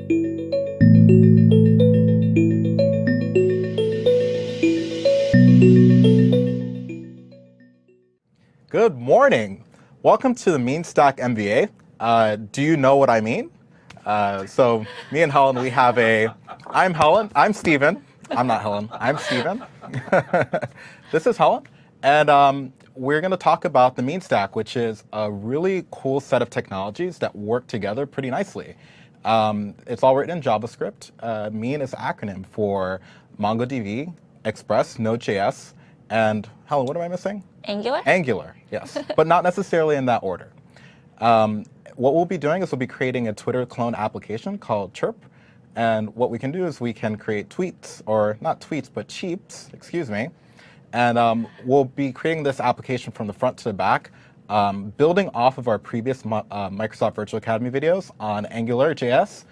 Good morning. Welcome to the MeanStack MBA. Do you know what I mean? So me and Helen, we have I'm Helen, I'm Steven. I'm not Helen, I'm Steven. This is Helen. And we're going to talk about the MeanStack, which is a really cool set of technologies that work together pretty nicely. It's all written in JavaScript. Mean is an acronym for MongoDB, Express, Node.js, and Helen, what am I missing? Angular? Angular, yes, but not necessarily in that order. What we'll be doing is we'll be creating a Twitter clone application called Chirp. And what we can do is we can create tweets, or not tweets, but cheeps, excuse me. And we'll be creating this application from the front to the back, building off of our previous Microsoft Virtual Academy videos on AngularJS,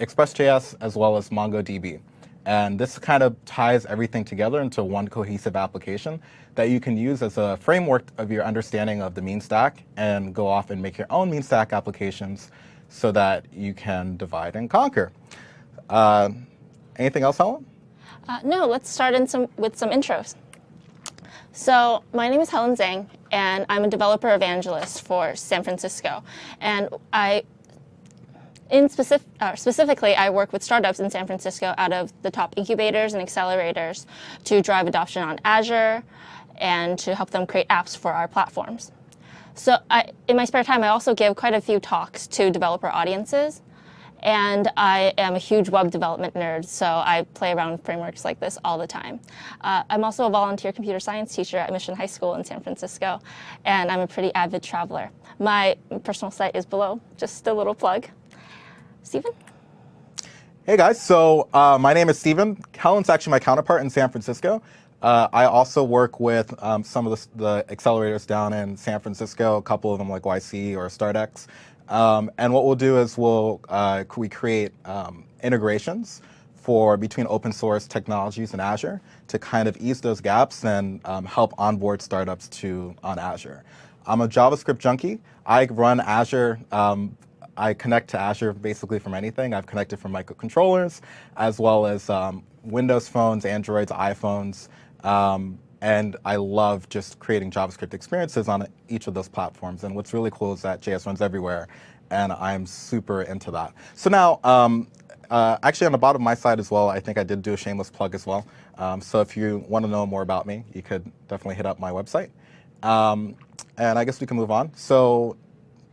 Express.js, as well as MongoDB. And this kind of ties everything together into one cohesive application that you can use as a framework of your understanding of the MeanStack and go off and make your own MeanStack applications so that you can divide and conquer. Anything else, Helen? No, let's start with some intros. So my name is Helen Zhang, and I'm a developer evangelist for San Francisco. And specifically, I work with startups in San Francisco out of the top incubators and accelerators to drive adoption on Azure and to help them create apps for our platforms. So in my spare time, I also give quite a few talks to developer audiences. And I am a huge web development nerd, so I play around with frameworks like this all the time. I'm also a volunteer computer science teacher at Mission High School in San Francisco, and I'm a pretty avid traveler. My personal site is below, just a little plug. Steven? Hey guys, so my name is Steven. Helen's actually my counterpart in San Francisco. I also work with some of the accelerators down in San Francisco, a couple of them like YC or StartX. And what we'll do is we create integrations between open source technologies and Azure to kind of ease those gaps and help onboard startups on Azure. I'm a JavaScript junkie. I run Azure. I connect to Azure basically from anything. I've connected from microcontrollers, as well as Windows phones, Androids, iPhones. And I love just creating JavaScript experiences on each of those platforms. And what's really cool is that JS runs everywhere, and I'm super into that. So now, actually on the bottom of my side as well, I think I did do a shameless plug as well. So if you want to know more about me, you could definitely hit up my website. And I guess we can move on.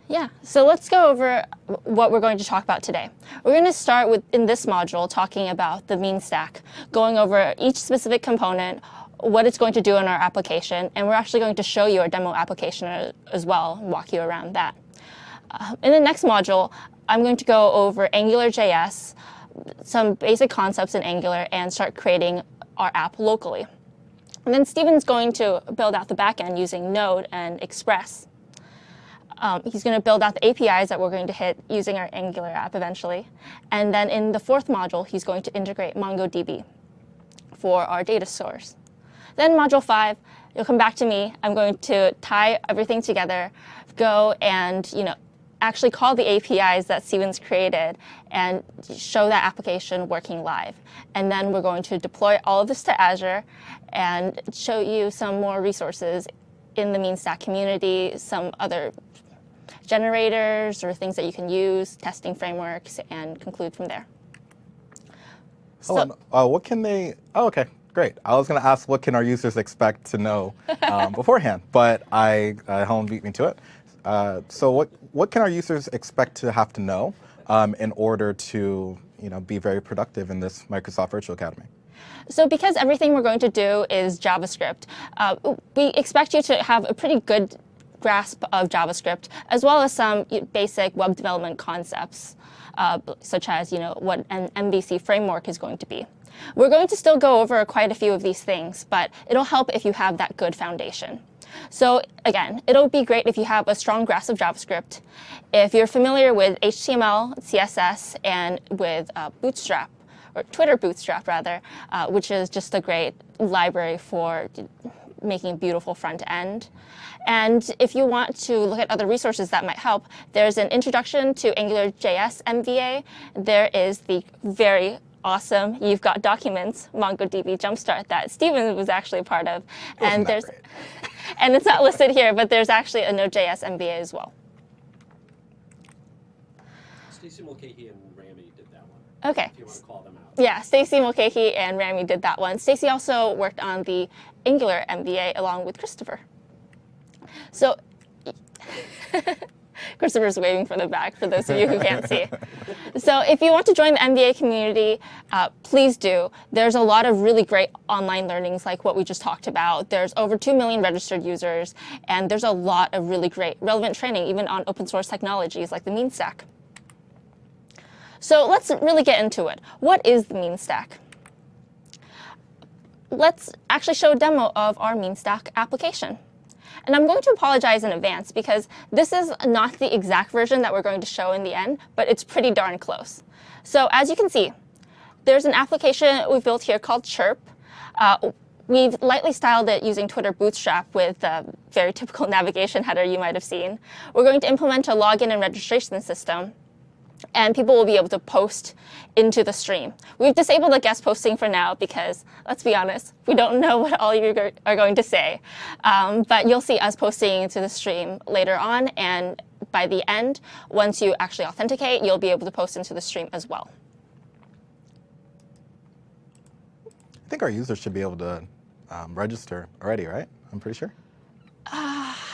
Yeah, so let's go over what we're going to talk about today. We're going to start in this module talking about the MeanStack, going over each specific component, what it's going to do in our application, and we're actually going to show you a demo application as well, and walk you around that. In the next module, I'm going to go over AngularJS, some basic concepts in Angular, and start creating our app locally. And then Steven's going to build out the backend using Node and Express. He's going to build out the APIs that we're going to hit using our Angular app eventually. And then in the fourth module, he's going to integrate MongoDB for our data source. Then module 5, you'll come back to me. I'm going to tie everything together, go and actually call the APIs that Steven's created and show that application working live. And then we're going to deploy all of this to Azure and show you some more resources in the MeanStack community, some other generators or things that you can use, testing frameworks, and conclude from there. What can they? Oh, okay, great. I was going to ask what can our users expect to know beforehand, but Helen beat me to it. So what can our users expect to have to know in order to be very productive in this Microsoft Virtual Academy? So because everything we're going to do is JavaScript, we expect you to have a pretty good grasp of JavaScript, as well as some basic web development concepts, such as what an MVC framework is going to be. We're going to still go over quite a few of these things, but it'll help if you have that good foundation. So again, it'll be great if you have a strong grasp of JavaScript, if you're familiar with HTML, CSS, and with Bootstrap, or Twitter Bootstrap rather, which is just a great library for making a beautiful front end. And if you want to look at other resources that might help, there's an introduction to AngularJS MVA. There is the very awesome You've Got Documents MongoDB Jumpstart that Steven was actually a part of. And there's and it's not listed here, but there's actually a Node.js MVA as well. Stacy Mulcahy and Rami did that one. Okay. If you want to call them out. Yeah, Stacy Mulcahy and Rami did that one. Stacy also worked on the Angular MVA along with Christopher. So Christopher's waving from the back for those of you who can't see. So if you want to join the MVA community, please do. There's a lot of really great online learnings like what we just talked about. There's over 2 million registered users, and there's a lot of really great relevant training, even on open source technologies like the mean stack. So let's really get into it. What is the mean stack? Let's actually show a demo of our mean stack application. And I'm going to apologize in advance because this is not the exact version that we're going to show in the end, but it's pretty darn close. So as you can see, there's an application we've built here called Chirp. We've lightly styled it using Twitter Bootstrap with a very typical navigation header you might have seen. We're going to implement a login and registration system, and people will be able to post into the stream. We've disabled the guest posting for now because, let's be honest, we don't know what all of you are going to say. But you'll see us posting into the stream later on, and by the end, once you actually authenticate, you'll be able to post into the stream as well. I think our users should be able to register already, right? I'm pretty sure.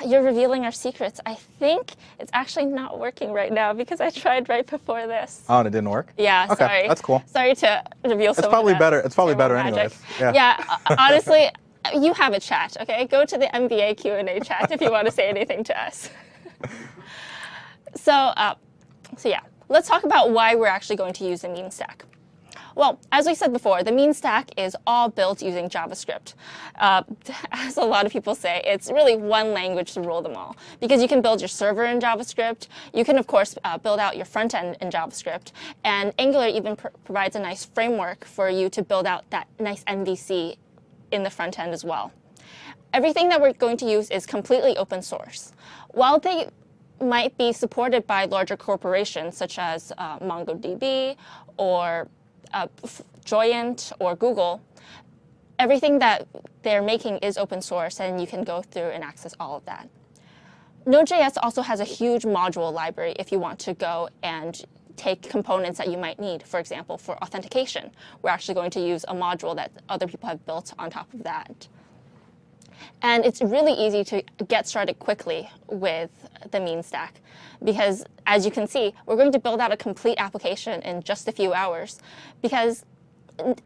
You're revealing our secrets. I think it's actually not working right now because I tried right before this. Oh, and it didn't work? Yeah, okay, sorry. That's cool. Sorry to reveal some It's probably of that better. It's probably better magic. anyways. Yeah. Yeah, honestly, you have a chat, okay? Go to the MVA Q&A chat if you want to say anything to us. So yeah, let's talk about why we're actually going to use the mean stack. Well, as we said before, the mean stack is all built using JavaScript. As a lot of people say, it's really one language to rule them all, because you can build your server in JavaScript. You can, of course, build out your front end in JavaScript. And Angular even provides a nice framework for you to build out that nice MVC in the front end as well. Everything that we're going to use is completely open source. While they might be supported by larger corporations such as MongoDB or Joyent or Google, everything that they're making is open source, and you can go through and access all of that. Node.js also has a huge module library if you want to go and take components that you might need. For example, for authentication, we're actually going to use a module that other people have built on top of that. And it's really easy to get started quickly with the mean stack because, as you can see, we're going to build out a complete application in just a few hours because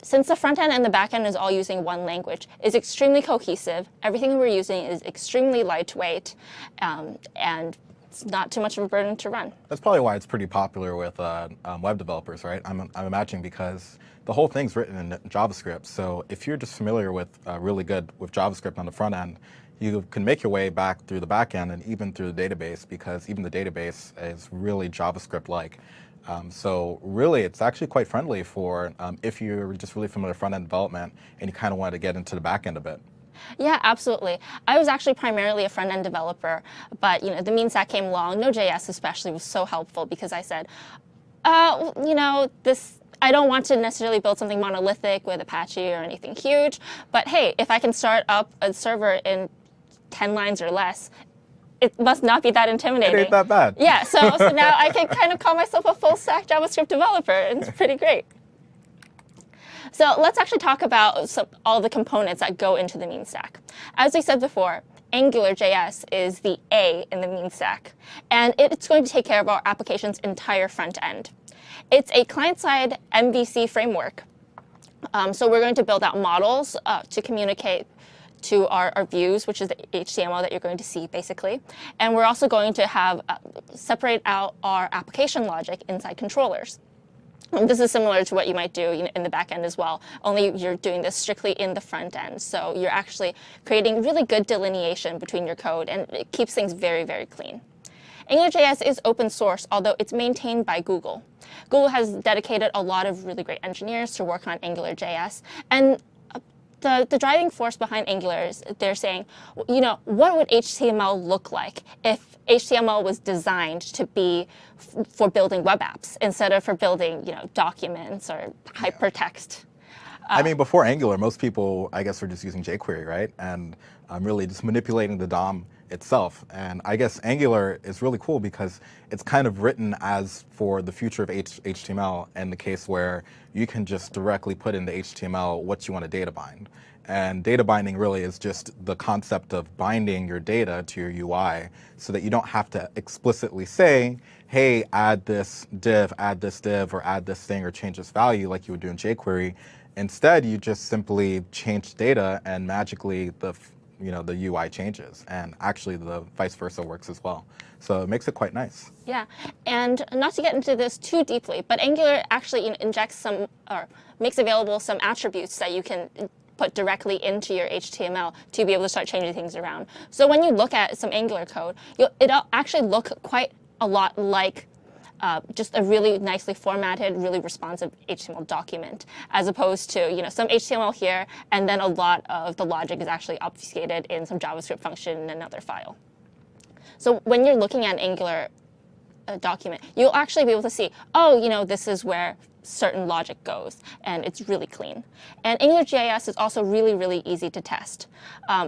since the front end and the back end is all using one language, it's extremely cohesive. Everything we're using is extremely lightweight, and it's not too much of a burden to run. That's probably why it's pretty popular with web developers, right? I'm imagining because the whole thing's written in JavaScript. So if you're just familiar with really good with JavaScript on the front end, you can make your way back through the back end and even through the database, because even the database is really JavaScript-like. So really, it's actually quite friendly for if you're just really familiar with front-end development and you kind of want to get into the back end a bit. Yeah, absolutely. I was actually primarily a front-end developer, but the mean stack came along. Node.js especially was so helpful because I said, I don't want to necessarily build something monolithic with Apache or anything huge, but hey, if I can start up a server in 10 lines or less, it must not be that intimidating. It ain't that bad. Yeah, so now I can kind of call myself a full-stack JavaScript developer, and it's pretty great. So let's actually talk about all the components that go into the mean stack. As we said before, AngularJS is the A in the mean stack, and it's going to take care of our application's entire front end. It's a client-side MVC framework. So we're going to build out models to communicate to our views, which is the HTML that you're going to see, basically. And we're also going to have separate out our application logic inside controllers. This is similar to what you might do in the back end as well, only you're doing this strictly in the front end. So you're actually creating really good delineation between your code, and it keeps things very, very clean. AngularJS is open source, although it's maintained by Google. Google has dedicated a lot of really great engineers to work on AngularJS, and the driving force behind Angular is they're saying, you know, what would HTML look like if HTML was designed to be for building web apps instead of for building, you know, documents or hypertext? I mean, before Angular, most people, I guess, were just using jQuery, right? And really just manipulating the DOM itself. And I guess Angular is really cool because it's kind of written as for the future of HTML in the case where you can just directly put into HTML what you want to data bind. And data binding really is just the concept of binding your data to your UI so that you don't have to explicitly say, hey, add this div, or add this thing, or change this value like you would do in jQuery. Instead, you just simply change data and magically the UI changes, and actually the vice versa works as well. So it makes it quite nice. Yeah, and not to get into this too deeply, but Angular actually injects some, or makes available some attributes that you can put directly into your HTML to be able to start changing things around. So when you look at some Angular code, it'll actually look quite a lot like just a really nicely formatted, really responsive HTML document, as opposed to, you know, some HTML here, and then a lot of the logic is actually obfuscated in some JavaScript function in another file. So when you're looking at an Angular document, you'll actually be able to see, oh, you know, this is where certain logic goes, and it's really clean. And AngularJS is also really, really easy to test.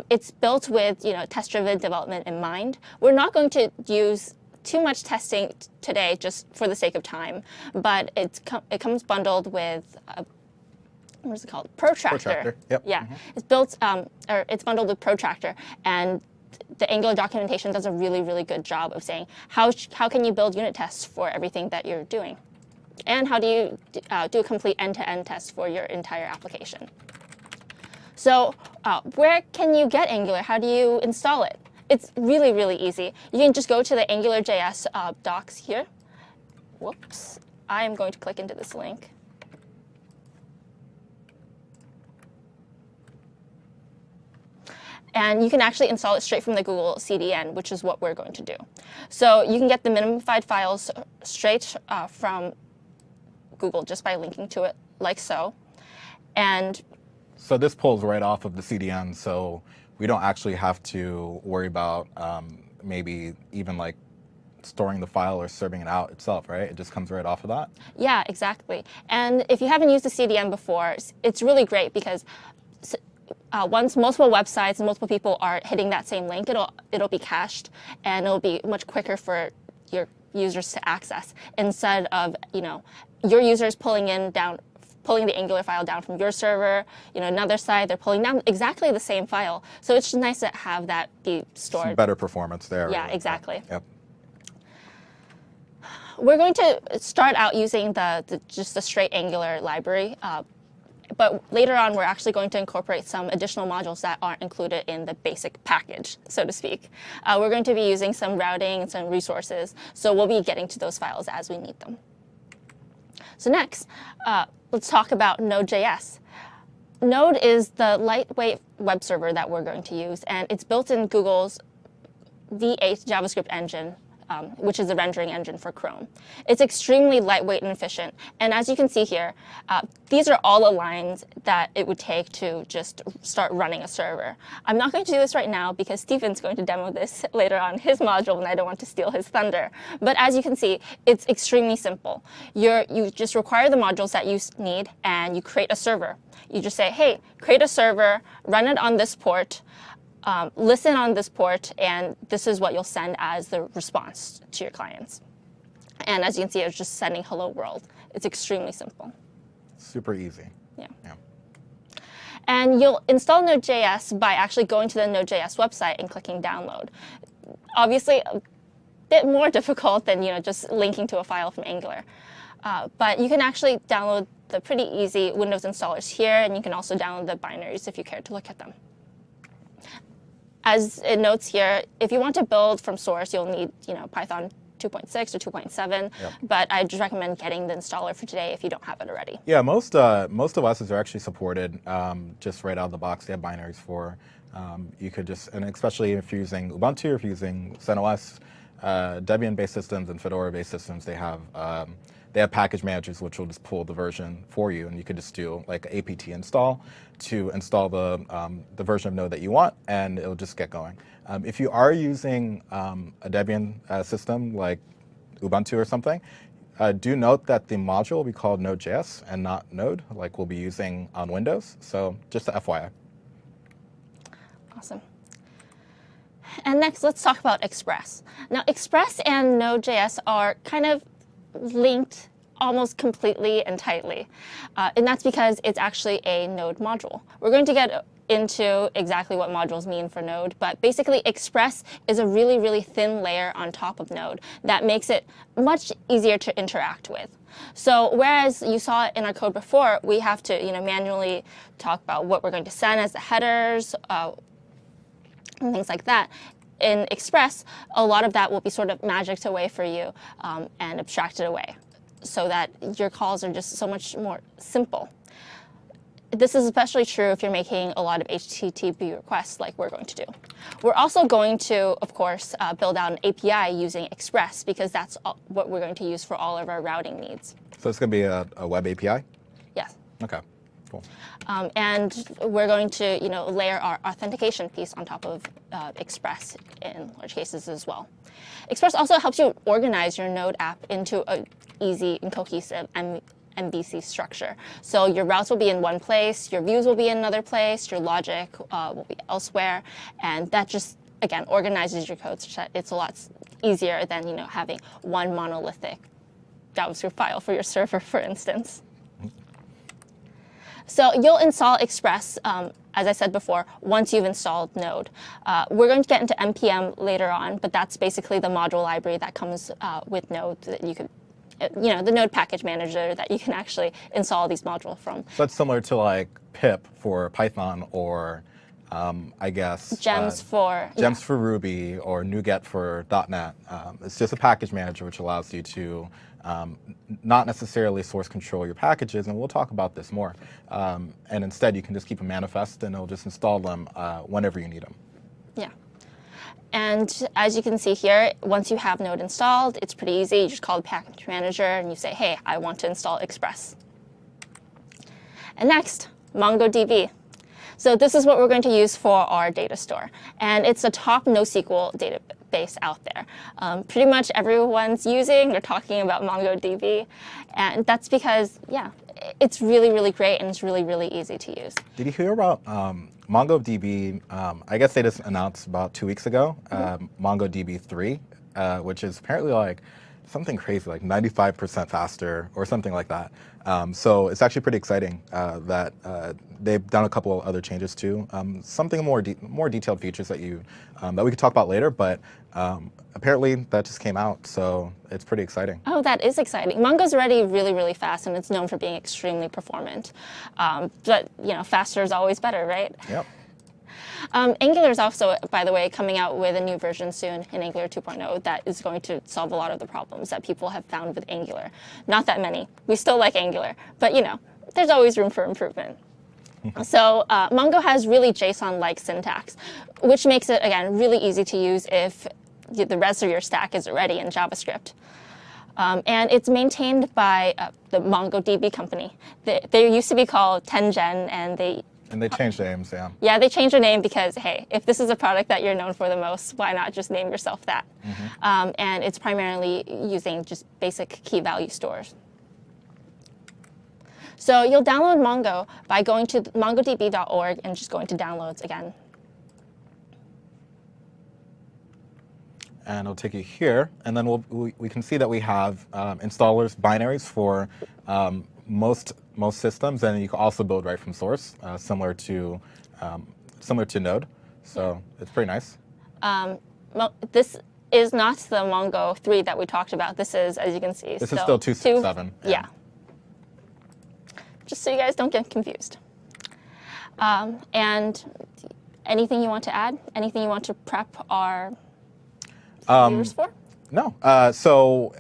It's built with, you know, test-driven development in mind. We're not going to use too much testing today just for the sake of time, but it comes bundled with what is it called? Protractor. Yep. Yeah, it's built or it's bundled with Protractor, and the Angular documentation does a really, really good job of saying how can you build unit tests for everything that you're doing, and how do you do a complete end-to-end test for your entire application. So where can you get Angular? How do you install it? It's really, really easy. You can just go to the AngularJS docs here. Whoops. I am going to click into this link. And you can actually install it straight from the Google CDN, which is what we're going to do. So you can get the minimified files straight from Google just by linking to it like so. And so this pulls right off of the CDN, so we don't actually have to worry about maybe even like storing the file or serving it out itself, right? It just comes right off of that? Yeah, exactly. And if you haven't used the CDN before, it's really great because once multiple websites and multiple people are hitting that same link, it'll be cached, and it'll be much quicker for your users to access instead of, you know, your users pulling the Angular file down from your server, you know, another site, they're pulling down exactly the same file. So it's just nice to have that be stored. Some better performance there. Yeah, right? exactly. Yep. We're going to start out using just the straight Angular library, but later on we're actually going to incorporate some additional modules that aren't included in the basic package, so to speak. We're going to be using some routing and some resources, so we'll be getting to those files as we need them. So next, let's talk about Node.js. Node is the lightweight web server that we're going to use, and it's built in Google's V8 JavaScript engine, which is the rendering engine for Chrome. It's extremely lightweight and efficient, and as you can see here, these are all the lines that it would take to just start running a server. I'm not going to do this right now because Stephen's going to demo this later on his module, and I don't want to steal his thunder. But as you can see, it's extremely simple. You just require the modules that you need, and you create a server. You just say, hey, create a server, run it on this port, listen on this port, and this is what you'll send as the response to your clients. And as you can see, it's just sending hello world. It's extremely simple. Super easy. Yeah. And you'll install Node.js by actually going to the Node.js website and clicking download. Obviously, a bit more difficult than, you know, just linking to a file from Angular. But you can actually download the pretty easy Windows installers here, and you can also download the binaries if you care to look at them. As it notes here, if you want to build from source, you'll need, you know, Python 2.6 or 2.7, but I just recommend getting the installer for today if you don't have it already. Yeah, most OSs are actually supported just right out of the box. They have binaries for. You could just, and especially if you're using Ubuntu or if you're using CentOS, Debian-based systems and Fedora-based systems, they have package managers which will just pull the version for you, and you could just do like apt install to install the version of Node that you want, and it'll just get going. If you are using a Debian system like Ubuntu or something, do note that the module will be called Node.js and not Node, like we'll be using on Windows. So just a FYI. Awesome. And next, let's talk about Express. Now, Express and Node.js are kind of linked almost completely and tightly. And that's because it's actually a Node module. We're going to get into exactly what modules mean for Node, but basically Express is a really, really thin layer on top of Node that makes it much easier to interact with. So whereas you saw it in our code before, we have to manually talk about what we're going to send as the headers, and things like that. In Express, a lot of that will be sort of magicked away for you and abstracted away so that your calls are just so much more simple. This is especially true if you're making a lot of HTTP requests like we're going to do. We're also going to, of course, build out an API using Express because that's what we're going to use for all of our routing needs. So it's going to be a web API? Yes. Okay, cool. And we're going to layer our authentication piece on top of Express in large cases as well. Express also helps you organize your Node app into an easy and cohesive MVC structure. So your routes will be in one place, your views will be in another place, your logic will be elsewhere, and that just, again, organizes your code such that it's a lot easier than having one monolithic JavaScript file for your server, for instance. So you'll install Express, as I said before, once you've installed Node. We're going to get into NPM later on, but that's basically the module library that comes with Node that you could, the Node package manager that you can actually install these modules from. So that's similar to like pip for Python or I guess Gems for Ruby or NuGet for .NET. It's just a package manager which allows you to not necessarily source control your packages, and we'll talk about this more. And instead, you can just keep a manifest, and it'll just install them whenever you need them. Yeah. And as you can see here, once you have Node installed, it's pretty easy. You just call the package manager, and you say, hey, I want to install Express. And next, MongoDB. So this is what we're going to use for our data store. And it's a top NoSQL database out there. Pretty much everyone's using or talking about MongoDB. And that's because, yeah, it's really, really great and it's really, really easy to use. Did you hear about MongoDB? I guess they just announced about 2 weeks ago, MongoDB 3, which is apparently like something crazy, like 95% faster or something like that. So it's actually pretty exciting that they've done a couple of other changes too. Something more detailed features that that we could talk about later, but apparently that just came out, so it's pretty exciting. Oh, that is exciting. Mongo's already really, really fast, and it's known for being extremely performant. But faster is always better, right? Yep. Angular is also, by the way, coming out with a new version soon in Angular 2.0 that is going to solve a lot of the problems that people have found with Angular. Not that many. We still like Angular, but there's always room for improvement. So Mongo has really JSON-like syntax, which makes it, again, really easy to use if the rest of your stack is already in JavaScript. And it's maintained by the MongoDB company. They used to be called 10gen, and they changed names, yeah. Yeah, they changed their name because, hey, if this is a product that you're known for the most, why not just name yourself that? And it's primarily using just basic key value stores. So you'll download Mongo by going to mongodb.org and just going to downloads again. And it'll take you here, and then we can see that we have installers binaries for most systems, and you can also build right from source, similar to Node. So it's pretty nice. This is not the Mongo 3 that we talked about. This is, as you can see, this is still 2.7. Yeah. Just so you guys don't get confused. And anything you want to add? Anything you want to prep our viewers for? No. So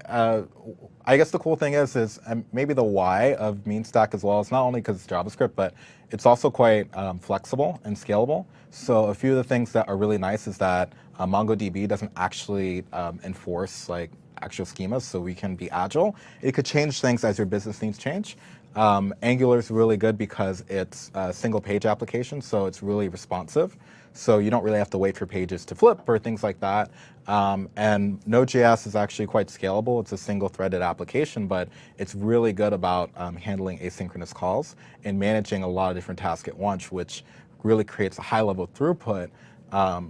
I guess the cool thing is maybe the why of MeanStack as well. It's not only because it's JavaScript, but it's also quite flexible and scalable. So a few of the things that are really nice is that MongoDB doesn't actually enforce like actual schemas, so we can be agile. It could change things as your business needs change. Angular is really good because it's a single page application, so it's really responsive. So you don't really have to wait for pages to flip or things like that. And Node.js is actually quite scalable. It's a single threaded application, but it's really good about handling asynchronous calls and managing a lot of different tasks at once, which really creates a high level throughput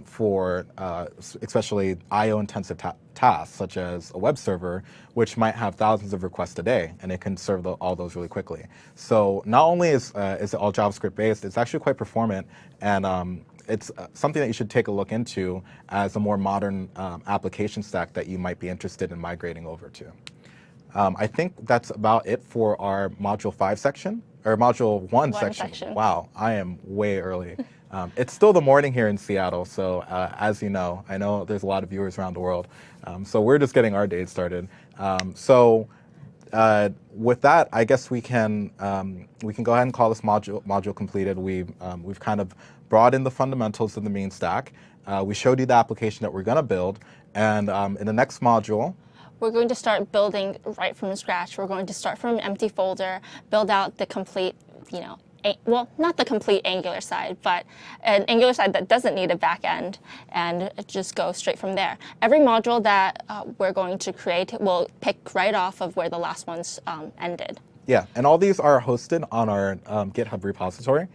for especially I/O intensive tasks, such as a web server, which might have thousands of requests a day, and it can serve all those really quickly. So not only is it all JavaScript based, it's actually quite performant, and it's something that you should take a look into as a more modern application stack that you might be interested in migrating over to. I think that's about it for our Module 5 section, or Module 1 section. Wow, I am way early. It's still the morning here in Seattle, so as you know, I know there's a lot of viewers around the world, so we're just getting our day started. With that, I guess we can go ahead and call this module completed. We've kind of brought in the fundamentals of the mean stack. We showed you the application that we're going to build, and in the next module, we're going to start building right from scratch. We're going to start from an empty folder, build out the complete, well, not the complete Angular side, but an Angular side that doesn't need a back end, and just go straight from there. Every module that we're going to create will pick right off of where the last ones ended. Yeah, and all these are hosted on our GitHub repository,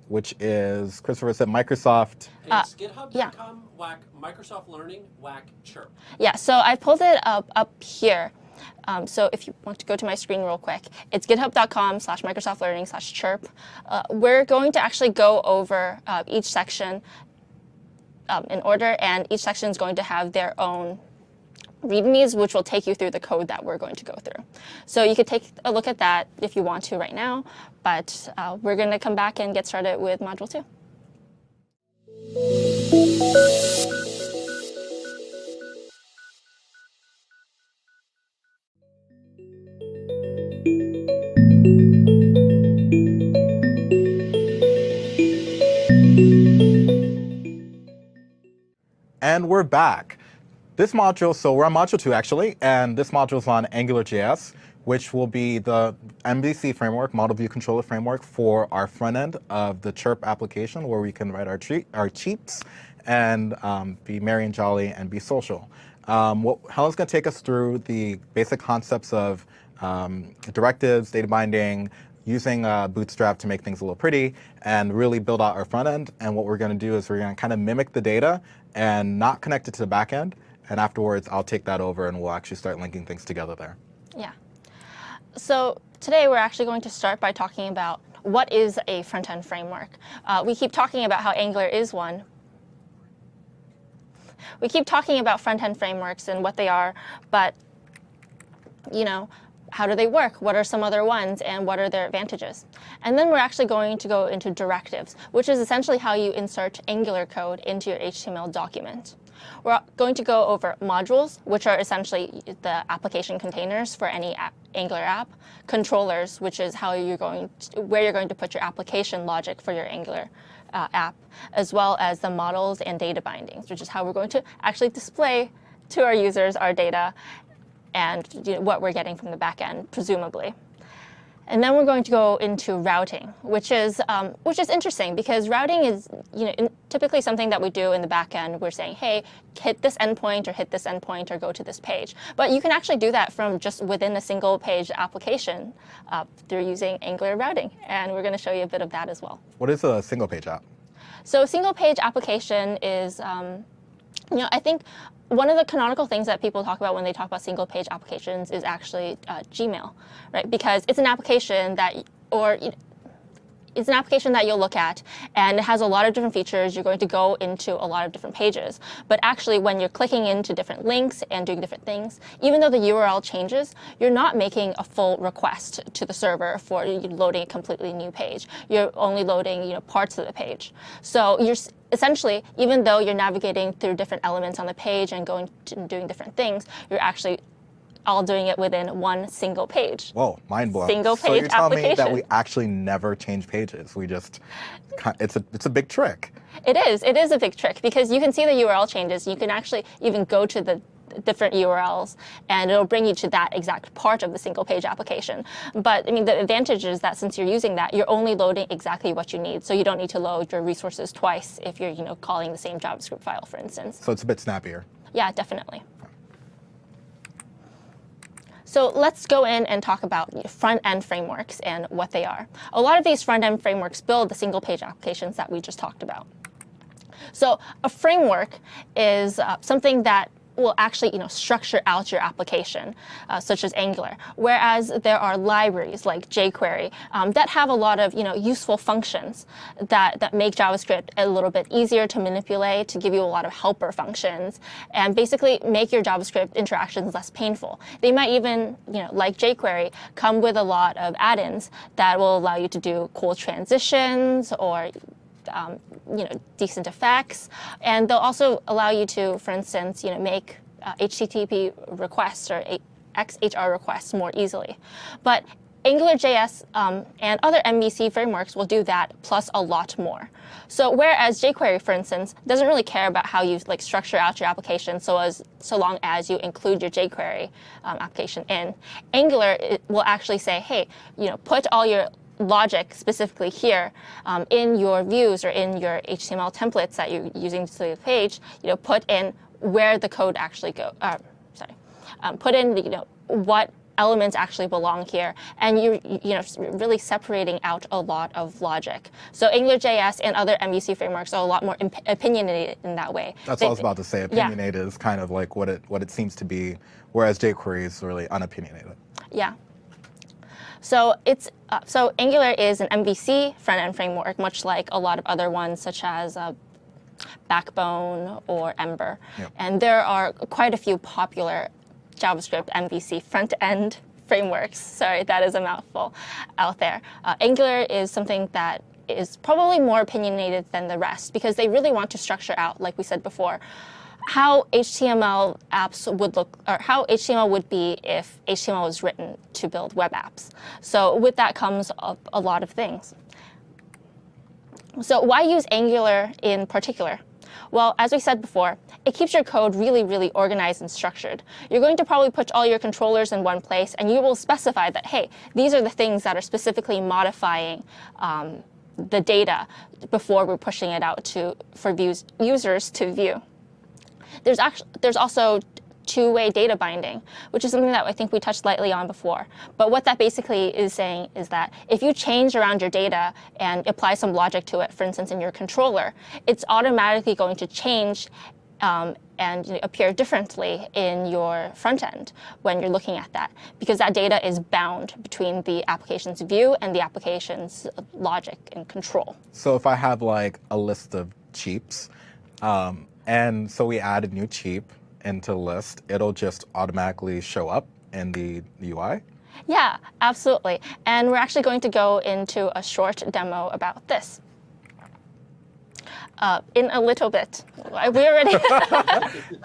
which is, Christopher said, Microsoft. It's github.com, whack Microsoft Learning, whack chirp. Yeah, so I pulled it up here. So if you want to go to my screen real quick, it's github.com/Microsoft Learning/chirp. We're going to actually go over each section in order, and each section is going to have their own readmes, which will take you through the code that we're going to go through. So you could take a look at that if you want to right now, but we're going to come back and get started with Module 2. And we're back. This module, so we're on Module 2 actually, and this module is on AngularJS, which will be the MVC framework, Model View Controller framework, for our front end of the Chirp application, where we can write our cheats and be merry and jolly and be social. Helen's going to take us through the basic concepts of directives, data binding, using Bootstrap to make things a little pretty, and really build out our front end. And what we're going to do is we're going to kind of mimic the data and not connect it to the back end. And afterwards, I'll take that over and we'll actually start linking things together there. Yeah. So today we're actually going to start by talking about what is a front-end framework. We keep talking about how Angular is one. We keep talking about front-end frameworks and what they are, but how do they work? What are some other ones, and what are their advantages? And then we're actually going to go into directives, which is essentially how you insert Angular code into your HTML document. We're going to go over modules, which are essentially the application containers for any Angular app, controllers, which is how where you're going to put your application logic for your Angular app, as well as the models and data bindings, which is how we're going to actually display to our users our data and what we're getting from the back end, presumably. And then we're going to go into routing, which is interesting because routing is typically something that we do in the back end. We're saying, hey, hit this endpoint or hit this endpoint or go to this page. But you can actually do that from just within a single page application through using Angular routing. And we're going to show you a bit of that as well. What is a single page app? So a single page application is, I think one of the canonical things that people talk about when they talk about single page applications is actually Gmail, right? Because it's an application it's an application that you'll look at, and it has a lot of different features. You're going to go into a lot of different pages. But actually, when you're clicking into different links and doing different things, even though the URL changes, you're not making a full request to the server for loading a completely new page. You're only loading parts of the page. So you're essentially, even though you're navigating through different elements on the page and going to doing different things, you're actually all doing it within one single page. Whoa, mind blown. Single So you're page telling me that application. we actually never change pages. We just, it's a big trick. It is a big trick because you can see the URL changes. You can actually even go to the different URLs and it'll bring you to that exact part of the single page application. But I mean, the advantage is that since you're using that, you're only loading exactly what you need. So you don't need to load your resources twice if you're, calling the same JavaScript file, for instance. So it's a bit snappier. Yeah, definitely. So let's go in and talk about front-end frameworks and what they are. A lot of these front-end frameworks build the single-page applications that we just talked about. So a framework is something that will actually structure out your application, such as Angular. Whereas there are libraries like jQuery that have a lot of useful functions that make JavaScript a little bit easier to manipulate, to give you a lot of helper functions, and basically make your JavaScript interactions less painful. They might even, like jQuery, come with a lot of add-ins that will allow you to do cool transitions or decent effects, and they'll also allow you to, for instance, make HTTP requests or XHR requests more easily. But AngularJS and other MVC frameworks will do that plus a lot more. So whereas jQuery, for instance, doesn't really care about how you structure out your application so long as you include your jQuery application in, Angular will actually say, hey, put all your logic specifically here in your views or in your HTML templates that you're using to the page, put in where the code actually put in what elements actually belong here, and you're really separating out a lot of logic. So AngularJS and other MVC frameworks are a lot more opinionated in that way. That's what I was about to say. Opinionated is kind of like what it seems to be, whereas jQuery is really unopinionated. Yeah. So so Angular is an MVC front-end framework, much like a lot of other ones, such as Backbone or Ember. Yep. And there are quite a few popular JavaScript MVC front-end frameworks. Sorry, that is a mouthful out there. Angular is something that is probably more opinionated than the rest because they really want to structure out, like we said before, how HTML apps would look, or how HTML would be if HTML was written to build web apps. So with that comes a lot of things. So why use Angular in particular? Well, as we said before, it keeps your code really, really organized and structured. You're going to probably put all your controllers in one place, and you will specify that, hey, these are the things that are specifically modifying the data before we're pushing it out for users to view. There's also two-way data binding, which is something that I think we touched lightly on before. But what that basically is saying is that if you change around your data and apply some logic to it, for instance, in your controller, it's automatically going to change and appear differently in your front end when you're looking at that, because that data is bound between the application's view and the application's logic and control. So if I have like a list of cheaps, and so we add a new cheap into the list, it'll just automatically show up in the UI? Yeah, absolutely. And we're actually going to go into a short demo about this. In a little bit. We already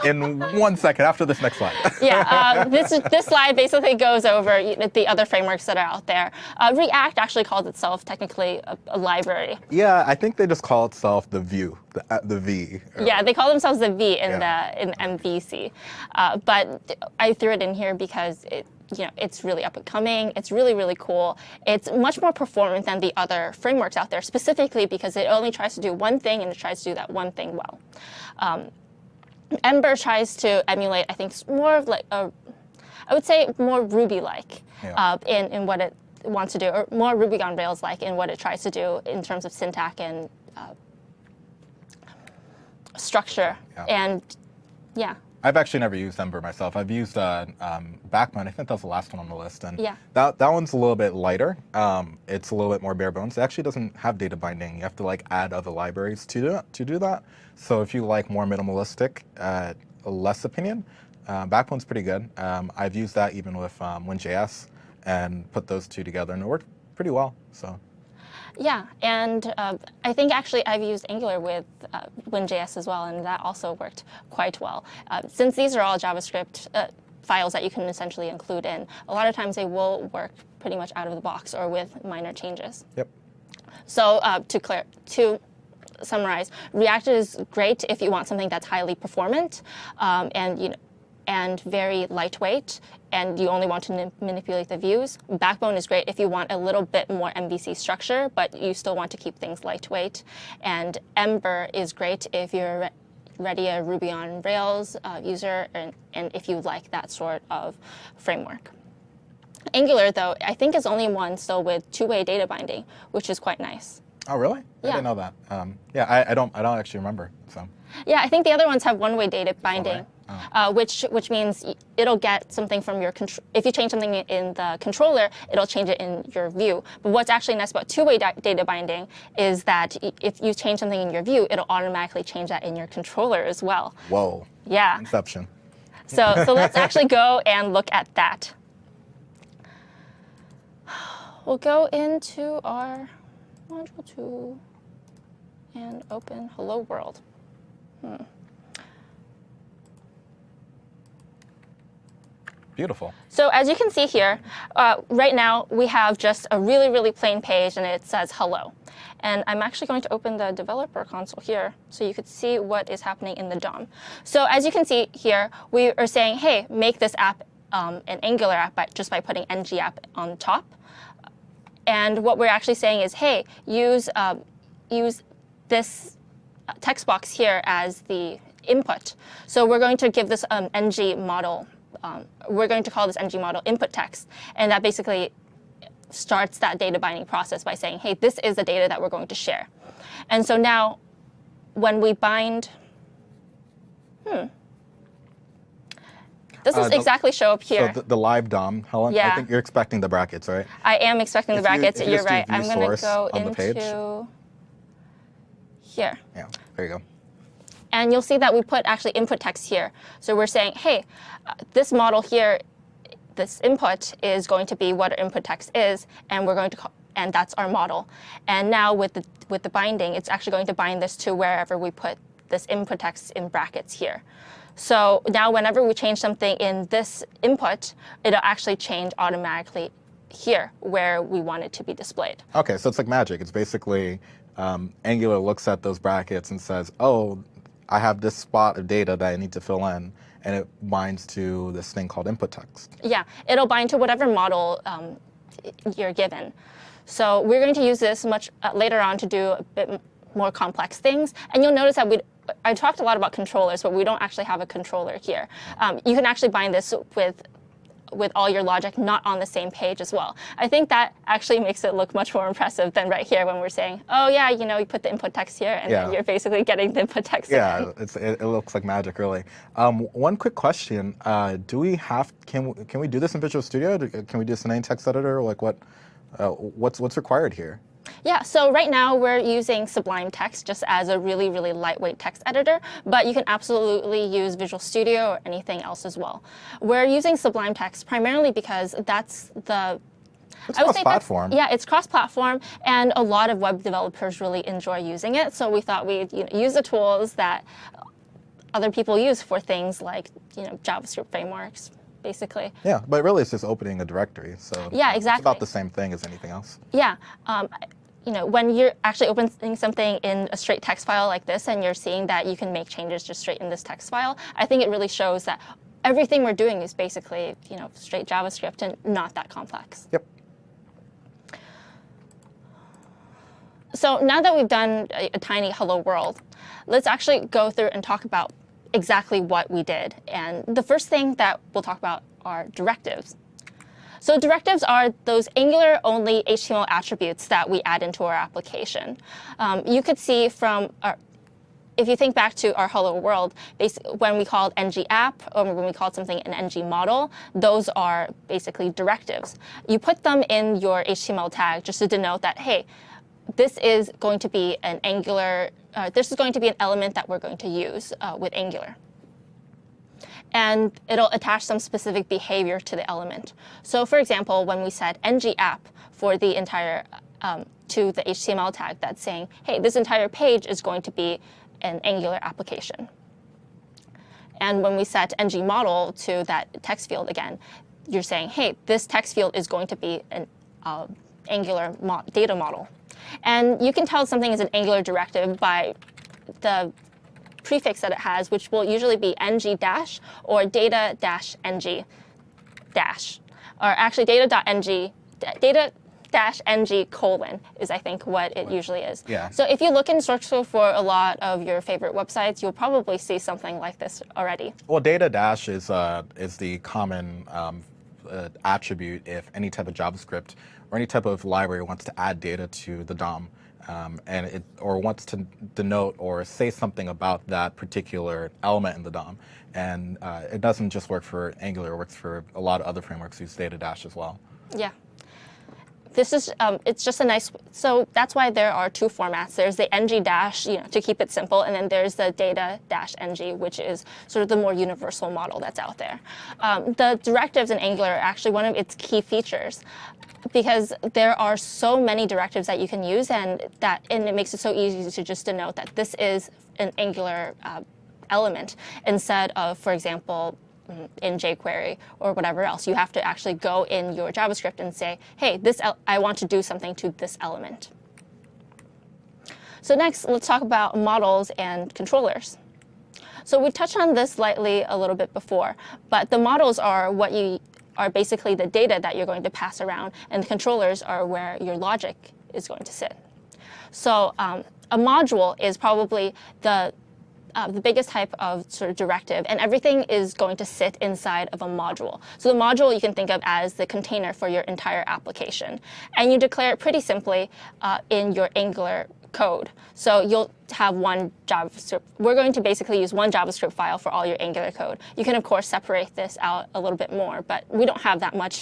In 1 second, after this next slide. Yeah, this slide basically goes over the other frameworks that are out there. React actually calls itself technically a library. Yeah, I think they just call itself the Vue, the V. Yeah, they call themselves the V in MVC. But I threw it in here because it's really up and coming. It's really, really cool. It's much more performant than the other frameworks out there, specifically because it only tries to do one thing and it tries to do that one thing well. Ember tries to emulate, I think, more of like I would say more Ruby-like in what it wants to do, or more Ruby on Rails-like in what it tries to do in terms of syntax and structure. Yeah. And yeah. I've actually never used Ember myself. I've used Backbone. I think that was the last one on the list. And Yeah. that one's a little bit lighter. It's a little bit more bare bones. It actually doesn't have data binding. You have to like add other libraries to do that. So if you like more minimalistic, less opinion, Backbone's pretty good. I've used that even with WinJS and put those two together, and it worked pretty well. So. Yeah, and I think actually I've used Angular with WinJS as well, and that also worked quite well. Since these are all JavaScript files that you can essentially include in. A lot of times they will work pretty much out of the box or with minor changes. Yep. So to summarize, React is great if you want something that's highly performant and very lightweight, and you only want to manipulate the views. Backbone is great if you want a little bit more MVC structure, but you still want to keep things lightweight. And Ember is great if you're already a Ruby on Rails user and if you like that sort of framework. Angular, though, I think is only one still with two-way data binding, which is quite nice. Oh, really? I Yeah. didn't know that. Yeah, I don't actually remember. So. Yeah, I think the other ones have one-way data binding, Oh. which means it'll get something from your control. If you change something in the controller, it'll change it in your view. But what's actually nice about two-way data binding is that if you change something in your view, it'll automatically change that in your controller as well. Whoa. Yeah. Inception. So let's actually go and look at that. We'll go into our module 2 and open Hello World. Beautiful. So as you can see here, right now we have just a really, really plain page and it says hello. And I'm actually going to open the developer console here so you could see what is happening in the DOM. So as you can see here, we are saying, hey, make this app an Angular app just by putting ng app on top. And what we're actually saying is, hey, use this text box here as the input. So we're going to give this ng model. We're going to call this ng model input text. And that basically starts that data binding process by saying, hey, this is the data that we're going to share. And so now when we bind, doesn't exactly show up here. So the live DOM, Helen, Yeah. I think you're expecting the brackets, right? I am expecting the If you- brackets. if you You're just do right. I'm view going to source go on the page. into here. Yeah, there you go. And you'll see that we put actually input text here. So we're saying, hey, this model here, this input is going to be what our input text is, and we're going to call, and that's our model. And now with the binding, it's actually going to bind this to wherever we put this input text in brackets here. So now whenever we change something in this input, it'll actually change automatically here where we want it to be displayed. Okay, so it's like magic. It's basically Angular looks at those brackets and says, oh, I have this spot of data that I need to fill in, and it binds to this thing called input text. Yeah, it'll bind to whatever model you're given. So we're going to use this much later on to do a bit more complex things. And you'll notice that I talked a lot about controllers, but we don't actually have a controller here. You can actually bind this with all your logic not on the same page as well. I think that actually makes it look much more impressive than right here when we're saying, oh yeah, you put the input text here, and then you're basically getting the input text Yeah, again. it looks like magic, really. One quick question: can we do this in Visual Studio? Can we do this in any text editor? Like what's required here? Yeah, so right now we're using Sublime Text just as a really, really lightweight text editor, but you can absolutely use Visual Studio or anything else as well. We're using Sublime Text primarily because that's the It's I would say that's- cross-platform. Yeah, it's cross-platform, and a lot of web developers really enjoy using it. So we thought we'd use the tools that other people use for things like JavaScript frameworks, basically. Yeah, but really it's just opening a directory. So Yeah, exactly. It's about the same thing as anything else. Yeah. When you're actually opening something in a straight text file like this and you're seeing that you can make changes just straight in this text file, I think it really shows that everything we're doing is basically, straight JavaScript and not that complex. Yep. So now that we've done a tiny hello world, let's actually go through and talk about exactly what we did. And the first thing that we'll talk about are directives. So directives are those Angular-only HTML attributes that we add into our application. You could see if you think back to our hello world, when we called ng app or when we called something an ng model, those are basically directives. You put them in your HTML tag just to denote that, hey, this is going to be an Angular, this is going to be an element that we're going to use with Angular. And it'll attach some specific behavior to the element. So for example, when we said ng app for the entire, to the HTML tag that's saying, hey, this entire page is going to be an Angular application. And when we set ng model to that text field again, you're saying, hey, this text field is going to be an Angular data model. And you can tell something is an Angular directive by the prefix that it has, which will usually be ng dash or data dash ng dash, or actually data dash ng colon is, I think, what it usually is. Yeah. So if you look in Source Code for a lot of your favorite websites, you'll probably see something like this already. Well, data dash is the common attribute if any type of JavaScript or any type of library wants to add data to the DOM, or wants to denote or say something about that particular element in the DOM. And it doesn't just work for Angular; it works for a lot of other frameworks use data dash as well. Yeah. This is, it's just a nice, so that's why there are two formats. There's the ng dash, to keep it simple, and then there's the data dash ng, which is sort of the more universal model that's out there. The directives in Angular are actually one of its key features, because there are so many directives that you can use, and it makes it so easy to just denote that this is an Angular element instead of, for example, in jQuery or whatever else. You have to actually go in your JavaScript and say, hey, I want to do something to this element. So next, let's talk about models and controllers. So we touched on this lightly a little bit before, but the models are basically the data that you're going to pass around, and the controllers are where your logic is going to sit. So a module is probably the biggest type of sort of directive, and everything is going to sit inside of a module. So the module you can think of as the container for your entire application. And you declare it pretty simply in your Angular code. So you'll have one JavaScript. We're going to basically use one JavaScript file for all your Angular code. You can, of course, separate this out a little bit more, but we don't have that much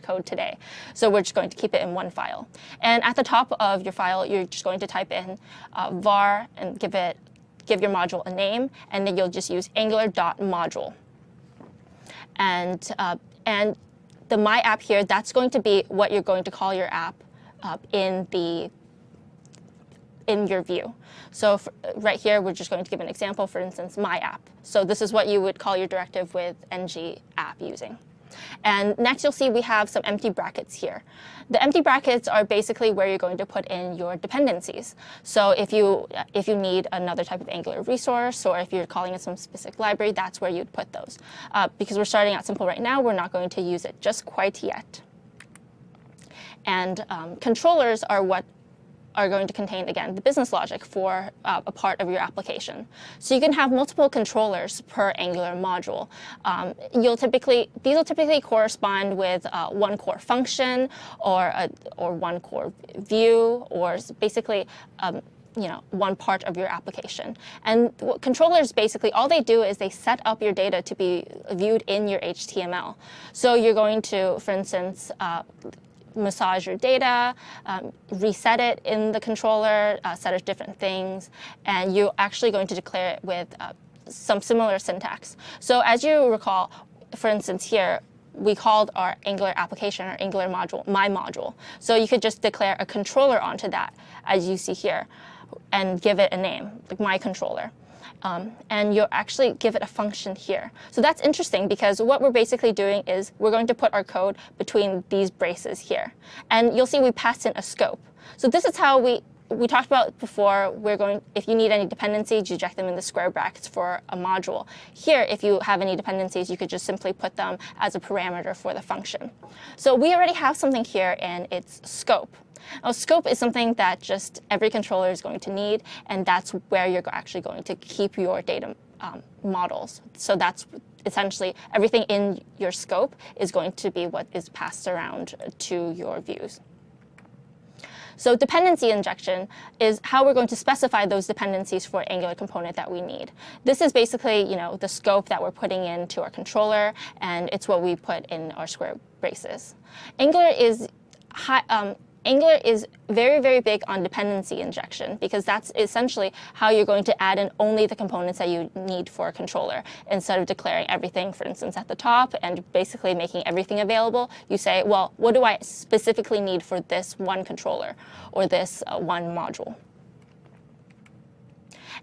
code today. So we're just going to keep it in one file. And at the top of your file, you're just going to type in var and give your module a name, and then you'll just use angular.module. And the my app here, that's going to be what you're going to call your app in your view. So right here, we're just going to give an example, for instance, my app. So this is what you would call your directive with ng app using. And next, you'll see we have some empty brackets here. The empty brackets are basically where you're going to put in your dependencies. So if you need another type of Angular resource, or if you're calling in some specific library, that's where you'd put those. Because we're starting out simple right now, we're not going to use it just quite yet. And controllers are what are going to contain, again, the business logic for a part of your application. So you can have multiple controllers per Angular module. These will typically correspond with one core function or one core view, or basically one part of your application. And controllers, basically, all they do is they set up your data to be viewed in your HTML. So you're going to, for instance, massage your data, reset it in the controller, set of different things, and you're actually going to declare it with some similar syntax. So as you recall, for instance here, we called our Angular application, our Angular module, my module. So you could just declare a controller onto that, as you see here, and give it a name, like my controller. And you'll actually give it a function here. So that's interesting, because what we're basically doing is we're going to put our code between these braces here. And you'll see we passed in a scope. So this is how we talked about before, if you need any dependencies, you inject them in the square brackets for a module. Here, if you have any dependencies, you could just simply put them as a parameter for the function. So we already have something here in its scope. Now, scope is something that just every controller is going to need, and that's where you're actually going to keep your data models. So that's essentially everything in your scope is going to be what is passed around to your views. So dependency injection is how we're going to specify those dependencies for Angular component that we need. This is basically, the scope that we're putting into our controller, and it's what we put in our square braces. Angular is very, very big on dependency injection, because that's essentially how you're going to add in only the components that you need for a controller. Instead of declaring everything, for instance, at the top and basically making everything available, you say, well, what do I specifically need for this one controller or this one module?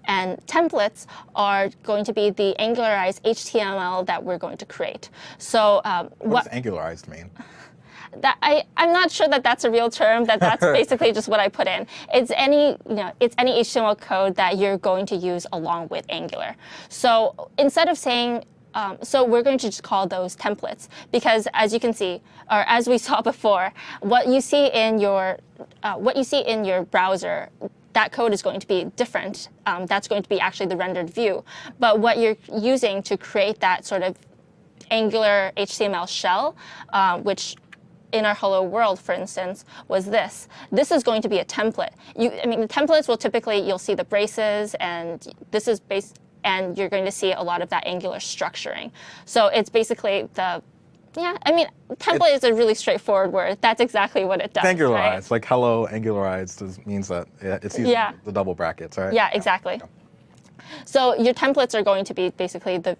And templates are going to be the angularized HTML that we're going to create. So What does angularized mean? that I'm not sure that that's a real term. That's basically just what I put in. It's any HTML code that you're going to use along with Angular. So instead of saying so we're going to just call those templates because, as you can see, or as we saw before, what you see in your browser, that code is going to be different. That's going to be actually the rendered view. But what you're using to create that sort of Angular HTML shell, which in our Hello World, for instance, was this. This is going to be a template. The templates will typically, you'll see the braces, and this is and you're going to see a lot of that Angular structuring. So it's basically template is a really straightforward word. That's exactly what it does. Angularized, right? like hello angularized means that it's using the double brackets, right? Yeah, exactly. Yeah. So your templates are going to be basically the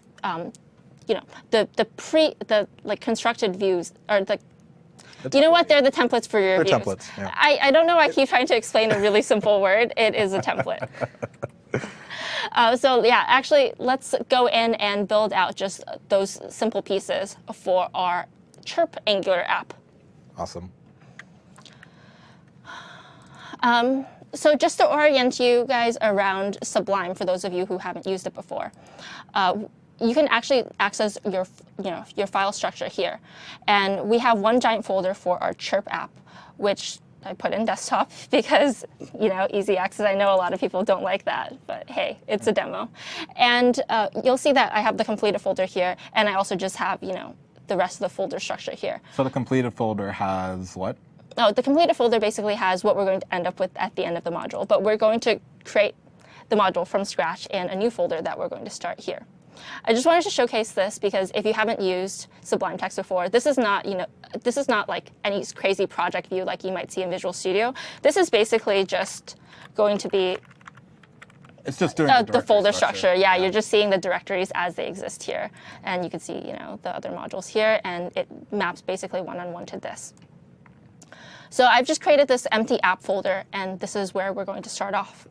constructed views, or you know what? They're the templates for your views. Templates, yeah. I don't know why I keep trying to explain a really simple word. It is a template. So yeah, actually, let's go in and build out just those simple pieces for our Chirp Angular app. Awesome. So just to orient you guys around Sublime, for those of you who haven't used it before, you can actually access your file structure here. And we have one giant folder for our Chirp app, which I put in desktop because, easy access. I know a lot of people don't like that, but hey, it's a demo. And you'll see that I have the completed folder here, and I also just have, the rest of the folder structure here. So the completed folder has what? Oh, the completed folder basically has what we're going to end up with at the end of the module, but we're going to create the module from scratch in a new folder that we're going to start here. I just wanted to showcase this because if you haven't used Sublime Text before, this is not like any crazy project view like you might see in Visual Studio. This is basically just going to be it's just doing the folder structure. Yeah, you're just seeing the directories as they exist here, and you can see the other modules here, and it maps basically one-on-one to this. So I've just created this empty app folder, and this is where we're going to start off.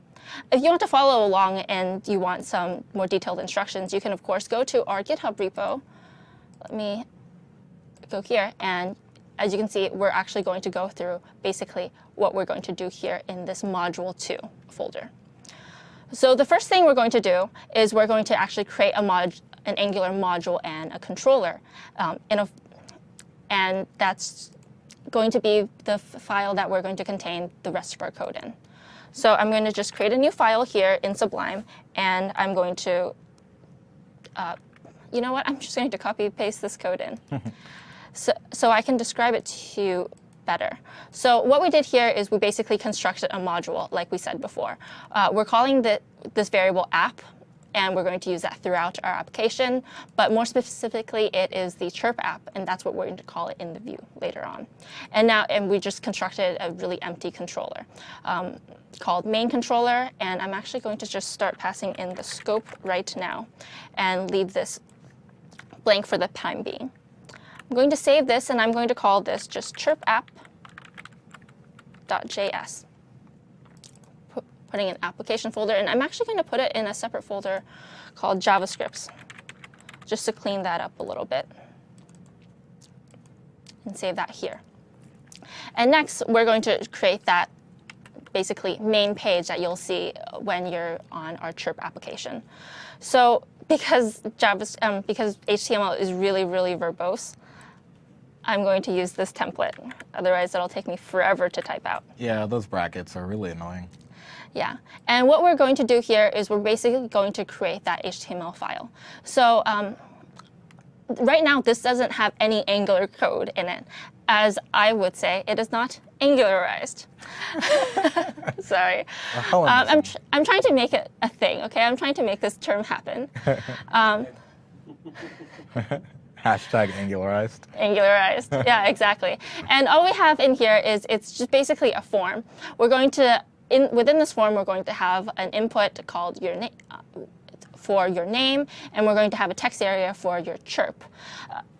If you want to follow along and you want some more detailed instructions, you can, of course, go to our GitHub repo. Let me go here. And as you can see, we're actually going to go through basically what we're going to do here in this Module 2 folder. So the first thing we're going to do is we're going to actually create an Angular module and a controller. And that's going to be the file that we're going to contain the rest of our code in. So I'm going to just create a new file here in Sublime, and I'm going to, you know what? I'm just going to copy paste this code in, so I can describe it to you better. So what we did here is we basically constructed a module, like we said before. We're calling this variable app, and we're going to use that throughout our application. But more specifically, it is the Chirp app, and that's what we're going to call it in the view later on. And we just constructed a really empty controller called main controller, and I'm actually going to just start passing in the scope right now and leave this blank for the time being. I'm going to save this, and I'm going to call this just chirpapp.js. Putting an application folder, and I'm actually going to put it in a separate folder called JavaScripts, just to clean that up a little bit, and save that here. And next, we're going to create that basically main page that you'll see when you're on our Chirp application. So because HTML is really, really verbose, I'm going to use this template. Otherwise, it'll take me forever to type out. Yeah, those brackets are really annoying. Yeah, and what we're going to do here is we're basically going to create that HTML file. So right now, this doesn't have any Angular code in it. As I would say, it is not Angularized. Sorry. I'm trying to make it a thing, okay? I'm trying to make this term happen. Hashtag Angularized. Angularized, yeah, exactly. And all we have in here is it's just basically a form. We're going to within this form, we're going to have an input called your name for your name, and we're going to have a text area for your chirp.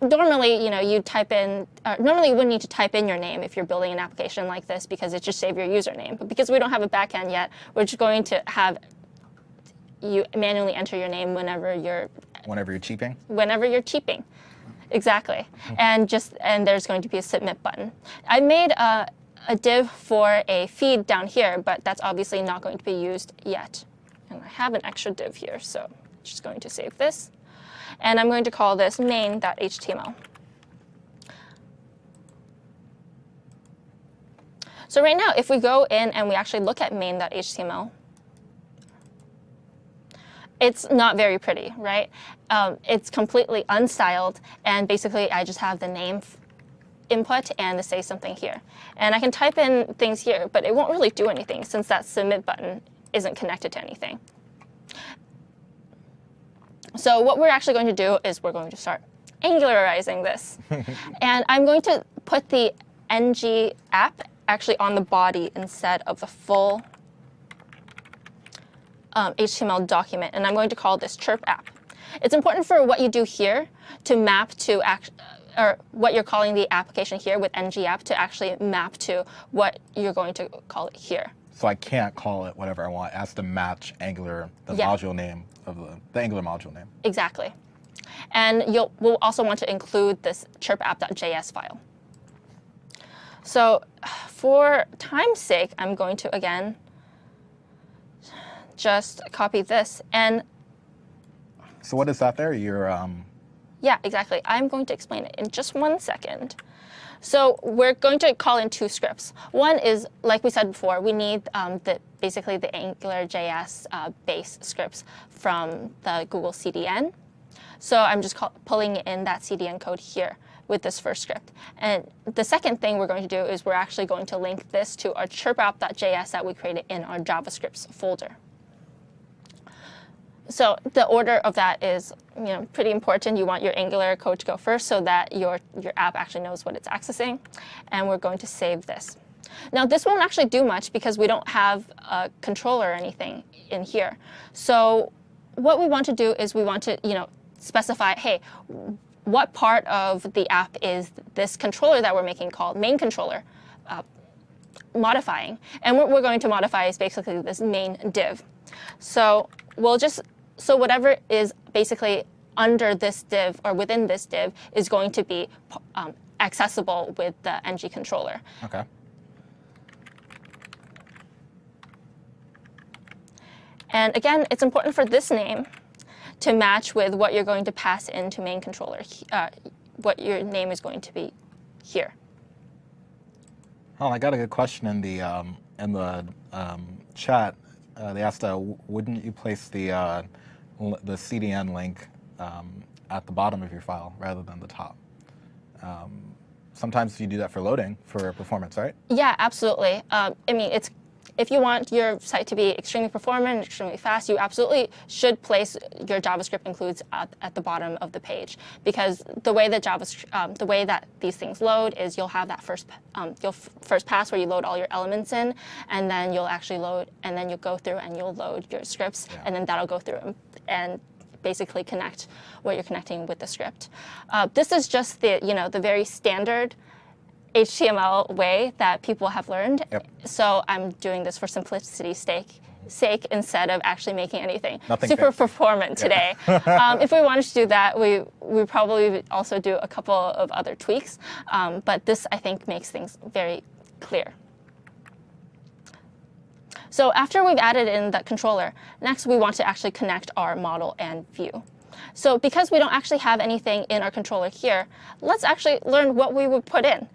Normally, you type in. Normally, you wouldn't need to type in your name if you're building an application like this because it just saves your username. But because we don't have a backend yet, we're just going to have you manually enter your name whenever you're cheaping. Whenever you're cheaping. Exactly. And there's going to be a submit button. I made a div for a feed down here, but that's obviously not going to be used yet. And I have an extra div here, so I'm just going to save this. And I'm going to call this main.html. So right now, if we go in and we actually look at main.html, it's not very pretty, right? It's completely unstyled, and basically I just have the name input and the say something here. And I can type in things here, but it won't really do anything since that submit button isn't connected to anything. So what we're actually going to do is we're going to start angularizing this. And I'm going to put the ng app actually on the body instead of the full HTML document, and I'm going to call this chirp app. It's important for what you do here to map to or what you're calling the application here with ng app to actually map to what you're going to call it here. So I can't call it whatever I want. It has to match Angular, the module name of the Angular module name. Exactly. And we'll also want to include this chirpapp.js file. So for time's sake, I'm going to, again, just copy this. And so what is that there? yeah, exactly. I'm going to explain it in just 1 second. So we're going to call in 2 scripts. One is, like we said before, we need basically the AngularJS base scripts from the Google CDN. So I'm just pulling in that CDN code here with this first script. And the second thing we're going to do is we're actually going to link this to our chirpapp.js that we created in our JavaScripts folder. So the order of that is, pretty important. You want your Angular code to go first so that your app actually knows what it's accessing. And we're going to save this. Now, this won't actually do much because we don't have a controller or anything in here. So what we want to do is we want to, specify, hey, what part of the app is this controller that we're making called main controller modifying? And what we're going to modify is basically this main div. So so whatever is basically under this div or within this div is going to be accessible with the ng controller. Okay. And again, it's important for this name to match with what you're going to pass into main controller, what your name is going to be here. Oh, I got a good question in the chat. They asked, wouldn't you place the CDN link at the bottom of your file rather than the top? Sometimes you do that for loading for performance, right? Yeah, absolutely. If you want your site to be extremely performant, extremely fast, you absolutely should place your JavaScript includes at the bottom of the page, because the way that these things load is you'll have that first pass where you load all your elements in, and then you'll actually load, and then you'll go through and you'll load your scripts, and then that'll go through and basically connect what you're connecting with the script. This is just the very standard HTML way that people have learned. Yep. So I'm doing this for simplicity's sake instead of actually making anything Nothing super fancy. Performant today. If we wanted to do that, we probably would also do a couple of other tweaks. But this, I think, makes things very clear. So after we've added in the controller, next we want to actually connect our model and view. So because we don't actually have anything in our controller here, let's actually learn what we would put in.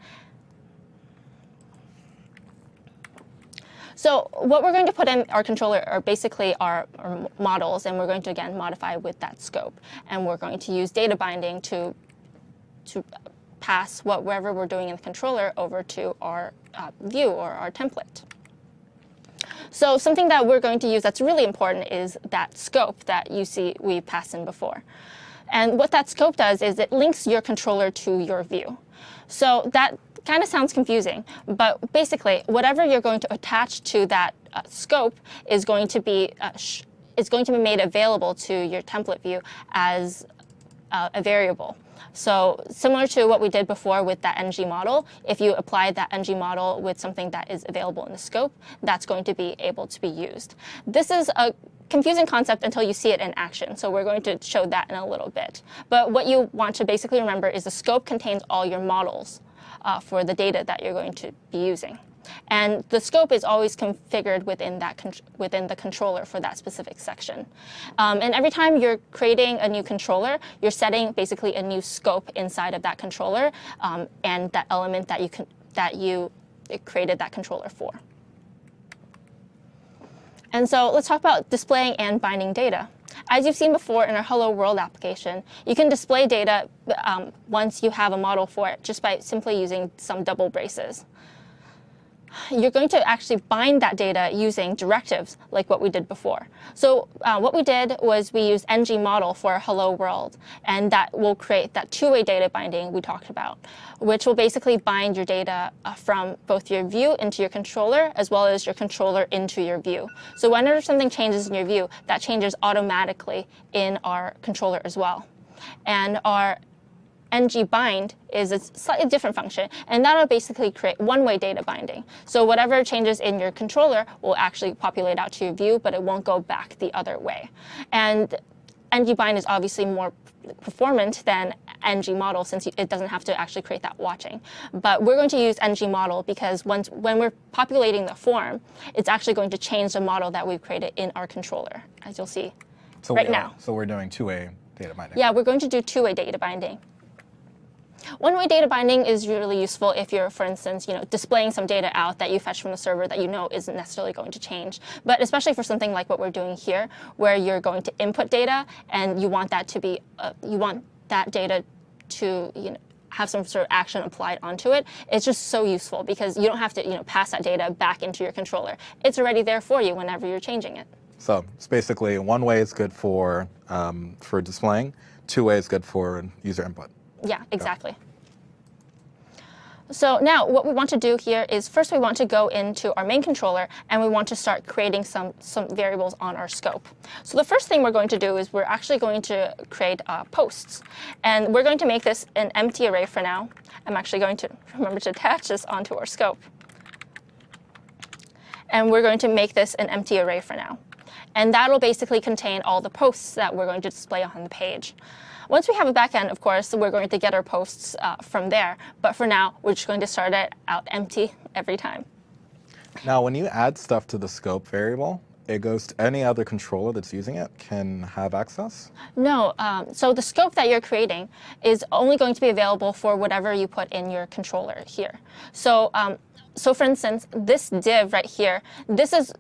So what we're going to put in our controller are basically our models, and we're going to, again, modify with that scope. And we're going to use data binding to pass whatever we're doing in the controller over to our view or our template. So something that we're going to use that's really important is that scope that you see we passed in before. And what that scope does is it links your controller to your view. So that kind of sounds confusing, but basically, whatever you're going to attach to that scope is going to be made available to your template view as a variable. So similar to what we did before with that ng model, if you apply that ng model with something that is available in the scope, that's going to be able to be used. This is a confusing concept until you see it in action. So we're going to show that in a little bit. But what you want to basically remember is the scope contains all your models for the data that you're going to be using. And the scope is always configured within the controller for that specific section. And every time you're creating a new controller, you're setting basically a new scope inside of that controller and that element that you created that controller for. And so let's talk about displaying and binding data. As you've seen before in our Hello World application, you can display data once you have a model for it just by simply using some double braces. You're going to actually bind that data using directives like what we did before. So what we did was we used ng model for Hello World, and that will create that two-way data binding we talked about, which will basically bind your data from both your view into your controller as well as your controller into your view. So whenever something changes in your view, that changes automatically in our controller as well. And our ng-bind is a slightly different function, and that'll basically create one-way data binding. So whatever changes in your controller will actually populate out to your view, but it won't go back the other way. And ng-bind is obviously more performant than ng model since it doesn't have to actually create that watching. But we're going to use ng model because when we're populating the form, it's actually going to change the model that we've created in our controller, as you'll see now. So we're doing two-way data binding. Yeah, we're going to do two-way data binding. One-way data binding is really useful if you're, for instance, displaying some data out that you fetch from the server that you know isn't necessarily going to change. But especially for something like what we're doing here, where you're going to input data and you want that to be, you want that data to, have some sort of action applied onto it. It's just so useful because you don't have to, pass that data back into your controller. It's already there for you whenever you're changing it. So it's basically one way is good for displaying, two way is good for user input. Yeah, exactly. So now what we want to do here is first we want to go into our main controller and we want to start creating some variables on our scope. So the first thing we're going to do is we're actually going to create posts. And we're going to make this an empty array for now. I'm actually going to remember to attach this onto our scope. And we're going to make this an empty array for now. And that'll basically contain all the posts that we're going to display on the page. Once we have a backend, of course, we're going to get our posts from there. But for now, we're just going to start it out empty every time. Now, when you add stuff to the scope variable, it goes to any other controller that's using it can have access? No. So the scope that you're creating is only going to be available for whatever you put in your controller here. So, so for instance, this div right here, this is.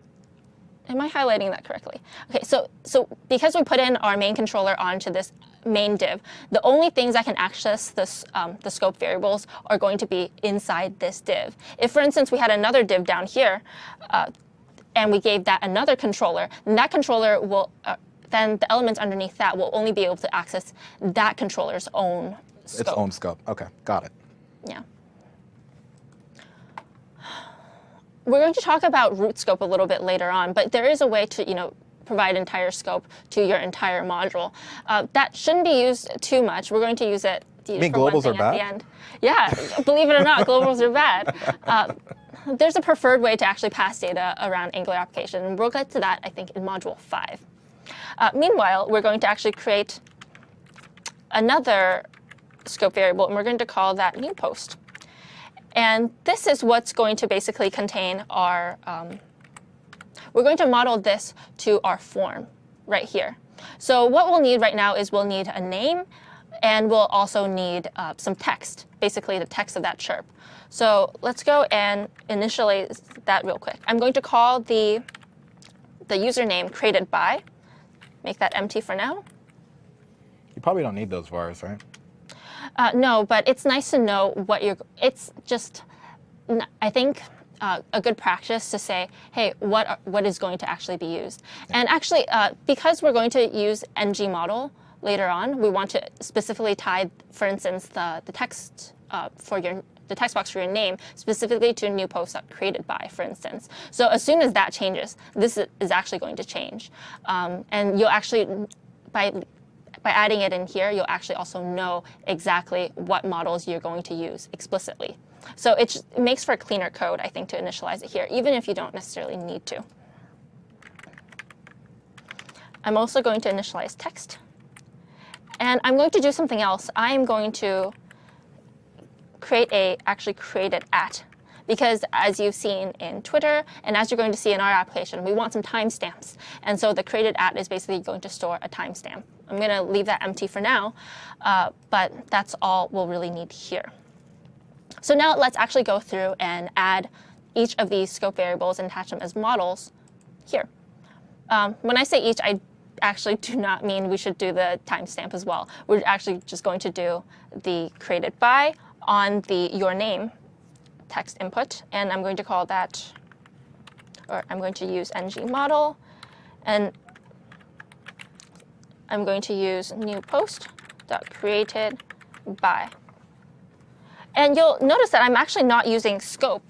Am I highlighting that correctly? Okay, so because we put in our main controller onto this main div, the only things that can access this, the scope variables are going to be inside this div. If, for instance, we had another div down here, and we gave that another controller, then that controller will, then the elements underneath that will only be able to access that controller's own scope. Its own scope. Okay, got it. Yeah. We're going to talk about root scope a little bit later on, but there is a way to, provide entire scope to your entire module. That shouldn't be used too much. We're going to use it You mean for one globals thing are bad? at the end. Yeah, believe it or not, globals are bad. There's a preferred way to actually pass data around Angular application, and we'll get to that, I think, in Module 5. Meanwhile, we're going to actually create another scope variable, and we're going to call that new post. And this is what's going to basically contain our, we're going to model this to our form right here. So what we'll need right now is we'll need a name, and we'll also need some text, basically the text of that chirp. So let's go and initialize that real quick. I'm going to call the username created by, make that empty for now. You probably don't need those vars, right? No, but it's nice to know what you're, it's just, I think, a good practice to say, hey, what is going to actually be used? And actually, because we're going to use ng model later on, we want to specifically tie, for instance, the text the text box for your name specifically to a new post that created by, for instance. So as soon as that changes, this is actually going to change. And you'll actually, by by adding it in here, you'll actually also know exactly what models you're going to use explicitly. So it makes for a cleaner code, I think, to initialize it here, even if you don't necessarily need to. I'm also going to initialize text. And I'm going to do something else. I'm going to actually create it at. Because as you've seen in Twitter, and as you're going to see in our application, we want some timestamps. And so the created at is basically going to store a timestamp. I'm going to leave that empty for now, but that's all we'll really need here. So now let's actually go through and add each of these scope variables and attach them as models here. When I say each, I actually do not mean we should do the timestamp as well. We're actually just going to do the created by on the your name text input, and I'm going to call that, or I'm going to use ng model, and I'm going to use new post dot created by. And you'll notice that I'm actually not using scope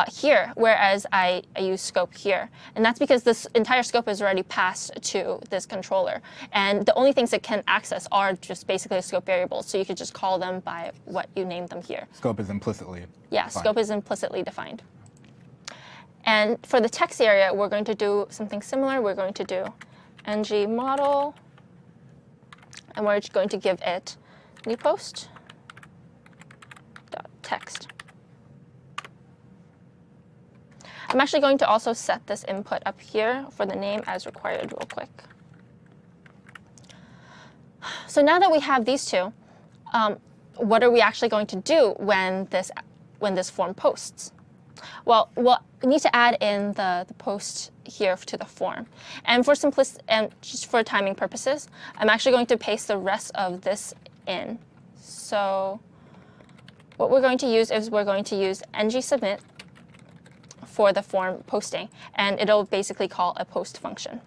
here, whereas I use scope here. And that's because this entire scope is already passed to this controller. And the only things it can access are just basically scope variables. So you could just call them by what you named them here. Scope is implicitly Yeah, defined. scope is implicitly defined. And for the text area, we're going to do something similar. We're going to do ng model, and we're just going to give it new post dot text. I'm actually going to also set this input up here for the name as required real quick. So now that we have these two, what are we actually going to do when this form posts? Well, we'll need to add in the post here to the form. And for and just for timing purposes, I'm actually going to paste the rest of this in. So what we're going to use is we're going to use ng submit for the form posting, and it'll basically call a post function.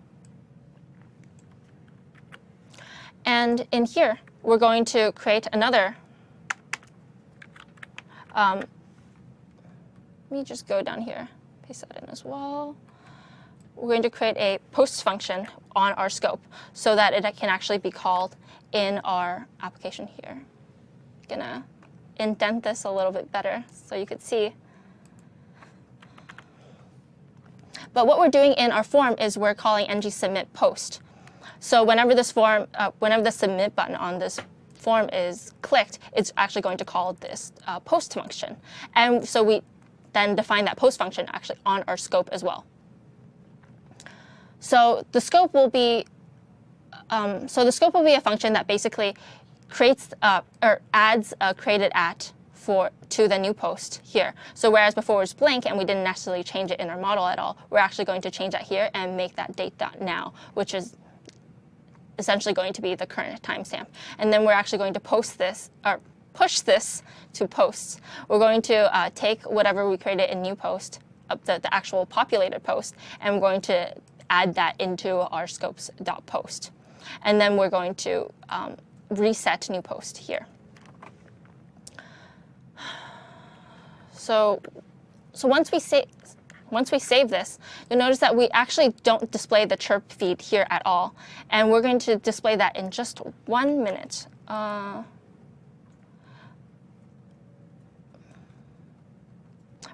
And in here, we're going to create another. Let me just go down here, paste that in as well. We're going to create a post function on our scope so that it can actually be called in our application here. I'm gonna indent this a little bit better so you could see. But what we're doing in our form is we're calling ng submit post. So whenever this form, whenever the submit button on this form is clicked, it's actually going to call this post function. And so we then define that post function actually on our scope as well. So the scope will be a function that basically creates or adds a created at to the new post here. So whereas before it was blank and we didn't necessarily change it in our model at all, we're actually going to change that here and make that date.now, which is essentially going to be the current timestamp. And then we're actually going to post this, or push this to posts. We're going to take whatever we created in new post, the actual populated post, and we're going to add that into our scopes.post. And then we're going to reset new post here. So once we save this, you'll notice that we actually don't display the chirp feed here at all. And we're going to display that in just 1 minute.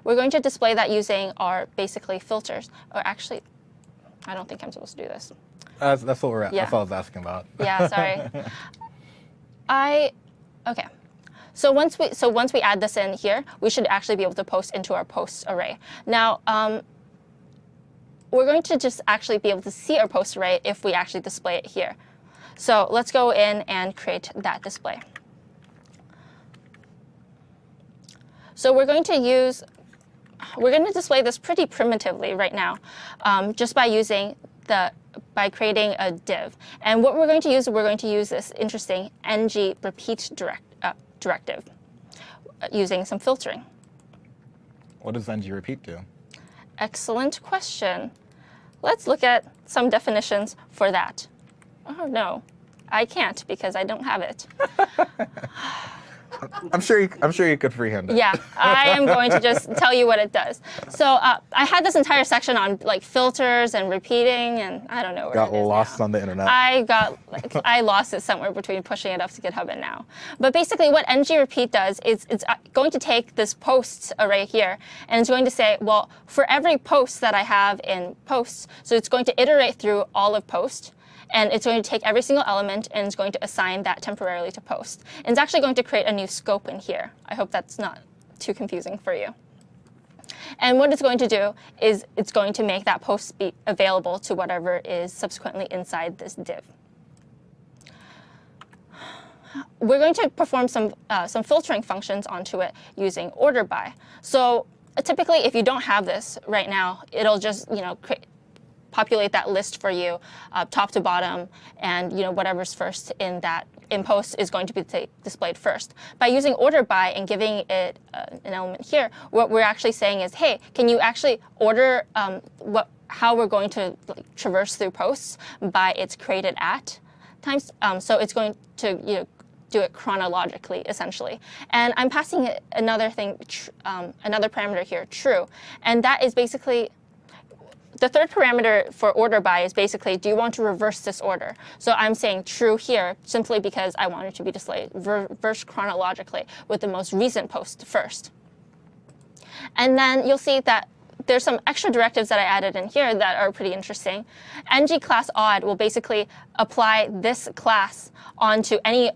We're going to display that using our basically filters. Or actually, I don't think I'm supposed to do this. That's what we're at. Yeah. That's what I was asking about. Yeah, sorry. Okay. So once we add this in here, we should actually be able to post into our posts array. Now, we're going to just actually be able to see our post array if we actually display it here. So let's go in and create that display. So we're going to display this pretty primitively right now, just by by creating a div. And what we're going to use this interesting ng repeat directive using some filtering. What does ng repeat do? Excellent question. Let's look at some definitions for that. Oh no, I can't because I don't have it. I'm sure you could freehand it. Yeah, I am going to just tell you what it does. So I had this entire section on like filters and repeating, and I don't know where Got it is lost now. on the internet. I lost it somewhere between pushing it up to GitHub and now. But basically what ngRepeat does is it's going to take this posts array here, and it's going to say, well, for every post that I have in posts, so it's going to iterate through all of post, and it's going to take every single element and it's going to assign that temporarily to post. And it's actually going to create a new scope in here. I hope that's not too confusing for you. And what it's going to do is it's going to make that post be available to whatever is subsequently inside this div. We're going to perform some filtering functions onto it using order by. So typically, if you don't have this right now, it'll just populate that list for you, top to bottom, and whatever's first in post is going to be displayed first. By using order by and giving it an element here, what we're actually saying is, hey, can you actually order how we're going to traverse through posts by its created at times? So it's going to do it chronologically, essentially. And I'm passing it another parameter here, true, and that is basically. The third parameter for order by is basically, do you want to reverse this order? So I'm saying true here simply because I want it to be displayed reversed chronologically with the most recent post first. And then you'll see that there's some extra directives that I added in here that are pretty interesting. ng class odd will basically apply this class onto any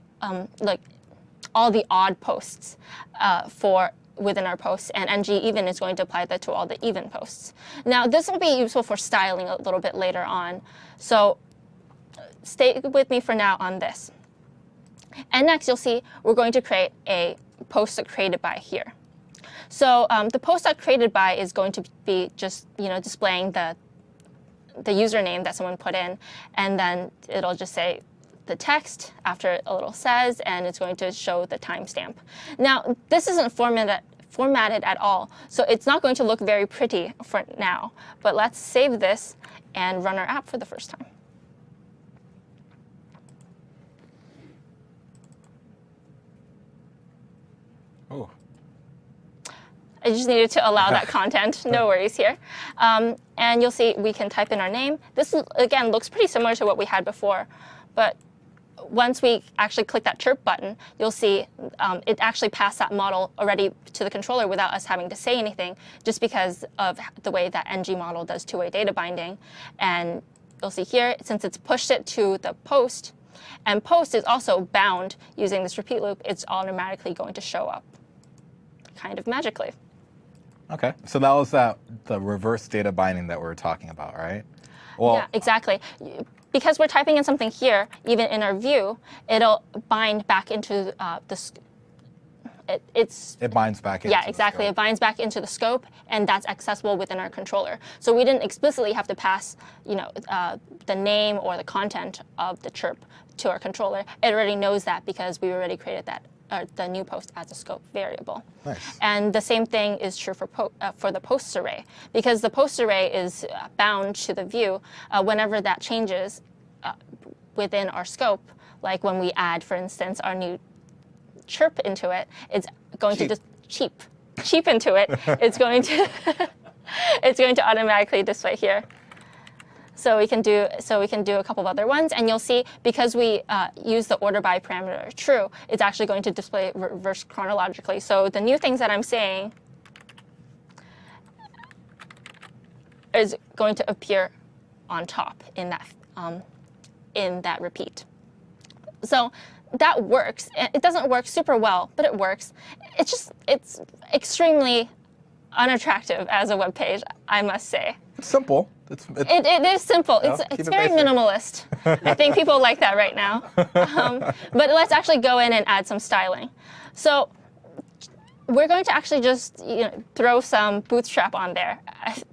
all the odd posts within our posts, and ng even is going to apply that to all the even posts. Now, this will be useful for styling a little bit later on, so stay with me for now on this. And next, you'll see we're going to create a post created by here. So the post created by is going to be just displaying the username that someone put in, and then it'll just say the text after a little says, and it's going to show the timestamp. Now, this isn't formatted at all, so it's not going to look very pretty for now. But let's save this and run our app for the first time. Oh. I just needed to allow that content. No worries here. And you'll see we can type in our name. This, again, looks pretty similar to what we had before, but once we actually click that chirp button, you'll see it actually passed that model already to the controller without us having to say anything, just because of the way that ng model does two-way data binding. And you'll see here, since it's pushed it to the post, and post is also bound using this repeat loop, it's automatically going to show up kind of magically. Okay, so that was the reverse data binding that we were talking about, right? Well, yeah, exactly. Because we're typing in something here, even in our view, it'll bind back into it binds back into yeah, exactly. It binds back into the scope, and that's accessible within our controller. So we didn't explicitly have to pass, the name or the content of the chirp to our controller. It already knows that because we already created that the new post as a scope variable. Nice. And the same thing is true for the posts array, because the posts array is bound to the view whenever that changes within our scope. Like when we add, for instance, our new chirp into it, it's going to just cheap into it. It's going to it's going to automatically display here. So we can do a couple of other ones, and you'll see because we use the order by parameter true, it's actually going to display reverse chronologically. So the new things that I'm saying is going to appear on top in that repeat. So that works. It doesn't work super well, but it works. It's extremely unattractive as a web page, I must say. It's simple. It is simple. It's very minimalist. I think people like that right now. But let's actually go in and add some styling. So we're going to actually just throw some bootstrap on there.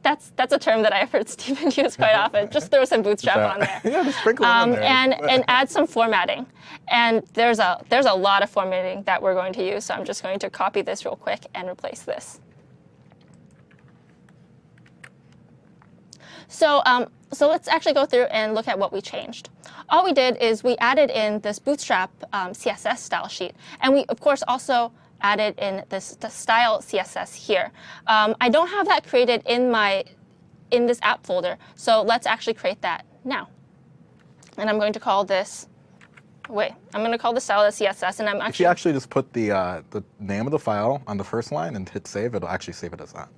That's a term that I've heard Stephen use quite often. Just throw some bootstrap on there. Yeah, just sprinkle it on there. And add some formatting. And there's a lot of formatting that we're going to use. So I'm just going to copy this real quick and replace this. So let's actually go through and look at what we changed. All we did is we added in this Bootstrap CSS style sheet, and we of course also added in the style CSS here. I don't have that created in this app folder, so let's actually create that now. And I'm going to call this. I'm going to call the style.css, and I'm actually. If you actually just put the name of the file on the first line and hit save, it'll actually save it as that.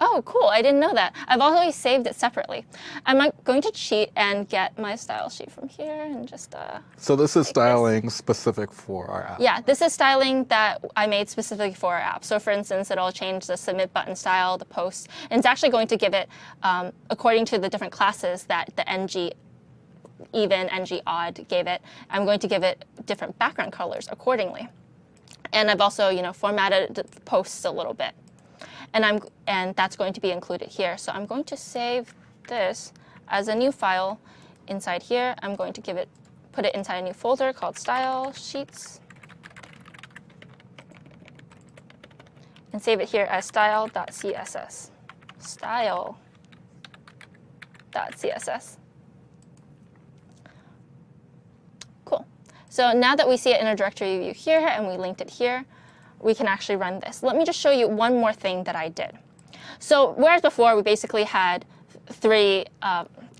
Oh, cool. I didn't know that. I've always saved it separately. I'm going to cheat and get my style sheet from here and just. So this is styling specific for our app. Yeah, this is styling that I made specifically for our app. So for instance, it'll change the submit button style, the post, and it's actually going to give it, according to the different classes that the ng even, ng odd gave it, I'm going to give it different background colors accordingly. And I've also, formatted the posts a little bit. And that's going to be included here. So I'm going to save this as a new file inside here. I'm going to put it inside a new folder called style sheets. And save it here as style.css. Style.css. Cool. So now that we see it in a directory view here and we linked it here, we can actually run this. Let me just show you one more thing that I did. So whereas before we basically had 3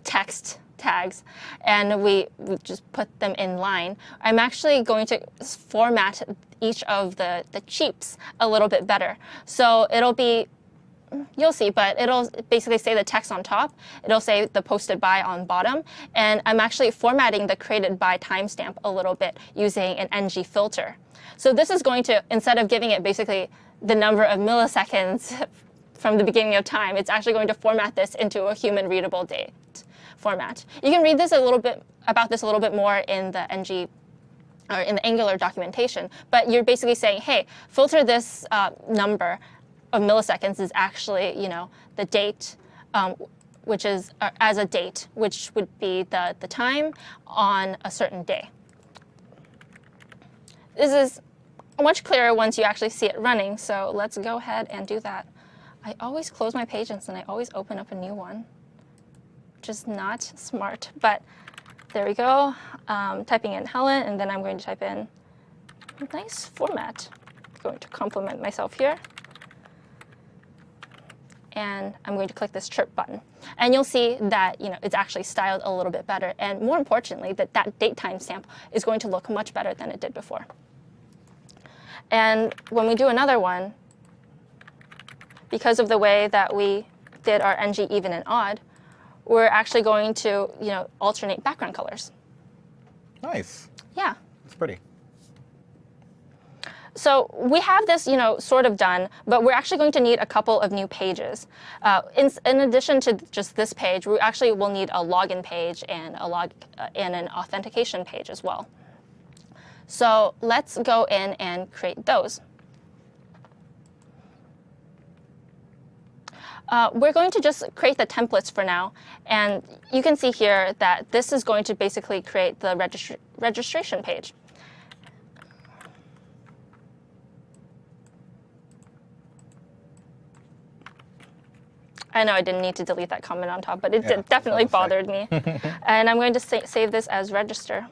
text tags and we just put them in line, I'm actually going to format each of the cheeps a little bit better. So it'll be, you'll see, but it'll basically say the text on top. It'll say the posted by on bottom. And I'm actually formatting the created by timestamp a little bit using an ng filter. So this is going to, instead of giving it basically the number of milliseconds from the beginning of time, it's actually going to format this into a human readable date format. You can read this a little bit more in the ng or in the Angular documentation, but you're basically saying, hey, filter this number of milliseconds is actually, the date, which is as a date, which would be the time on a certain day. This is much clearer once you actually see it running, so let's go ahead and do that. I always close my pages and I always open up a new one, which is not smart, but there we go. Typing in Helen, and then I'm going to type in nice format. I'm going to compliment myself here. And I'm going to click this chirp button. And you'll see that it's actually styled a little bit better. And more importantly, that date timestamp is going to look much better than it did before. And when we do another one, because of the way that we did our ng even and odd, we're actually going to alternate background colors. Nice. Yeah. It's pretty. So we have this, sort of done, but we're actually going to need a couple of new pages. In addition to just this page, we actually will need a login page and and an authentication page as well. So let's go in and create those. We're going to just create the templates for now, and you can see here that this is going to basically create the registration page. I know I didn't need to delete that comment on top, but it definitely bothered me. And I'm going to save this as register.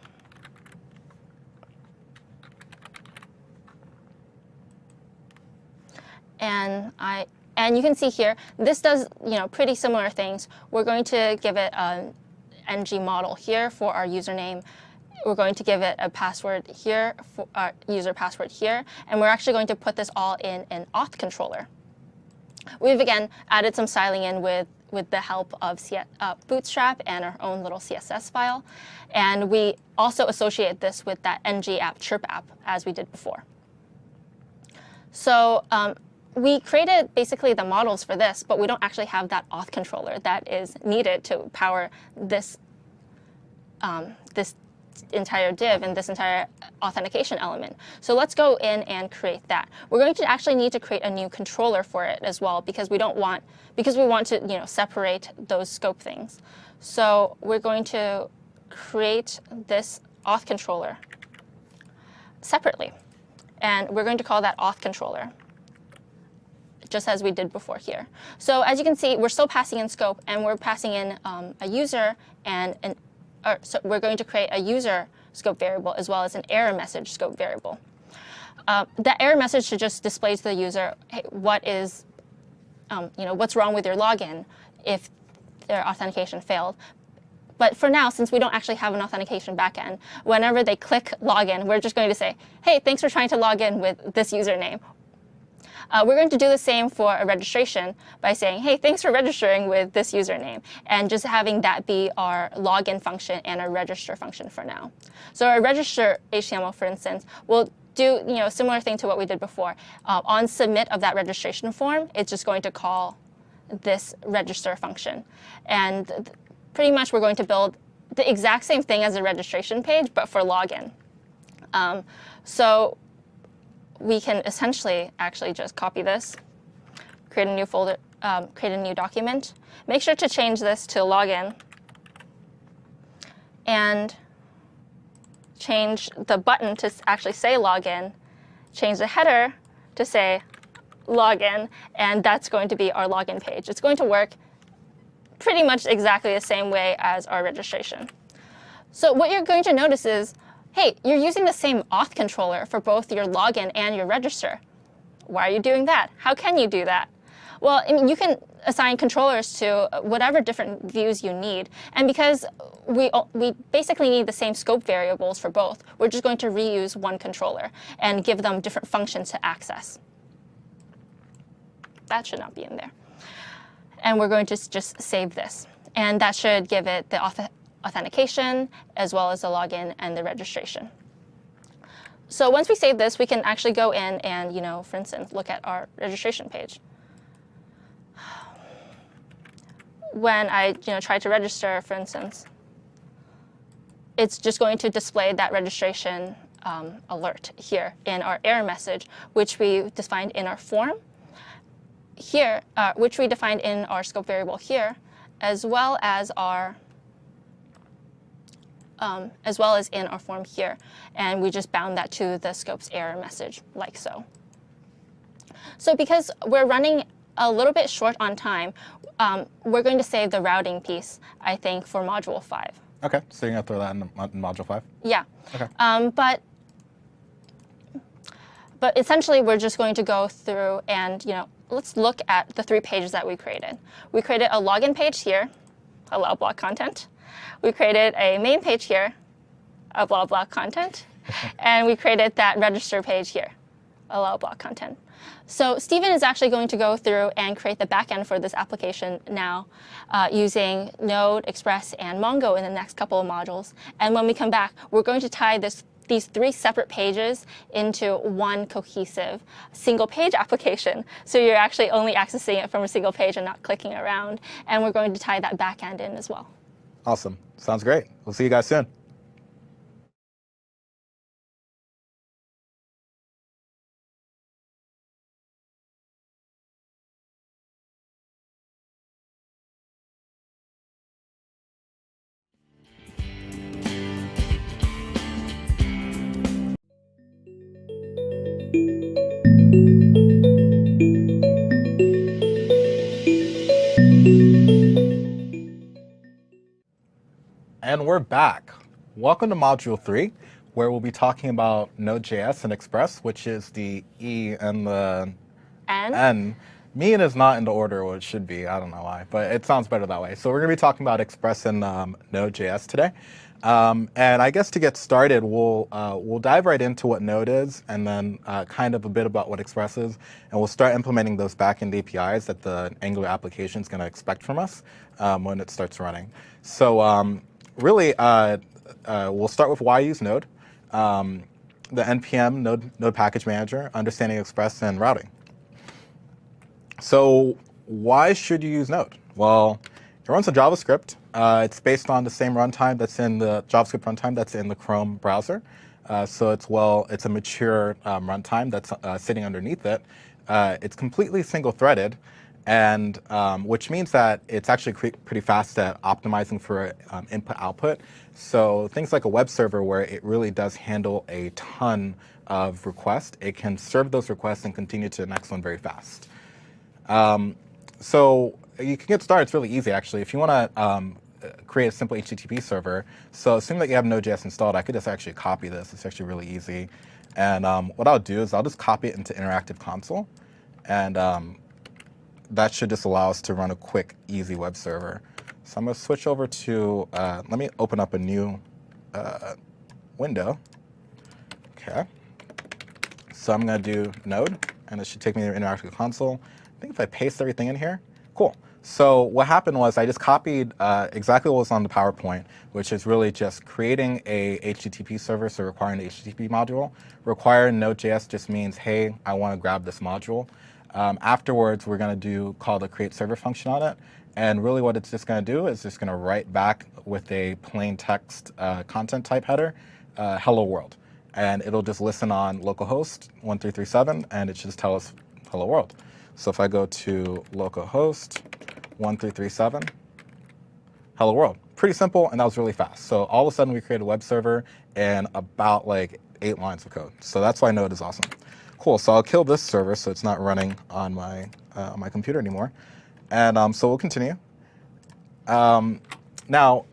And you can see here, this does pretty similar things. We're going to give it an ng model here for our username. We're going to give it a password here, for our user password here, and we're actually going to put this all in an auth controller. We've again added some styling in with the help of Bootstrap and our own little CSS file, and we also associate this with that ng app chirp app as we did before. So we created basically the models for this, but we don't actually have that auth controller that is needed to power this this entire div and this entire authentication element. So let's go in and create that. We're going to actually need to create a new controller for it as well because we want to separate those scope things. So we're going to create this auth controller separately, and we're going to call that auth controller just as we did before here. So as you can see, we're still passing in scope, and we're passing in a user and so we're going to create a user scope variable as well as an error message scope variable. That error message should just display to the user, hey, what is, what's wrong with your login if their authentication failed. But for now, since we don't actually have an authentication backend, whenever they click login, we're just going to say, hey, thanks for trying to log in with this username. We're going to do the same for a registration by saying, hey, thanks for registering with this username, and just having that be our login function and our register function for now. So our register HTML, for instance, will do a similar thing to what we did before. On submit of that registration form, it's just going to call this register function. And pretty much we're going to build the exact same thing as a registration page, but for login. So we can essentially actually just copy this, create a new folder, create a new document. Make sure to change this to login, and change the button to actually say login, change the header to say login, and that's going to be our login page. It's going to work pretty much exactly the same way as our registration. So what you're going to notice is, hey, you're using the same auth controller for both your login and your register. Why are you doing that? How can you do that? Well, I mean, you can assign controllers to whatever different views you need. And because we basically need the same scope variables for both, we're just going to reuse one controller and give them different functions to access. That should not be in there. And we're going to just save this. And that should give it the authentication, as well as the login and the registration. So once we save this, we can actually go in and, for instance, look at our registration page. When I, try to register, for instance, it's just going to display that registration alert here in our error message, which we defined in our form here, which we defined in our scope variable here, as well as in our form here. And we just bound that to the scope's error message, like so. So because we're running a little bit short on time, we're going to save the routing piece, I think, for Module 5. Okay, so you're going to throw that in Module 5? Yeah. Okay. But essentially, we're just going to go through and, let's look at the 3 pages that we created. We created a login page here, allow block content. We created a main page here, allow block content. And we created that register page here, allow block content. So Stephen is actually going to go through and create the backend for this application now using Node, Express, and Mongo in the next couple of modules. And when we come back, we're going to tie these 3 separate pages into one cohesive single-page application. So you're actually only accessing it from a single page and not clicking around. And we're going to tie that backend in as well. Awesome. Sounds great. We'll see you guys soon. And we're back. Welcome to Module 3, where we'll be talking about Node.js and Express, which is the E and the N. Mean is not in the order what it should be. I don't know why, but it sounds better that way. So we're going to be talking about Express and Node.js today. And I guess to get started, we'll dive right into what Node is, and then kind of a bit about what Express is, and we'll start implementing those backend APIs that the Angular application is going to expect from us when it starts running. So really, we'll start with why use Node, the NPM Node Package Manager, understanding Express, and routing. So why should you use Node? Well, it runs on JavaScript. It's based on the same runtime that's in the JavaScript runtime that's in the Chrome browser. So it's a mature runtime that's sitting underneath it. It's completely single-threaded, and which means that it's actually pretty fast at optimizing for input-output. So things like a web server, where it really does handle a ton of requests, it can serve those requests and continue to the next one very fast. So you can get started. It's really easy, actually. If you want to create a simple HTTP server, so assuming that you have Node.js installed, I could just actually copy this. It's actually really easy. And what I'll do is I'll just copy it into Interactive Console. And that should just allow us to run a quick, easy web server. So I'm going to switch over to, let me open up a new window. OK. So I'm going to do Node, and it should take me to Interactive Console. I think if I paste everything in here, cool. So what happened was I just copied exactly what was on the PowerPoint, which is really just creating a HTTP server, so requiring the HTTP module. Require Node.js just means, hey, I want to grab this module. Afterwards, we're going to call the create server function on it. And really what it's just going to do is just going to write back with a plain text content type header, hello world. And it'll just listen on localhost 1337, and it should just tell us hello world. So if I go to localhost 1337, hello world. Pretty simple, and that was really fast. So all of a sudden, we created a web server in about like 8 lines of code. So that's why Node is awesome. Cool. So I'll kill this server so it's not running on my computer anymore. And so we'll continue. Now,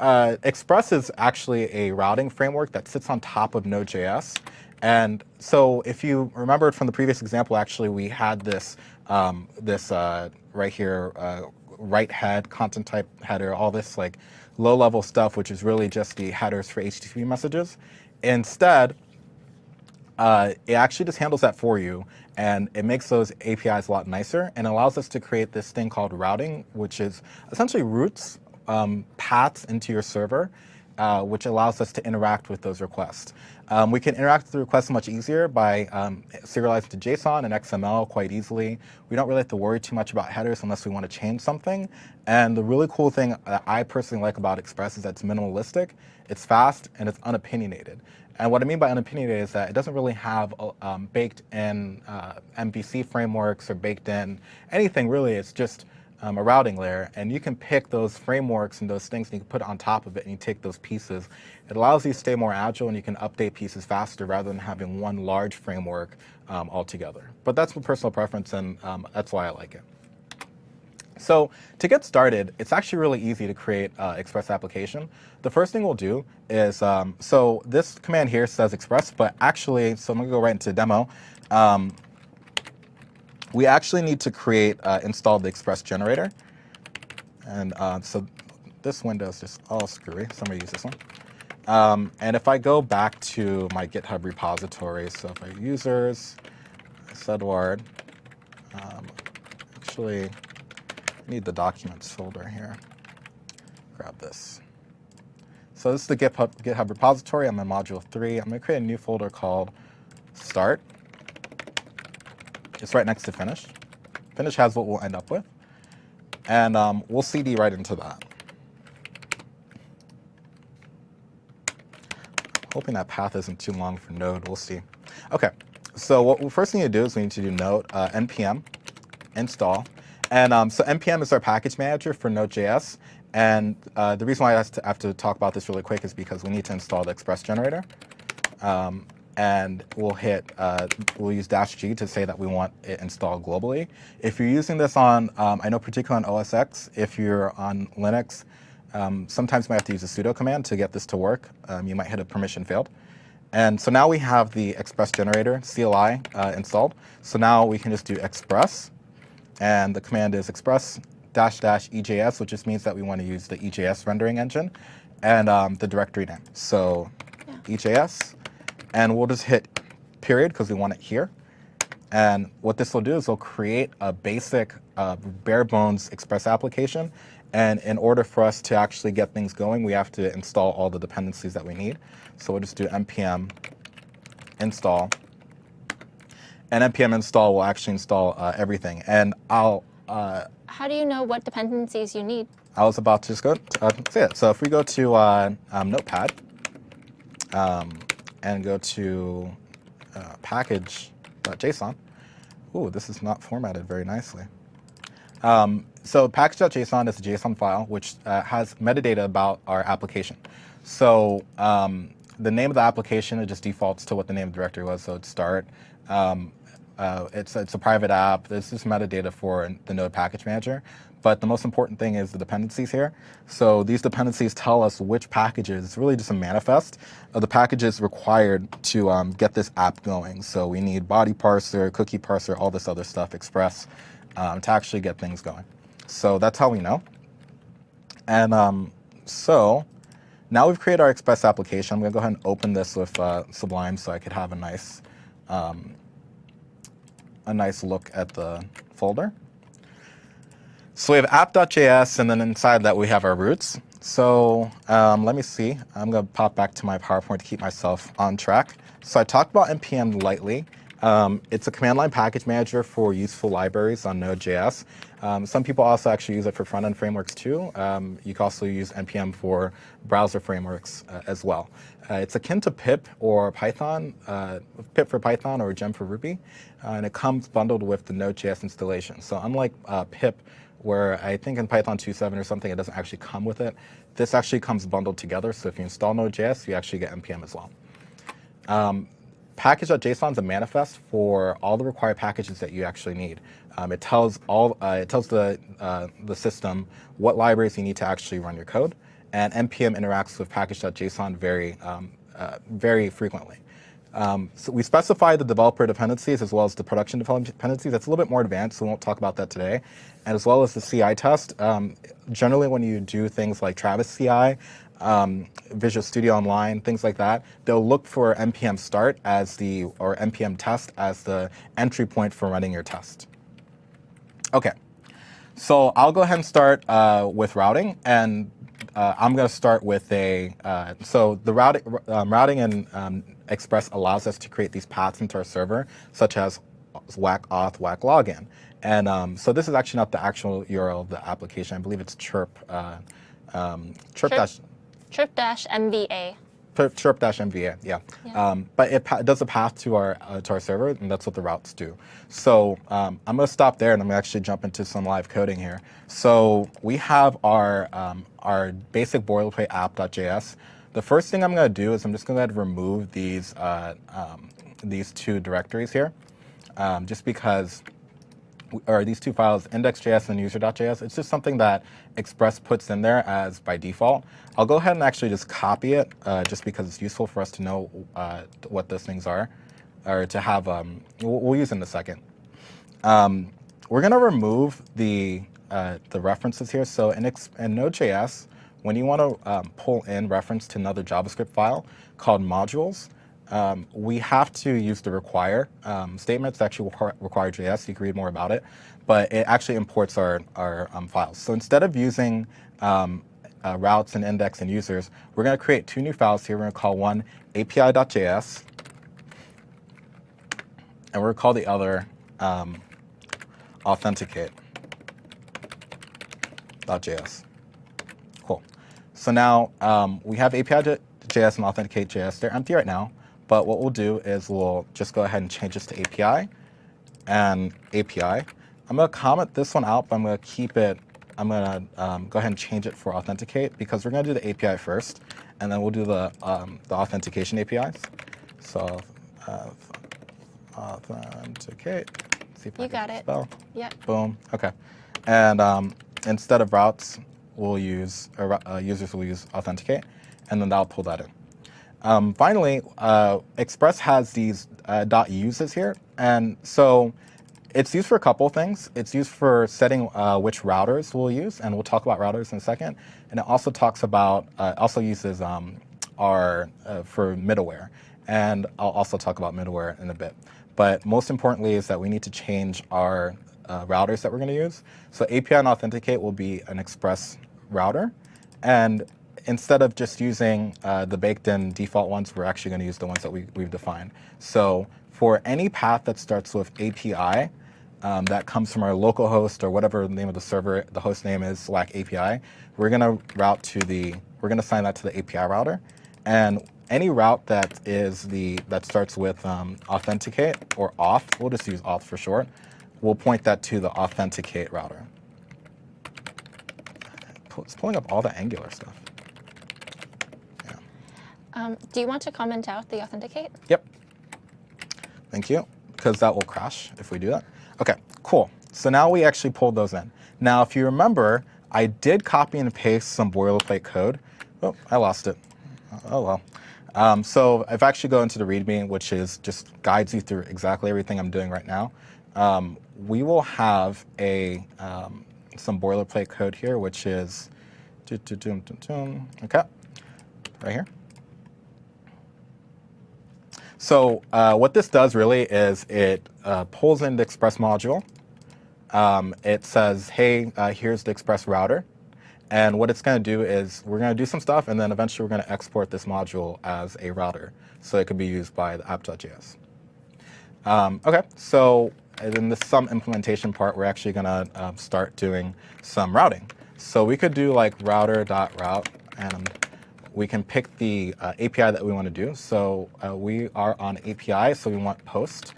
Express is actually a routing framework that sits on top of Node.js. And so if you remember from the previous example, actually, we had this right here, write head, content type header, all this like low-level stuff, which is really just the headers for HTTP messages. Instead, it actually just handles that for you, and it makes those APIs a lot nicer, and allows us to create this thing called routing, which is essentially routes, paths into your server, which allows us to interact with those requests. We can interact with the requests much easier by serializing to JSON and XML quite easily. We don't really have to worry too much about headers unless we want to change something. And the really cool thing that I personally like about Express is that it's minimalistic, it's fast, and it's unopinionated. And what I mean by unopinionated is that it doesn't really have baked in MVC frameworks or baked in anything really. It's just a routing layer, and you can pick those frameworks and those things and you can put it on top of it and you take those pieces. It allows you to stay more agile and you can update pieces faster rather than having one large framework altogether. But that's my personal preference, and that's why I like it. So to get started, it's actually really easy to create Express application. The first thing we'll do is, so this command here says Express, but actually, so I'm going to go right into demo. We actually need to create, install the Express generator. And so this window is just all screwy, so I'm going to use this one. And if I go back to my GitHub repository, so if I users, Sedward, actually, I need the documents folder here. Grab this. So this is the GitHub repository. I'm in module 3. I'm going to create a new folder called start. It's right next to finish. Finish has what we'll end up with. And we'll CD right into that. Hoping that path isn't too long for Node. We'll see. OK, so what we first need to do is we need to do node npm install. And so npm is our package manager for Node.js. And the reason why I have to talk about this really quick is because we need to install the Express generator. And we'll use -G to say that we want it installed globally. If you're using this on, I know particularly on OS X, if you're on Linux, sometimes you might have to use a sudo command to get this to work. You might hit a permission failed. And so now we have the Express generator, CLI, installed. So now we can just do Express. And the command is Express --EJS, which just means that we want to use the EJS rendering engine and the directory name. So EJS. And we'll just hit period because we want it here. And what this will do is it'll create a basic bare bones Express application. And in order for us to actually get things going, we have to install all the dependencies that we need. So we'll just do npm install. And npm install will actually install everything. And I'll... How do you know what dependencies you need? I was about to just go say it. So if we go to Notepad, and go to package.json. Ooh, this is not formatted very nicely. So package.json is a JSON file which has metadata about our application. So the name of the application, it just defaults to what the name of the directory was, so it's start. It's a private app. This is metadata for the Node package manager. But the most important thing is the dependencies here. So these dependencies tell us which packages. It's really just a manifest of the packages required to get this app going. So we need body parser, cookie parser, all this other stuff, Express, to actually get things going. So that's how we know. And so now we've created our Express application. I'm going to go ahead and open this with Sublime so I could have a nice look at the folder. So we have app.js, and then inside that we have our roots. So let me see. I'm going to pop back to my PowerPoint to keep myself on track. So I talked about NPM lightly. It's a command line package manager for useful libraries on Node.js. Some people also actually use it for front-end frameworks too. You can also use NPM for browser frameworks as well. It's akin to pip or Python, pip for Python or gem for Ruby, and it comes bundled with the Node.js installation. So unlike pip, where I think in Python 2.7 or something, it doesn't actually come with it, this actually comes bundled together. So if you install Node.js, you actually get NPM as well. Package.json is a manifest for all the required packages that you actually need. It tells the system what libraries you need to actually run your code, and NPM interacts with package.json very frequently. So we specify the developer dependencies as well as the production dependencies. That's a little bit more advanced, so we won't talk about that today. And as well as the CI test. Generally, when you do things like Travis CI, Visual Studio Online, things like that, they'll look for NPM start or NPM test as the entry point for running your test. Okay, so I'll go ahead and start with routing, and I'm going to start with so the routing in Express allows us to create these paths into our server, such as whack auth, whack login. And so this is actually not the actual URL of the application. I believe it's chirp-MVA. Chirp-MVA, yeah. But it does a path to our server, and that's what the routes do. So I'm going to stop there, and I'm going to actually jump into some live coding here. So we have our basic boilerplate app.js. The first thing I'm going to do is I'm just going to remove these two directories here, just because, or these two files, index.js and user.js. It's just something that Express puts in there as by default. I'll go ahead and actually just copy it, just because it's useful for us to know what those things are, or to have. We'll use it in a second. We're going to remove the references here. So in Node.js, when you want to pull in reference to another JavaScript file called modules, we have to use the require statement. It's actually require JS. You can read more about it, but it actually imports our files. So instead of using routes and index and users, we're going to create two new files here. We're going to call one api.js, and we're going to call the other authenticate.js. Cool. So now we have api.js and authenticate.js. They're empty right now. But what we'll do is we'll just go ahead and change this to API and API. I'm going to comment this one out, but I'm going to keep it. I'm going to go ahead and change it for authenticate, because we're going to do the API first, and then we'll do the authentication APIs. So authenticate. See if you got it. Spell. Yep. Boom. Okay. And instead of routes, we'll use users will use authenticate, and then that'll pull that in. Finally, Express has these .uses here, and so it's used for a couple of things. It's used for setting which routers we'll use, and we'll talk about routers in a second. And it also talks about, also uses for middleware, and I'll also talk about middleware in a bit. But most importantly is that we need to change our routers that we're going to use. So API and authenticate will be an Express router, and instead of just using the baked-in default ones, we're actually going to use the ones that we've defined. So for any path that starts with API that comes from our local host or whatever the name of the server, the host name is /API, we're going to we're going to assign that to the API router. And any route that starts with authenticate or auth, we'll just use auth for short, we'll point that to the authenticate router. It's pulling up all the Angular stuff. Do you want to comment out the authenticate? Yep. Thank you. because that will crash if we do that. Okay, cool. So now we actually pulled those in. Now, if you remember, I did copy and paste some boilerplate code. Oh, I lost it. Oh, well. So if I actually go into the README, which is just guides you through exactly everything I'm doing right now, we will have some boilerplate code here, which is, okay, right here. So what this does really is it pulls in the Express module. It says, hey, here's the Express router. And what it's going to do is we're going to do some stuff, and then eventually we're going to export this module as a router so it could be used by the app.js. Okay, so in the some implementation part, we're actually going to start doing some routing. So we could do like router.route, and we can pick the API that we want to do. So we are on API, so we want post.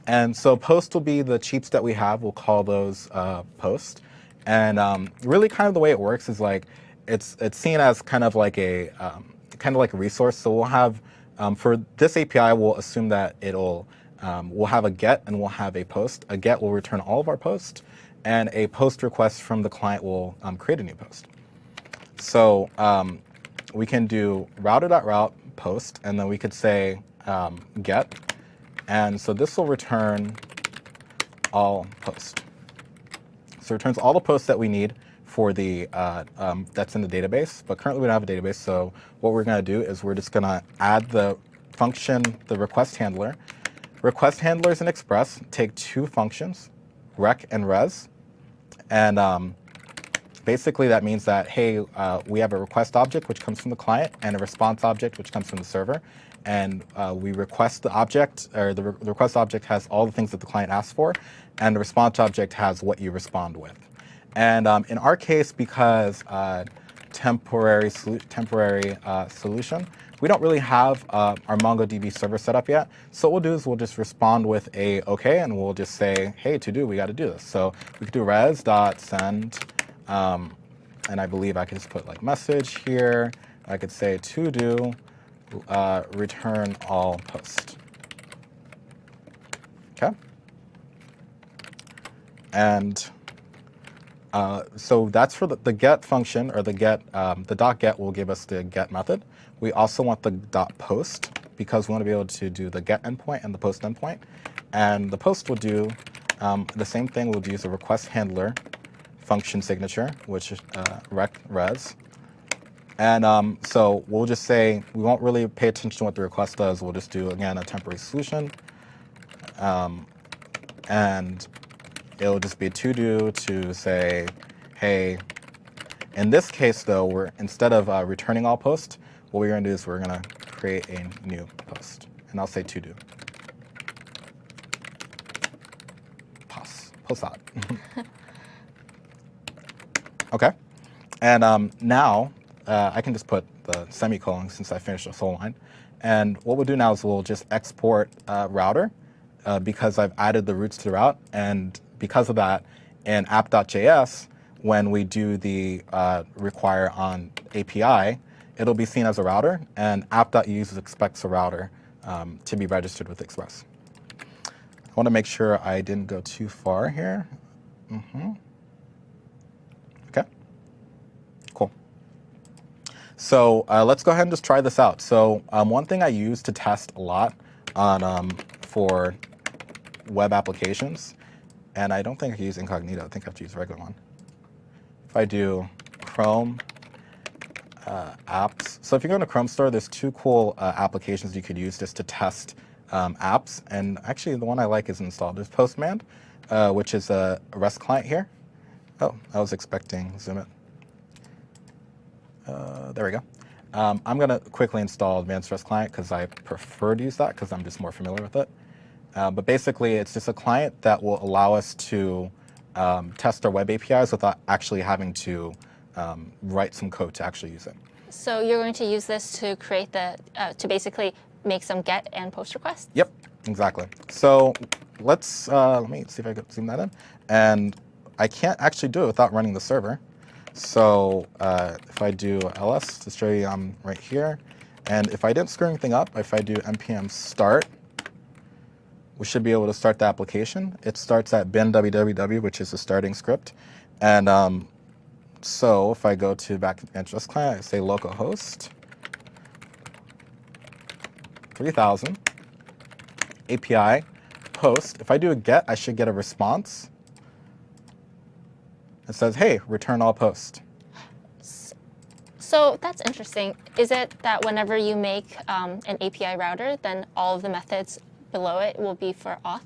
And so post will be the cheaps that we have. We'll call those post. And really kind of the way it works is like it's seen as kind of like a resource. So we'll have, for this API, we'll assume that we'll have a get and we'll have a post. A get will return all of our posts, and a post request from the client will create a new post. So we can do router.route post, and then we could say get. And so this will return all post. So it returns all the posts that we need for the that's in the database. But currently we don't have a database. So what we're going to do is we're just going to add the function, the request handler. Request handlers in Express take two functions, rec and res. And basically that means that, hey, we have a request object which comes from the client and a response object which comes from the server. And we request the object, or the request object has all the things that the client asks for, and the response object has what you respond with. And in our case, because temporary solution, we don't really have our MongoDB server set up yet. So what we'll do is we'll just respond with a OK, and we'll just say, hey, to do, we got to do this. So we could do res.send, and I believe I could just put like message here. I could say to do. Return all post. Okay. And so that's for the get function, or the get, the .get will give us the get method. We also want the .post because we want to be able to do the get endpoint and the post endpoint. And the post will do the same thing. We'll use a request handler function signature, which is rec res. And so we'll just say we won't really pay attention to what the request does. We'll just do, again, a temporary solution. And it'll just be to do to say, hey, in this case, though, instead of returning all posts, what we're going to do is we're going to create a new post. And I'll say to do. Post out. OK. And now, I can just put the semicolon since I finished this whole line. And what we'll do now is we'll just export router because I've added the routes to the route. And because of that, in app.js, when we do the require on API, it'll be seen as a router. And app.use expects a router to be registered with Express. I want to make sure I didn't go too far here. OK. Cool. So let's go ahead and just try this out. So one thing I use to test a lot on for web applications, and I don't think I can use incognito. I think I have to use a regular one. If I do Chrome apps, so if you go into Chrome Store, there's two cool applications you could use just to test apps. And actually, the one I like is installed. There's Postman, which is a REST client here. Oh, I was expecting zoom it. There we go. I'm going to quickly install Advanced REST Client because I prefer to use that because I'm just more familiar with it. But basically, it's just a client that will allow us to test our web APIs without actually having to write some code to actually use it. So you're going to use this to create to basically make some get and post requests? Yep, exactly. So let me see if I can zoom that in. And I can't actually do it without running the server. So if I do ls to show you I'm right here, and if I didn't screw anything up, if I do npm start, we should be able to start the application. It starts at bin www, which is the starting script. And so if I go to back to Address Client, I say localhost 3000 API post. If I do a get, I should get a response. It says, hey, return all post. So that's interesting. Is it that whenever you make an API router, then all of the methods below it will be for auth?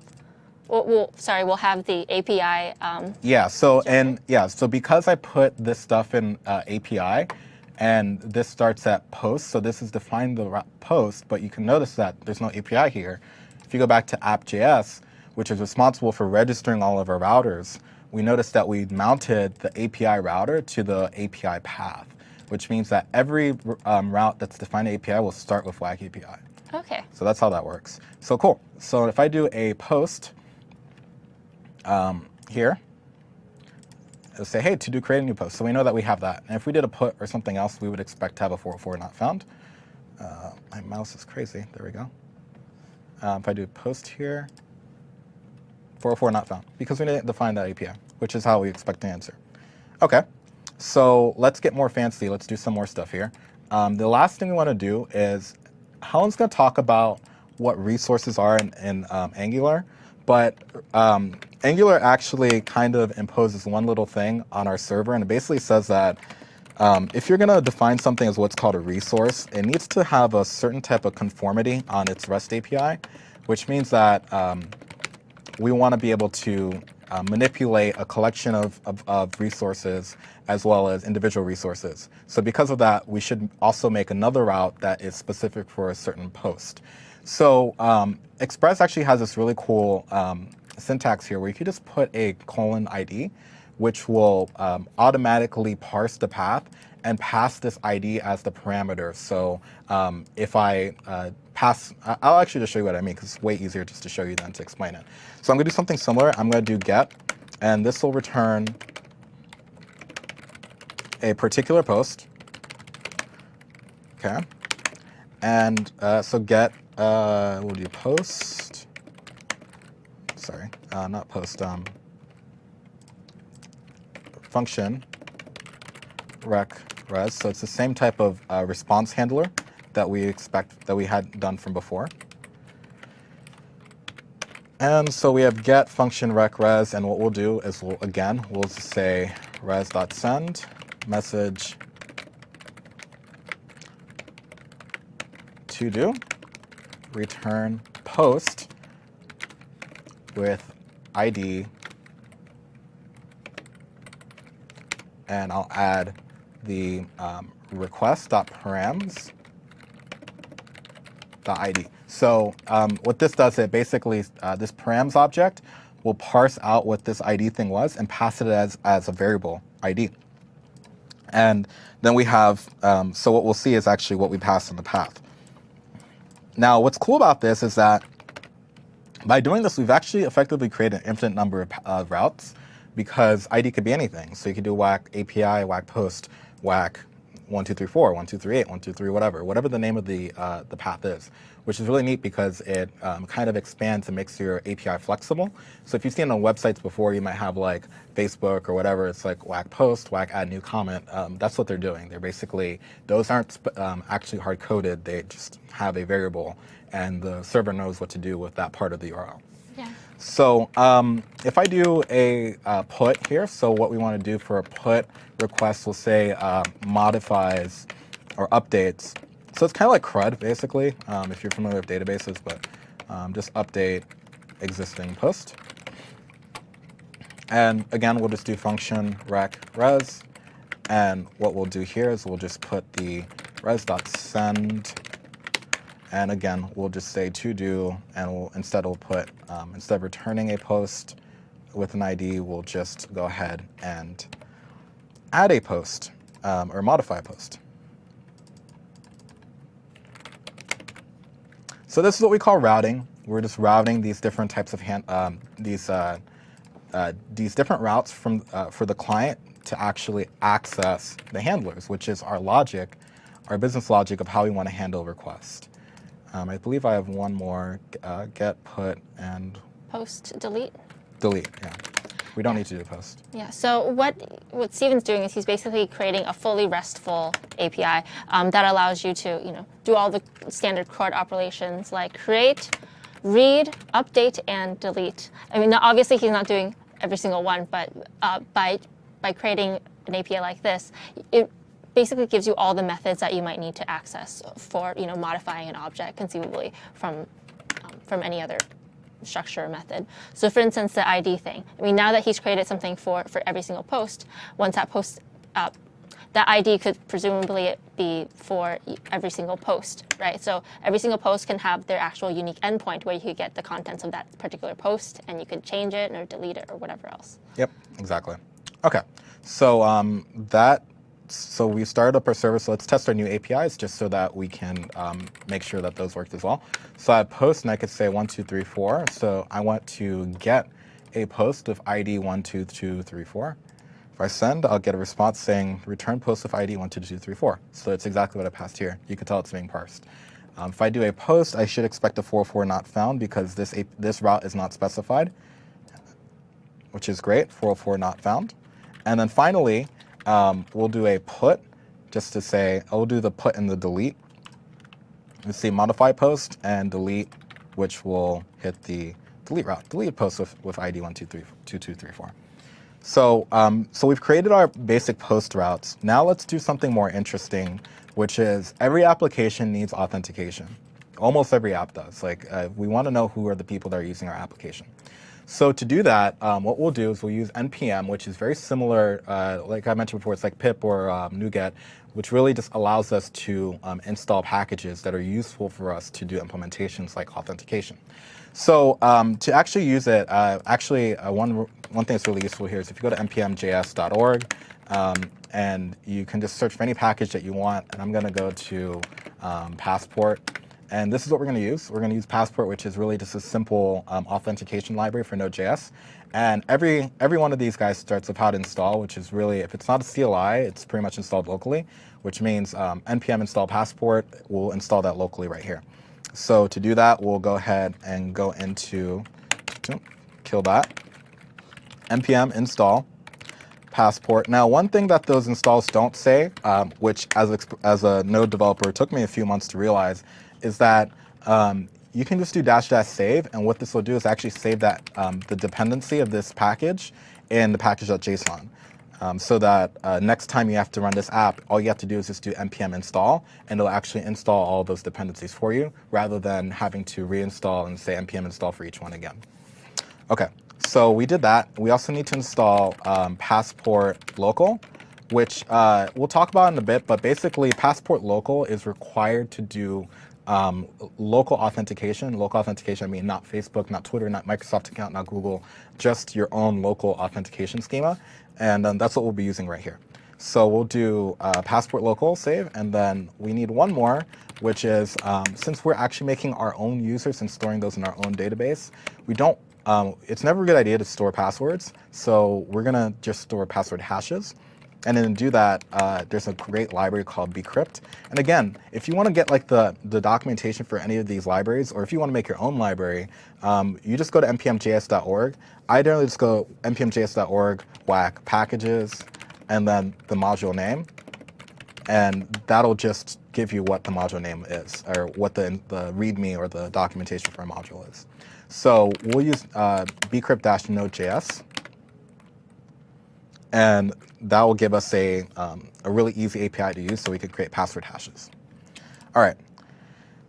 We'll have the API. Yeah. So because I put this stuff in API, and this starts at post, so this is defined the post, but you can notice that there's no API here. If you go back to app.js, which is responsible for registering all of our routers, we notice that we mounted the API router to the API path, which means that every route that's defined in API will start with WAG API. Okay. So that's how that works. So cool. So if I do a post here, it'll say, hey, to do create a new post. So we know that we have that. And if we did a put or something else, we would expect to have a 404 not found. My mouse is crazy. There we go. If I do post here, 404 not found, because we didn't define that API, which is how we expect the answer. OK, so let's get more fancy. Let's do some more stuff here. The last thing we want to do is, Helen's going to talk about what resources are in Angular. But Angular actually kind of imposes one little thing on our server, and it basically says that if you're going to define something as what's called a resource, it needs to have a certain type of conformity on its REST API, which means that we want to be able to manipulate a collection of resources as well as individual resources. So because of that, we should also make another route that is specific for a certain post. So Express actually has this really cool syntax here where you could just put a :id, which will automatically parse the path and pass this ID as the parameter. So if I I'll actually just show you what I mean, because it's way easier just to show you than to explain it. So I'm going to do something similar. I'm going to do get, and this will return a particular post. OK. And so get, we'll do post. Sorry, not post. Function rec res. So it's the same type of response handler that we had done from before. And so we have get function rec res, and what we'll do is we'll just say res.send message to do return post with ID, and I'll add the request.params.id. So what this does, it basically, this params object will parse out what this ID thing was and pass it as a variable ID. And then we have, so what we'll see is actually what we passed in the path. Now, what's cool about this is that by doing this, we've actually effectively created an infinite number of routes, because ID could be anything. So you could do WAC API, WAC post, WAC 1234, 1238, 123, whatever the name of the path is, which is really neat because it kind of expands and makes your API flexible. So if you've seen on websites before, you might have like Facebook or whatever, it's like WAC post, WAC add new comment. That's what they're doing. They're basically, those aren't actually hard coded. They just have a variable, and the server knows what to do with that part of the URL. Yeah. So if I do a put here, so what we want to do for a put request, we'll say modifies or updates. So it's kind of like CRUD, basically, if you're familiar with databases, but just update existing post. And again, we'll just do function rec res. And what we'll do here is we'll just put the res.send. And again, we'll just say to do, and instead we'll put, instead of returning a post with an ID, we'll just go ahead and add a post or modify a post. So this is what we call routing. We're just routing these different types of these different routes from for the client to actually access the handlers, which is our logic, our business logic of how we want to handle requests. I believe I have one more, get, put, and Post, delete. delete. Yeah, we don't need to do post. Yeah, so what Steven's doing is he's basically creating a fully RESTful API that allows you to, do all the standard CRUD operations like create, read, update, and delete. I mean, obviously he's not doing every single one, but by creating an API like this, it basically gives you all the methods that you might need to access for, modifying an object conceivably from any other structure or method. So for instance, the ID thing. I mean, now that he's created something for every single post, once that post up, that ID could presumably be for every single post, right? So every single post can have their actual unique endpoint where you could get the contents of that particular post and you could change it or delete it or whatever else. Yep, exactly. Okay, so so we started up our server, so let's test our new APIs just so that we can make sure that those worked as well. So I have post, and I could say 1, 2, 3, 4. So I want to get a post with ID 1, 2, 2, 3, 4. If I send, I'll get a response saying return post with ID 1, 2, 2, 3, 4. So it's exactly what I passed here. You can tell it's being parsed. If I do a post, I should expect a 404 not found because this route is not specified, which is great. 404 not found. And then finally, we'll do a put, just to say, I'll do the put and the delete. Let's see, modify post and delete, which will hit the delete route. Delete post with ID 1, 2, 3, 2, 2, 3, 4. So, so we've created our basic post routes. Now let's do something more interesting, which is every application needs authentication. Almost every app does. Like, we want to know who are the people that are using our application. So to do that, what we'll do is we'll use npm, which is very similar, like I mentioned before, it's like pip or NuGet, which really just allows us to install packages that are useful for us to do implementations like authentication. So to actually use it, one thing that's really useful here is if you go to npmjs.org, and you can just search for any package that you want, and I'm going to go to Passport. And this is what we're going to use. We're going to use Passport, which is really just a simple authentication library for Node.js. And every one of these guys starts with how to install, which is really, if it's not a CLI, it's pretty much installed locally, which means npm install Passport will install that locally right here. So to do that, we'll go ahead and go into, kill that, npm install Passport. Now, one thing that those installs don't say, which as a Node developer took me a few months to realize, is that you can just do -- save, and what this will do is actually save that the dependency of this package in the package.json, so that next time you have to run this app, all you have to do is just do npm install, and it'll actually install all those dependencies for you, rather than having to reinstall and say npm install for each one again. Okay, so we did that. We also need to install Passport local, which we'll talk about in a bit, but basically Passport local is required to do local authentication. Local authentication, I mean not Facebook, not Twitter, not Microsoft account, not Google, just your own local authentication schema. And that's what we'll be using right here. So we'll do Passport local save, and then we need one more, which is since we're actually making our own users and storing those in our own database, we don't, it's never a good idea to store passwords. So we're going to just store password hashes. And then to do that, there's a great library called bcrypt. And again, if you want to get like the documentation for any of these libraries, or if you want to make your own library, you just go to npmjs.org. I generally just go npmjs.org, whack packages, and then the module name. And that'll just give you what the module name is, or what the README or the documentation for a module is. So we'll use bcrypt-node.js. And that will give us a really easy API to use so we could create password hashes. All right,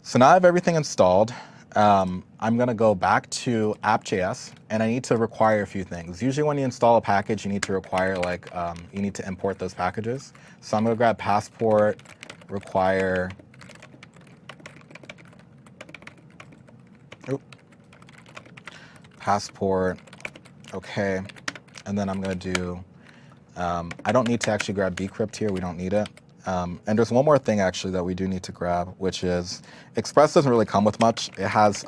so now I have everything installed. I'm going to go back to app.js, and I need to require a few things. Usually when you install a package, you need to require, like, you need to import those packages. So I'm going to grab Passport, require, Passport, okay, and then I'm going to do, I don't need to actually grab bcrypt here. We don't need it. And there's one more thing actually that we do need to grab, which is Express doesn't really come with much. It has,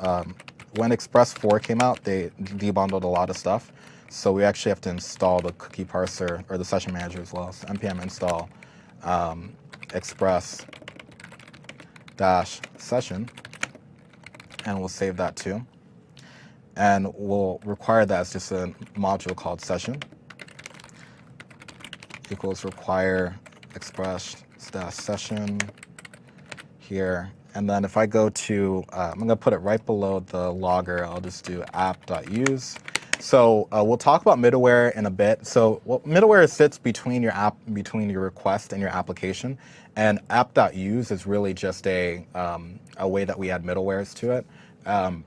when Express 4 came out, they debundled a lot of stuff. So we actually have to install the cookie parser or the session manager as well. So npm install Express-session. and we'll save that too. And we'll require that as just a module called session equals require express dash session here. And then if I go to, I'm going to put it right below the logger. I'll just do app.use. So we'll talk about middleware in a bit. So middleware sits between your app, between your request and your application. And app.use is really just a way that we add middlewares to it. I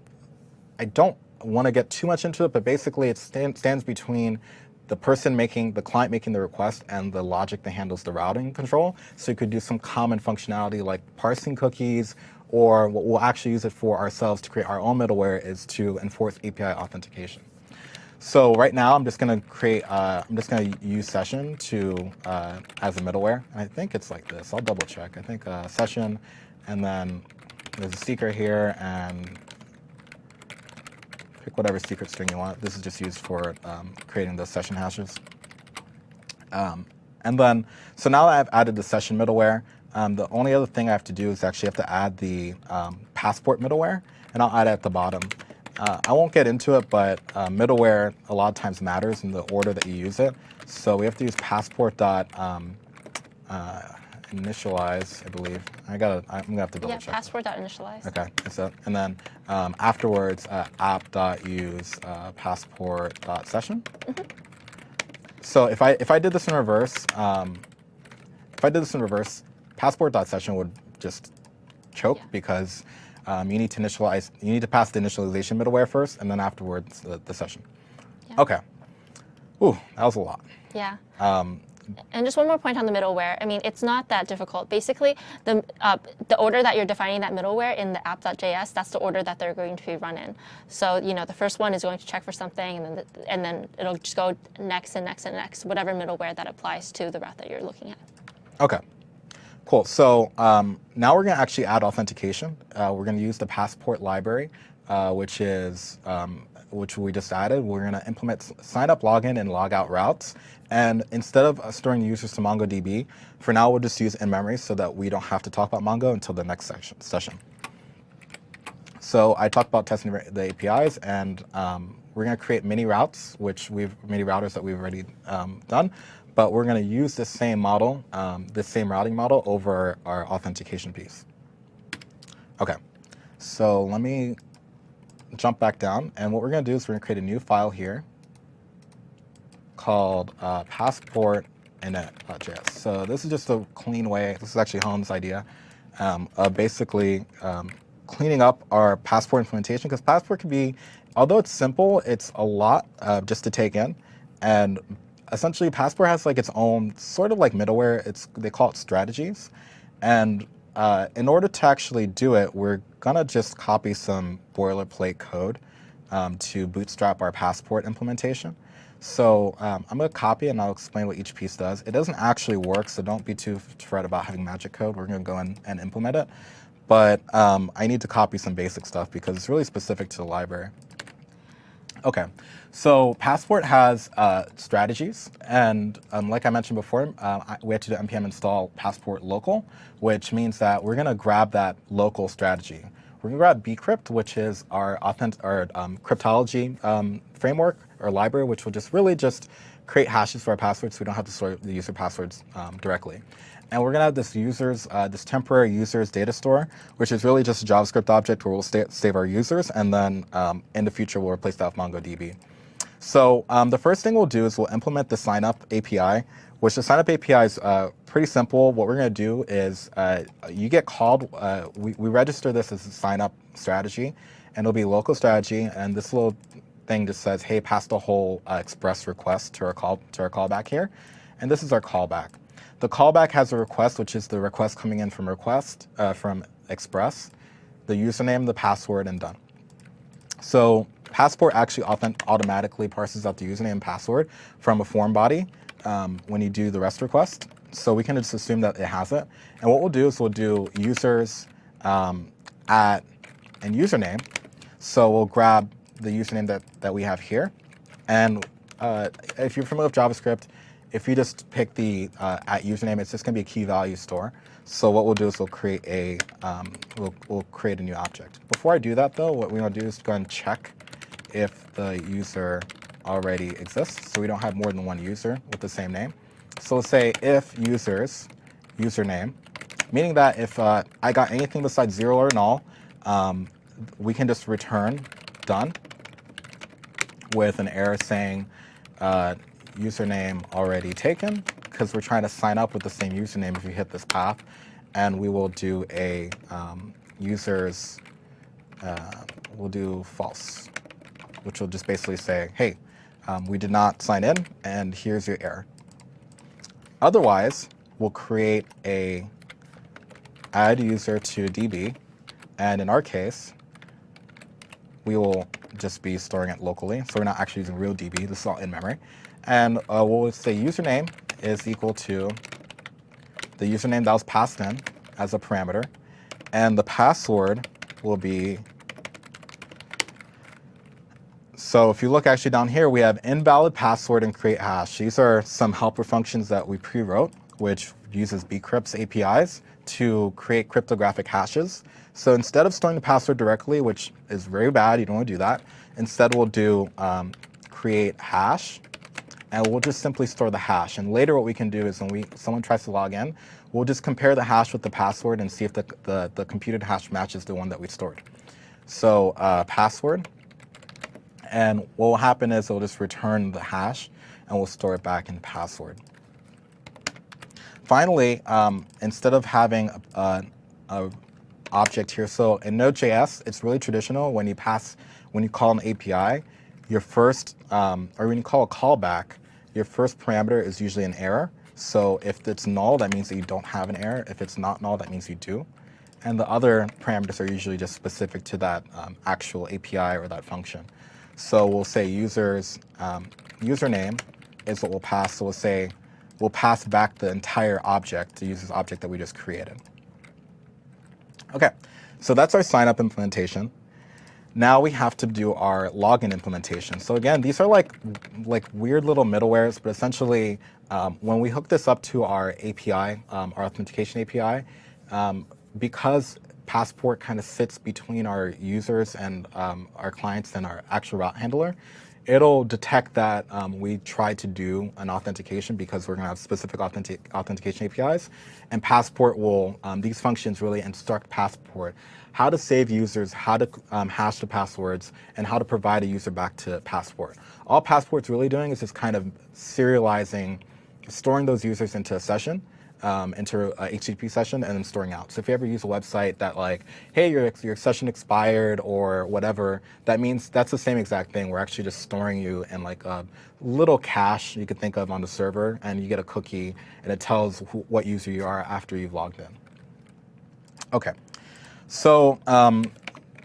don't want to get too much into it, but basically it stands between the client making the request and the logic that handles the routing control. So you could do some common functionality like parsing cookies, or what we'll actually use it for ourselves to create our own middleware is to enforce API authentication. So right now I'm just going to use session to as a middleware. And I think it's like this. I'll double check. I think session, and then there's a secret here, and pick whatever secret string you want. This is just used for creating the session hashes. And then, so now that I've added the session middleware, the only other thing I have to do is actually have to add the passport middleware, and I'll add it at the bottom. I won't get into it, but middleware a lot of times matters in the order that you use it. So we have to use passport.initialize, I believe. I'm gonna have to double check. Yeah, passport.initialize. Okay, so, and then afterwards, app.use passport.session. So if I did this in reverse, passport.session would just choke because you need to pass the initialization middleware first, and then afterwards the session. Yeah. Okay. Ooh, that was a lot. Yeah. And just one more point on the middleware. I mean, it's not that difficult. Basically, the order that you're defining that middleware in the app.js, that's the order that they're going to be run in. So, the first one is going to check for something, and then it'll just go next and next and next, whatever middleware that applies to the route that you're looking at. Okay. Cool. So now we're going to actually add authentication. We're going to use the passport library, which we just added. We're going to implement sign up, login, and log out routes. And instead of storing users to MongoDB, for now we'll just use in-memory so that we don't have to talk about Mongo until the next session. So I talked about testing the APIs, and we're going to create mini routes, mini routers that we've already done. But we're going to use this same model, this same routing model over our authentication piece. Okay, so let me jump back down, and what we're going to do is we're going to create a new file here called passport.init.js. So this is just a clean way. This is actually Helen's idea, basically cleaning up our passport implementation, because passport can be, although it's simple, it's a lot just to take in, and essentially passport has like its own sort of like middleware. They call it strategies, and in order to actually do it, we're gonna just copy some boilerplate code to bootstrap our passport implementation. So I'm going to copy and I'll explain what each piece does. It doesn't actually work, so don't be too fret about having magic code. We're going to go in and implement it. But I need to copy some basic stuff because it's really specific to the library. Okay, so Passport has strategies. And like I mentioned before, we have to do npm install passport local, which means that we're going to grab that local strategy. We're going to grab bcrypt, which is our cryptology framework or library, which will just create hashes for our passwords so we don't have to store the user passwords directly. And we're going to have this this temporary users data store, which is really just a JavaScript object where we'll save our users, and then in the future we'll replace that with MongoDB. So the first thing we'll do is we'll implement the signup API, which the signup API is pretty simple. What we're going to do is you get called, we register this as a signup strategy, and it'll be local strategy, and this little thing just says, hey, pass the whole express request to our callback here, and this is our callback. The callback has a request, which is the request coming in from from express, the username, the password, and done. So Passport actually automatically parses out the username and password from a form body when you do the REST request. So we can just assume that it has it. And what we'll do is we'll do users and username. So we'll grab the username that we have here. And if you're familiar with JavaScript, if you just pick the at username, it's just going to be a key value store. So what we'll do is we'll create a we'll create a new object. Before I do that though, what we want to do is go ahead and check if the user already exists. So we don't have more than one user with the same name. So let's say if users username, meaning that if I got anything besides 0 or null, we can just return done with an error saying username already taken, because we're trying to sign up with the same username if you hit this path. And we will do a users, we'll do false, which will just basically say, hey, we did not sign in, and here's your error. Otherwise, we'll create a add user to DB, and in our case, we will just be storing it locally, so we're not actually using real DB. This is all in memory. And we'll say username is equal to the username that was passed in as a parameter, and the password will be, so if you look actually down here, we have invalid password and create hash. These are some helper functions that we pre-wrote, which uses bcrypt's APIs to create cryptographic hashes. So instead of storing the password directly, which is very bad, you don't want to do that, instead we'll do create hash, and we'll just simply store the hash. And later what we can do is when someone tries to log in, we'll just compare the hash with the password and see if the computed hash matches the one that we stored. So password, and what will happen is it'll just return the hash, and we'll store it back in password. Finally, instead of having a object here, so in Node.js, it's really traditional when you call an API, your first, or when you call a callback, your first parameter is usually an error. So if it's null, that means that you don't have an error. If it's not null, that means you do. And the other parameters are usually just specific to that actual API or that function. So we'll say users username is what we'll pass. So we'll say we'll pass back the entire object, the user's object that we just created. Okay, so that's our sign up implementation. Now we have to do our login implementation. So again, these are like weird little middlewares, but essentially when we hook this up to our API, our authentication API, because Passport kind of sits between our users and our clients and our actual route handler, it'll detect that we tried to do an authentication because we're going to have specific authentication APIs. And Passport will, these functions really instruct Passport how to save users, how to hash the passwords, and how to provide a user back to Passport. All Passport's really doing is just kind of serializing, storing those users into a session, into a HTTP session, and then storing out. So if you ever use a website that like, hey, your session expired or whatever, that means that's the same exact thing. We're actually just storing you in like a little cache you could think of on the server, and you get a cookie, and it tells what user you are after you've logged in. Okay, so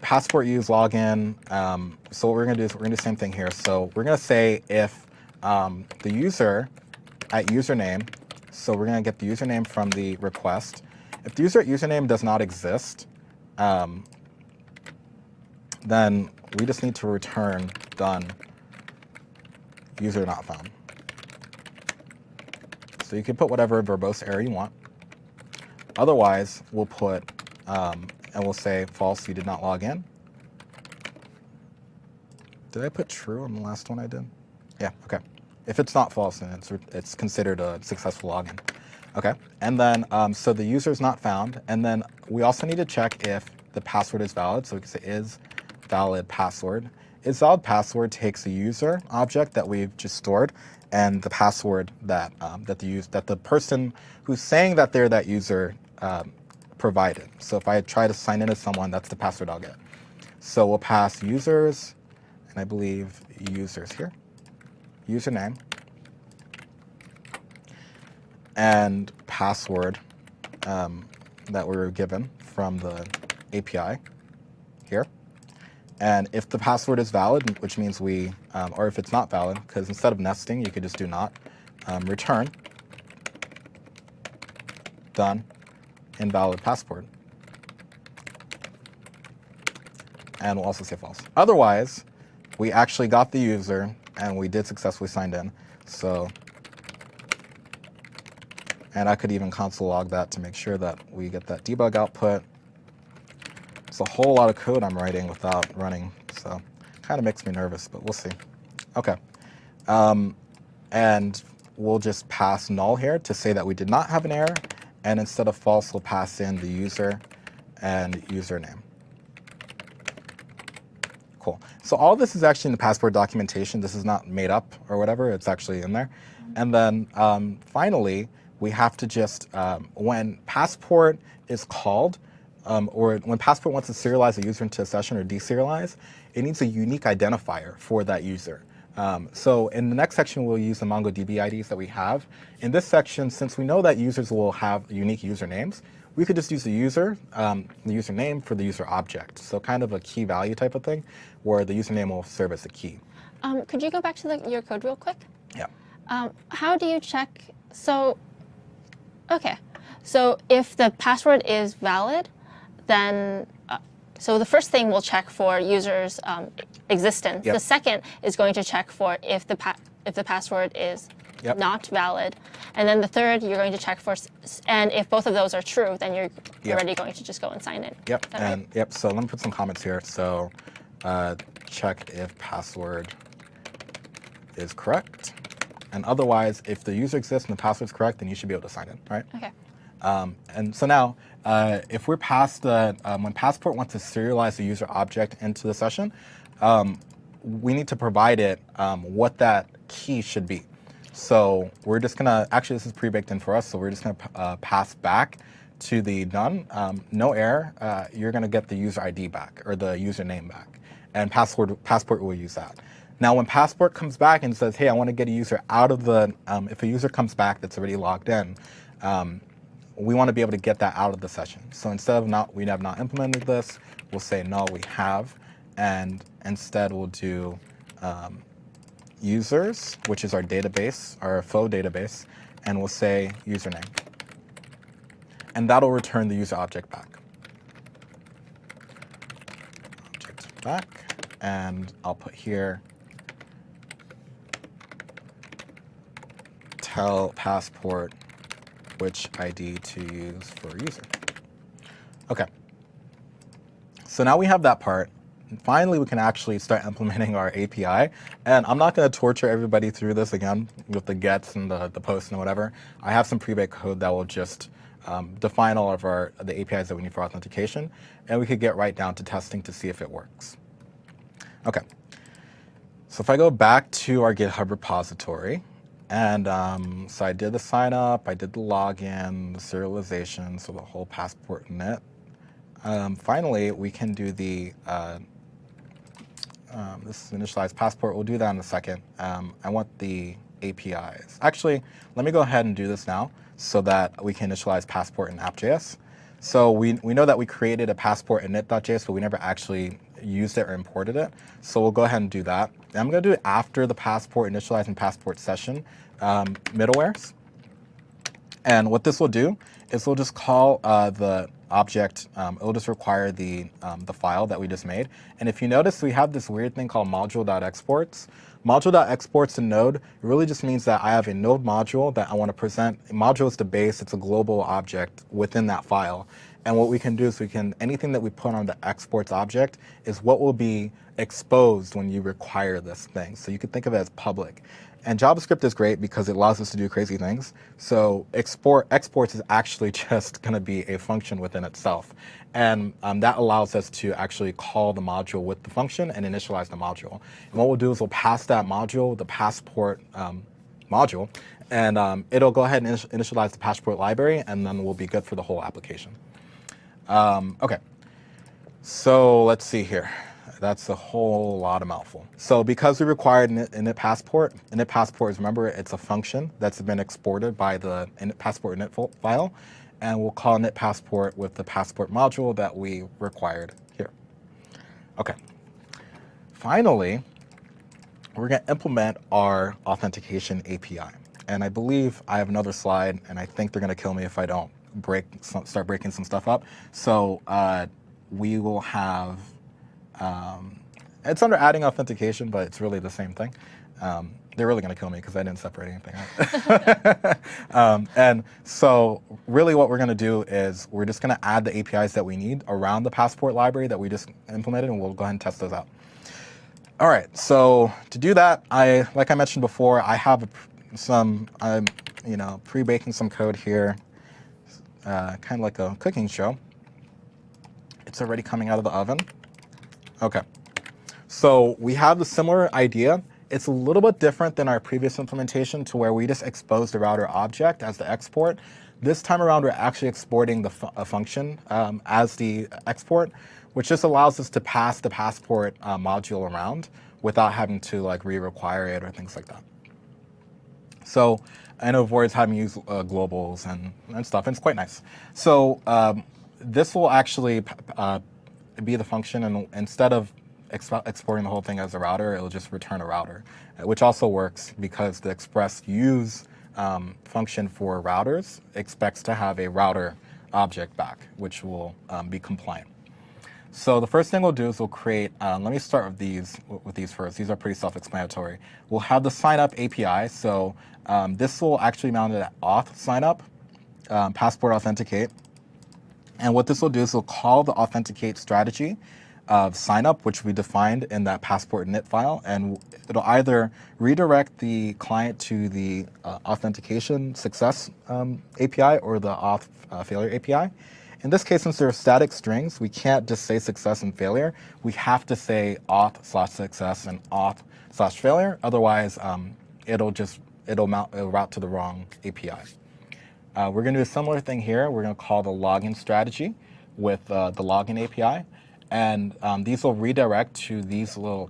Passport use login. So what we're gonna do is we're gonna do the same thing here. So we're gonna say if the user at username, so we're going to get the username from the request. If the user username does not exist, then we just need to return done user not found. So you can put whatever verbose error you want. Otherwise, we'll put, and we'll say false, you did not log in. Did I put true on the last one I did? Yeah, okay. If it's not false, then it's considered a successful login. Okay, and then so the user is not found, and then we also need to check if the password is valid. So we can say is valid password. Is valid password takes the user object that we've just stored and the password that that the person who's saying that they're that user provided. So if I try to sign in as someone, that's the password I'll get. So we'll pass users, and I believe users here. Username and password that we were given from the API here. And if the password is valid, which means we, or if it's not valid, because instead of nesting, you could just do not, return done invalid password. And we'll also say false. Otherwise, we actually got the user and we did successfully sign in. So And I could even console log that to make sure that we get that debug output. It's a whole lot of code I'm writing without running, so kind of makes me nervous, but we'll see. Okay. And we'll just pass null here to say that we did not have an error. And instead of false, we'll pass in the user and username. Cool. So all this is actually in the Passport documentation. This is not made up or whatever. It's actually in there. And then finally, we have to just, when Passport is called, or when Passport wants to serialize a user into a session or deserialize, it needs a unique identifier for that user. So in the next section, we'll use the MongoDB IDs that we have. In this section, since we know that users will have unique usernames, we could just use the username for the user object. So kind of a key value type of thing, where the username will serve as a key. Could you go back to your code real quick? Yeah. How do you check? So, okay. So if the password is valid, then so the first thing we'll check for users' existence. Yep. The second is going to check for if the password is Yep. not valid, and then the third you're going to check for, and if both of those are true, then you're Yep. already going to just go and sign it. Yep. Is that And right? yep. So let me put some comments here. So check if password is correct, and otherwise, if the user exists and the password is correct, then you should be able to sign in, right? Okay. And so now, if we're past the, when Passport wants to serialize the user object into the session, we need to provide it what that key should be. So we're just gonna, actually this is pre-baked in for us, so we're just gonna pass back to the none, no error, you're gonna get the user ID back, or the username back. And Passport will use that. Now when Passport comes back and says, hey, I wanna get a user out of the, if a user comes back that's already logged in, we want to be able to get that out of the session. So instead of we have not implemented this, we'll say no, we have, and instead we'll do users, which is our database, our faux database, and we'll say username. And that'll return the user object back. Object back, and I'll put here tell Passport which ID to use for user. Okay. So now we have that part. And finally, we can actually start implementing our API. And I'm not going to torture everybody through this again with the gets and the posts and whatever. I have some pre-baked code that will just define all of the APIs that we need for authentication. And we could get right down to testing to see if it works. Okay. So if I go back to our GitHub repository, and so I did the sign up, I did the login, the serialization, so the whole Passport init. Finally, we can do the, this is initialized Passport, we'll do that in a second. I want the APIs. Actually, let me go ahead and do this now so that we can initialize Passport in app.js. So we know that we created a Passport init.js, but we never actually used it or imported it. So we'll go ahead and do that. And I'm going to do it after the Passport initialize and Passport session middlewares. And what this will do is we'll just call the object. It'll just require the file that we just made. And if you notice, we have this weird thing called module.exports. Module.exports in Node really just means that I have a Node module that I want to present. Module is the base. It's a global object within that file. And what we can do is anything that we put on the exports object is what will be exposed when you require this thing. So you can think of it as public. And JavaScript is great because it allows us to do crazy things. So exports is actually just going to be a function within itself. And that allows us to actually call the module with the function and initialize the module. And what we'll do is we'll pass that module, the Passport module, and it'll go ahead and initialize the Passport library, and then we'll be good for the whole application. Okay, so let's see here. That's a whole lot of mouthful. So because we required init Passport is, remember, it's a function that's been exported by the Passport init file, and we'll call init Passport with the Passport module that we required here. Okay. Finally, we're going to implement our authentication API. And I believe I have another slide, and I think they're going to kill me if I don't start breaking some stuff up. So we will have, it's under adding authentication, but it's really the same thing. They're really going to kill me because I didn't separate anything out. And so really what we're going to do is we're just going to add the APIs that we need around the Passport library that we just implemented, and we'll go ahead and test those out. All right, so to do that, like I mentioned before, I have I'm pre-baking some code here, kind of like a cooking show. It's already coming out of the oven. Okay, so we have the similar idea. It's a little bit different than our previous implementation to where we just expose the router object as the export. This time around, we're actually exporting a function as the export, which just allows us to pass the Passport module around without having to like re-require it or things like that. So, and it avoids having to use globals and stuff, and it's quite nice. So this will actually be the function, and instead of exporting the whole thing as a router, it'll just return a router, which also works because the express use function for routers expects to have a router object back, which will be compliant. So the first thing we'll do is we'll create, let me start with these first. These are pretty self-explanatory. We'll have the sign up API. So this will actually mount it at auth sign up, Passport authenticate. And what this will do is we'll call the authenticate strategy of sign up, which we defined in that Passport init file. And it'll either redirect the client to the authentication success API or the auth failure API. In this case, since they're static strings, we can't just say success and failure. We have to say auth/success and auth/failure. Otherwise, it'll route to the wrong API. We're going to do a similar thing here. We're going to call the login strategy with the login API. And these will redirect to these little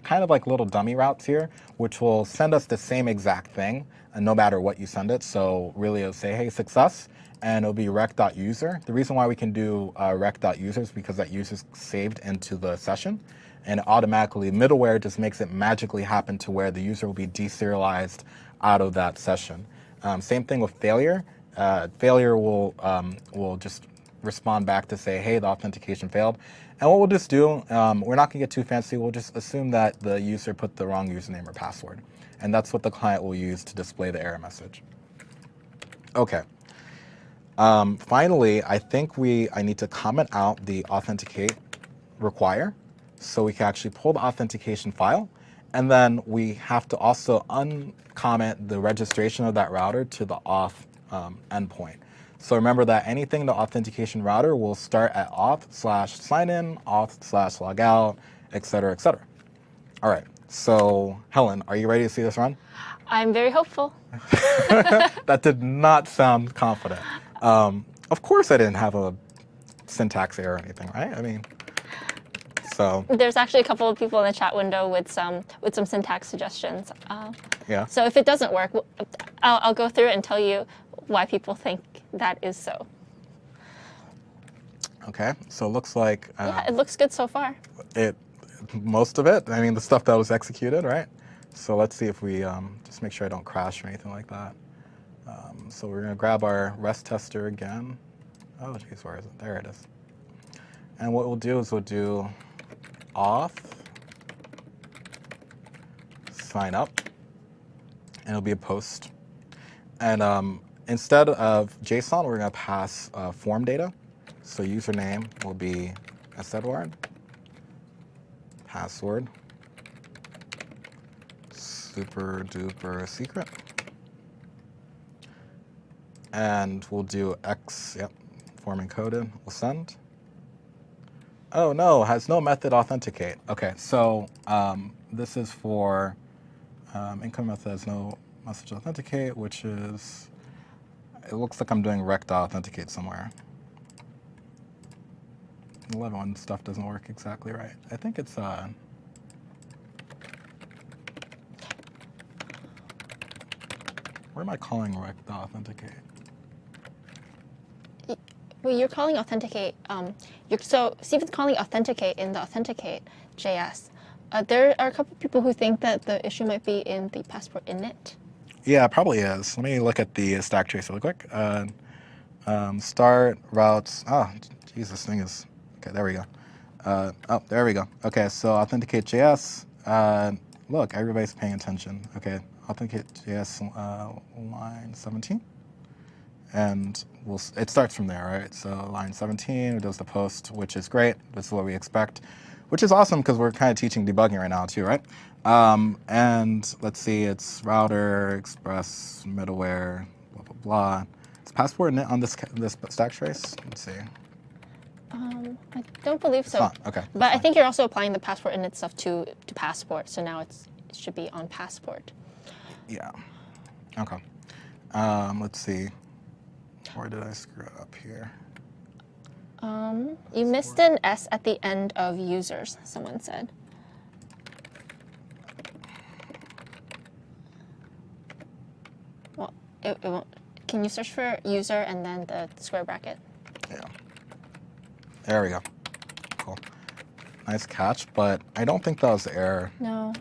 dummy routes here, which will send us the same exact thing, and no matter what you send it. So really it'll say, hey, success, and it'll be rec.user. The reason why we can do rec.user is because that user is saved into the session, and automatically middleware just makes it magically happen to where the user will be deserialized out of that session. Same thing with failure. Failure will just respond back to say, hey, the authentication failed. And what we'll just do, we're not going to get too fancy. We'll just assume that the user put the wrong username or password. And that's what the client will use to display the error message. OK. Finally, I think I need to comment out the authenticate require so we can actually pull the authentication file. And then we have to also uncomment the registration of that router to the auth endpoint. So remember that anything in the authentication router will start at auth/signin, auth/logout, et cetera, et cetera. All right. So Helen, are you ready to see this run? I'm very hopeful. That did not sound confident. Of course I didn't have a syntax error or anything, right? I mean, so. There's actually a couple of people in the chat window with some syntax suggestions. Yeah. So if it doesn't work, I'll go through it and tell you why people think that is so. Okay, so it looks like Yeah, it looks good so far. Most of it. I mean, the stuff that was executed, right? So let's see if we just make sure I don't crash or anything like that. So we're gonna grab our REST tester again. Oh, geez, where is it? There it is. And what we'll do is we'll do auth sign up, and it'll be a post. And instead of JSON, we're going to pass form data. So username will be sedward, password, super duper secret. And we'll do X, yep, form encoded, we'll send. Oh no, has no method authenticate. Okay, so this is for income method has no message authenticate, which is, it looks like I'm doing rec.authenticate somewhere. 11 stuff doesn't work exactly right. I think it's where am I calling rec.authenticate? Well, you're calling authenticate. So Stephen's calling authenticate in the authenticate JS. There are a couple of people who think that the issue might be in the Passport init. Yeah, it probably is. Let me look at the stack trace really quick. Start routes. Oh, geez, this thing is. Okay, there we go. Oh, there we go. Okay, so authenticate JS. look, everybody's paying attention. Okay, authenticate JS line 17. And it starts from there, right? So line 17, it does the post, which is great. This is what we expect, which is awesome because we're kind of teaching debugging right now too, right? And let's see, it's router, express, middleware, blah, blah, blah. Is Passport init on this stack trace? Let's see. I don't believe so. Not. Okay. But I think you're also applying the Passport init stuff to Passport, so now it should be on Passport. Yeah. Okay. Let's see. Where did I screw it up here? You missed an S at the end of users, someone said. Well, it won't. Can you search for user and then the square bracket? Yeah. There we go. Cool. Nice catch, but I don't think that was the error. No.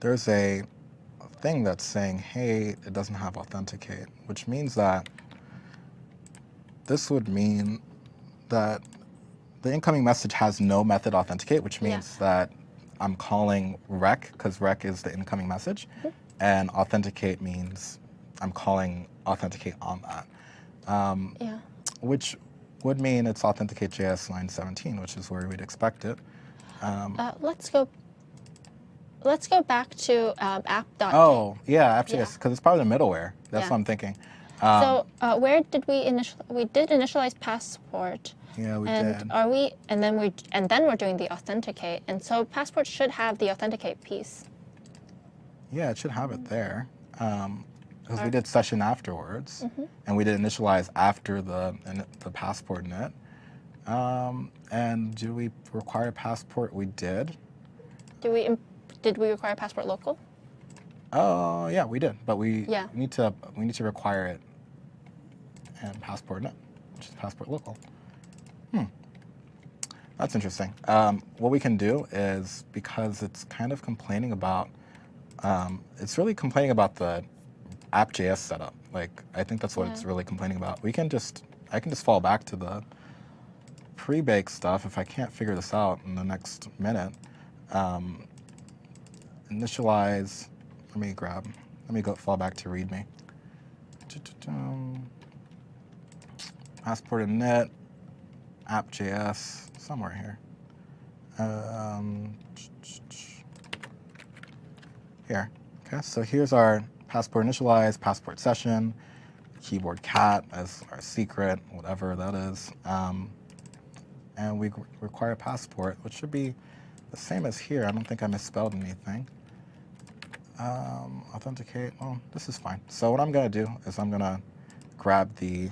There's a thing that's saying, hey, it doesn't have authenticate, which means that this would mean that the incoming message has no method authenticate, which means that I'm calling rec, because rec is the incoming message, and authenticate means I'm calling authenticate on that. Which would mean it's authenticate JS line 17, which is where we'd expect it. Let's go back to app.js. Oh, yeah, app.js, because it's probably the middleware. That's what I'm thinking. So where did we we did initialize Passport. Yeah, we and did. Are we? And then we're doing the authenticate, and so Passport should have the authenticate piece. Yeah, it should have it there. Because we did session afterwards, and we did initialize after the Passport init. And do we require Passport? We did. Did we require Passport local? Oh, yeah, we did. But we Yeah. need to require it in Passport init, which is Passport local. That's interesting. What we can do is, because it's kind of complaining about, it's really complaining about the app.js setup. Like, I think that's what it's really complaining about. I can just fall back to the pre-baked stuff if I can't figure this out in the next minute. Initialize, let me go fall back to README. Passport init, app.js, somewhere here. Here, okay, so here's our Passport initialize, Passport session, keyboard cat as our secret, whatever that is. And we require Passport, which should be the same as here. I don't think I misspelled anything. Authenticate, well, this is fine. So what I'm gonna do is I'm gonna grab the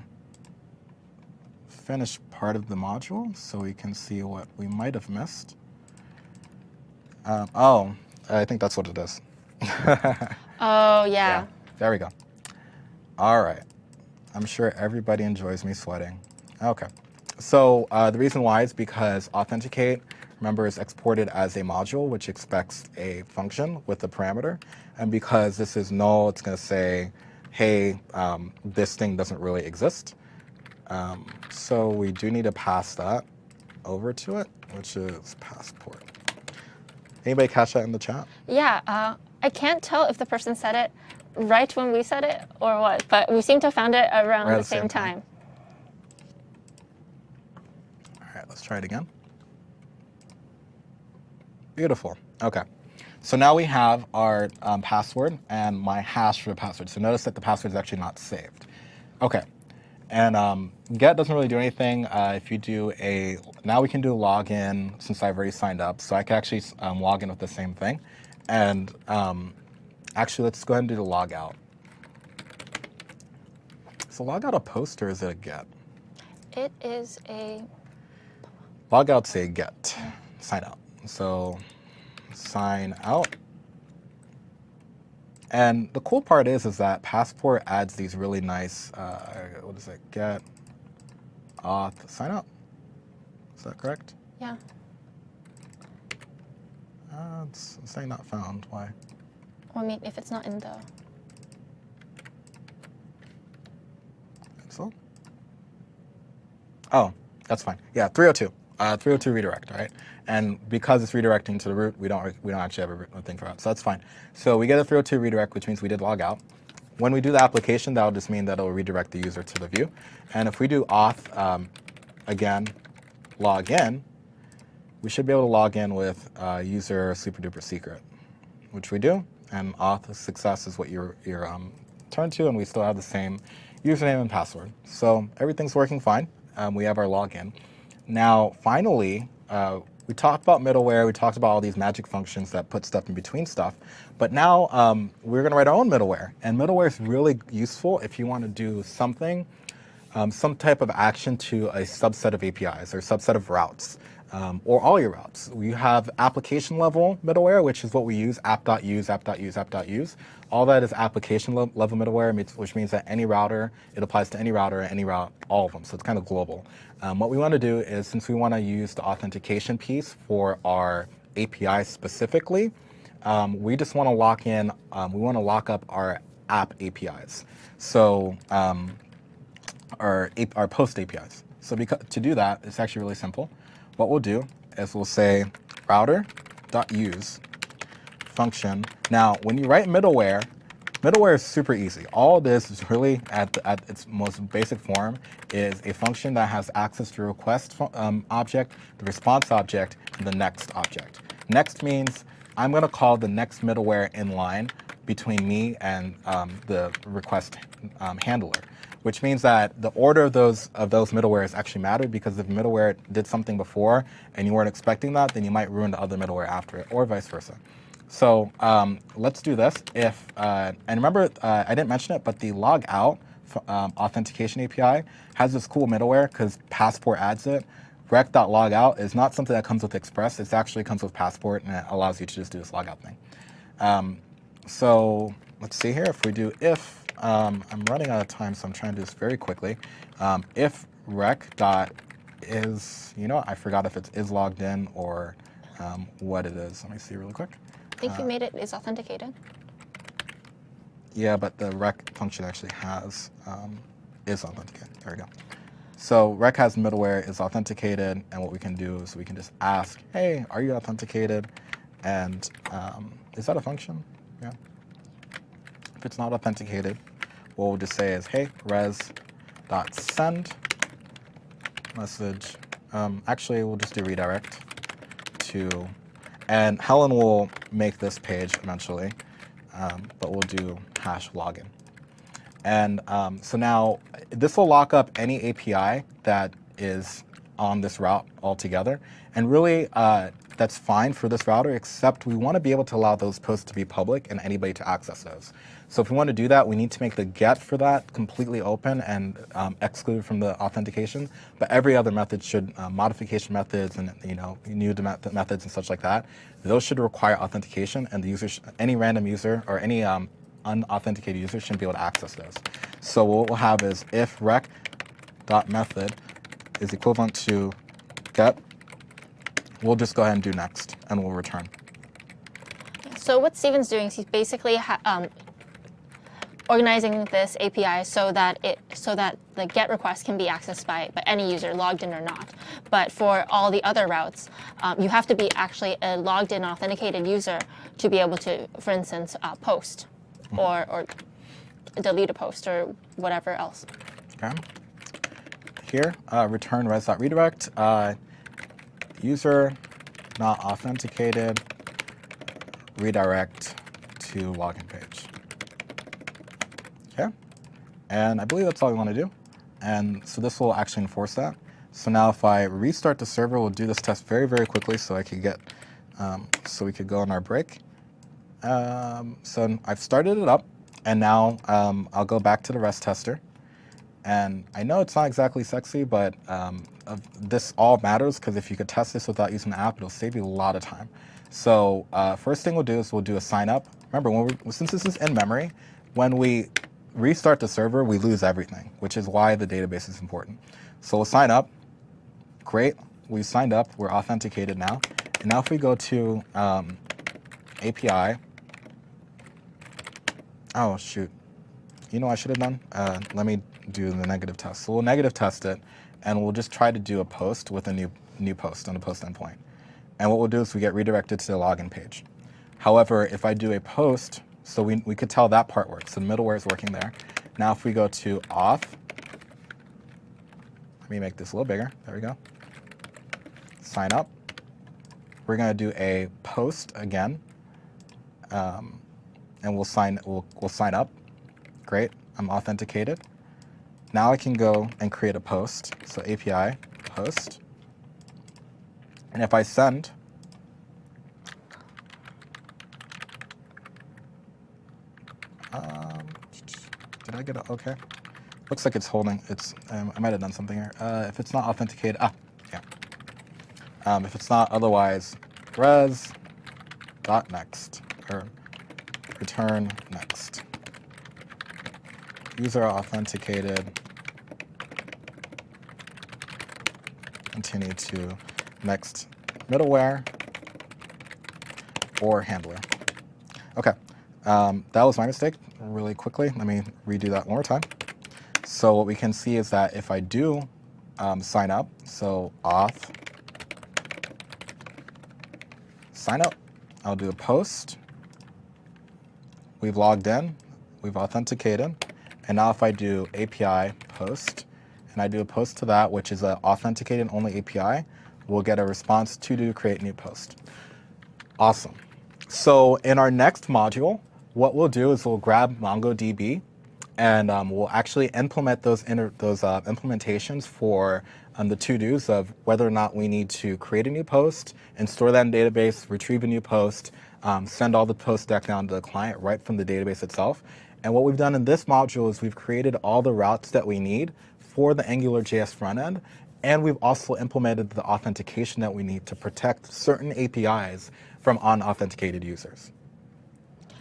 finished part of the module so we can see what we might have missed. Oh, I think that's what it is. Oh, yeah. There we go. All right. I'm sure everybody enjoys me sweating. Okay. So the reason why is because authenticate, remember, is exported as a module, which expects a function with a parameter. And because this is null, it's going to say, hey, this thing doesn't really exist. So we do need to pass that over to it, which is Passport. Anybody catch that in the chat? Yeah, I can't tell if the person said it right when we said it or what, but we seem to have found it around the same time. All right, let's try it again. Beautiful. Okay. So now we have our password and my hash for the password. So notice that the password is actually not saved. Okay. And get doesn't really do anything. If you do now we can do a login since I've already signed up. So I can actually log in with the same thing. And actually, let's go ahead and do the logout. So logout a post or is it a get? It is a... Logout's a get. Sign out. So sign out. And the cool part is that Passport adds these really nice, what is it, get, auth, sign out. Is that correct? Yeah. It's saying not found. Why? Well, I mean, if it's not in the... So? Oh, that's fine. Yeah, 302. 302 redirect, right? And because it's redirecting to the root, we don't actually have a thing for that, so that's fine. So we get a 302 redirect, which means we did log out. When we do the application, that'll just mean that it'll redirect the user to the view. And if we do auth again, log in, we should be able to log in with user super duper secret, which we do. And auth success is what you're turned to, and we still have the same username and password. So everything's working fine. We have our login. Now, finally, we talked about middleware. We talked about all these magic functions that put stuff in between stuff. But now we're going to write our own middleware. And middleware is really useful if you want to do something, some type of action to a subset of APIs or subset of routes. Or all your routes. We have application level middleware, which is what we use, app.use, app.use, app.use. All that is application level middleware, which means that any router, it applies to any router, any route, all of them. So it's kind of global. What we want to do is, since we want to use the authentication piece for our API specifically, we just want to lock in, we want to lock up our app APIs. So our post APIs. So to do that, it's actually really simple. What we'll do is we'll say router.use function. Now, when you write middleware, middleware is super easy. All this is really, at its most basic form, is a function that has access to the request object, the response object, and the next object. Next means I'm going to call the next middleware in line between me and the request handler, which means that the order of those middlewares actually mattered, because if middleware did something before and you weren't expecting that, then you might ruin the other middleware after it, or vice versa. So let's do this. If and remember, I didn't mention it, but the logout authentication API has this cool middleware because Passport adds it. Rec.logout is not something that comes with Express. It actually comes with Passport, and it allows you to just do this logout thing. So let's see here. If we do if, I'm running out of time, so I'm trying to do this very quickly. If rec.is, I forgot if it's is logged in or what it is. Let me see really quick. I think you made it is authenticated. Yeah, but the rec function actually has is authenticated. There we go. So rec has middleware is authenticated, and what we can do is we can just ask, hey, are you authenticated? And is that a function? Yeah. If it's not authenticated, what we'll just say is, hey, res.send message. Actually, we'll just do redirect to, and Helen will make this page eventually, but we'll do hash login. And so now this will lock up any API that is on this route altogether. And really, that's fine for this router, except we want to be able to allow those posts to be public and anybody to access those. So if we want to do that, we need to make the get for that completely open and excluded from the authentication. But every other method should, modification methods and new methods and such like that, those should require authentication, and the user, any random user or any unauthenticated user shouldn't be able to access those. So what we'll have is if rec.method is equivalent to get, we'll just go ahead and do next, and we'll return. So what Steven's doing is he's basically organizing this API so that the GET request can be accessed by any user, logged in or not. But for all the other routes, you have to be actually a logged in, authenticated user to be able to, for instance, post or delete a post or whatever else. Okay. Here, return res.redirect. User not authenticated, redirect to login page. Okay, and I believe that's all we want to do. And so this will actually enforce that. So now if I restart the server, we'll do this test very, very quickly so I could get, so we could go on our break. So I've started it up, and now I'll go back to the REST tester. And I know it's not exactly sexy, but this all matters, because if you could test this without using the app, it'll save you a lot of time. So first thing we'll do is we'll do a sign up. Remember, since this is in memory, when we restart the server, we lose everything, which is why the database is important. So we'll sign up. Great, we signed up. We're authenticated now. And now if we go to API, oh shoot, you know what I should have done? Let me do the negative test. So we'll negative test it, and we'll just try to do a post with a new post on the post endpoint. And what we'll do is we get redirected to the login page. However, if I do a post, so we could tell that part works. So the middleware is working there. Now if we go to auth, let me make this a little bigger. There we go. Sign up. We're going to do a post again, and we'll sign up. Great. I'm authenticated. Now I can go and create a post. So API post. And if I send, did I get it? Okay. Looks like it's holding. I might have done something here. If it's not authenticated, yeah. If it's not otherwise, res.next or return next. User authenticated. Continue to next middleware or handler. Okay, that was my mistake. Really quickly, let me redo that one more time. So what we can see is that if I do sign up, so auth, sign up, I'll do a post. We've logged in, we've authenticated, and now if I do API post, and I do a post to that, which is an authenticated only API, we'll get a response to do create new post. Awesome. So in our next module, what we'll do is we'll grab MongoDB, and we'll actually implement those implementations for the to-dos of whether or not we need to create a new post and store that in database, retrieve a new post, send all the posts back down to the client right from the database itself. And what we've done in this module is we've created all the routes that we need for the AngularJS front end, and we've also implemented the authentication that we need to protect certain APIs from unauthenticated users.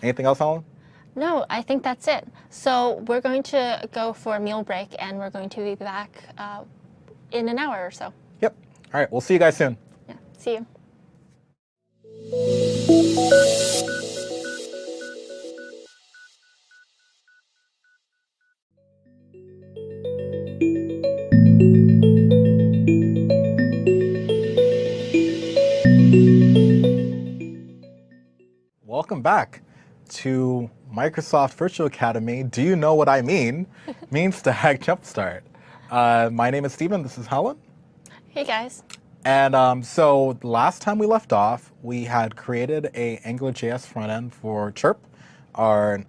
Anything else, Helen? No, I think that's it. So we're going to go for a meal break, and we're going to be back in an hour or so. Yep. All right, we'll see you guys soon. Yeah, see you. Welcome back to Microsoft Virtual Academy. Do you know what I mean? Meanstack Jumpstart. My name is Steven. This is Helen. Hey, guys. And so last time we left off, we had created a AngularJS front end for Chirp, our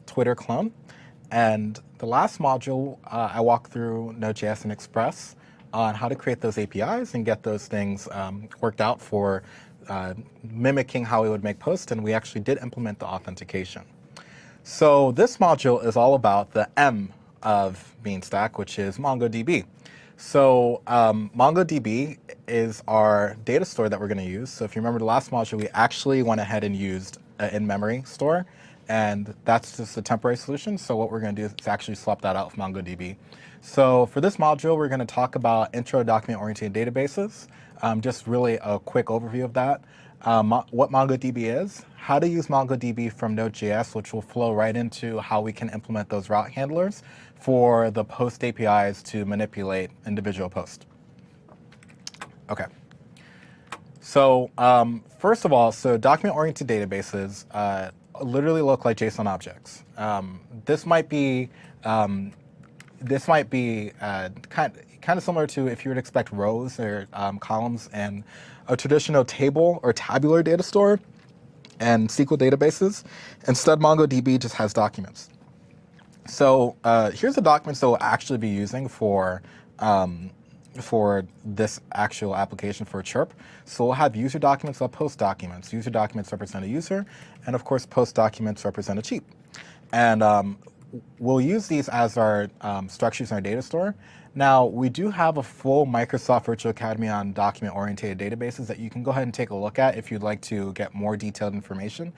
Twitter clone. And the last module, I walked through Node.js and Express on how to create those APIs and get those things worked out for mimicking how we would make posts, and we actually did implement the authentication. So this module is all about the M of Meanstack, which is MongoDB. So MongoDB is our data store that we're going to use. So if you remember the last module, we actually went ahead and used an in-memory store, and that's just a temporary solution. So what we're going to do is actually swap that out with MongoDB. So for this module, we're going to talk about intro document-oriented databases, just really a quick overview of that, what MongoDB is, how to use MongoDB from Node.js, which will flow right into how we can implement those route handlers for the post APIs to manipulate individual posts. Okay. So first of all, so document-oriented databases literally look like JSON objects. This might be kind of similar to if you would expect rows or columns in a traditional table or tabular data store and SQL databases. Instead, MongoDB just has documents. So here's the documents that we'll actually be using for this actual application for Chirp. So we'll have user documents, we'll have post documents. User documents represent a user, and of course, post documents represent a cheap. And we'll use these as our structures in our data store. Now, we do have a full Microsoft Virtual Academy on document-oriented databases that you can go ahead and take a look at if you'd like to get more detailed information.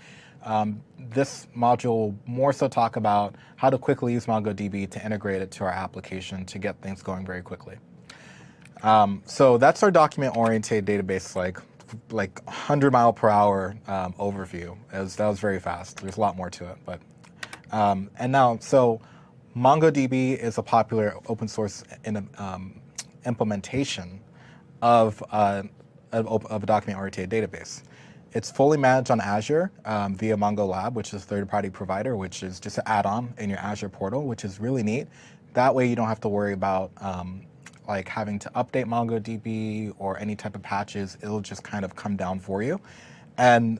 This module will more so talk about how to quickly use MongoDB to integrate it to our application to get things going very quickly. So that's our document-oriented database, like 100-mile-per-hour overview. That was very fast. There's a lot more to it, but and now, so MongoDB is a popular open source implementation of a document-oriented database. It's fully managed on Azure via Mongo Lab, which is a third-party provider, which is just an add-on in your Azure portal, which is really neat. That way you don't have to worry about like having to update MongoDB or any type of patches. It'll just kind of come down for you. And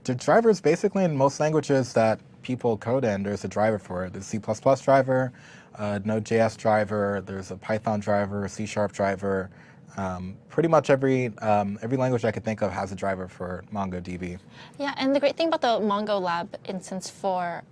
the drivers, basically in most languages that people code in, there's a driver for it. There's C++ driver, Node.js driver, there's a Python driver, a C# driver. Pretty much every language I could think of has a driver for MongoDB. Yeah, and the great thing about the Mongo Lab instance for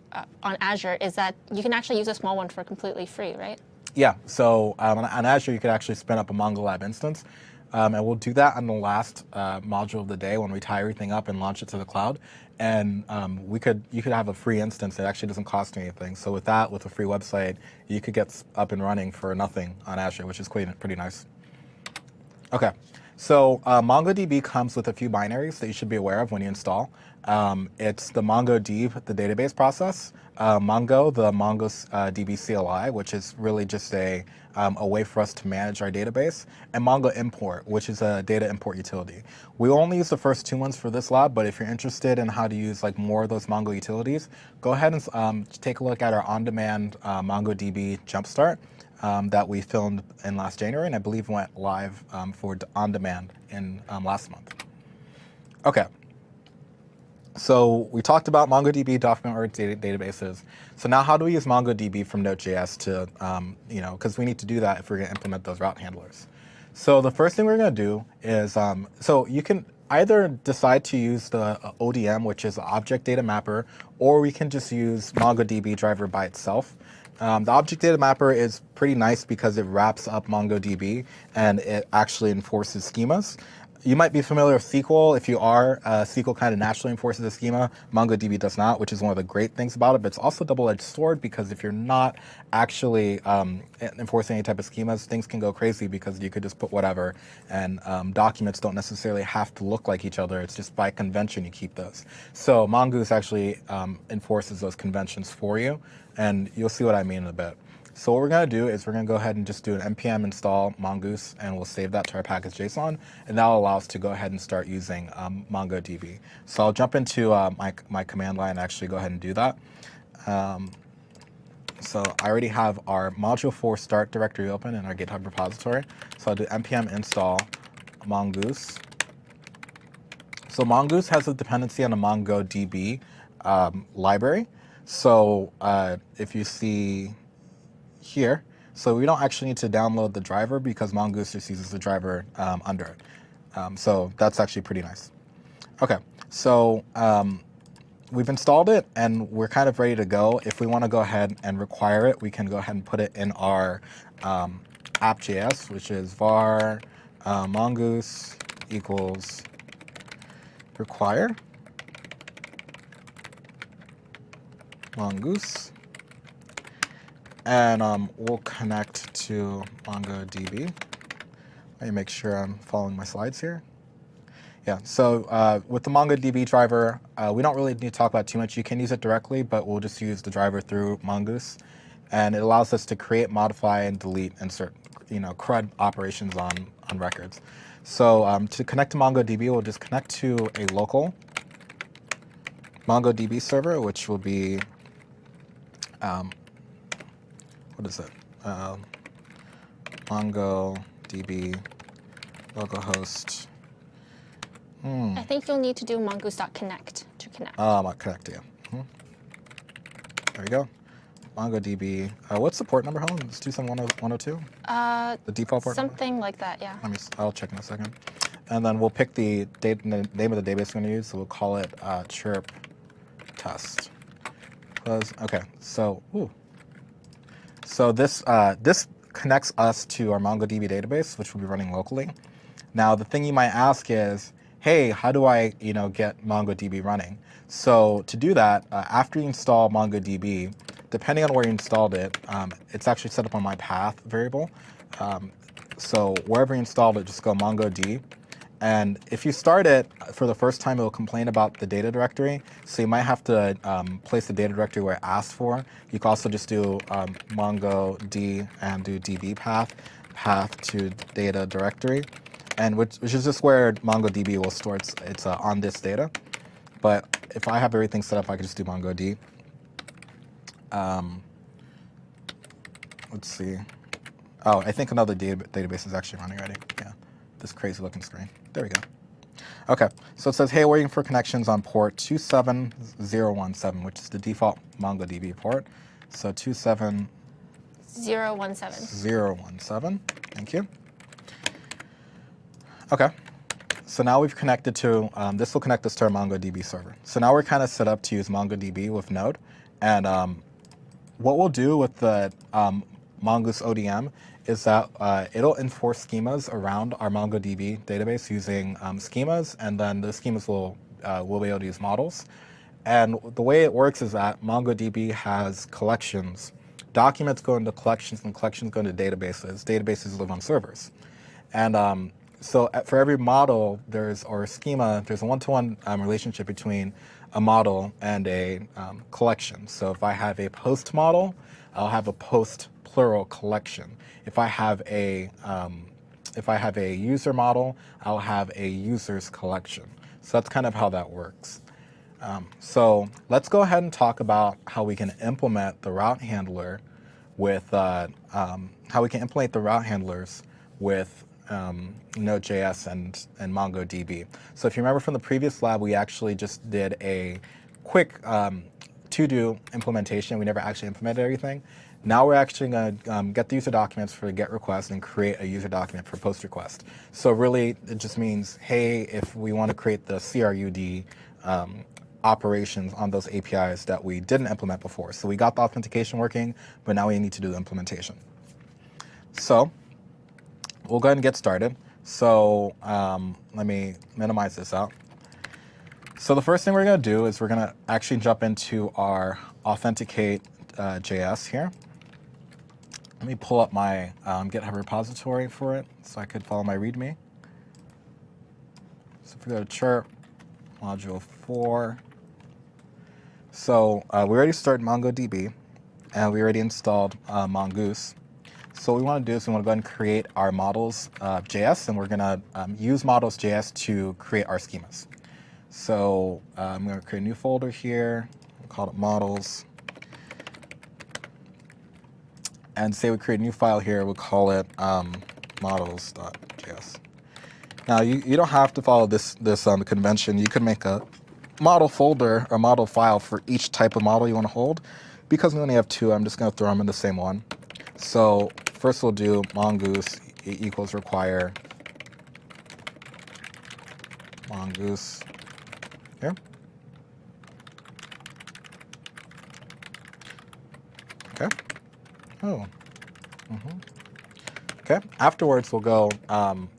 on Azure is that you can actually use a small one for completely free, right? Yeah, so on Azure, you could actually spin up a Mongo Lab instance. And we'll do that on the last module of the day when we tie everything up and launch it to the cloud. And you could have a free instance. It actually doesn't cost you anything. So with that, with a free website, you could get up and running for nothing on Azure, which is pretty nice. Okay, so MongoDB comes with a few binaries that you should be aware of when you install. It's the MongoDB, the database process, Mongo, the MongoDB CLI, which is really just a way for us to manage our database, and Mongo import, which is a data import utility. We only use the first two ones for this lab, but if you're interested in how to use like more of those Mongo utilities, go ahead and take a look at our on-demand MongoDB Jumpstart that we filmed in last January, and I believe went live for on-demand in last month. Okay. So we talked about MongoDB document-oriented databases. So now how do we use MongoDB from Node.js to, because we need to do that if we're going to implement those route handlers. So the first thing we're going to do is, so you can either decide to use the ODM, which is Object Data Mapper, or we can just use MongoDB driver by itself. The Object Data Mapper is pretty nice because it wraps up MongoDB and it actually enforces schemas. You might be familiar with SQL. If you are, SQL kind of naturally enforces a schema. MongoDB does not, which is one of the great things about it, but it's also a double-edged sword because if you're not actually enforcing any type of schemas, things can go crazy because you could just put whatever, and documents don't necessarily have to look like each other. It's just by convention you keep those. So Mongoose actually enforces those conventions for you, and you'll see what I mean in a bit. So what we're going to do is we're going to go ahead and just do an npm install mongoose, and we'll save that to our package.json, and that will allow us to go ahead and start using MongoDB. So I'll jump into my command line and actually go ahead and do that. So I already have our module4 start directory open in our GitHub repository. So I'll do npm install mongoose. So mongoose has a dependency on a MongoDB library. So if you see here, so we don't actually need to download the driver because Mongoose just uses the driver under it. So that's actually pretty nice. Okay, so we've installed it and we're kind of ready to go. If we want to go ahead and require it, we can go ahead and put it in our app.js, which is var mongoose equals require mongoose. And we'll connect to MongoDB. Let me make sure I'm following my slides here. Yeah, so with the MongoDB driver, we don't really need to talk about too much. You can use it directly, but we'll just use the driver through Mongoose. And it allows us to create, modify, and delete, insert, CRUD operations on records. So to connect to MongoDB, we'll just connect to a local MongoDB server, which will be what is it? MongoDB localhost. I think you'll need to do mongoose.connect to connect. Connect, yeah. There you go. MongoDB. What's the port number, Helen? It's 271.102? The default port something number? Like that, yeah. I'll check in a second. And then we'll pick the name of the database we're going to use, so we'll call it chirp test. Okay, so, So this connects us to our MongoDB database, which will be running locally. Now, the thing you might ask is, hey, how do I, get MongoDB running? So to do that, after you install MongoDB, depending on where you installed it, it's actually set up on my path variable. So wherever you installed it, just go MongoD. And if you start it for the first time, it will complain about the data directory. So you might have to place the data directory where it asks for. You can also just do MongoD and do db path to data directory. and which is just where MongoDB will store its on this data. But if I have everything set up, I can just do MongoD. Let's see. Oh, I think another database is actually running already. Yeah, this crazy looking screen. There we go. Okay, so it says, hey, waiting for connections on port 27017, which is the default MongoDB port. So 27017. 017. Thank you. Okay. So now we've connected to, this will connect us to our MongoDB server. So now we're kind of set up to use MongoDB with Node. And what we'll do with the Mongoose ODM is that it'll enforce schemas around our MongoDB database using schemas, and then the schemas will be able to use models. And the way it works is that MongoDB has collections. Documents go into collections, and collections go into databases. Databases live on servers. And so for every model or schema, there's a one-to-one relationship between a model and a collection. So if I have a post model, I'll have a post plural collection. If I have a user model, I'll have a users collection. So that's kind of how that works. So let's go ahead and talk about how we can implement the route handler with Node.js and MongoDB. So if you remember from the previous lab, we actually just did a quick to-do implementation. We never actually implemented everything. Now we're actually going to get the user documents for the GET request and create a user document for POST request. So really, it just means, hey, if we want to create the CRUD operations on those APIs that we didn't implement before. So we got the authentication working, but now we need to do the implementation. So we'll go ahead and get started. So let me minimize this out. So the first thing we're going to do is we're going to actually jump into our authenticate JS here. Let me pull up my GitHub repository for it so I could follow my README. So if we go to chirp, module 4. So we already started MongoDB, and we already installed Mongoose. So what we want to do is we want to go ahead and create our models.js, and we're going to use models.js to create our schemas. So I'm going to create a new folder here. We'll call it models. And say we create a new file here, we'll call it models.js. Now you don't have to follow this convention. You can make a model folder or model file for each type of model you want to hold. Because we only have 2, I'm just going to throw them in the same one. So first we'll do mongoose equals require mongoose here. Okay. Oh. Okay. Afterwards, we'll go.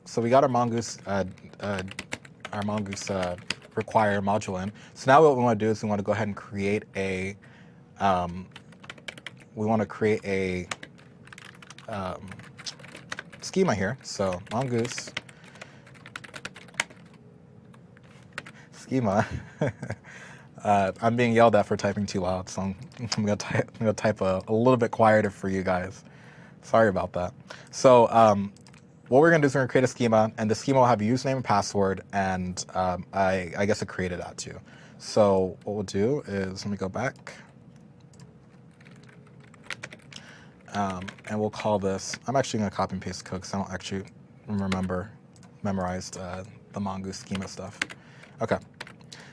So we got our mongoose require module in. So now what we want to do is we want to go ahead and create a. We want to create a schema here. So mongoose schema. I'm being yelled at for typing too loud, so I'm gonna type a little bit quieter for you guys. Sorry about that. So what we're gonna do is we're gonna create a schema, and the schema will have a username and password, and I guess it created that too. So what we'll do is, let me go back, and we'll call this. I'm actually gonna copy and paste the code because I don't actually memorized the Mongoose schema stuff. Okay.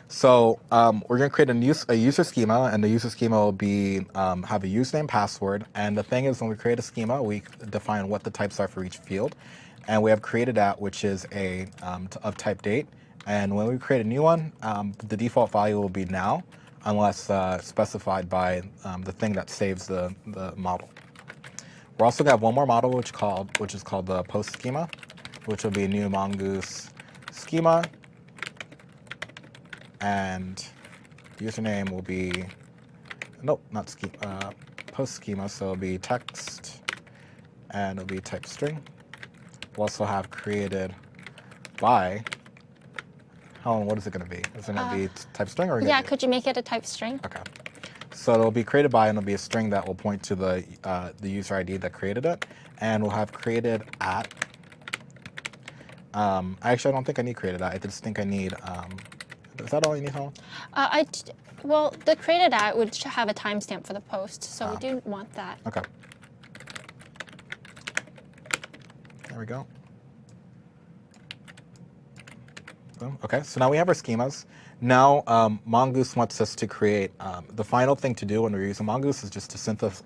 So we're going to create a user schema, and the user schema will be have a username, password, and the thing is, when we create a schema, we define what the types are for each field, and we have created that, which is a of type date, and when we create a new one, the default value will be now, unless specified by the thing that saves the model. We're also going to have one more model, which is called the post schema, which will be a new mongoose schema. And username will be, nope, not schema, post schema, so it'll be text, and it'll be type string. We'll also have created by, Helen, what is it going to be? Is it going to be type string? Or yeah, could you make it a type string? Okay. So it'll be created by, and it'll be a string that will point to the user ID that created it. And we'll have created at, Actually, I don't think I need created at. I just think I need, is that all you need, Helen? Well, the created at would have a timestamp for the post, so we do want that. Okay. There we go. Boom. Okay, so now we have our schemas. Now Mongoose wants us to create, the final thing to do when we're using Mongoose is just to synthesize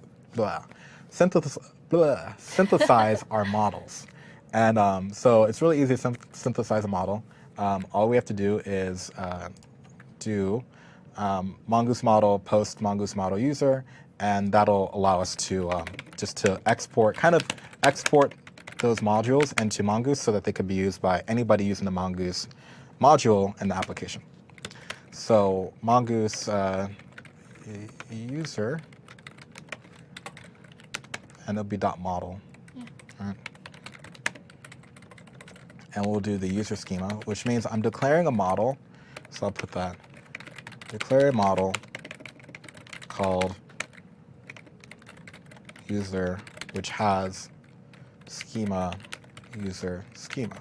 our models. And so it's really easy to synthesize a model. All we have to do is do mongoose model post mongoose model user, and that'll allow us to just to export those modules into Mongoose so that they could be used by anybody using the Mongoose module in the application. So Mongoose user, and it'll be .model. Yeah. Right. And we'll do the user schema, which means I'm declaring a model. So I'll put that. Declare a model called user, which has schema user schema.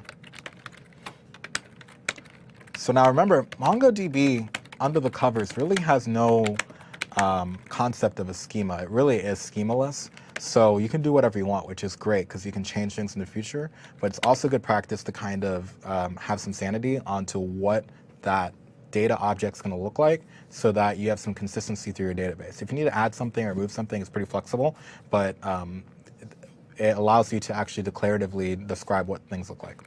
So now remember, MongoDB under the covers really has no concept of a schema. It really is schemaless. So you can do whatever you want, which is great because you can change things in the future. But it's also good practice to kind of have some sanity onto what that data object's going to look like so that you have some consistency through your database. If you need to add something or remove something, it's pretty flexible, but it allows you to actually declaratively describe what things look like.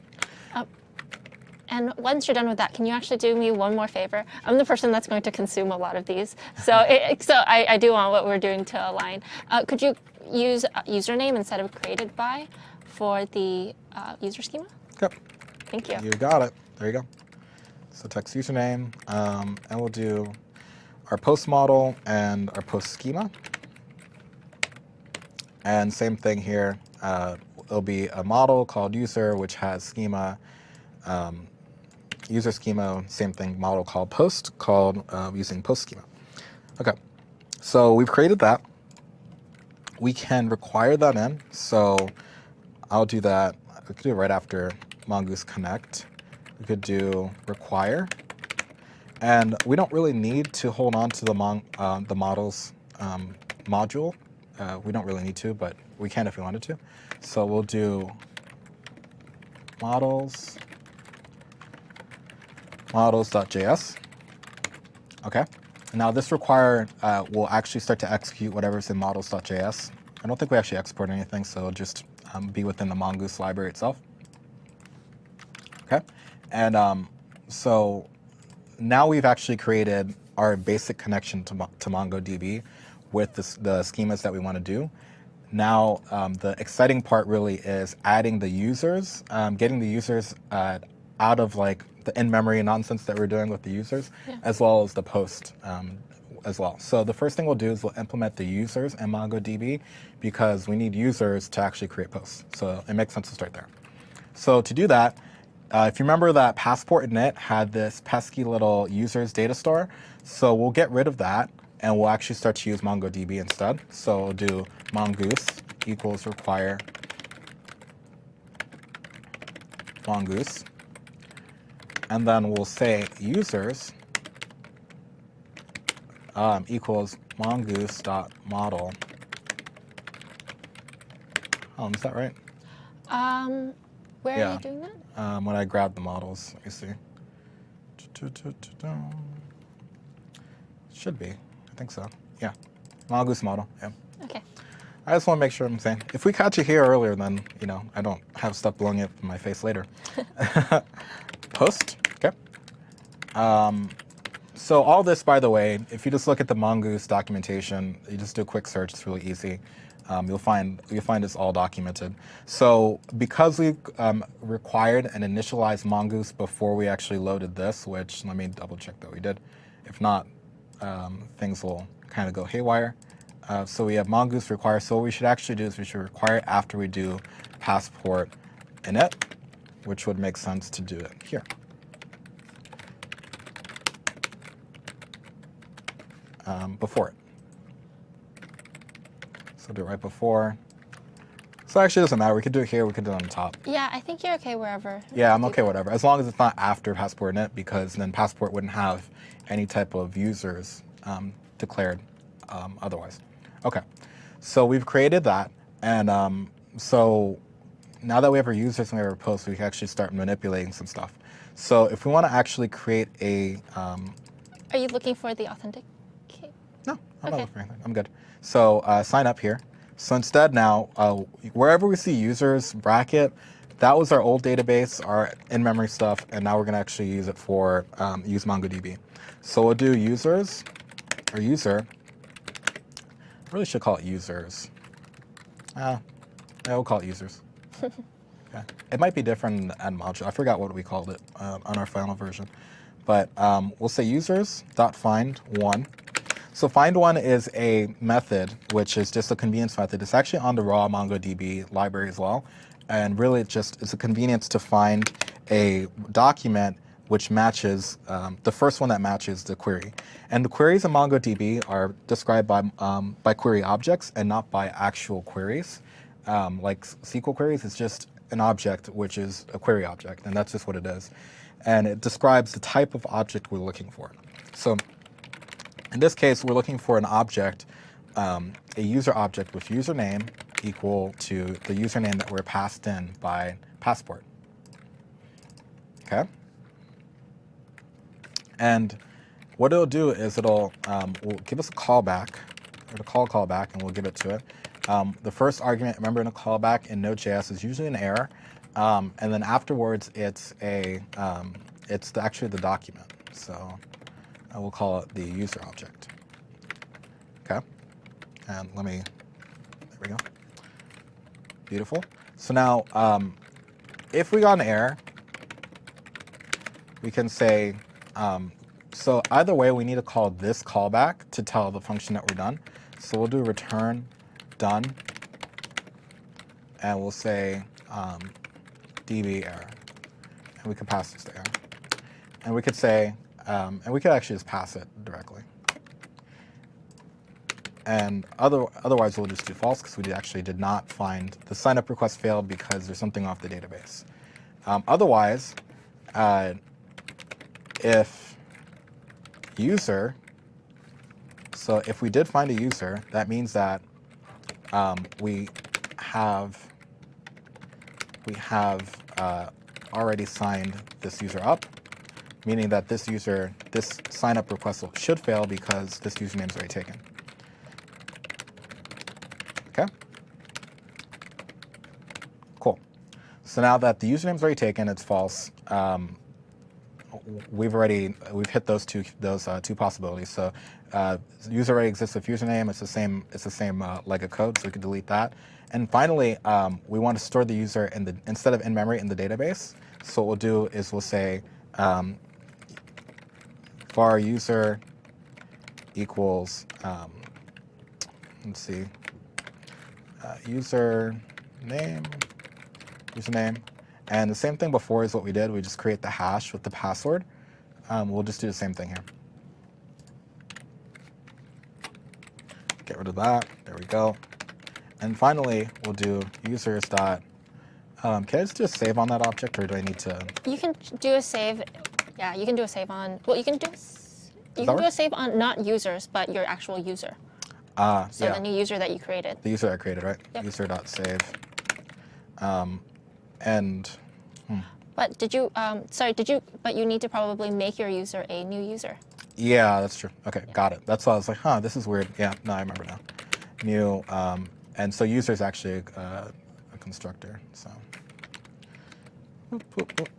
And once you're done with that, can you actually do me one more favor? I'm the person that's going to consume a lot of these, so I do want what we're doing to align. Could you use username instead of created by for the user schema? Yep. Thank you. You got it. There you go. So text username, and we'll do our post model and our post schema. And same thing here. It'll be a model called user, which has schema. User schema, same thing, model called post, called using post schema. Okay, so we've created that. We can require that in. So I'll do that. We could do it right after Mongoose Connect. We could do require. And we don't really need to hold on to the models module. We don't really need to, but we can if we wanted to. So we'll do models.js. Okay. Now this require will actually start to execute whatever's in models.js. I don't think we actually export anything, so it'll just be within the Mongoose library itself. Okay. And so now we've actually created our basic connection to MongoDB with the schemas that we want to do. Now, the exciting part really is adding the users, getting the users out of like the in-memory nonsense that we're doing with the users, as well as the post as well. So the first thing we'll do is we'll implement the users in MongoDB because we need users to actually create posts. So it makes sense to start there. So to do that, if you remember that Passport init had this pesky little users data store, so we'll get rid of that and we'll actually start to use MongoDB instead. So we'll do mongoose equals require mongoose. And then we'll say users equals mongoose.model. Is that right? Where are you doing that? When I grab the models, let me see. Should be. I think so. Yeah. Mongoose model. Yeah. Okay. I just want to make sure I'm saying. If we catch you here earlier, then I don't have stuff blowing up in my face later. Post. Okay. So all this, by the way, if you just look at the Mongoose documentation, you just do a quick search. It's really easy. You'll find it's all documented. So because we required and initialized Mongoose before we actually loaded this, which let me double check that we did. If not, things will kind of go haywire. So we have Mongoose require. So what we should actually do is we should require it after we do Passport init, which would make sense to do it here. Before it. So do it right before. So actually, it doesn't matter. We could do it here. We could do it on the top. Yeah, I think you're okay wherever. Yeah, I'm you okay, do. whatever. As long as it's not after Passport init, because then Passport wouldn't have any type of users declared otherwise. Okay, so we've created that, and so now that we have our users and we have our posts, we can actually start manipulating some stuff. So if we want to actually create a Are you looking for the authenticate? no, I'm not Okay. looking for anything. I'm good. So sign up here. So instead now, wherever we see users bracket, that was our old database, our in-memory stuff, and now we're going to actually use it for use MongoDB. So we'll do users, or user. I really should call it users. Yeah, we'll call it users. Okay. It might be different in the end module. I forgot what we called it on our final version. But we'll say users.find1. So find1 is a method, which is just a convenience method. It's actually on the raw MongoDB library as well. And really it's a convenience to find a document which matches, the first one that matches the query. And the queries in MongoDB are described by query objects and not by actual queries. Like SQL queries, it's just an object, which is a query object, and that's just what it is. And it describes the type of object we're looking for. So in this case, we're looking for an object, a user object with username equal to the username that we're passed in by Passport. Okay? And what it'll do is will give us a callback, or the callback, and we'll give it to it. The first argument, remember in a callback in Node.js, is usually an error, and then afterwards it's actually the document. So I will call it the user object. Okay, and there we go. Beautiful. So now, if we got an error, we can say, so either way, we need to call this callback to tell the function that we're done. So we'll do return done, and we'll say db error, and we can pass this to error. And we could say, and we could actually just pass it directly. And otherwise, we'll just do false because we actually did not find the sign-up request failed because there's something off the database. Otherwise, if user, so if we did find a user, that means that we have already signed this user up, meaning that this sign-up request should fail because this username is already taken. Okay? Cool. So now that the username is already taken, it's false. We've hit those two possibilities. So user already exists with username. It's the same leg of code, so we can delete that. And finally, we want to store the user instead of in memory in the database. So what we'll do is we'll say var user equals let's see, username, and the same thing before is what we did. We just create the hash with the password. We'll just do the same thing here. Get rid of that. There we go. And finally, we'll do users dot. Can I just do a save on that object, or do I need to? You can do a save. Yeah, you can do a save on. Well, you can do a save on not users, but your actual user. So Yeah. the new user that you created. The user I created, right? Yep. User.save. But did you? But you need to probably make your user a new user. Yeah, that's true. Okay, got it. That's why I was like, huh, this is weird. Yeah, no, I remember now. New, and so user is actually a constructor. So, whoop, whoop, whoop.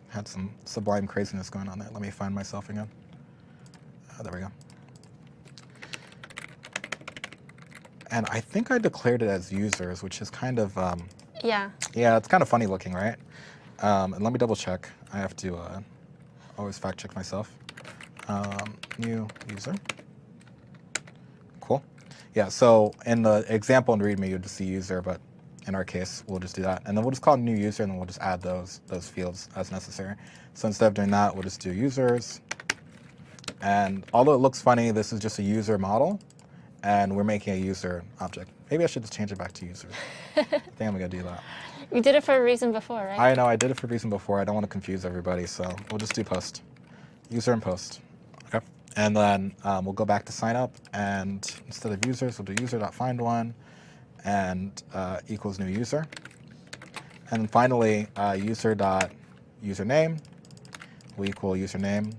Had some Sublime craziness going on there. Let me find myself again. There we go. And I think I declared it as users, which is kind of, Yeah. yeah, it's kind of funny looking, right? And let me double check. I have to always fact check myself. New user. Cool. Yeah, so in the example in README, you'll just see user, but in our case, we'll just do that. And then we'll just call it new user, and then we'll just add those fields as necessary. So instead of doing that, we'll just do users. And although it looks funny, this is just a user model. and we're making a user object. Maybe I should just change it back to user. I think I'm gonna do that. You did it for a reason before, right? I know I did it for a reason before. I don't want to confuse everybody, so we'll just do post. User and post. Okay. And then we'll go back to sign up, and instead of users, we'll do user.findOne and equals new user. And then finally, user.username will equal username.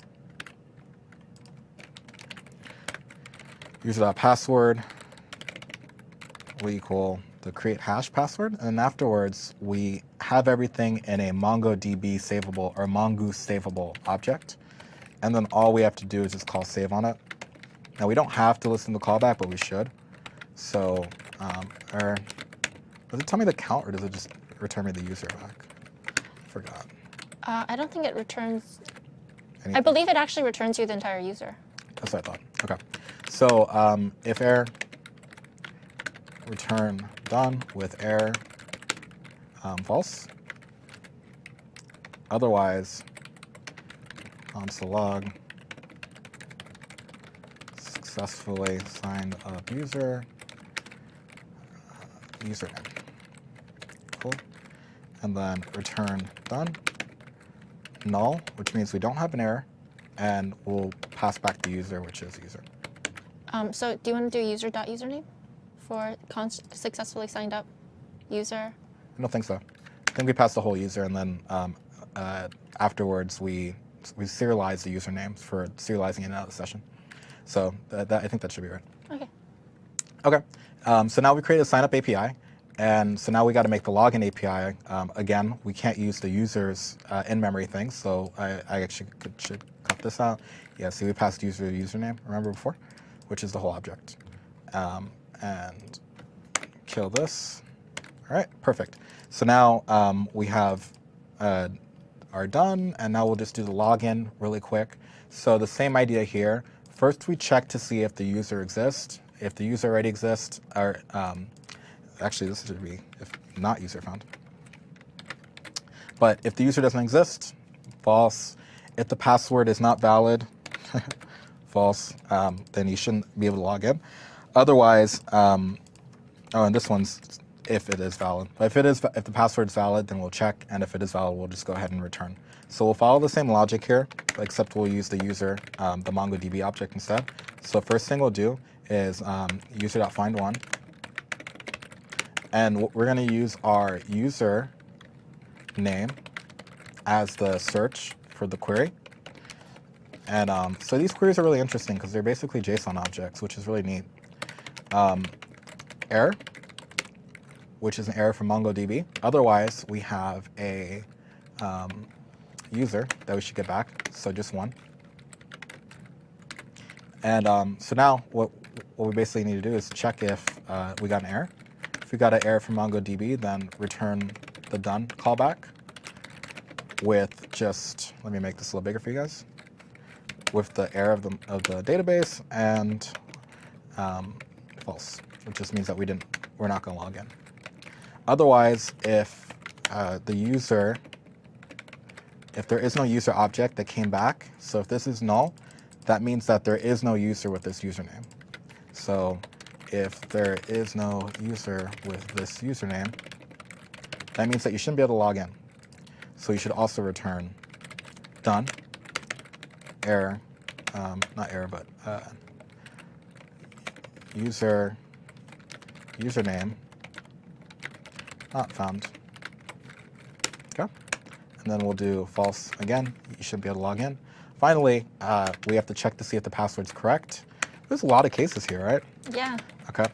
User.password will equal the create hash password. And then afterwards, we have everything in a MongoDB savable or Mongoose savable object. And then all we have to do is just call save on it. Now we don't have to listen to the callback, but we should. So, does it tell me the count or does it just return me the user back? I forgot. I don't think it returns. Anything? I believe it actually returns you the entire user. That's what I thought. Okay. So if error, return done with error false. Otherwise, console log successfully signed up user username. Cool. And then return done. Null, which means we don't have an error, and we'll pass back the user, which is user. So do you want to do user.username for successfully signed up user? I don't think so. I think we pass the whole user, and then afterwards we serialize the usernames for serializing in and out of the session. So I think that should be right. Okay. Okay. So now we created a sign up API, and so now we got to make the login API. Again, we can't use the user's in-memory things, so I actually should cut this out. Yeah, see, we passed user username, remember before, which is the whole object. And kill this. All right, perfect. So now we have are done, and now we'll just do the login really quick. So the same idea here. First, we check to see if the user exists. If the user already exists, or actually this should be if not user found. But if the user doesn't exist, false. If the password is not valid, false, then you shouldn't be able to log in. Otherwise, oh, and this one's if it is valid. But if the password is valid, then we'll check, and if it is valid, we'll just go ahead and return. So we'll follow the same logic here, except we'll use the user, the MongoDB object instead. So first thing we'll do is user.findOne, and we're going to use our user name as the search for the query. And so these queries are really interesting because they're basically JSON objects, which is really neat. Error, which is an error from MongoDB. Otherwise, we have a user that we should get back, so just one. And so now what we basically need to do is check if we got an error. If we got an error from MongoDB, then return the done callback with just, let me make this a little bigger for you guys, with the error of the database and false, which just means that we're not going to log in. Otherwise, if if there is no user object that came back, so if this is null, that means that there is no user with this username. So if there is no user with this username, that means that you shouldn't be able to log in. So you should also return done, error, not error, but username not found. Okay. And then we'll do false again. You should be able to log in. Finally, we have to check to see if the password's correct. There's a lot of cases here, right? Yeah. Okay.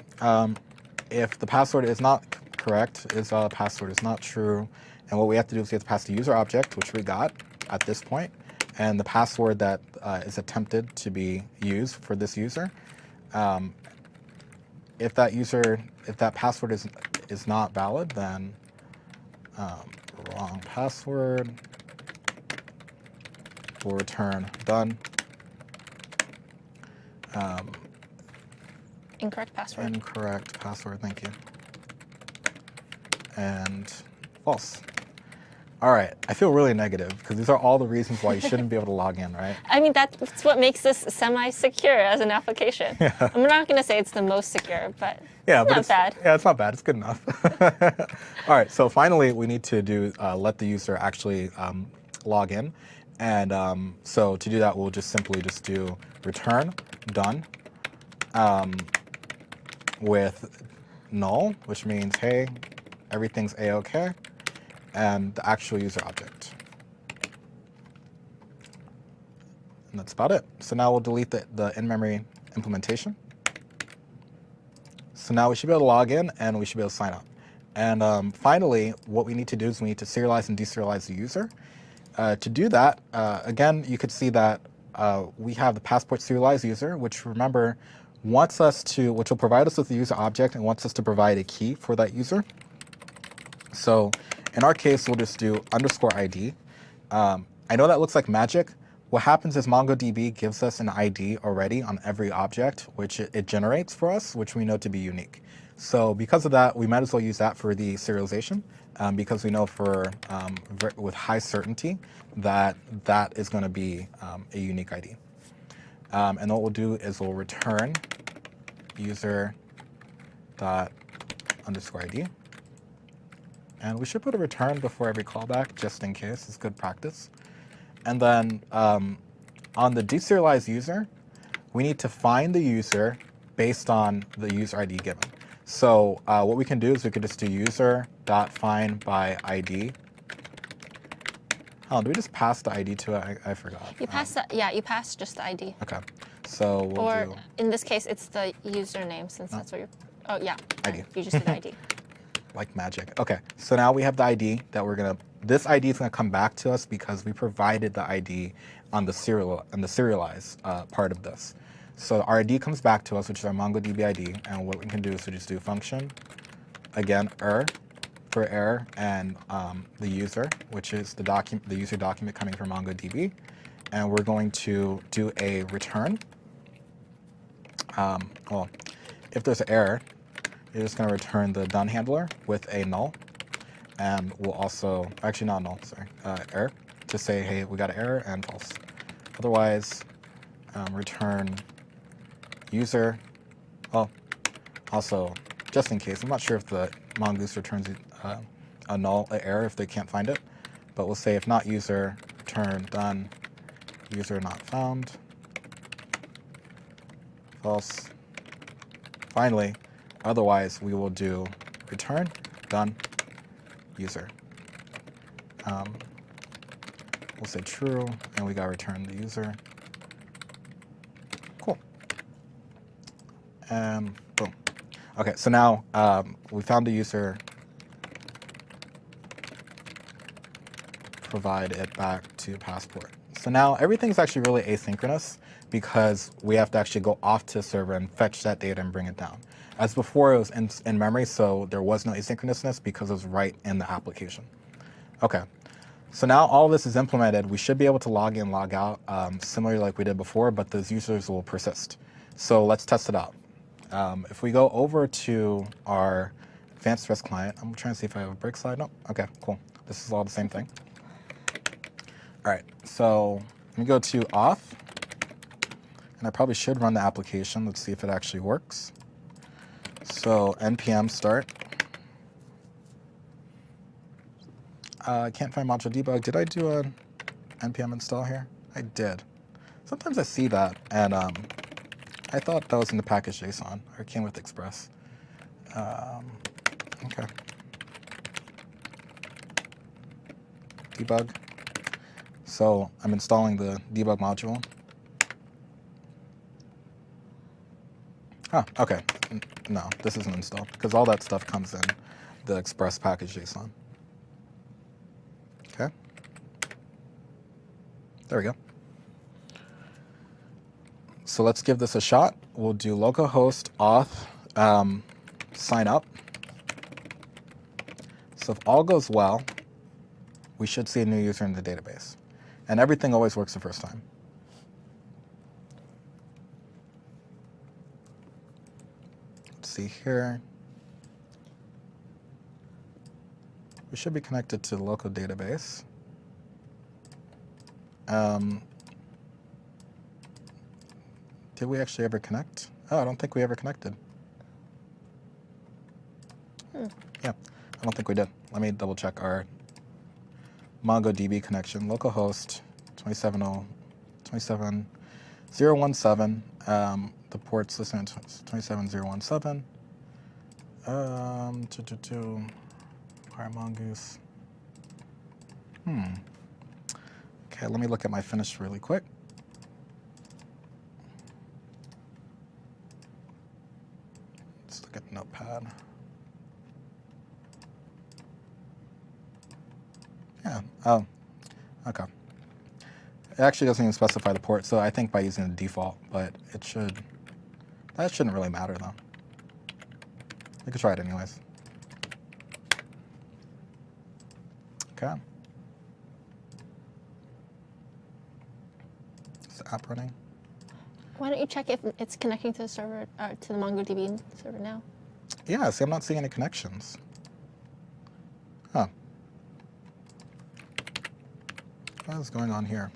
If the password is not correct, password is not true, and what we have to do is we have to pass the user object, which we got at this point, and the password that is attempted to be used for this user. If that password is not valid, then wrong password will return done. Incorrect password. Incorrect password, thank you. And false. All right, I feel really negative because these are all the reasons why you shouldn't be able to log in, right? I mean, that's what makes this semi-secure as an application. I'm not going to say it's the most secure, but Yeah, it's but not bad. Yeah, it's not bad. It's good enough. All right, so finally we need to do let the user actually log in, and so to do that we'll just simply just do return done with null, which means hey, everything's a-okay, and the actual user object. And that's about it. So now we'll delete the in-memory implementation. So now we should be able to log in and we should be able to sign up. And finally, what we need to do is we need to serialize and deserialize the user. To do that, again, you could see that we have the passport serialized user, which remember which will provide us with the user object and wants us to provide a key for that user. So in our case, we'll just do _ID. I know that looks like magic. What happens is MongoDB gives us an ID already on every object, which it generates for us, which we know to be unique. So because of that, we might as well use that for the serialization, because we know with high certainty that that is going to be a unique ID. And what we'll do is we'll return user._ID. And we should put a return before every callback, just in case. It's good practice. And then on the deserialized user, we need to find the user based on the user ID given. So what we can do is we could just do user.find by ID. Oh, do we just pass the ID to it? I forgot. You pass that, yeah, you pass just the ID. Okay. So we'll Or do in this case, it's the username since that's what you're, oh yeah. ID. You just did ID. like magic. Okay, so now we have the ID that this ID is gonna come back to us because we provided the ID on the serialized part of this. So our ID comes back to us, which is our MongoDB ID, and what we can do is we just do function, again, for error, and the user, which is the user document coming from MongoDB, and we're going to do a return. Well, if there's an error, you're just going to return the done handler with a null, and we'll also, actually not null, sorry, error, to say, hey, we got an error and false. Otherwise, return user. Well, also, just in case, I'm not sure if the Mongoose returns a null, an error if they can't find it, but we'll say if not user, return done, user not found, false. Finally, otherwise, we will do return done user. We'll say true, and we got to return the user. Cool. And boom. Okay, so now we found the user. Provide it back to Passport. So now everything's actually really asynchronous because we have to actually go off to the server and fetch that data and bring it down. As before, it was in memory, so there was no asynchronousness because it was right in the application. Okay, so now all of this is implemented. We should be able to log in, log out, similarly like we did before, but those users will persist. So let's test it out. If we go over to our advanced REST client, I'm trying to see if I have a break slide. No, okay, cool. This is all the same thing. All right, so let me go to auth, and I probably should run the application. Let's see if it actually works. So npm start. I can't find module debug. Did I do a npm install here? I did. Sometimes I see that, and I thought that was in the package JSON, or it came with Express. Okay. Debug. So I'm installing the debug module. Oh, okay. No, this isn't installed because all that stuff comes in the Express package JSON. Okay. There we go. So let's give this a shot. We'll do localhost auth sign up. So if all goes well, we should see a new user in the database. And everything always works the first time. Let's see here. We should be connected to the local database. Did we actually ever connect? Oh, I don't think we ever connected. Yeah, I don't think we did. Let me double check our MongoDB connection. Localhost 27017. The port's listed to 27017. Fire Mongoose. Okay, let me look at my finish really quick. Let's look at Notepad. Yeah, oh, okay. It actually doesn't even specify the port, so I think by using the default, but it should, that shouldn't really matter though. We could try it anyways. Okay. Is the app running? Why don't you check if it's connecting to the server, to the MongoDB server now? Yeah, see, I'm not seeing any connections. Huh. What is going on here?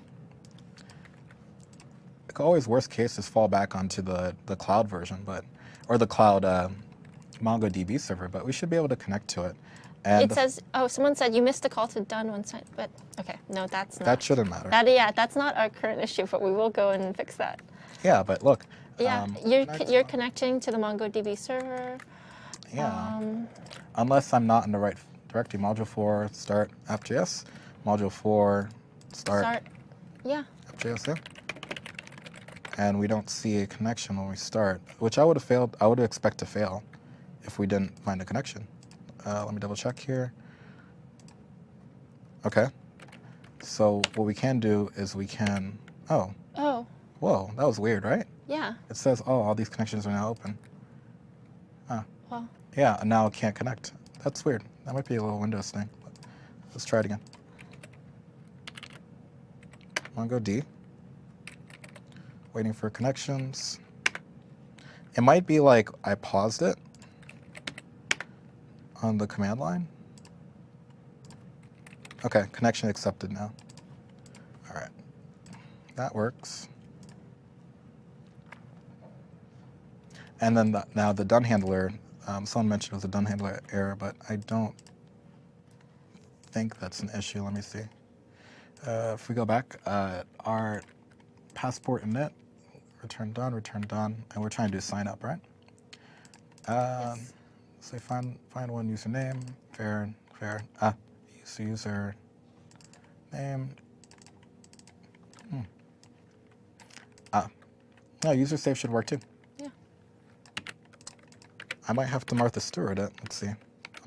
It could always, worst case, is fall back onto the cloud version, or the cloud MongoDB server, but we should be able to connect to it. And It says, oh, someone said you missed a call to done one side, but okay, no, that's not. that shouldn't matter. Yeah, that's not our current issue, but we will go in and fix that. Yeah, but look. Yeah, you're connecting to the MongoDB server. Yeah. Unless I'm not in the right directory. Module 4 start app.js. Module 4 start Yeah. app.js, yeah. And we don't see a connection when we start, which I would expect to fail if we didn't find a connection. Let me double check here. Okay. So what we can do is we can, Oh, whoa, that was weird, right? yeah. It says, oh, all these connections are now open. Well, Yeah, and now it can't connect. That's weird. That might be a little Windows thing. Let's try it again. MongoD. Waiting for connections. It might be like I paused it on the command line. Okay, connection accepted now. All right, that works. And then now the done handler, someone mentioned it was a done handler error, but I don't think that's an issue. Let me see. If we go back, our passport init, return done, and we're trying to do sign up, right? yes. So find one username, fair. User name. No, user save should work too. Yeah. I might have to Martha Stewart it. Let's see. I'm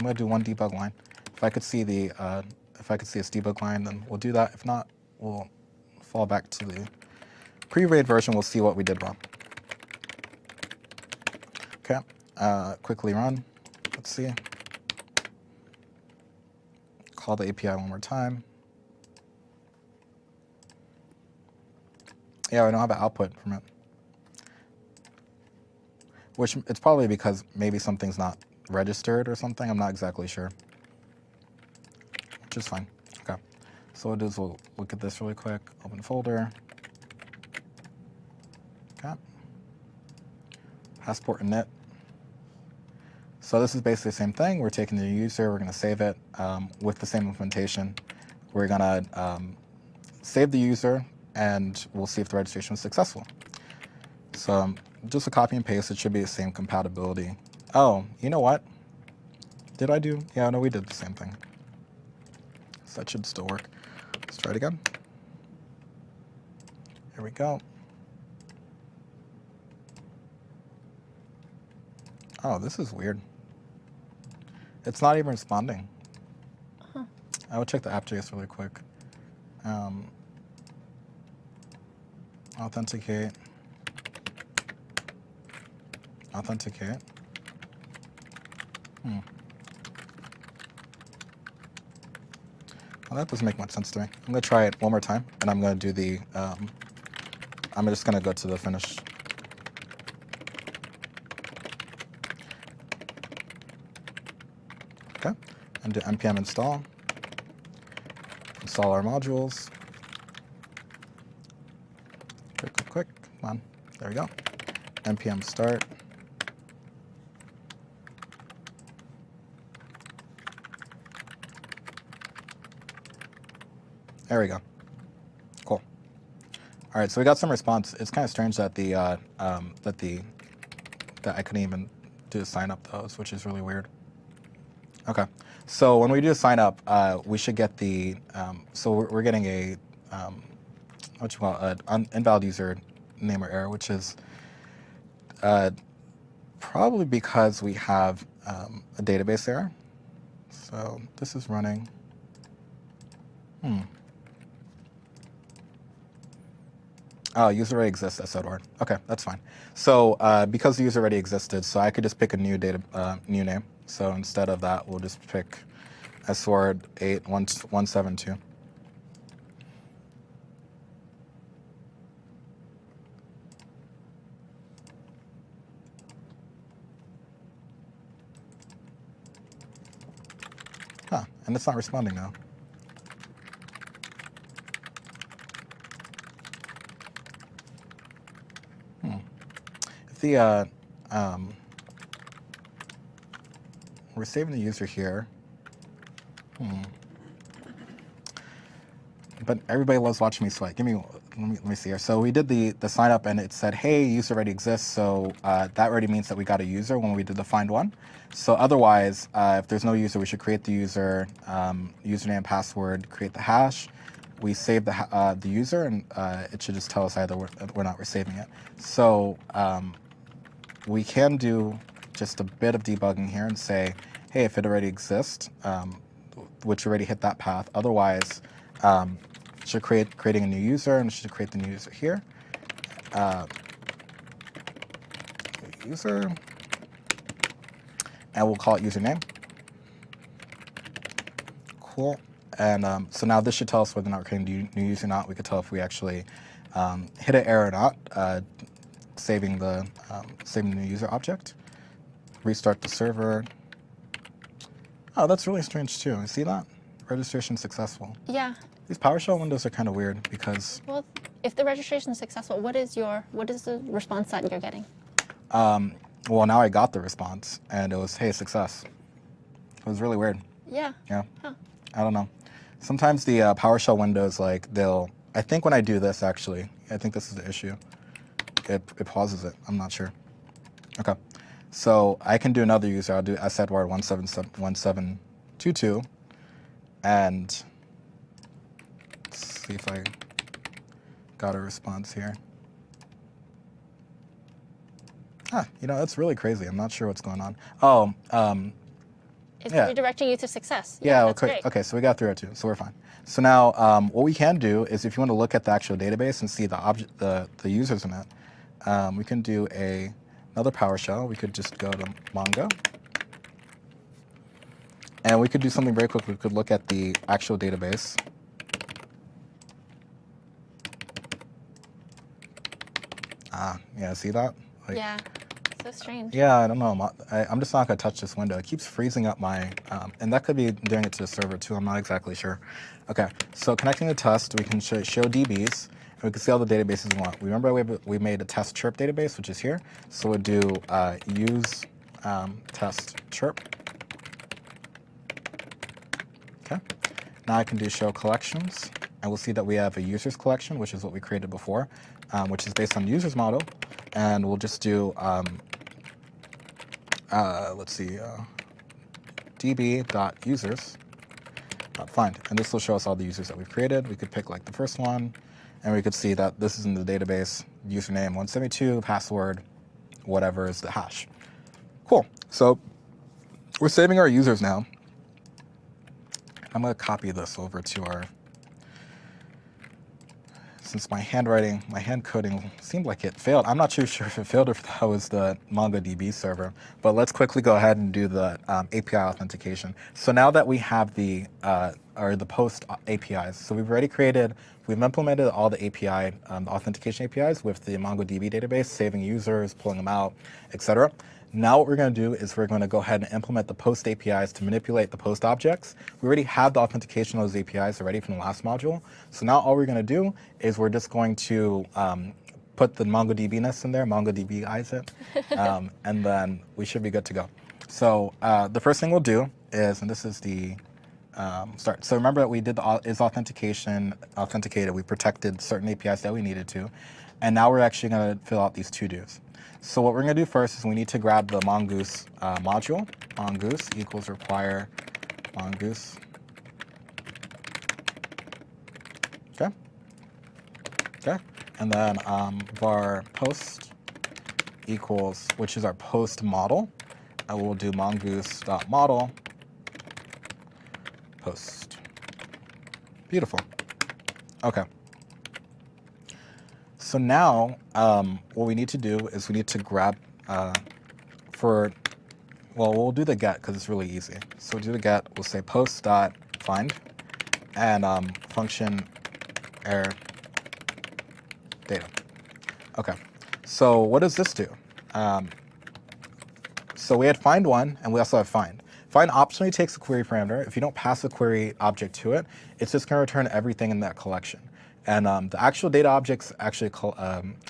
gonna do one debug line. If I could see this debug line, then we'll do that. If not, we'll fall back to the pre-raid version. We'll see what we did wrong. Okay. Quickly run. Let's see. Call the API one more time. Yeah, I don't have an output from it. Which it's probably because maybe something's not registered or something. I'm not exactly sure. Which is fine. Okay. So what we'll do is we'll look at this really quick. Open folder. Okay. Passport init. So this is basically the same thing. We're taking the user, we're going to save it with the same implementation. We're going to save the user, and we'll see if the registration was successful. So just a copy and paste. It should be the same compatibility. Oh, you know what? Did I do? Yeah, no, we did the same thing. So that should still work. Let's try it again. Here we go. Oh, this is weird. It's not even responding. Huh. I would check the app.js really quick. Authenticate. Authenticate. Well, that doesn't make much sense to me. I'm going to try it one more time, and I'm going to do the, I'm just going to go to the finish. Okay. and do npm install. Install our modules. Quick. Come on. There we go. npm start. There we go. Cool. All right, so we got some response. It's kind of strange that that I couldn't even do a sign up those, which is really weird. Okay, so when we do a sign up, we should get the so we're getting a what you call an invalid user name or error, which is probably because we have a database error. So this is running. Oh, user already exists, that's Edward. Okay, that's fine. So because the user already existed, so I could just pick a new new name. So instead of that, we'll just pick Sword 81172. Huh, and it's not responding now. The we're saving the user here. But everybody loves watching me sweat. Let me see here. So we did the sign up and it said, hey, user already exists. So that already means that we got a user when we did the find one. So otherwise, if there's no user, we should create the user, username, password, create the hash. We save the user and it should just tell us either we're not saving it. So we can do just a bit of debugging here and say, hey, if it already exists, which already hit that path, otherwise, should creating a new user and should create the new user here. User, and we'll call it username. Cool. And so now this should tell us whether or not we're creating a new user or not. We could tell if we actually hit an error or not, saving the new user object. Restart the server. Oh, that's really strange too. You see that? Registration successful. Yeah. These PowerShell windows are kind of weird because. Well, if the registration is successful, what is the response that you're getting? Well, now I got the response, and it was, hey, success. It was really weird. Yeah. Yeah. Huh. I don't know. Sometimes the PowerShell windows, like I think when I do this, actually, I think this is the issue. It pauses it. I'm not sure. Okay. So I can do another user. I'll do sedward1722, and let's see if I got a response here. That's really crazy. I'm not sure what's going on. Oh, It's yeah. redirecting you to success. Yeah, that's okay. great. Okay, so we got 302, so we're fine. So now, what we can do is, if you want to look at the actual database and see the users in it, we can do another PowerShell. We could just go to Mongo, and we could do something very quick. We could look at the actual database. Yeah, see that? Yeah. So strange. Yeah, I don't know. I'm just not going to touch this window. It keeps freezing up my, and that could be doing it to the server too. I'm not exactly sure. Okay, so connecting the test, we can show DBs, and we can see all the databases we want. Remember we made a test chirp database, which is here. So we'll do use test chirp. Okay, now I can do show collections, and we'll see that we have a users collection, which is what we created before, which is based on users model. And we'll just do, let's see, db.users.find. And this will show us all the users that we've created. We could pick like the first one, and we could see that this is in the database, username 172, password, whatever is the hash. Cool. So we're saving our users now. I'm going to copy this over to our, since my hand coding seemed like it failed. I'm not too sure if it failed or if that was the MongoDB server, but let's quickly go ahead and do the API authentication. So now that we have the post APIs, so we've implemented all the API, the authentication APIs with the MongoDB database, saving users, pulling them out, etc. Now what we're going to do is we're going to go ahead and implement the post APIs to manipulate the post objects. We already have the authentication of those APIs already from the last module. So now all we're going to do is we're just going to put the MongoDB-ness in there, MongoDB-ize it, and then we should be good to go. So the first thing we'll do is, and this is the start. So remember that we did the is authentication, authenticated, we protected certain APIs that we needed to, and now we're actually going to fill out these to-dos. So what we're going to do first is we need to grab the Mongoose module. Mongoose equals require Mongoose. Okay. Okay. And then var post equals, which is our post model. And we'll do mongoose.model post. Beautiful. Okay. So now what we need to do is we need to grab we'll do the get because it's really easy. So we'll do the get, we'll say post.find and function error data. Okay, so what does this do? So we had find one and we also have find. Find optionally takes a query parameter. If you don't pass a query object to it, it's just going to return everything in that collection. And the actual data object's actually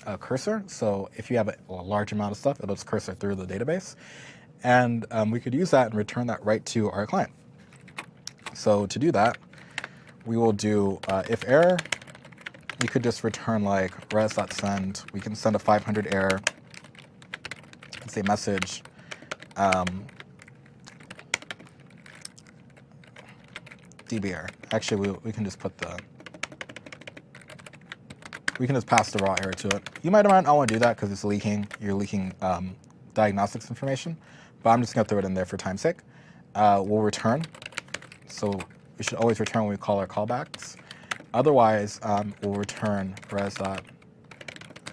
a cursor. So if you have a large amount of stuff, it'll just cursor through the database. And we could use that and return that right to our client. So to do that, we will do if error. We could just return like res.send. We can send a 500 error. Let's say message. DB error. Actually, we can just put we can just pass the raw error to it. You might not want to do that because it's leaking. You're leaking diagnostics information, but I'm just going to throw it in there for time's sake. We'll return. So we should always return when we call our callbacks. Otherwise, we'll return res.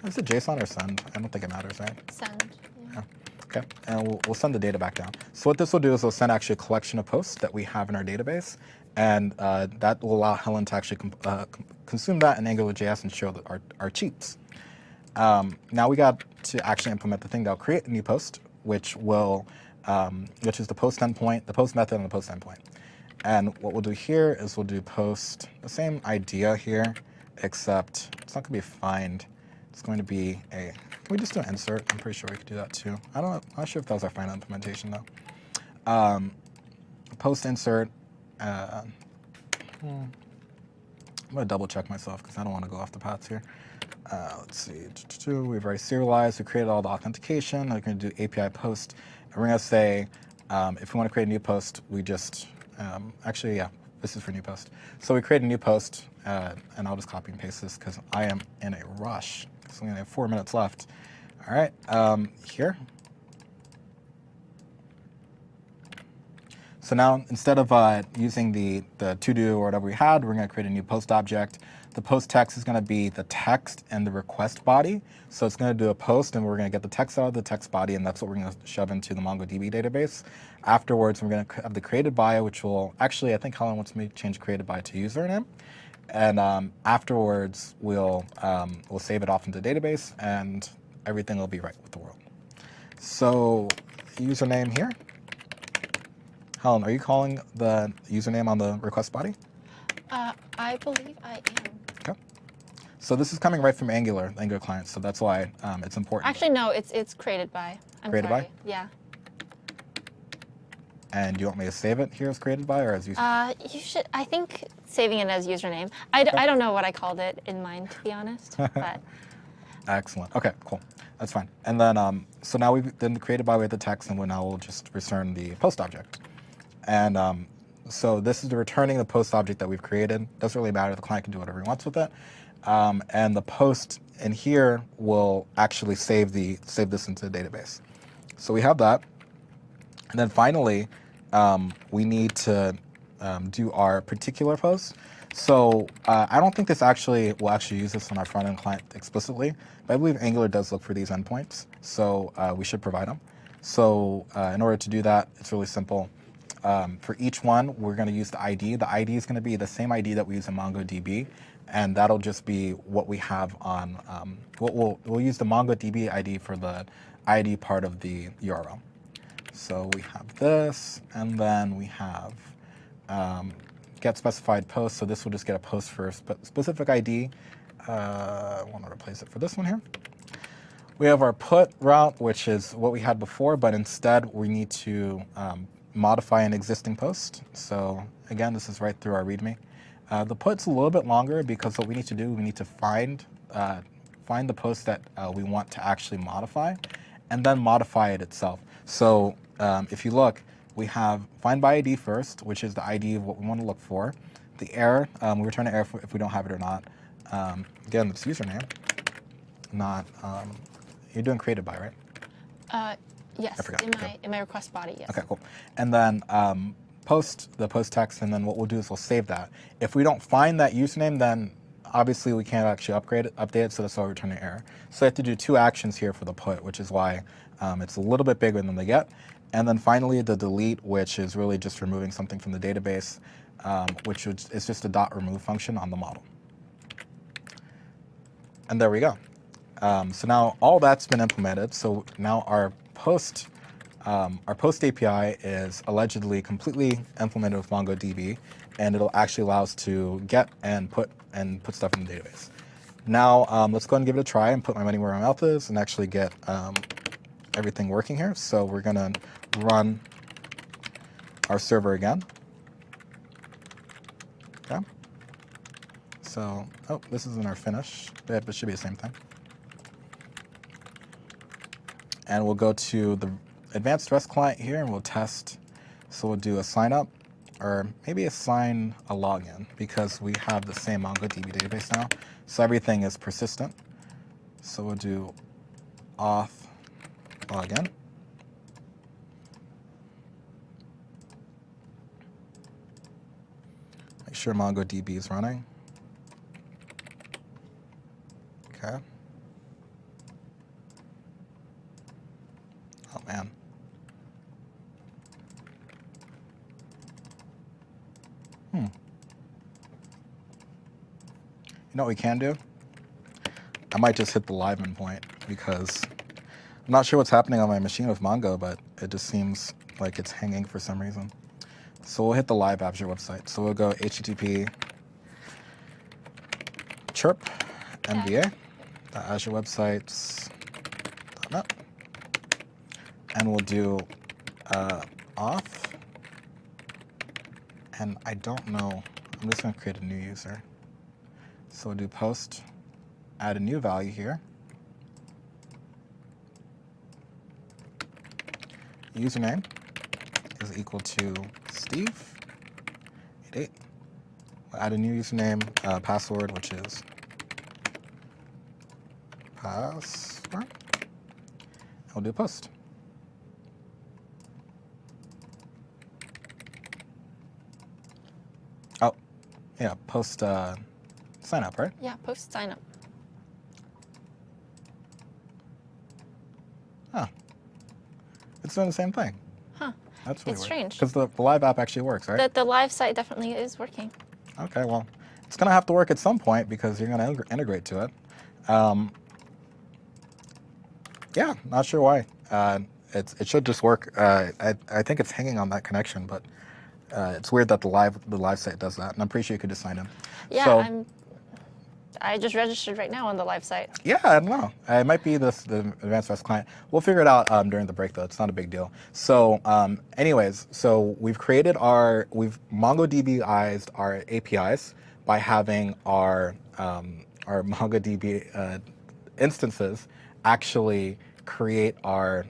Is it JSON or send? I don't think it matters, right? Send. Yeah. Okay, and we'll send the data back down. So what this will do is we'll send actually a collection of posts that we have in our database, and that will allow Helen to actually consume that in AngularJS and show our cheats. Now we got to actually implement the thing that'll create a new post, which is the post endpoint, the post method, and the post endpoint. And what we'll do here is we'll do post, the same idea here, except it's not going to be find. It's going to be a, can we just do an insert? I'm pretty sure we could do that too. I'm not sure if that was our final implementation though. Post insert. I'm going to double check myself because I don't want to go off the paths here. Let's see. We've already serialized. We created all the authentication. We're going to do API post. And we're going to say, if we want to create a new post, we just, actually, yeah, this is for new post. So we create a new post, and I'll just copy and paste this because I am in a rush. So we only have 4 minutes left. All right, here. So now, instead of using the to-do or whatever we had, we're going to create a new post object. The post text is going to be the text and the request body. So it's going to do a post, and we're going to get the text out of the text body, and that's what we're going to shove into the MongoDB database. Afterwards, we're going to have the created by, which will actually, I think Helen wants me to change created by to username. And afterwards, we'll save it off into the database, and everything will be right with the world. So username here. Helen, are you calling the username on the request body? I believe I am. Okay. So this is coming right from Angular client, so that's why it's important. Actually, no, it's created by. I'm Created sorry. by? Yeah. And do you want me to save it here as created by or as username? You should. I think saving it as username. I don't know what I called it in mine, to be honest. But Excellent. Okay, cool. That's fine. And then, so now we've then created by with the text, and now we'll just return the post object. And so this is the returning the post object that we've created. Doesn't really matter. The client can do whatever he wants with it. And the post in here will actually save this into the database. So we have that. And then finally, we need to do our particular post. So I don't think this will actually use this on our front-end client explicitly, but I believe Angular does look for these endpoints, so we should provide them. So in order to do that, it's really simple. For each one, we're going to use the ID. The ID is going to be the same ID that we use in MongoDB, and that'll just be what we have on. We'll use the MongoDB ID for the ID part of the URL. So we have this, and then we have get specified post. So this will just get a post for a specific ID. I want to replace it for this one here. We have our put route, which is what we had before, but instead we need to modify an existing post. So again, this is right through our README. The put's a little bit longer because what we need to do, we need to find the post that we want to actually modify, and then modify it itself. So if you look, we have find by ID first, which is the ID of what we want to look for. The error, we return an error if we don't have it or not. Again, it's username, not, you're doing created by, right? Yes, I forgot. in my request body, yes. Okay, cool. And then post text, and then what we'll do is we'll save that. If we don't find that username, then obviously we can't actually update it, so that's why we return an error. So I have to do 2 actions here for the put, which is why it's a little bit bigger than the get. And then finally the delete, which is really just removing something from the database, which is just a .remove function on the model. And there we go. So now all that's been implemented. So now our post API is allegedly completely implemented with MongoDB, and it'll actually allow us to get and put stuff in the database. Now let's go ahead and give it a try and put my money where my mouth is and actually get everything working here. So we're gonna run our server again. Okay. So, oh, this isn't our finish. Yeah, but it should be the same thing. And we'll go to the advanced REST client here and we'll test. So we'll do a sign up, or maybe assign a login, because we have the same MongoDB database now. So everything is persistent. So we'll do auth login. Make sure MongoDB is running. Okay. Oh man. You know what we can do? I might just hit the live endpoint, because I'm not sure what's happening on my machine with Mongo, but it just seems like it's hanging for some reason. So we'll hit the live Azure website. So we'll go HTTP chirp MVA, the Azure websites.net, and we'll do auth. And I don't know, I'm just going to create a new user. So we'll do post, add a new value here. Username is equal to Steve 88. We'll add a new username, password, which is password. And we'll do post. Oh, yeah, post sign up, right? Yeah, post sign up. Huh. It's doing the same thing. Huh. That's really It's weird. strange. Because the live app actually works, right? The live site definitely is working. Okay, well, it's going to have to work at some point because you're going to integrate to it. Yeah, not sure why. It should just work. I think it's hanging on that connection, but it's weird that the live site does that. And I'm pretty sure you could just sign in. Yeah, So, I just registered right now on the live site. yeah, I don't know. It might be the advanced REST client. We'll figure it out during the break, though. It's not a big deal. So, anyways, so we've MongoDBized our APIs by having our MongoDB instances actually create our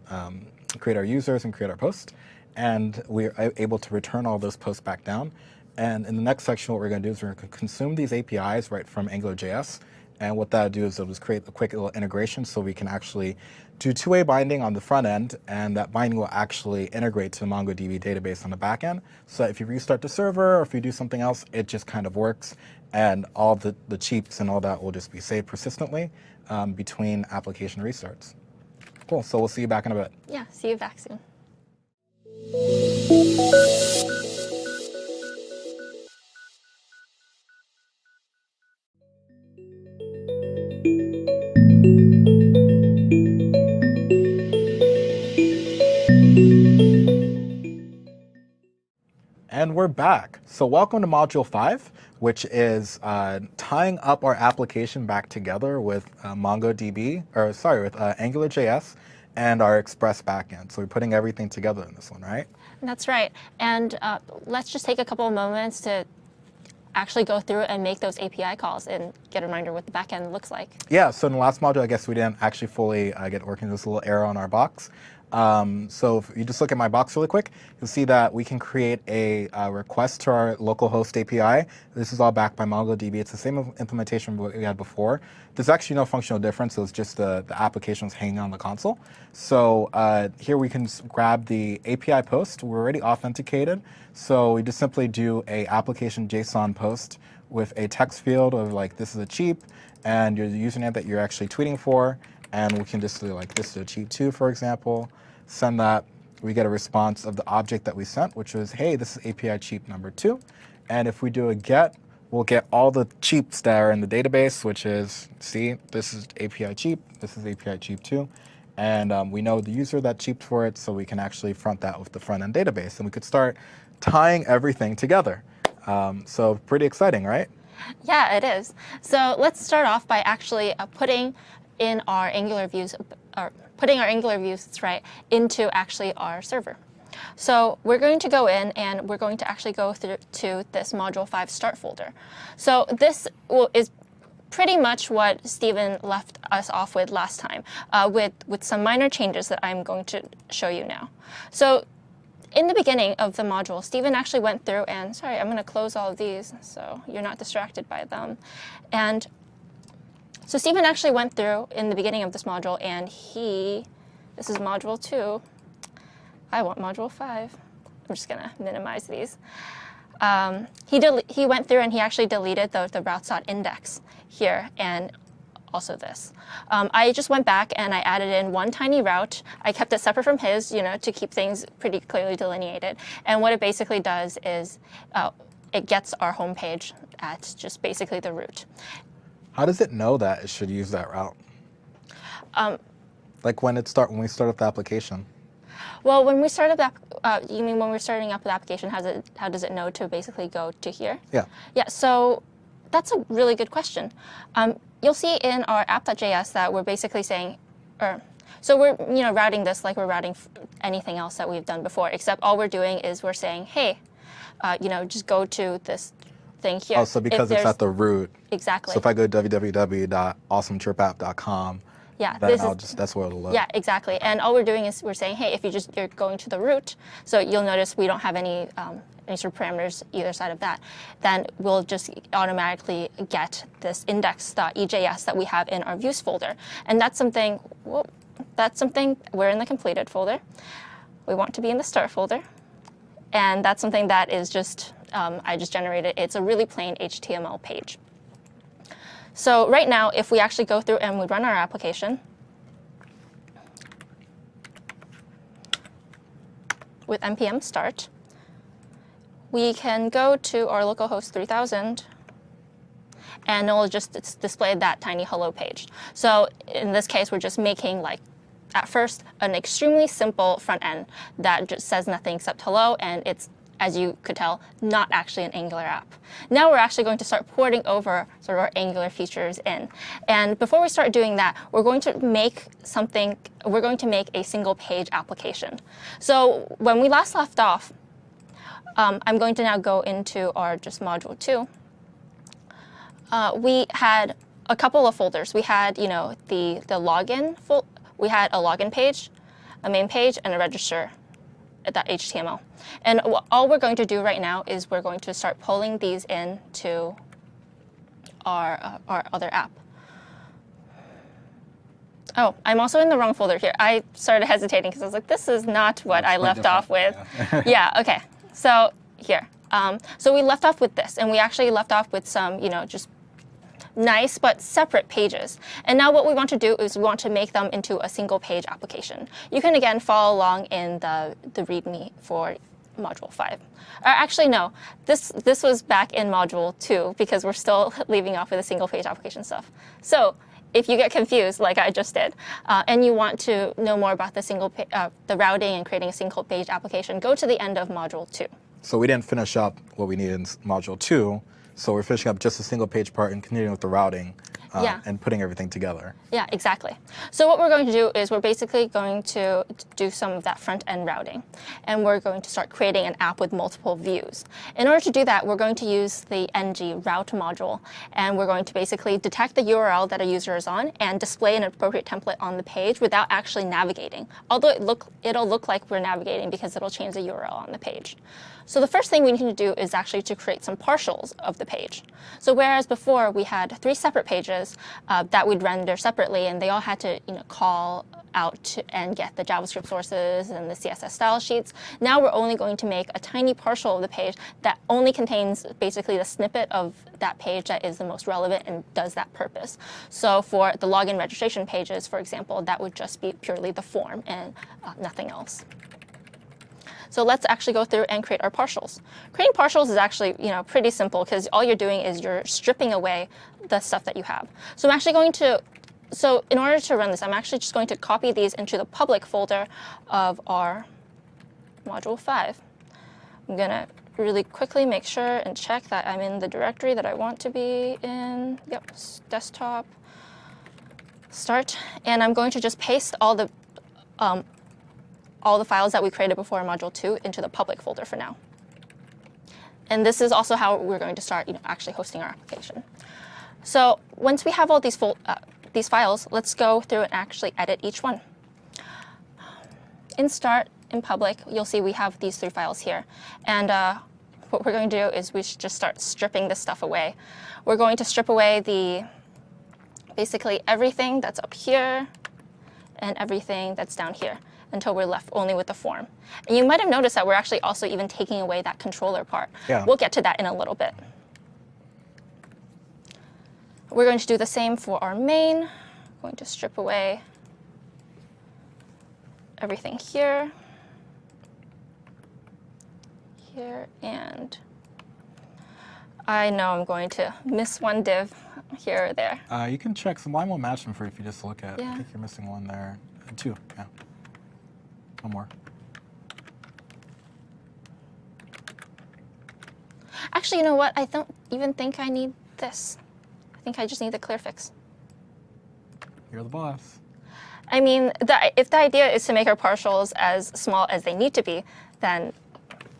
users and create our posts, and we're able to return all those posts back down. And in the next section, what we're going to do is we're going to consume these APIs right from AngularJS. And what that'll do is it'll just create a quick little integration so we can actually do two-way binding on the front end, and that binding will actually integrate to the MongoDB database on the back end. So if you restart the server or if you do something else, it just kind of works. And all the cheats and all that will just be saved persistently between application restarts. Cool, so we'll see you back in a bit. Yeah, see you back soon. we're back. So welcome to Module 5, which is tying up our application back together with MongoDB, with AngularJS and our Express backend. So we're putting everything together in this one, right? That's right. And let's just take a couple of moments to actually go through and make those API calls and get a reminder what the backend looks like. Yeah, so in the last module, I guess we didn't actually fully get working this little arrow on our box. So if you just look at my box really quick, you'll see that we can create a request to our localhost API. This is all backed by MongoDB. It's the same implementation we had before. There's actually no functional difference. So it's just the application's hanging on the console. So here we can grab the API post. We're already authenticated. So we just simply do a application JSON post with a text field of like, this is a cheap, and your username that you're actually tweeting for. And we can just do like, this is a cheap 2, for example. Send that. We get a response of the object that we sent, which was, hey, this is API cheap number 2. And if we do a get, we'll get all the cheaps that are in the database, which is, see, this is API cheap, this is API cheap 2. And we know the user that cheaped for it, so we can actually front that with the front-end database. And we could start tying everything together. So pretty exciting, right? Yeah, it is. So let's start off by actually putting in our Angular views, or putting our Angular views, that's right, into actually our server. So we're going to go in and we're going to actually go through to this Module 5 start folder. So this is pretty much what Stephen left us off with last time, with some minor changes that I'm going to show you now. So in the beginning of the module, Stephen actually went through and, sorry, I'm going to close all of these so you're not distracted by them. And so Stephen actually went through in the beginning of this module, and this is Module 2. I want Module 5. I'm just going to minimize these. He went through and he actually deleted the routes.index here and also this. I just went back and I added in one tiny route. I kept it separate from his, to keep things pretty clearly delineated. And what it basically does is it gets our home page at just basically the root. How does it know that it should use that route? Like when we start up the application? Well, when we start up, you mean when we're starting up the application, how does it know to basically go to here? Yeah. Yeah. So that's a really good question. You'll see in our app.js that we're basically saying, so we're routing this like we're routing anything else that we've done before, except all we're doing is we're saying, hey, just go to this thing here. Oh, so because it's at the root. Exactly. So if I go to www.awesomechirpapp.com, yeah, that's where it'll look. Yeah, exactly. And all we're doing is we're saying, hey, if you're going to the root, so you'll notice we don't have any sort of parameters either side of that, then we'll just automatically get this index.ejs that we have in our views folder. And that's something we're in the completed folder. We want to be in the start folder. And that's something that is just, I just generated. It's a really plain HTML page. So right now, if we actually go through and we run our application with npm start, we can go to our localhost 3000, and it will just display that tiny hello page. So in this case, we're just making, at first, an extremely simple front end that just says nothing except hello, and it's, as you could tell, not actually an Angular app. Now we're actually going to start porting over sort of our Angular features in. And before we start doing that, we're going to make a single page application. So when we last left off, I'm going to now go into our just module 2. We had a couple of folders. We had, the login, we had a login page, a main page, and a register. .html. And all we're going to do right now is we're going to start pulling these into our other app. Oh, I'm also in the wrong folder here. I started hesitating because I was like, this is not what I left off with. Yeah, OK. So here. So we left off with this. And we actually left off with some, just nice but separate pages. And now what we want to do is we want to make them into a single page application. You can again follow along in the README for Module 5. Actually, no, this was back in Module 2 because we're still leaving off with the single page application stuff. So if you get confused like I just did, and you want to know more about the routing and creating a single page application, go to the end of Module 2. So we didn't finish up what we needed in module 2. So we're finishing up just a single page part and continuing with the routing and putting everything together. Yeah, exactly. So what we're going to do is we're basically going to do some of that front-end routing. And we're going to start creating an app with multiple views. In order to do that, we're going to use the ng route module. And we're going to basically detect the URL that a user is on and display an appropriate template on the page without actually navigating. Although it'll look like we're navigating because it'll change the URL on the page. So the first thing we need to do is actually to create some partials of the page. So whereas before we had 3 separate pages that we'd render separately, and they all had to call out and get the JavaScript sources and the CSS style sheets, now we're only going to make a tiny partial of the page that only contains basically the snippet of that page that is the most relevant and does that purpose. So for the login registration pages, for example, that would just be purely the form and nothing else. So let's actually go through and create our partials. Creating partials is actually pretty simple because all you're doing is you're stripping away the stuff that you have. So I'm actually going to, in order to run this, I'm actually just going to copy these into the public folder of our module 5. I'm going to really quickly make sure and check that I'm in the directory that I want to be in. Yep, desktop, start. And I'm going to just paste all the files that we created before in Module 2 into the public folder for now. And this is also how we're going to start actually hosting our application. So once we have all these files, let's go through and actually edit each one. In Start, in Public, you'll see we have these 3 files here. And what we're going to do is we should just start stripping this stuff away. We're going to strip away basically everything that's up here and everything that's down here, until we're left only with the form. And you might have noticed that we're actually also even taking away that controller part. Yeah. We'll get to that in a little bit. We're going to do the same for our main. We're going to strip away everything here, and I know I'm going to miss one div here or there. You can check. Some line will match them for if you just look at. Yeah. I think you're missing one there. 2, yeah. One more. Actually, you know what? I don't even think I need this. I think I just need the clear fix. You're the boss. I mean, if the idea is to make our partials as small as they need to be, then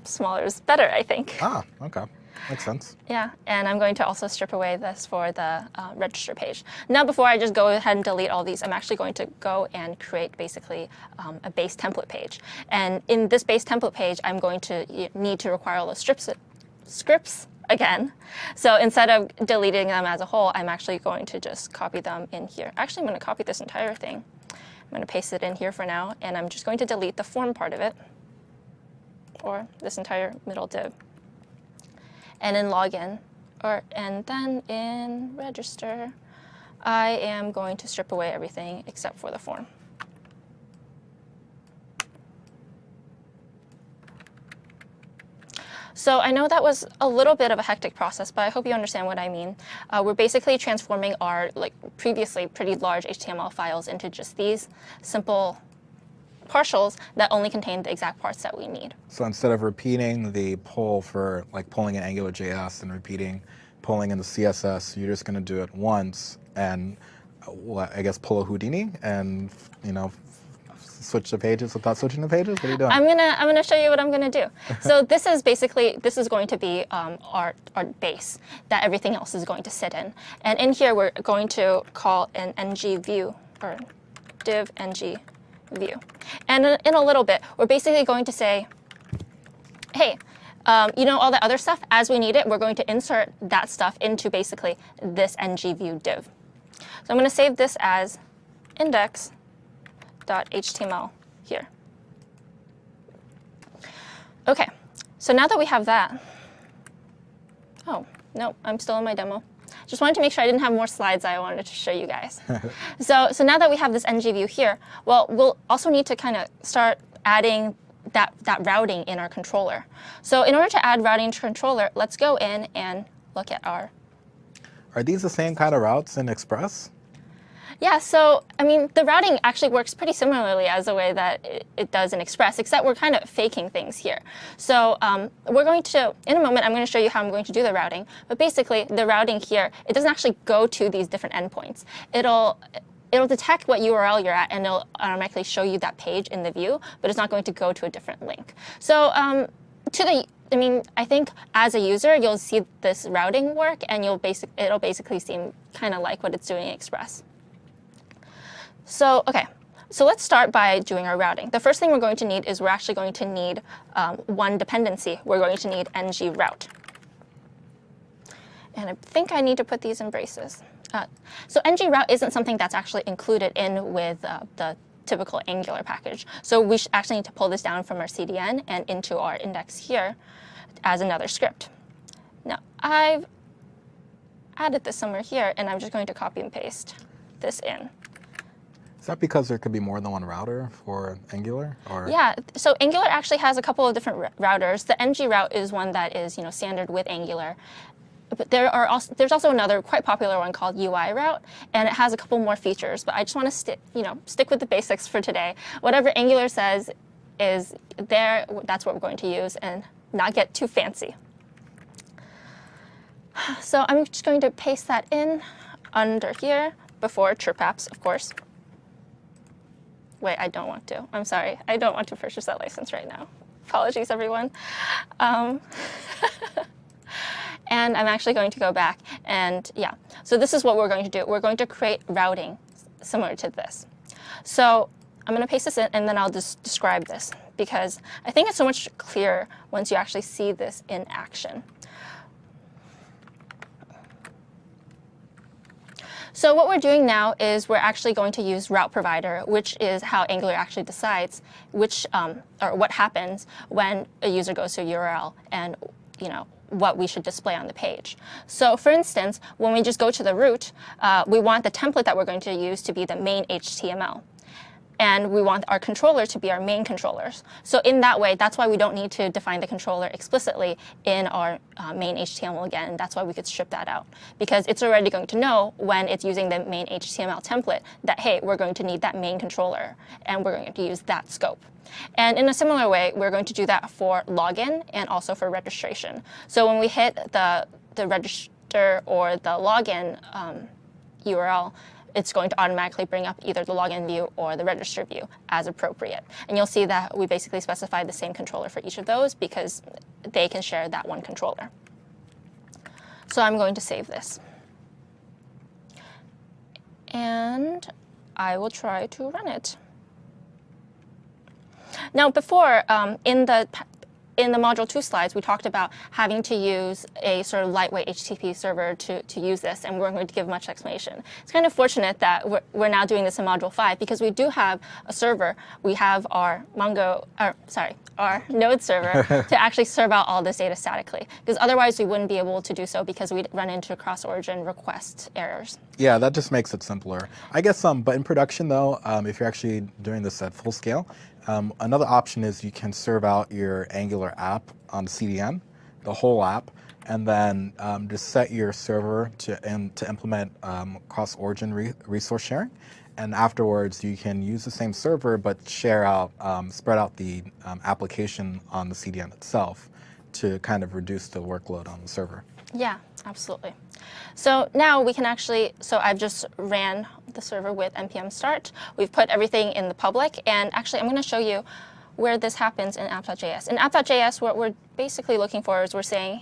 smaller is better, I think. Ah, okay. Makes sense. Yeah, and I'm going to also strip away this for the register page. Now, before I just go ahead and delete all these, I'm actually going to go and create basically a base template page. And in this base template page, I'm going to need to require all the scripts again. So instead of deleting them as a whole, I'm actually going to just copy them in here. Actually, I'm going to copy this entire thing. I'm going to paste it in here for now, and I'm just going to delete the form part of it, or this entire middle div. And in login, and then in register, I am going to strip away everything except for the form. So I know that was a little bit of a hectic process, but I hope you understand what I mean. We're basically transforming our previously pretty large HTML files into just these simple partials that only contain the exact parts that we need. So instead of repeating the pull for pulling in AngularJS and repeating pulling in the CSS, you're just going to do it once and I guess pull a Houdini and switch the pages without switching the pages. What are you doing? I'm gonna show you what I'm gonna do. So this is going to be our base that everything else is going to sit in, and in here we're going to call an ng view or div ng view. And in a little bit, we're basically going to say, hey, all the other stuff, as we need it, we're going to insert that stuff into basically this ng view div. So I'm going to save this as index.html here. OK, so now that we have that, oh, no, I'm still in my demo. Just wanted to make sure I didn't have more slides I wanted to show you guys. So now that we have this ng view here, well, we'll also need to kind of start adding that routing in our controller. So in order to add routing to controller, let's go in and look at our. Are these the same kind of routes in Express? Yeah, so I mean, the routing actually works pretty similarly as the way that it does in Express, except we're kind of faking things here. So we're going to, in a moment, I'm going to show you how I'm going to do the routing. But basically, the routing here, it doesn't actually go to these different endpoints. It'll detect what URL you're at, and it'll automatically show you that page in the view, but it's not going to go to a different link. So I think as a user, you'll see this routing work, and it'll basically seem kind of like what it's doing in Express. So, okay, so let's start by doing our routing. The first thing we're going to need is we're actually going to need one dependency. We're going to need ng-route. And I think I need to put these in braces. So ng-route isn't something that's actually included in with the typical Angular package. So we actually need to pull this down from our CDN and into our index here as another script. Now, I've added this somewhere here, and I'm just going to copy and paste this in. Is that because there could be more than one router for Angular? Or? Yeah, so Angular actually has a couple of different routers. The ng-route is one that is standard with Angular. But there's also another quite popular one called UI route, and it has a couple more features. But I just want to stick with the basics for today. Whatever Angular says is there, that's what we're going to use, and not get too fancy. So I'm just going to paste that in under here before chirp apps, of course. Wait, I don't want to. I'm sorry. I don't want to purchase that license right now. Apologies, everyone. And I'm actually going to go back and so this is what we're going to do. We're going to create routing similar to this. So I'm going to paste this in, and then I'll just describe this because I think it's so much clearer once you actually see this in action. So what we're doing now is we're actually going to use route provider, which is how Angular actually decides which or what happens when a user goes to a URL and what we should display on the page. So for instance, when we just go to the root, we want the template that we're going to use to be the main HTML. And we want our controller to be our main controllers. So in that way, that's why we don't need to define the controller explicitly in our main HTML again. And that's why we could strip that out. Because it's already going to know when it's using the main HTML template that, hey, we're going to need that main controller. And we're going to use that scope. And in a similar way, we're going to do that for login and also for registration. So when we hit the register or the login URL, it's going to automatically bring up either the login view or the register view as appropriate. And you'll see that we basically specified the same controller for each of those because they can share that one controller. So I'm going to save this. And I will try to run it. Now, before, in the Module 2 slides, we talked about having to use a sort of lightweight HTTP server to use this, and we're going to give much explanation. It's kind of fortunate that we're now doing this in Module 5 because we do have a server. We have our our Node server to actually serve out all this data statically, because otherwise we wouldn't be able to do so because we'd run into cross-origin request errors. Yeah, that just makes it simpler. I guess, but in production though, if you're actually doing this at full scale, another option is you can serve out your Angular app on the CDN, the whole app, and then just set your server to implement cross-origin resource sharing. And afterwards, you can use the same server, but spread out the application on the CDN itself to kind of reduce the workload on the server. Yeah, absolutely. So now we can actually, so I've just ran the server with npm start. We've put everything in the public, and actually I'm going to show you where this happens in app.js. In app.js, what we're basically looking for is we're saying,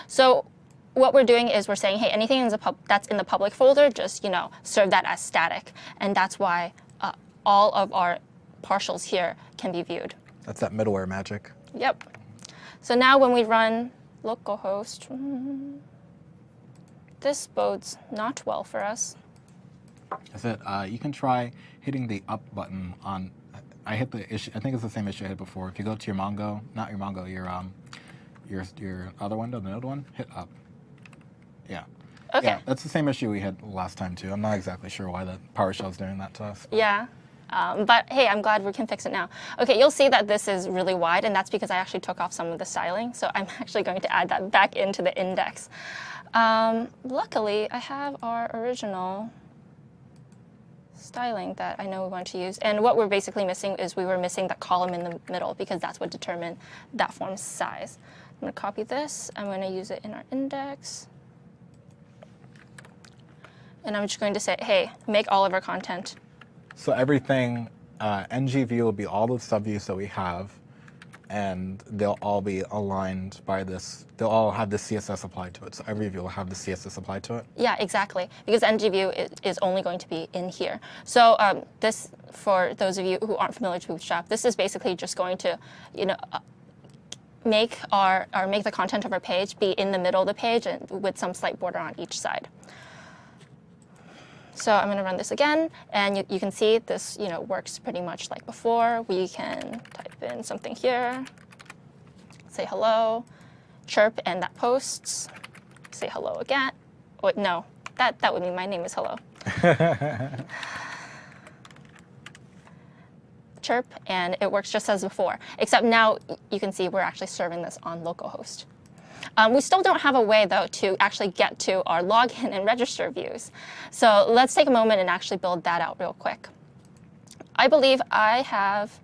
so what we're doing is we're saying, hey, anything that's in the public folder, just serve that as static, and that's why all of our partials here can be viewed. That's that middleware magic. Yep. So now when we run localhost, this bodes not well for us. Is it? You can try hitting the up button on. I hit the issue. I think it's the same issue I hit before. If you go to your Mongo, not your Mongo, your other window, the Node one, hit up. Yeah. Okay. Yeah, that's the same issue we had last time too. I'm not exactly sure why the PowerShell is doing that to us. Yeah. But hey, I'm glad we can fix it now. Okay, you'll see that this is really wide, and that's because I actually took off some of the styling. So I'm actually going to add that back into the index. Luckily, I have our original styling that I know we want to use. And what we're basically missing is we were missing that column in the middle because that's what determined that form's size. I'm going to copy this. I'm going to use it in our index. And I'm just going to say, hey, make all of our content. So everything, ngView will be all the subviews that we have, and they'll all be aligned by this. They'll all have the CSS applied to it. So every view will have the CSS applied to it. Yeah, exactly. Because ngView is only going to be in here. So this, for those of you who aren't familiar with Bootstrap, this is basically just going to, make the content of our page be in the middle of the page and with some slight border on each side. So I'm going to run this again, and you can see this works pretty much like before. We can type in something here, say hello, chirp, and that posts. Say hello again. Wait, no, that would mean my name is hello. Chirp, and it works just as before, except now you can see we're actually serving this on localhost. We still don't have a way, though, to actually get to our login and register views. So let's take a moment and actually build that out real quick. I believe I have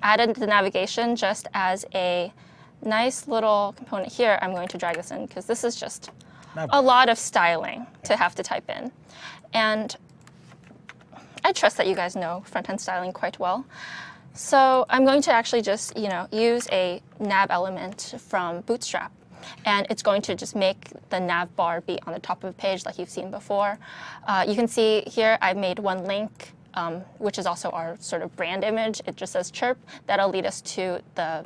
added the navigation just as a nice little component here. I'm going to drag this in because this is just a lot of styling to have to type in. And I trust that you guys know front-end styling quite well. So I'm going to actually just use a nav element from Bootstrap. And it's going to just make the nav bar be on the top of the page like you've seen before. You can see here I've made one link, which is also our sort of brand image. It just says chirp. That'll lead us to the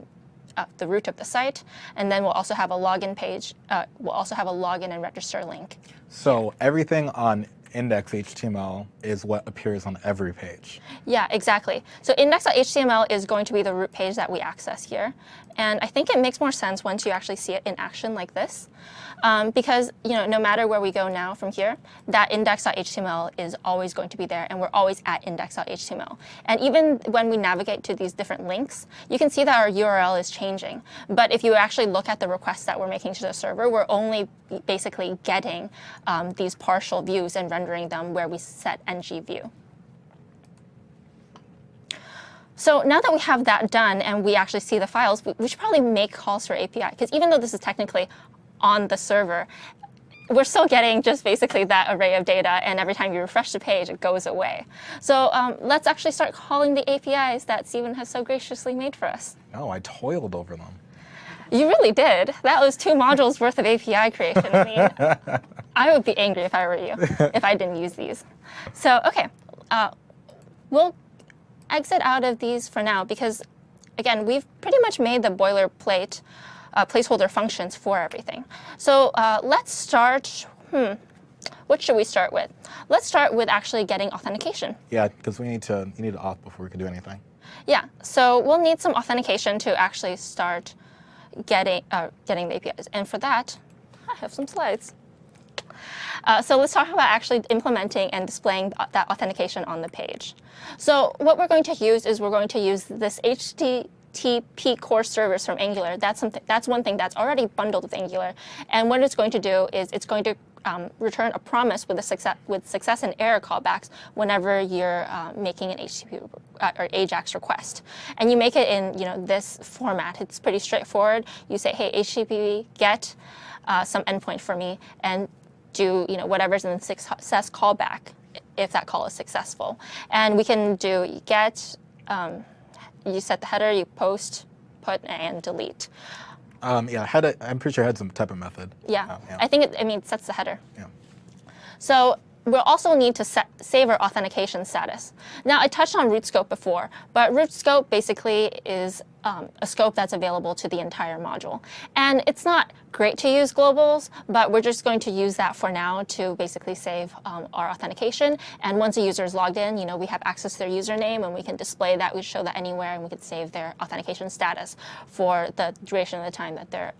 root of the site. And then we'll also have a login page. We'll also have a login and register link. So everything on index.html is what appears on every page. Yeah, exactly. So index.html is going to be the root page that we access here. And I think it makes more sense once you actually see it in action like this. Because no matter where we go now from here, that index.html is always going to be there, and we're always at index.html. And even when we navigate to these different links, you can see that our URL is changing. But if you actually look at the requests that we're making to the server, we're only basically getting these partial views and rendering them where we set ngView. So now that we have that done and we actually see the files, we should probably make calls for API. Because even though this is technically on the server, we're still getting just basically that array of data, and every time you refresh the page, it goes away. So let's actually start calling the APIs that Steven has so graciously made for us. Oh, I toiled over them. You really did. That was 2 modules worth of API creation. I mean, I would be angry if I were you, if I didn't use these. So, okay, we'll exit out of these for now because, again, we've pretty much made the boilerplate placeholder functions for everything. So let's start, what should we start with? Let's start with actually getting authentication. Yeah, because you need to auth before we can do anything. Yeah, so we'll need some authentication to actually start getting the APIs. And for that, I have some slides. So let's talk about actually implementing and displaying that authentication on the page. So what we're going to use is we're going to use this HTTP core service from Angular. That's one thing that's already bundled with Angular. And what it's going to do is it's going to return a promise with success and error callbacks whenever you're making an HTTP or AJAX request. And you make it in this format. It's pretty straightforward. You say, hey, HTTP get some endpoint for me, and do whatever's in the success callback if that call is successful. And we can do get, you set the header, you post, put, and delete. Yeah, I'm pretty sure it had some type of method. Yeah, I think it sets the header. Yeah. So we'll also need to save our authentication status. Now, I touched on root scope before, but root scope basically is a scope that's available to the entire module. And it's not great to use globals, but we're just going to use that for now to basically save our authentication. And once a user is logged in, we have access to their username, and we can display that. We show that anywhere, and we can save their authentication status for the duration of the time that they're,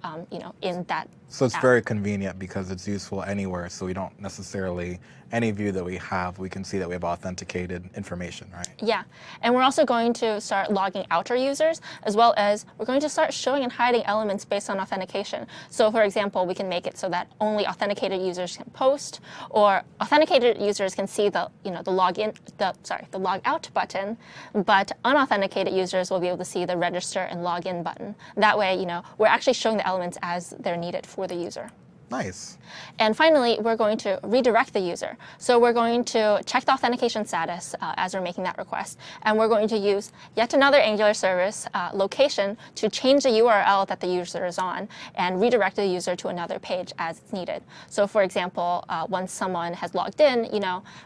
in that. So it's app. very convenient because it's useful anywhere. So we don't necessarily, any view that we have, we can see that we have authenticated information, right? Yeah, and we're also going to start logging out our users, as well as we're going to start showing and hiding elements based on authentication. So for example, we can make it so that only authenticated users can post, or authenticated users can see the the log out button, but unauthenticated users will be able to see the register and login button. That way, we're actually showing the elements as they're needed for the user. Nice. And finally, we're going to redirect the user. So we're going to check the authentication status as we're making that request. And we're going to use yet another Angular service location to change the URL that the user is on and redirect the user to another page as it's needed. So for example, once someone has logged in,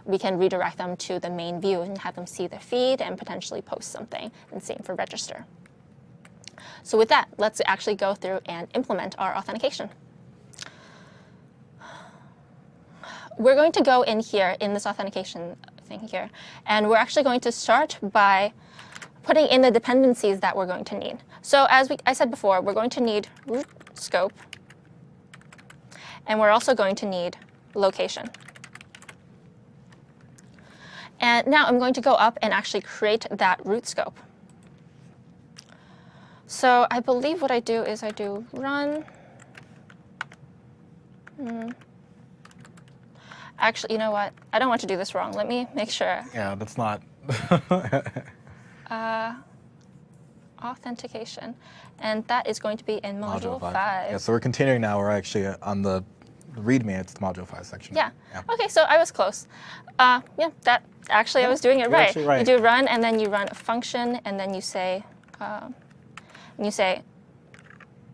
we can redirect them to the main view and have them see the feed and potentially post something, and same for register. So with that, let's actually go through and implement our authentication. We're going to go in here in this authentication thing here, and we're actually going to start by putting in the dependencies that we're going to need. So as I said before, we're going to need root scope, and we're also going to need location. And now I'm going to go up and actually create that root scope. So I believe what I do is I do run. Actually, you know what? I don't want to do this wrong. Let me make sure. Yeah, that's not. Authentication. And that is going to be in Module 5. Yeah, so we're continuing now. We're actually on the README. It's the Module 5 section. Yeah. Okay, so I was close. Yeah, that actually I was doing it you're right. actually right. You do run, and then you run a function, and then you say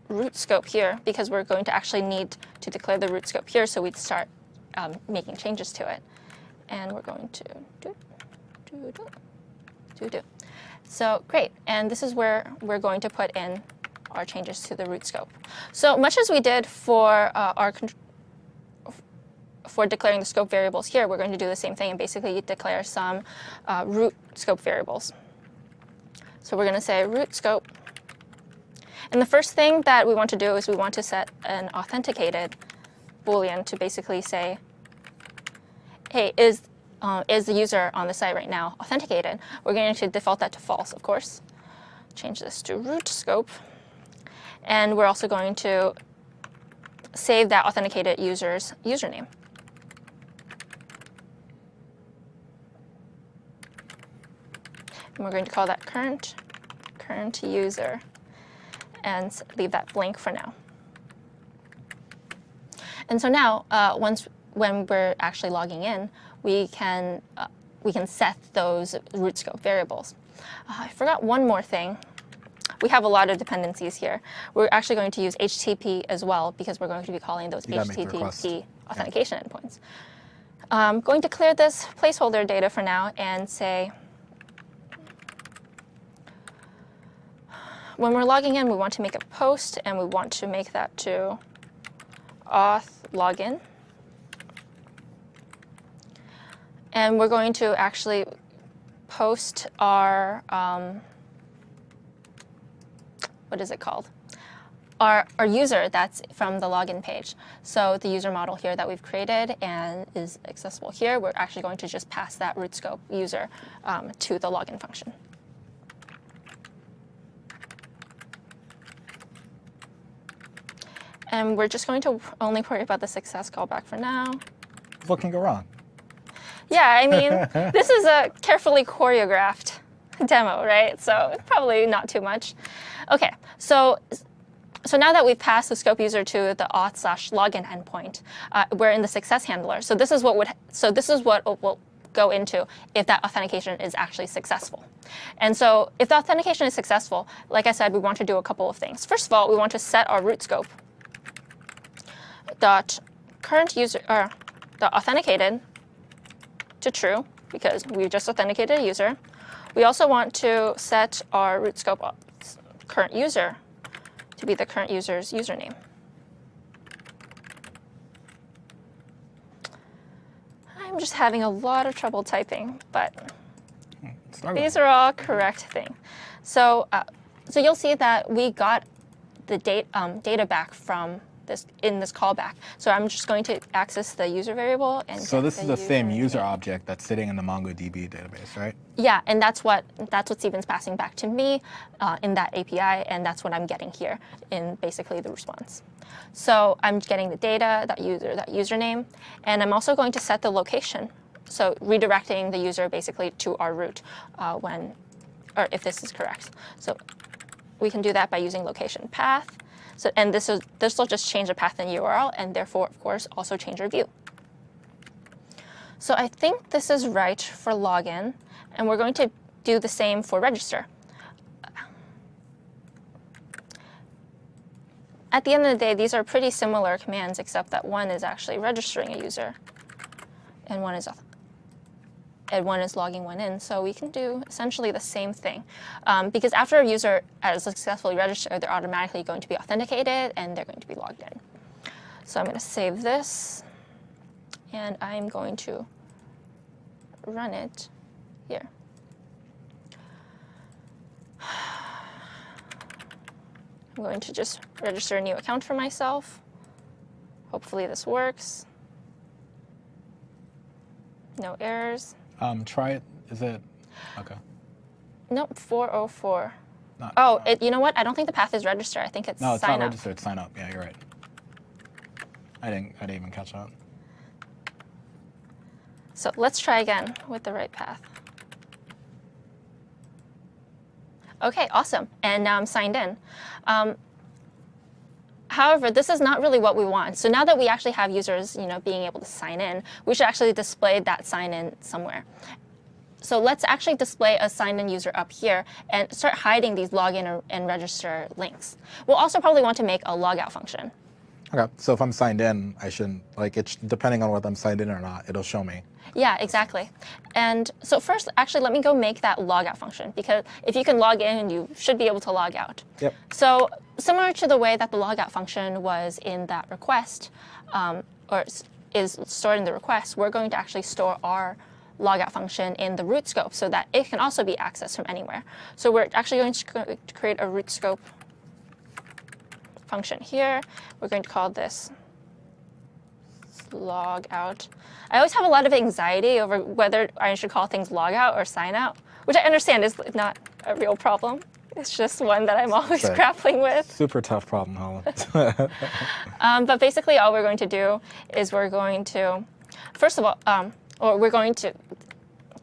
root scope here, because we're going to actually need to declare the root scope here, so we'd start making changes to it. And we're going to do. So great, and this is where we're going to put in our changes to the root scope. So much as we did for for declaring the scope variables here, we're going to do the same thing and basically declare some root scope variables. So we're going to say root scope. And the first thing that we want to do is we want to set an authenticated Boolean to basically say, hey, is the user on the site right now authenticated? We're going to default that to false, of course. Change this to root scope. And we're also going to save that authenticated user's username. And we're going to call that current user and leave that blank for now. And so now, when we're actually logging in, we can set those root scope variables. I forgot one more thing. We have a lot of dependencies here. We're actually going to use HTTP as well, because we're going to be calling those HTTP authentication endpoints. I'm going to clear this placeholder data for now and say, when we're logging in, we want to make a post, and we want to make that to auth login. And we're going to actually post our, what is it called? Our user that's from the login page. So the user model here that we've created and is accessible here, we're actually going to just pass that root scope user to the login function. And we're just going to only worry about the success callback for now. What can go wrong? Yeah, I mean, this is a carefully choreographed demo, right? So probably not too much. Okay, so now that we've passed the scope user to the auth/login endpoint, we're in the success handler. So this is what will go into if that authentication is actually successful. And so if the authentication is successful, like I said, we want to do a couple of things. First of all, we want to set our root scope dot current user the authenticated to true, because we just authenticated a user. We also want to set our root scope current user to be the current user's username. I'm just having a lot of trouble typing, but these are all correct things. So, so you'll see that we got the data back from this in this callback. So I'm just going to access the user variable and So this is the same user name. object that's sitting in the MongoDB database, right? Yeah, and that's what Steven's passing back to me in that API, and that's what I'm getting here in basically the response. So I'm getting the data, that username, and I'm also going to set the location. So redirecting the user basically to our root or if this is correct. So we can do that by using location path. So, and this will just change the path in URL, and therefore, of course, also change our view. So I think this is right for login, and we're going to do the same for register. At the end of the day, these are pretty similar commands, except that one is actually registering a user, and one is logging one in. So we can do essentially the same thing. Because after a user has successfully registered, they're automatically going to be authenticated and they're going to be logged in. So I'm going to save this, and I'm going to run it here. I'm going to just register a new account for myself. Hopefully this works. No errors. Try it. Is it? Okay. Nope, 404. Not, Oh, you know what? I don't think the path is register. I think it's no, it's sign not up. registered. It's sign up. Yeah, you're right. I didn't even catch that. So let's try again with the right path. Okay, awesome. And now I'm signed in. However, this is not really what we want. So now that we actually have users, being able to sign in, we should actually display that sign in somewhere. So let's actually display a signed in user up here and start hiding these login and register links. We'll also probably want to make a logout function. Okay. So if I'm signed in, I shouldn't depending on whether I'm signed in or not, it'll show me. Yeah, exactly. And so first, actually, let me go make that logout function, because if you can log in, you should be able to log out. Yep. So similar to the way that the logout function was in that request, or is stored in the request, we're going to actually store our logout function in the root scope so that it can also be accessed from anywhere. So we're actually going to create a root scope function here. We're going to call this logout. I always have a lot of anxiety over whether I should call things logout or sign out, which I understand is not a real problem. It's just one that I'm always grappling with. Super tough problem, Holland. But basically, all we're going to do is we're going to, first of all, we're going to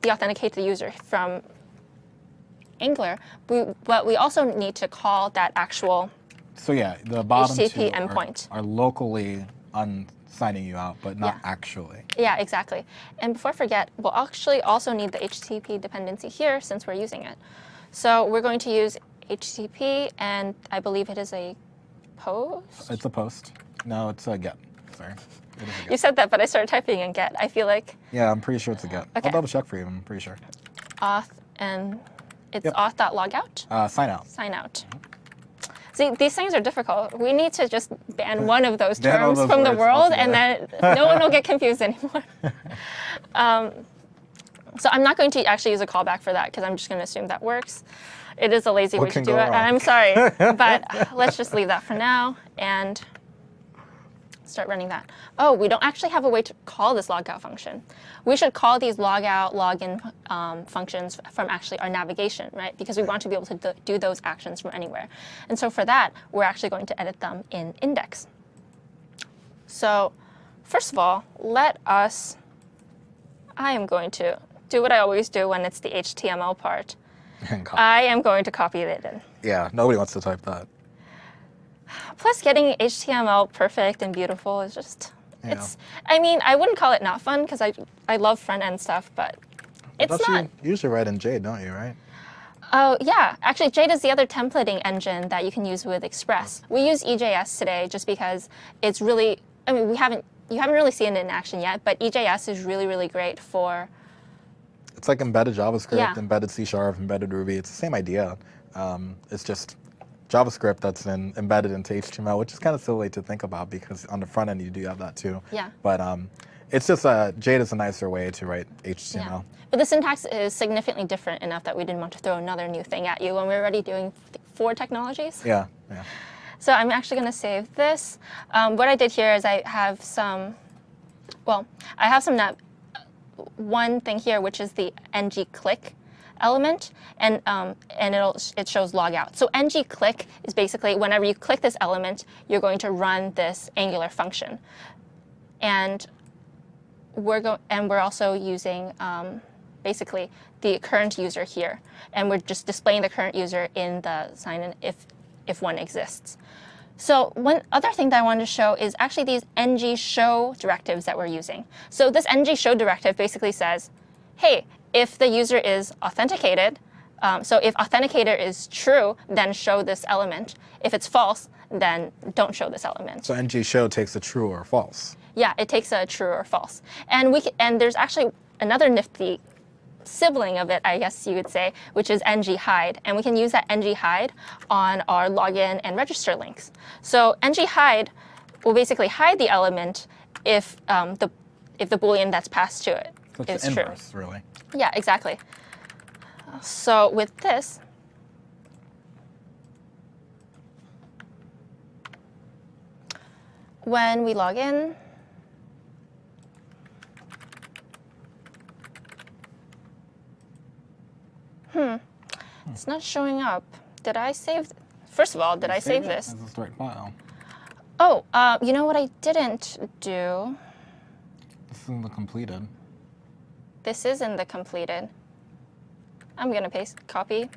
deauthenticate the user from Angular, but we also need to call that actual So yeah, the bottom HTTP two endpoint. are locally signing you out, but not Yeah. actually. Yeah, exactly. And before I forget, we'll actually also need the HTTP dependency here since we're using it. So we're going to use HTTP, and I believe it is a post. It's a post. No, it's a get. Sorry. It is a You get. said that, but I started typing in get. I feel like Yeah, I'm pretty sure it's a get. Okay. I'll double check for you. I'm pretty sure. auth, and it's Yep. auth.logout, Sign out. sign out. See, these things are difficult. We need to just ban one of those Ban all terms those from the words world, and then altogether. no one will get confused anymore. So I'm not going to actually use a callback for that because I'm just going to assume that works. It is a lazy What way to can do go it, wrong? and I'm sorry, but let's just leave that for now and start running that. Oh, we don't actually have a way to call this logout function. We should call these logout, login functions from actually our navigation, right? Because we want to be able to do those actions from anywhere. And so for that, we're actually going to edit them in index. So first of all, I am going to do what I always do when it's the HTML part. I am going to copy it in. Yeah, nobody wants to type that. Plus, getting HTML perfect and beautiful is just, Yeah. I mean, I wouldn't call it not fun because I love front-end stuff, but it's Don't not. You usually write in Jade, don't you, right? Oh, yeah. Actually, Jade is the other templating engine that you can use with Express. We use EJS today just because it's really, I mean, you haven't really seen it in action yet, but EJS is really, really great for. It's like embedded JavaScript, Yeah. embedded C#, embedded Ruby. It's the same idea. It's just JavaScript that's embedded into HTML, which is kind of silly to think about because on the front end you do have that too. Yeah. But it's just Jade is a nicer way to write HTML. Yeah. But the syntax is significantly different enough that we didn't want to throw another new thing at you when we're already doing 4 technologies. Yeah, yeah. So I'm actually going to save this. What I did here is I have some, one thing here, which is the ng-click element, and it shows logout. So ng-click is basically whenever you click this element, you're going to run this Angular function, and we're also using basically the current user here, and we're just displaying the current user in the sign-in if one exists. So one other thing that I wanted to show is actually these ng-show directives that we're using. So this ng-show directive basically says, hey, if the user is authenticated, so if authenticator is true, then show this element. If it's false, then don't show this element. So ng-show takes a true or false. Yeah, it takes a true or false. And there's actually another nifty sibling of it, I guess you could say, which is ng-hide. And we can use that ng-hide on our login and register links. So ng-hide will basically hide the element if the Boolean that's passed to it It's is true. inverse, really. Yeah, exactly. So with this, when we log in, it's not showing up. Did I save? First of all, did I save this? As a straight file. Oh, you know what I didn't do? This is in the completed. This is in the completed. I'm gonna copy.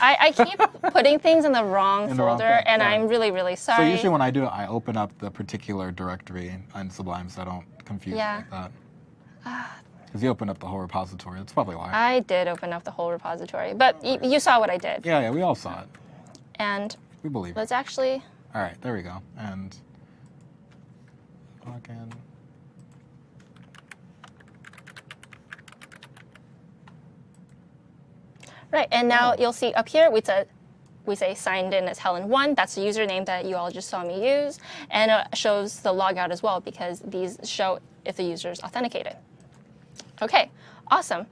I keep putting things in the wrong In the wrong folder, thing, and yeah. I'm really, really So sorry. usually when I do it, I open up the particular directory in Sublime so I don't confuse it Yeah. like that. Because you open up the whole repository. That's probably why. I did open up the whole repository, but you saw what I did. Yeah, we all saw it. And We believe it. let's actually, All right, there we go. And log in. right, and now you'll see up here, we say signed in as Helen1. That's the username that you all just saw me use. And it shows the logout as well, because these show if the user is authenticated. OK, awesome.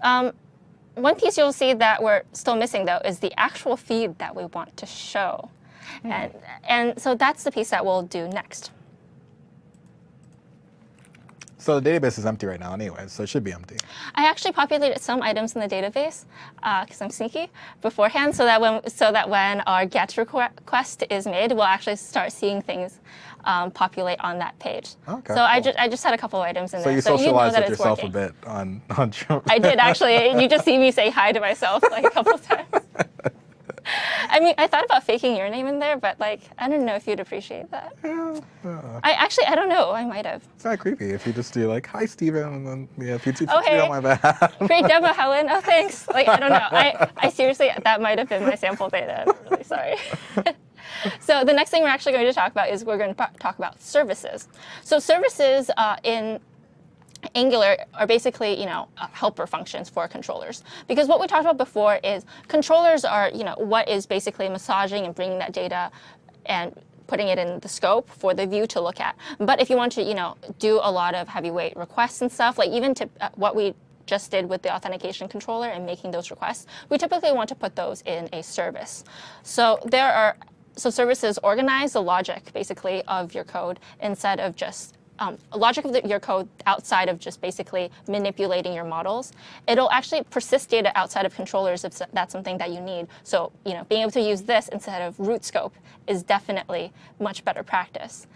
One piece you'll see that we're still missing, though, is the actual feed that we want to show. And so that's the piece that we'll do next. So the database is empty right now anyway, so it should be empty. I actually populated some items in the database because I'm sneaky beforehand, so that when our GET request is made, we'll actually start seeing things populate on that page. Okay, so cool. I just had a couple items in So there. you so you know socialized that with it's yourself working. a bit on I did actually. You just see me say hi to myself like a couple times. I mean, I thought about faking your name in there, but like, I don't know if you'd appreciate that. I don't know. I might have. It's not creepy if you just do like, hi, Steven, and then if you do Oh, hey. on my behalf. Great demo, Helen. Oh, thanks. Like, I don't know. I seriously, that might have been my sample data. I'm really sorry. So the next thing we're actually going to talk about is we're going to talk about services. So services in Angular are basically, helper functions for controllers. Because what we talked about before is controllers are, what is basically massaging and bringing that data and putting it in the scope for the view to look at. But if you want to, do a lot of heavyweight requests and stuff, like even to what we just did with the authentication controller and making those requests, we typically want to put those in a service. So services organize the logic, basically, of your code instead of just logic of your code outside of just basically manipulating your models. It'll actually persist data outside of controllers if that's something that you need. So, being able to use this instead of root scope is definitely much better practice.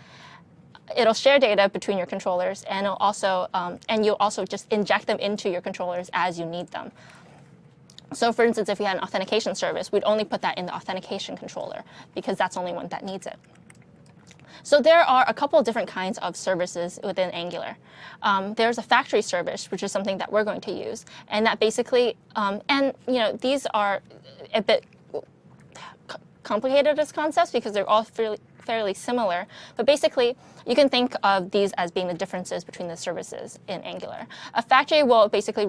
It'll share data between your controllers, and you'll also just inject them into your controllers as you need them. So for instance, if we had an authentication service, we'd only put that in the authentication controller because that's the only one that needs it. So there are a couple of different kinds of services within Angular. There's a factory service, which is something that we're going to use, and that basically, these are a bit complicated as concepts because they're all fairly similar. But basically, you can think of these as being the differences between the services in Angular. A factory will basically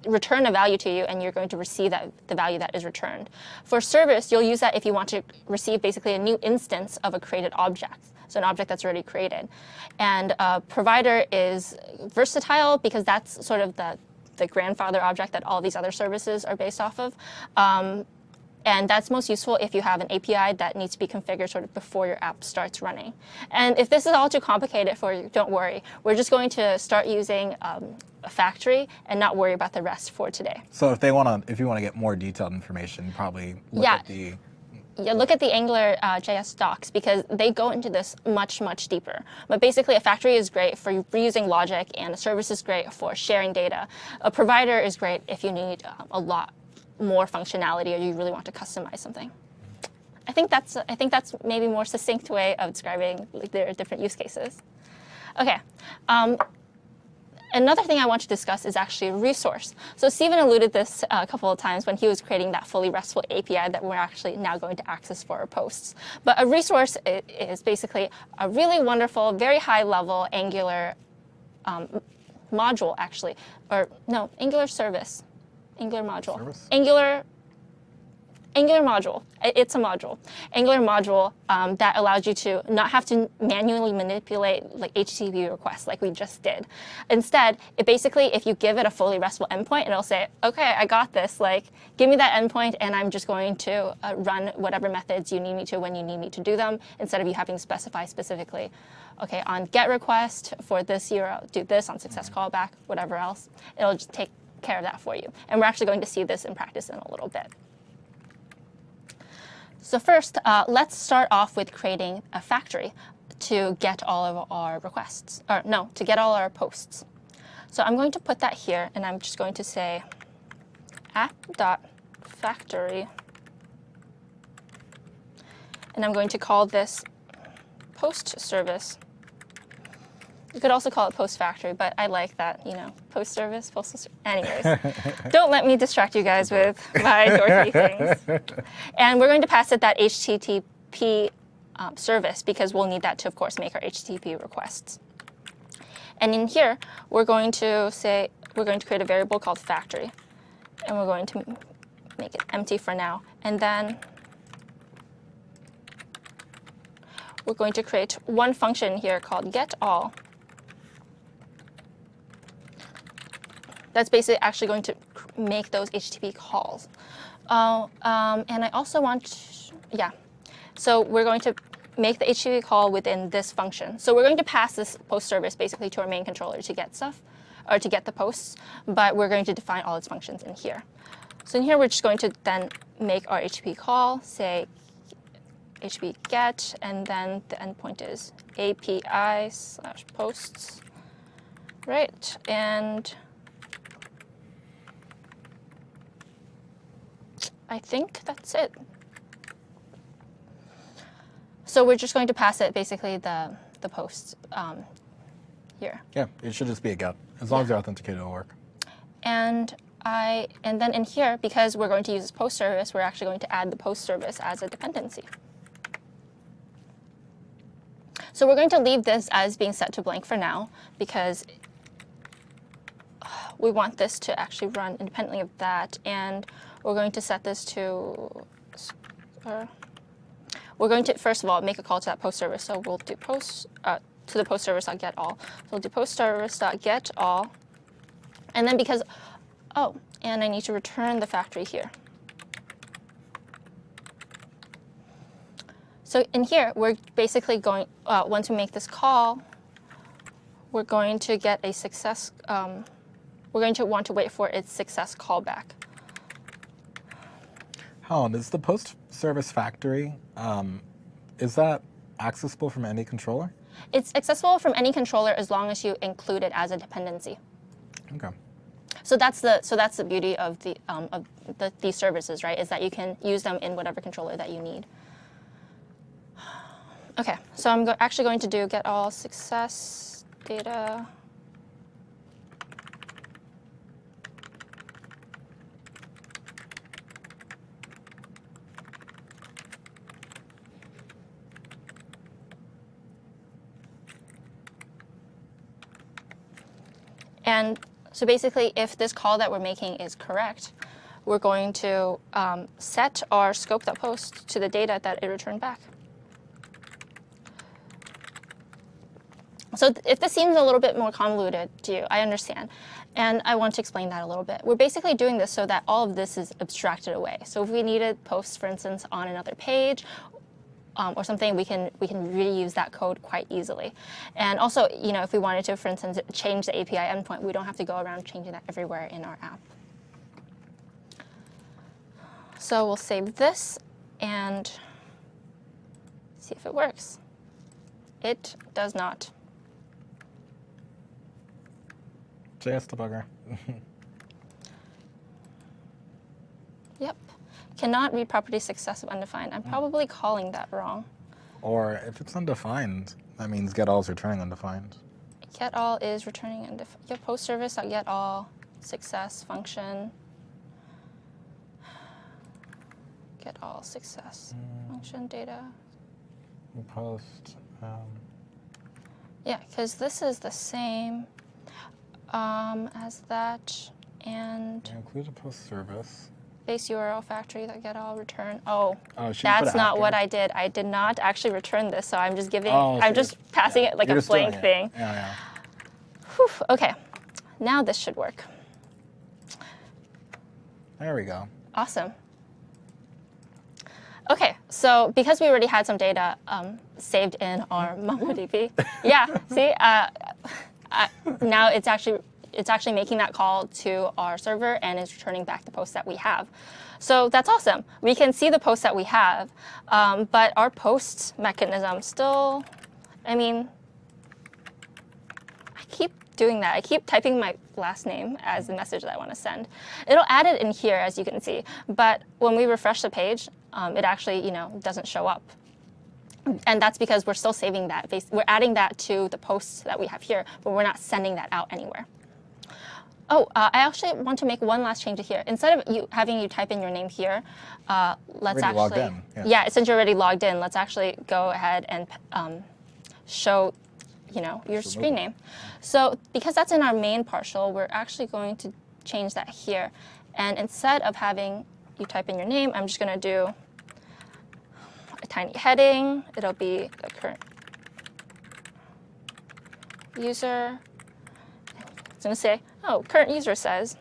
return a value to you, and you're going to receive the value that is returned. For service, you'll use that if you want to receive basically a new instance of a created object, so an object that's already created. And provider is versatile because that's sort of the grandfather object that all these other services are based off of. And that's most useful if you have an API that needs to be configured sort of before your app starts running. And if this is all too complicated for you, don't worry. We're just going to start using a factory and not worry about the rest for today. So if you want to get more detailed information, probably look at the look at the Angular JS docs because they go into this much, much deeper. But basically, a factory is great for reusing logic, and a service is great for sharing data. A provider is great if you need a lot more functionality or you really want to customize something. I think that's maybe a more succinct way of describing their different use cases. Okay. Another thing I want to discuss is actually a resource. So Stephen alluded this a couple of times when he was creating that fully RESTful API that we're actually now going to access for our posts. But a resource is basically a really wonderful, very high-level Angular module, actually. Or no, Angular service. Angular module. Service? Angular module. It's a module. Angular module that allows you to not have to manually manipulate like HTTP requests like we just did. Instead, it basically, if you give it a fully RESTful endpoint, it'll say, okay, I got this. Like, give me that endpoint, and I'm just going to run whatever methods you need me to when you need me to do them, instead of you having to specify specifically, okay, on GET request for this URL, do this, on success callback, whatever else. It'll just take care of that for you. And we're actually going to see this in practice in a little bit. So first, let's start off with creating a factory to get all of our requests, or no, to get all our posts. So I'm going to put that here, and I'm just going to say app.factory, and I'm going to call this post service. You could also call it post factory, but I like that, post service, postal service. Anyways, don't let me distract you guys with my dorky things. And we're going to pass it that HTTP service because we'll need that to, of course, make our HTTP requests. And in here, we're going to create a variable called factory, and we're going to make it empty for now. And then we're going to create one function here called getAll. That's basically actually going to make those HTTP calls. And I also want, so we're going to make the HTTP call within this function. So we're going to pass this post service basically to our main controller to get stuff, or to get the posts, but we're going to define all its functions in here. So in here, we're just going to then make our HTTP call, say HTTP get, and then the endpoint is API/posts, right? And I think that's it. So we're just going to pass it basically the posts here. Yeah, it should just be a get. As long as you're authenticated, it'll work. And then in here, because we're going to use this post service, we're actually going to add the post service as a dependency. So we're going to leave this as being set to blank for now because we want this to actually run independently of that, and we're going to set this to, we're going to, first of all, make a call to that post service. So we'll do post to the post service.getAll. So we'll do post service.getAll. And then because, and I need to return the factory here. So in here, we're basically going, once we make this call, we're going to get a success, we're going to want to wait for its success callback. Helen, is the post service factory, is that accessible from any controller? It's accessible from any controller as long as you include it as a dependency. Okay. So that's the beauty of these services, right? Is that you can use them in whatever controller that you need. Okay, so I'm actually going to do get all success data. And So basically, if this call that we're making is correct, we're going to set our scope.post to the data that it returned back. So if this seems a little bit more convoluted to you, I understand. And I want to explain that a little bit. We're basically doing this so that all of this is abstracted away. So if we needed posts, for instance, on another page or something, we can reuse that code quite easily. And also, if we wanted to, for instance, change the API endpoint, we don't have to go around changing that everywhere in our app. So we'll save this and see if it works. It does not. JS debugger. Yep. Cannot read property success of undefined. I'm probably calling that wrong. Or if it's undefined, that means getAll is returning undefined. GetAll is returning undefined. Yeah, post service.getAll success function. GetAll success function data. Post. Yeah, because this is the same as that, and Include a post service. base URL factory that GetAll return. Oh, Oh, should you put that's it not after? what I did. I did not actually return this, so I'm just giving. Oh, I'm so just passing it like You're a just doing blank it. thing. Yeah. Whew, okay, now this should work. There we go. Awesome. Okay, so because we already had some data saved in our MongoDB, yeah. See, now it's actually making that call to our server and is returning back the posts that we have. So that's awesome. We can see the posts that we have, but our posts mechanism still, I keep doing that. I keep typing my last name as the message that I want to send. It'll add it in here, as you can see, but when we refresh the page, it actually, doesn't show up. And that's because we're still saving that. We're adding that to the posts that we have here, but we're not sending that out anywhere. Oh, I actually want to make one last change here. Instead of having you type in your name here, let's Already actually, logged in, yeah, since you're already logged in, let's actually go ahead and show, your screen name. So because that's in our main partial, we're actually going to change that here. And instead of having you type in your name, I'm just going to do a tiny heading. It'll be the current user. It's going to say, oh, current user says.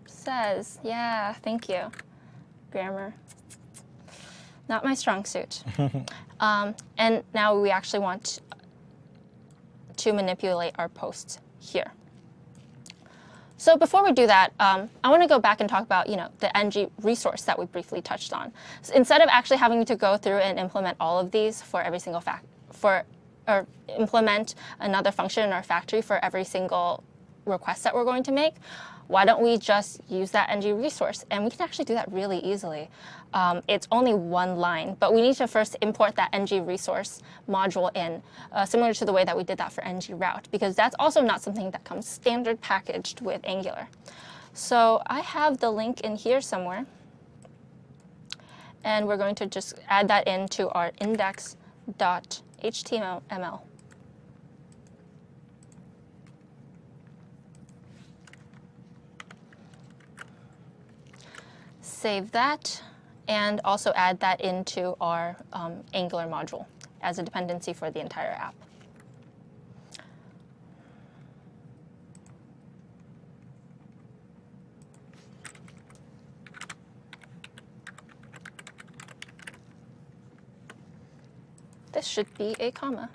Says, yeah, thank you. Grammar. Not my strong suit. And now we actually want to manipulate our posts here. So before we do that, I want to go back and talk about the ng resource that we briefly touched on. So instead of actually having to go through and implement all of these for every single or implement another function in our factory for every single request that we're going to make, why don't we just use that ng resource? And we can actually do that really easily. It's only one line, but we need to first import that ng resource module in, similar to the way that we did that for ng route, because that's also not something that comes standard packaged with Angular. So I have the link in here somewhere, and we're going to just add that into our index.html. Save that, and also add that into our Angular module as a dependency for the entire app. This should be a comma.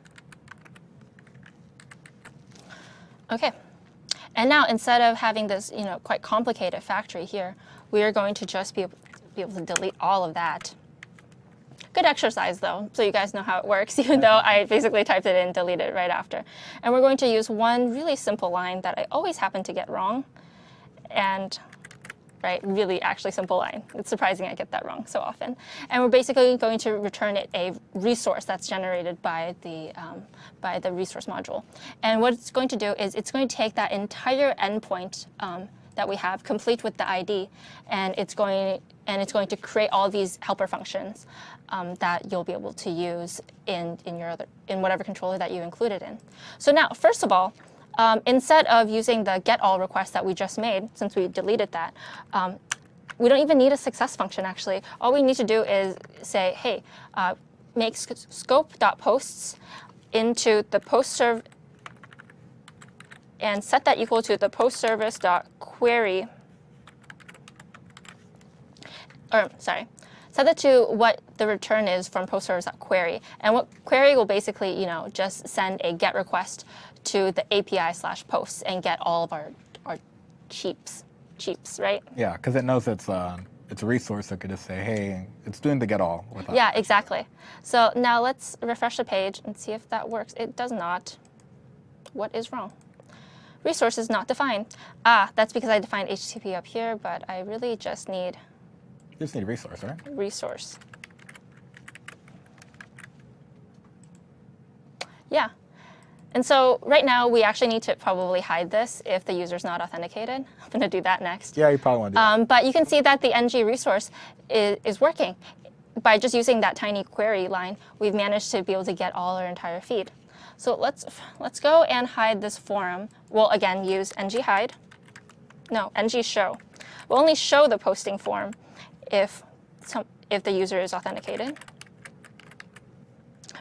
Okay. And now, instead of having this, quite complicated factory here, we are going to just be able to delete all of that. Good exercise, though, so you guys know how it works, even though I basically typed it in, deleted it right after. And we're going to use one really simple line that I always happen to get wrong, and really actually simple line. It's surprising I get that wrong so often. And we're basically going to return it a resource that's generated by the resource module. And what it's going to do is it's going to take that entire endpoint that we have, complete with the ID, and it's going and it's going to create all these helper functions that you'll be able to use in whatever controller that you included in. So now, first of all, instead of using the get all request that we just made, since we deleted that, we don't even need a success function, actually. All we need to do is say, hey, make scope.posts into the post serve and set that equal to the post service.query, or sorry, set that to what the return is from post service.query. And what query will basically, just send a get request to the API/posts and get all of our cheaps, right? Yeah, because it knows it's a resource that could just say, hey, it's doing the get all. Yeah, exactly. So now let's refresh the page and see if that works. It does not. What is wrong? Resource is not defined. That's because I defined HTTP up here, but I really just need You just need a resource, right? resource. Yeah. And so right now, we actually need to probably hide this if the user's not authenticated. I'm going to do that next. Yeah, you probably want to do that. But you can see that the ng resource is working. By just using that tiny query line, we've managed to be able to get all our entire feed. So let's go and hide this forum. We'll again use ng-hide. No, ng-show. We'll only show the posting form if the user is authenticated.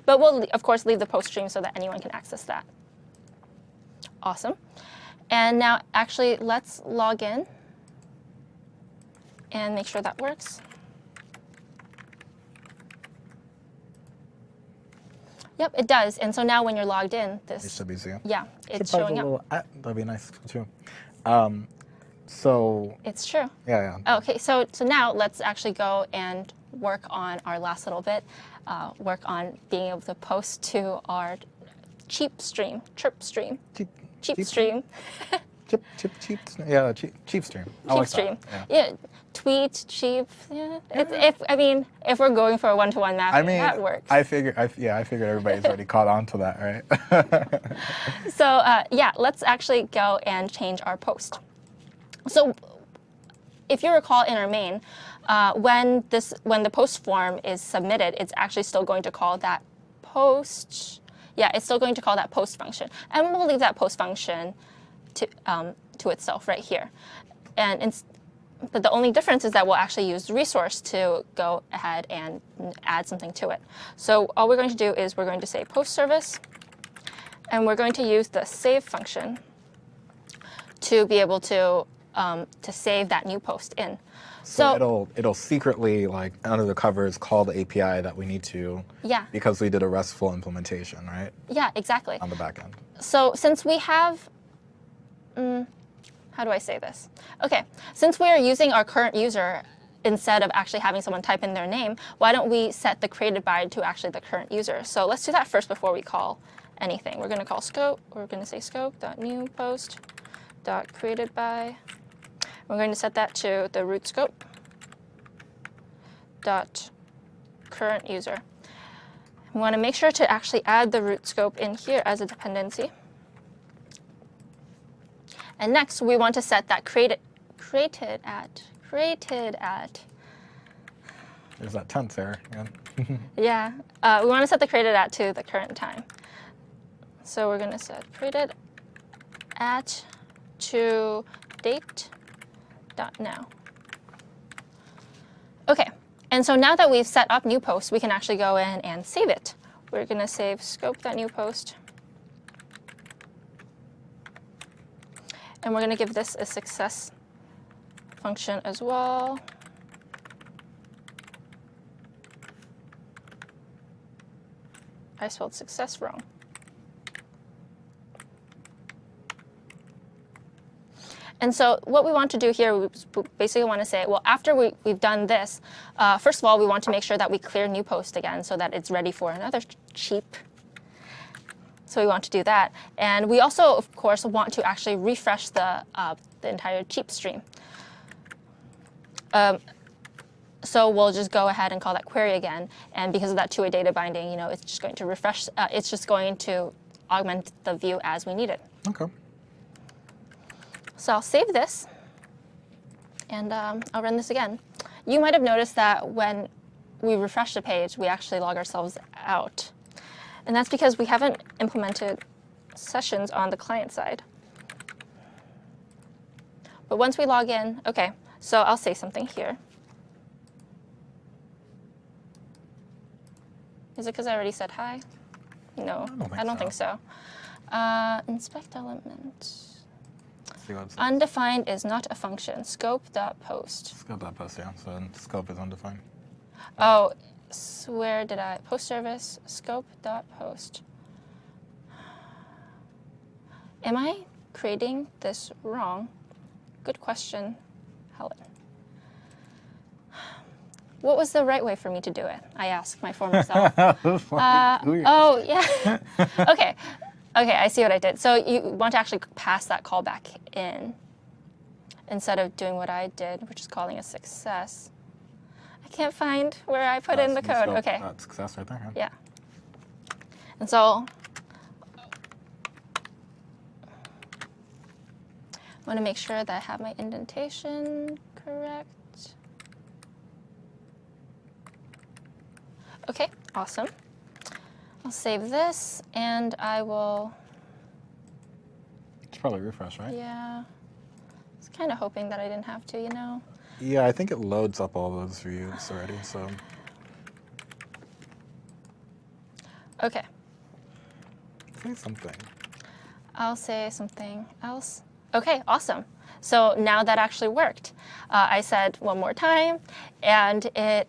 But we'll, of course, leave the post stream so that anyone can access that. Awesome. And now, actually, let's log in and make sure that works. Yep, it does. And so now when you're logged in, It should be zero. yeah, it's Should probably showing have a up. little that'd be nice, too. So, It's true. yeah. Okay, so now let's actually go and work on our last little bit, work on being able to post to our cheap stream, chirp stream, cheap stream, Cheap stream. I cheap like stream. that. Yeah, tweet, cheap. Yeah. If we're going for a one-to-one mapping, that works. I figured everybody's already caught on to that, right? So yeah, let's actually go and change our post. So if you recall in our main, when the post form is submitted, it's actually still going to call that post. Yeah, it's still going to call that post function, and we'll leave that post function to itself right here. But the only difference is that we'll actually use the resource to go ahead and add something to it. So all we're going to do is we're going to say post service, and we're going to use the save function to be able to save that new post in. So it'll secretly, like under the covers, call the API that we need to. Yeah. Because we did a RESTful implementation, right? Yeah, exactly. On the back end. So since we have, how do I say this? Okay, since we are using our current user instead of actually having someone type in their name, why don't we set the created by to actually the current user? So let's do that first before we call anything. We're going to call scope. We're going to say scope.newPost.created by. We're going to set that to the root scope dot current user. We want to make sure to actually add the root scope in here as a dependency. And next, we want to set that created at. There's that tense error again. Yeah, we want to set the created at to the current time. So we're going to set created at to date.now. Okay, and so now that we've set up new post, we can actually go in and save it. We're going to save scope.newPost. And we're going to give this a success function as well. I spelled success wrong. And so what we want to do here, we basically want to say, well, after we've done this, first of all, we want to make sure that we clear new post again so that it's ready for another cheap. So we want to do that. And we also, of course, want to actually refresh the entire cheap stream. So we'll just go ahead and call that query again. And because of that two-way data binding, it's just going to refresh. It's just going to augment the view as we need it. Okay. So I'll save this, and I'll run this again. You might have noticed that when we refresh the page, we actually log ourselves out. And that's because we haven't implemented sessions on the client side. But once we log in, okay, so I'll say something here. Is it because I already said hi? No, I don't think so. Inspect element. See what it says. Undefined is not a function. Scope.post. Scope.post, yeah. So scope is undefined. Oh, where did I? Post service, scope.post. Am I creating this wrong? Good question, Helen. What was the right way for me to do it? I asked my former self. Oh, yeah. Okay. Okay, I see what I did. So you want to actually pass that call back in instead of doing what I did, which is calling a success. I can't find where I put in the code. Scope, Okay. success right there. Yeah. And so I want to make sure that I have my indentation correct. Okay, awesome. I'll save this and I will, It's probably refresh, right? yeah. I was kind of hoping that I didn't have to, you know. Yeah, I think it loads up all those views already, so. Okay, Say something. I'll say something else. Okay, awesome. So now that actually worked. I said one more time and it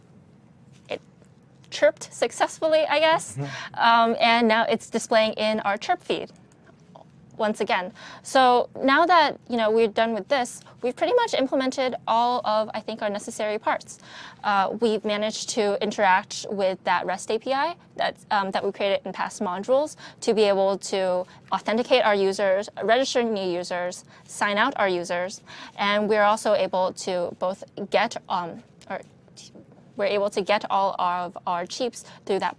chirped successfully, I guess. And now it's displaying in our chirp feed once again. So now that we're done with this, we've pretty much implemented all of, I think, our necessary parts. We've managed to interact with that REST API that we created in past modules to be able to authenticate our users, register new users, sign out our users, and we're also able to both get we're able to get all of our cheaps through that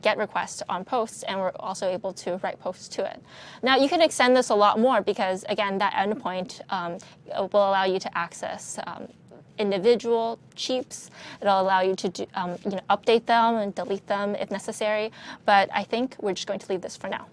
GET request on posts, and we're also able to write posts to it. Now, you can extend this a lot more because, again, that endpoint will allow you to access individual cheaps. It'll allow you to update them and delete them if necessary. But I think we're just going to leave this for now.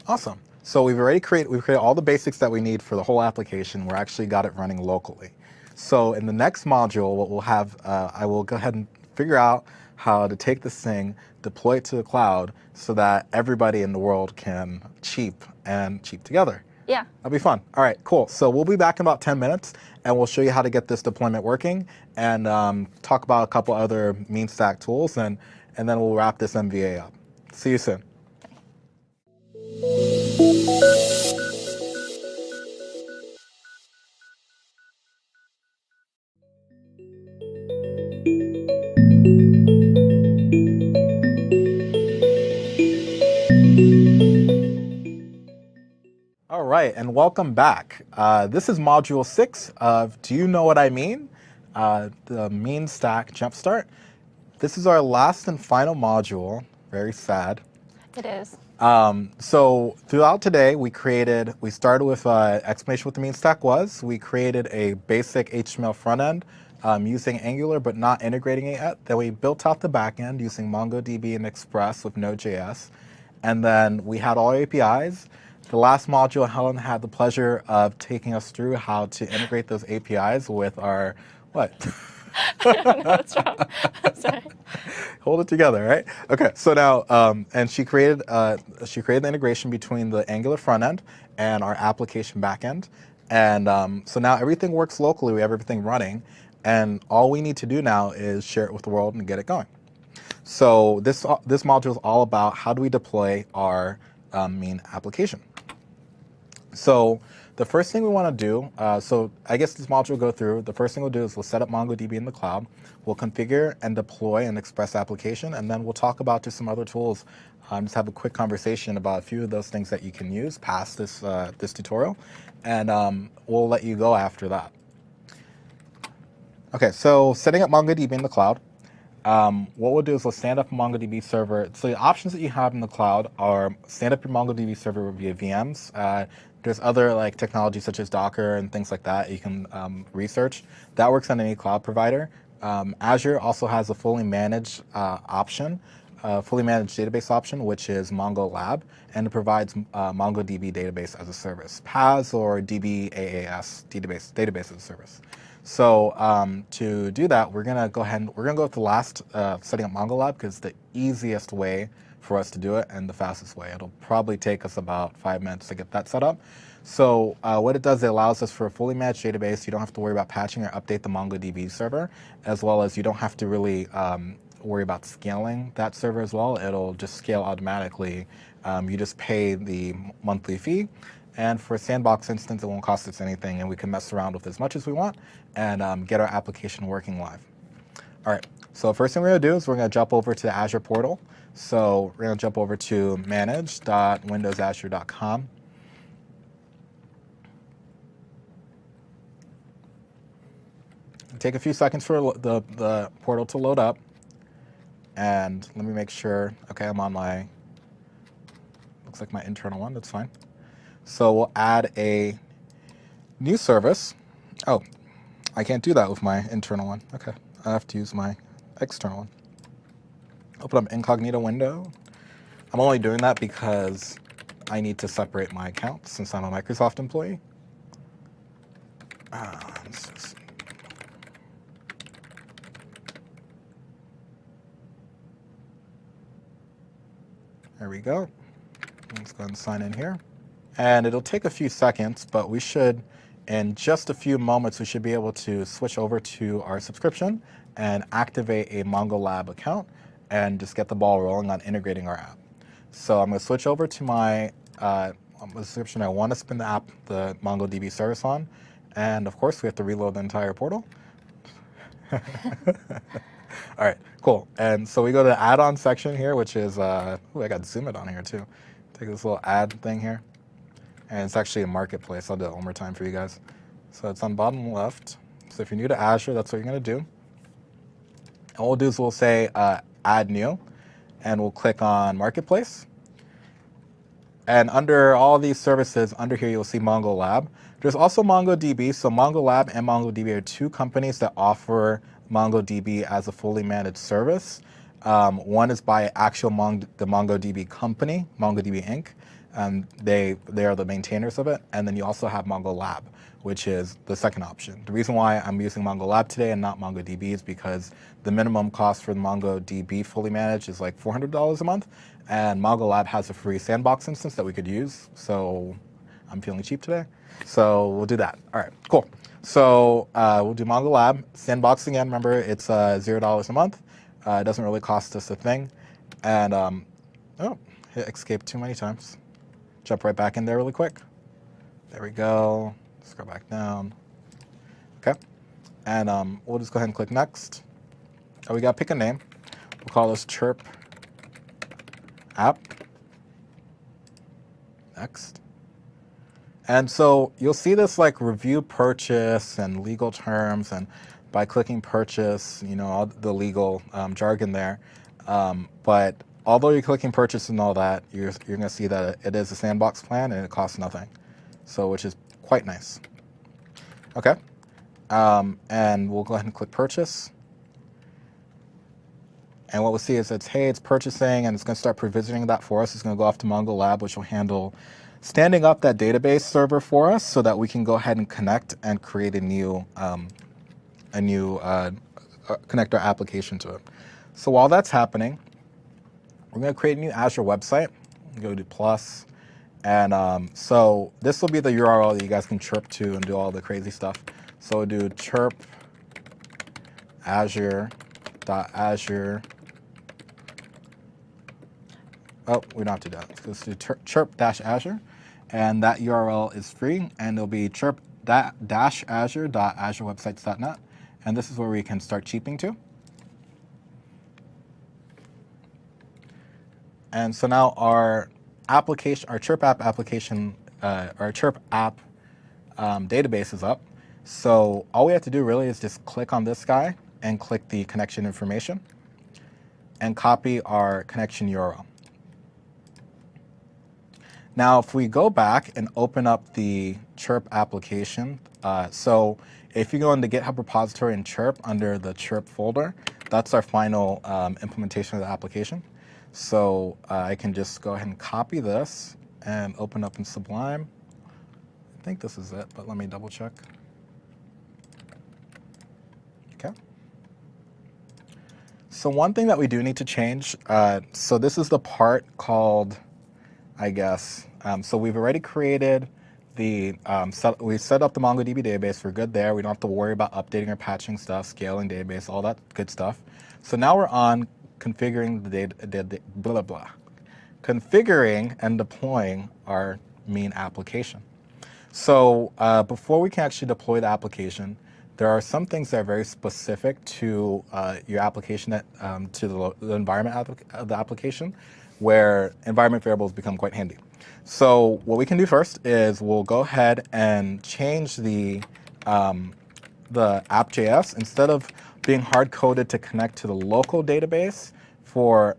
Awesome. So we've created all the basics that we need for the whole application. We're actually got it running locally. So in the next module, what we'll have, I will go ahead and figure out how to take this thing, deploy it to the cloud so that everybody in the world can cheap together. Yeah. That'll be fun. All right, cool. So we'll be back in about 10 minutes and we'll show you how to get this deployment working and talk about a couple other MeanStack tools and then we'll wrap this MVA up. See you soon. All right, and welcome back. This is module 6 of Do You Know What I Mean? The MeanStack Jumpstart. This is our last and final module. Very sad. It is. So throughout today, we started with explanation what the MeanStack was. We created a basic HTML front end using Angular but not integrating it yet. Then we built out the back end using MongoDB and Express with Node.js. And then we had all APIs. The last module, Helen had the pleasure of taking us through how to integrate those APIs with our, what? I don't know what's wrong. I'm sorry. Hold it together, right? Okay, so now, and she created the integration between the Angular front end and our application back end. And so now everything works locally, we have everything running, and all we need to do now is share it with the world and get it going. So this module is all about how do we deploy our Mean application. So the first thing we want to do, so I guess this module will go through, the first thing we'll do is we'll set up MongoDB in the cloud, we'll configure and deploy an Express application, and then we'll talk about just some other tools, just have a quick conversation about a few of those things that you can use past this, this tutorial, and we'll let you go after that. Okay, so setting up MongoDB in the cloud. What we'll do is we'll stand up a MongoDB server. So the options that you have in the cloud are stand up your MongoDB server via VMs. There's other like technology such as Docker and things like that you can research. That works on any cloud provider. Azure also has a fully managed option, fully managed database option, which is Mongo Lab, and it provides MongoDB database as a service, PaaS or DBaaS, database as a service. So to do that, we're gonna go with the last setting up Mongo Lab because it's the easiest way for us to do it and the fastest way. It'll probably take us about 5 minutes to get that set up. So what it does, it allows us for a fully managed database. You don't have to worry about patching or update the MongoDB server, as well as you don't have to really worry about scaling that server as well. It'll just scale automatically. You just pay the monthly fee. And for a sandbox instance, it won't cost us anything, and we can mess around with as much as we want and get our application working live. All right, so first thing we're gonna do is we're gonna jump over to the Azure portal. So we're gonna jump over to manage.windowsazure.com. Take a few seconds for the portal to load up. And let me make sure, okay, I'm on my, looks like my internal one, that's fine. So we'll add a new service. Oh, I can't do that with my internal one. Okay, I have to use my external one. Open up incognito window. I'm only doing that because I need to separate my account since I'm a Microsoft employee. There we go. Let's go ahead and sign in here. And it'll take a few seconds, but we should, in just a few moments, we should be able to switch over to our subscription and activate a Mongo Lab account and just get the ball rolling on integrating our app. So I'm going to switch over to my subscription I want to spin the MongoDB service on. And of course, we have to reload the entire portal. All right, cool. And so we go to the add-on section here, which is, I got Zoom it on here too. Take this little add thing here. And it's actually a marketplace. I'll do it one more time for you guys. So it's on bottom left. So if you're new to Azure, that's what you're going to do. And what we'll do is we'll say add new, and we'll click on marketplace. And under all these services, under here you'll see Mongo Lab. There's also MongoDB. So Mongo Lab and MongoDB are two companies that offer MongoDB as a fully managed service. One is by actual the MongoDB company, MongoDB Inc. They are the maintainers of it. And then you also have Mongo Lab, which is the second option. The reason why I'm using Mongo Lab today and not MongoDB is because the minimum cost for the MongoDB fully managed is like $400 a month. And Mongo Lab has a free sandbox instance that we could use. So I'm feeling cheap today. So we'll do that. All right, cool. So we'll do Mongo Lab. Sandbox again, remember it's $0 a month. It doesn't really cost us a thing. And hit escape too many times. Jump right back in there really quick. There we go. Scroll back down. Okay. And we'll just go ahead and click next. Oh, we got to pick a name. We'll call this Chirp App. Next. And so you'll see this like review purchase and legal terms, and by clicking purchase, you know, all the legal jargon there. But although you're clicking purchase and all that, you're going to see that it is a sandbox plan and it costs nothing. So, which is quite nice. Okay. And we'll go ahead and click purchase. And what we'll see is it's purchasing, and it's going to start provisioning that for us. It's going to go off to Mongo Lab, which will handle standing up that database server for us so that we can go ahead and connect and create connect our application to it. So while that's happening, we're going to create a new Azure website. Go to plus. And so this will be the URL that you guys can chirp to and do all the crazy stuff. So we'll do chirp azure.azure. Oh, we don't have to do that. Let's do chirp-azure. And that URL is free. And it'll be chirp-azure.azurewebsites.net. And this is where we can start cheaping to. And so now our application, our Chirp app application, our Chirp app database is up. So all we have to do really is just click on this guy and click the connection information and copy our connection URL. Now, if we go back and open up the Chirp application, so if you go into GitHub repository in Chirp under the Chirp folder, that's our final implementation of the application. So I can just go ahead and copy this and open up in Sublime. I think this is it, but let me double check. Okay. So one thing that we do need to change, so this is the part called, I guess, so we've already created the, we set up the MongoDB database. We're good there. We don't have to worry about updating or patching stuff, scaling database, all that good stuff. So now we're on configuring configuring and deploying our main application. So before we can actually deploy the application, there are some things that are very specific to your application, to the environment of the application, where environment variables become quite handy. So what we can do first is we'll go ahead and change the app.js. Instead of being hard-coded to connect to the local database for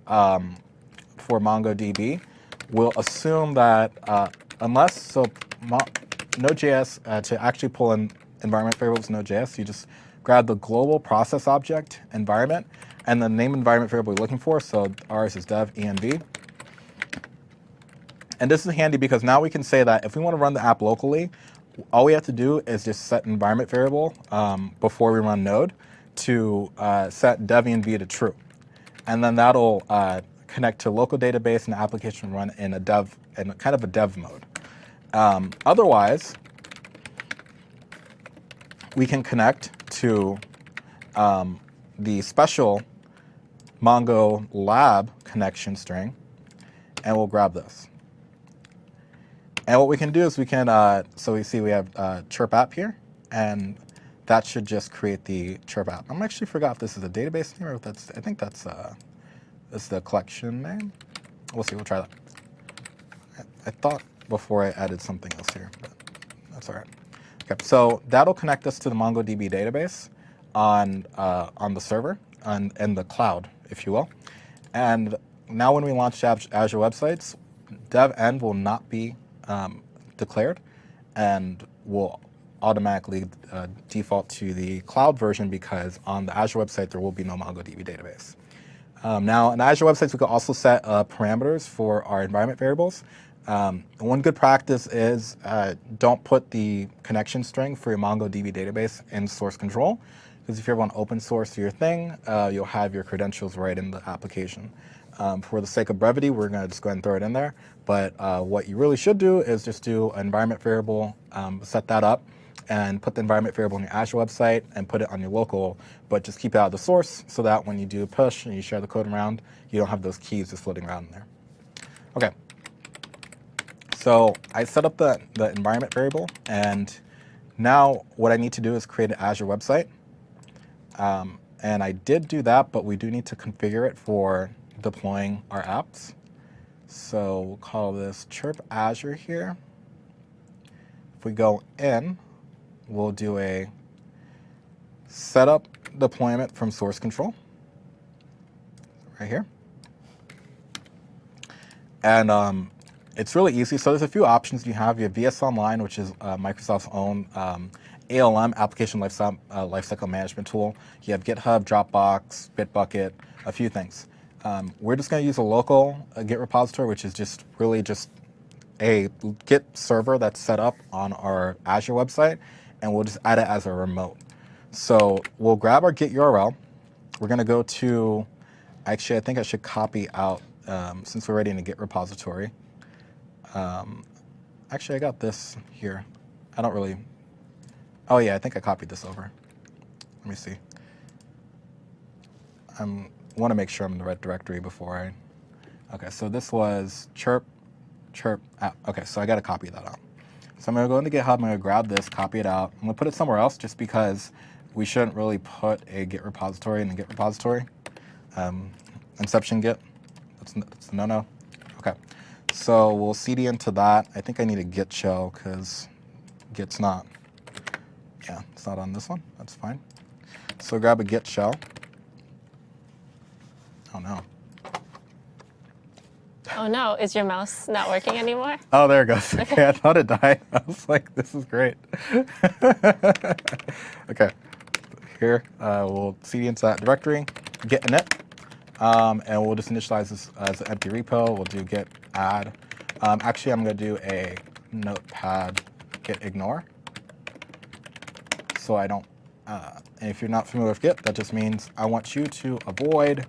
MongoDB, we'll assume that Node.js, to actually pull in environment variables in Node.js, you just grab the global process object environment and the name environment variable you're looking for. So ours is dev env. And this is handy because now we can say that if we want to run the app locally, all we have to do is just set an environment variable before we run Node to set dev env to true. And then that'll connect to local database and the application run in kind of a dev mode. Otherwise, we can connect to the special Mongo lab connection string, and we'll grab this. And what we can do is we can, so we see we have Chirp app here, and that should just create the Chirp app. I actually forgot if this is a database name or if that's, I think that's the collection name. We'll see, we'll try that. I thought before I added something else here, but that's all right. Okay, so that'll connect us to the MongoDB database on the server, in the cloud, if you will. And now when we launch Azure websites, dev-env will not be declared and will automatically default to the cloud version because on the Azure website there will be no MongoDB database. Now in Azure websites we can also set parameters for our environment variables. One good practice is don't put the connection string for your MongoDB database in source control, because if you ever want to open source your thing, you'll have your credentials right in the application. For the sake of brevity, we're going to just go ahead and throw it in there. But what you really should do is just do an environment variable, set that up, and put the environment variable on your Azure website and put it on your local, but just keep it out of the source so that when you do push and you share the code around, you don't have those keys just floating around in there. Okay. So I set up the environment variable, and now what I need to do is create an Azure website. And I did do that, but we do need to configure it for deploying our apps. So we'll call this Chirp Azure here. If we go in, we'll do a setup deployment from source control right here. And it's really easy. So there's a few options you have. You have VS Online, which is Microsoft's own ALM, Application Lifecycle Management tool. You have GitHub, Dropbox, Bitbucket, a few things. We're just going to use a local Git repository, which is just really just a Git server that's set up on our Azure website, and we'll just add it as a remote. So we'll grab our Git URL. We're going to go to, actually, I think I should copy out, since we're already in a Git repository. Actually, I got this here. I don't really, oh yeah, I think I copied this over. Let me see. I want to make sure I'm in the right directory before I, okay, so this was Chirp app. Okay, so I got to copy that out. So I'm going to go into GitHub, I'm going to grab this, copy it out. I'm going to put it somewhere else just because we shouldn't really put a Git repository in the Git repository. Inception Git, that's a no-no. Okay, so we'll cd into that. I think I need a Git shell because Git's not, yeah, it's not on this one. That's fine. So grab a Git shell. Oh no. Oh no, is your mouse not working anymore? Oh, there it goes. Okay, I thought it died. I was like, this is great. Okay, here we'll cd into that directory, git init, and we'll just initialize this as an empty repo. We'll do git add. Actually, I'm going to do a notepad git ignore. So I don't, and if you're not familiar with Git, that just means I want you to avoid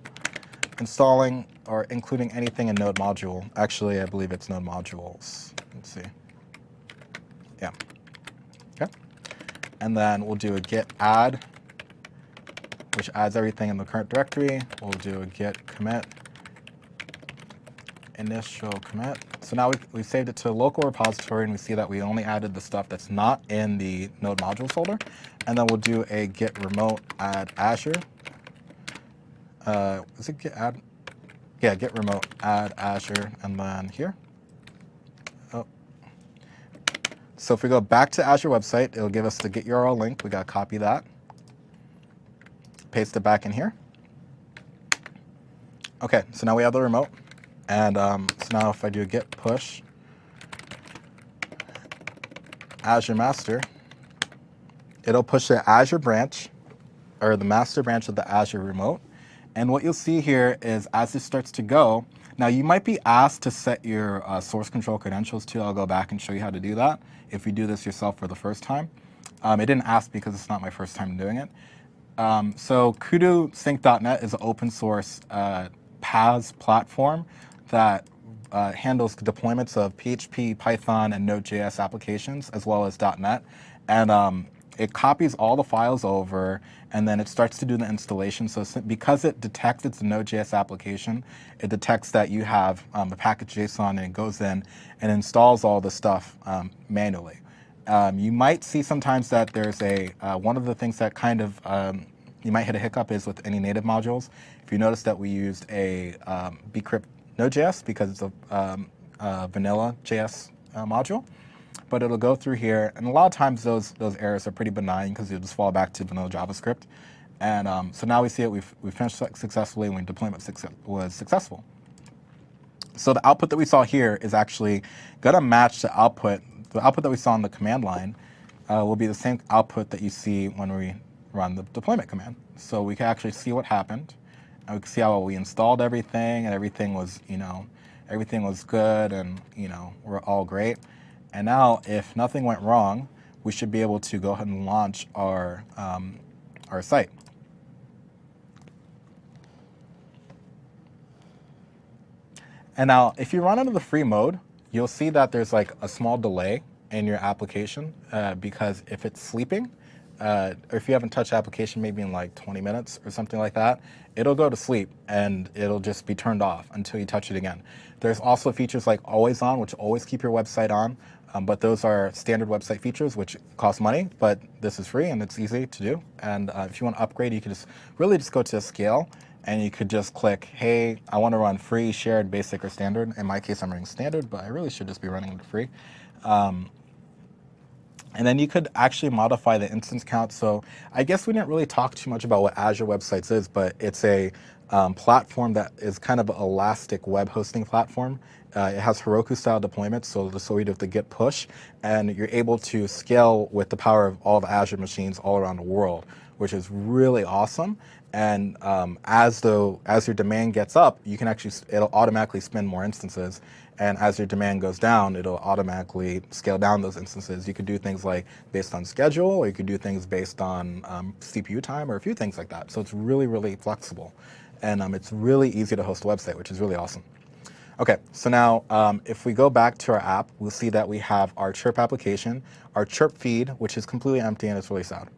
installing or including anything in node module. Actually, I believe it's node modules. Let's see. Yeah. Okay. And then we'll do a git add, which adds everything in the current directory. We'll do a git commit, initial commit. So now we saved it to a local repository, and we see that we only added the stuff that's not in the node modules folder. And then we'll do a git remote add Azure. Is it git add? Yeah, git remote add Azure, and then here. Oh. So if we go back to Azure website, it'll give us the git URL link. We got to copy that, paste it back in here. Okay, so now we have the remote. And so now if I do a git push Azure master, it'll push the Azure branch, or the master branch of the Azure remote. And what you'll see here is as this starts to go, now you might be asked to set your source control credentials too. I'll go back and show you how to do that if you do this yourself for the first time. It didn't ask because it's not my first time doing it. So kudosync.net is an open source PaaS platform that handles deployments of PHP, Python, and Node.js applications, as well as .NET. And it copies all the files over, and then it starts to do the installation. So because it detects it's a Node.js application, it detects that you have a package JSON, and it goes in and installs all the stuff manually. You might see sometimes that there's one of the things that kind of you might hit a hiccup is with any native modules. If you notice that we used a bcrypt Node.js because it's a vanilla JS module, but it'll go through here, and a lot of times those errors are pretty benign because you'll just fall back to vanilla JavaScript. And so now we see it, we finished successfully when deployment was successful. So the output that we saw here is actually going to match the output that we saw in the command line will be the same output that you see when we run the deployment command. So we can actually see what happened. And we can see how we installed everything, and everything was good, and we're all great. And now, if nothing went wrong, we should be able to go ahead and launch our site. And now, if you run into the free mode, you'll see that there's like a small delay in your application because if it's sleeping, or if you haven't touched the application maybe in like 20 minutes or something like that, it'll go to sleep and it'll just be turned off until you touch it again. There's also features like always on, which always keep your website on, but those are standard website features which cost money, but this is free and it's easy to do. And if you want to upgrade, you can just go to scale, and you could just click, hey, I want to run free, shared, basic, or standard. In my case, I'm running standard, but I really should just be running it free. And then you could actually modify the instance count. So I guess we didn't really talk too much about what Azure Websites is, but it's a platform that is kind of an elastic web hosting platform. It has Heroku-style deployments, so you have to git push, and you're able to scale with the power of all the Azure machines all around the world, which is really awesome. And as your demand gets up, it'll automatically spin more instances. And as your demand goes down, it'll automatically scale down those instances. You could do things like based on schedule, or you could do things based on CPU time, or a few things like that. So it's really, really flexible. And it's really easy to host a website, which is really awesome. Okay, so now if we go back to our app, we'll see that we have our chirp application, our chirp feed, which is completely empty, and it's really sad.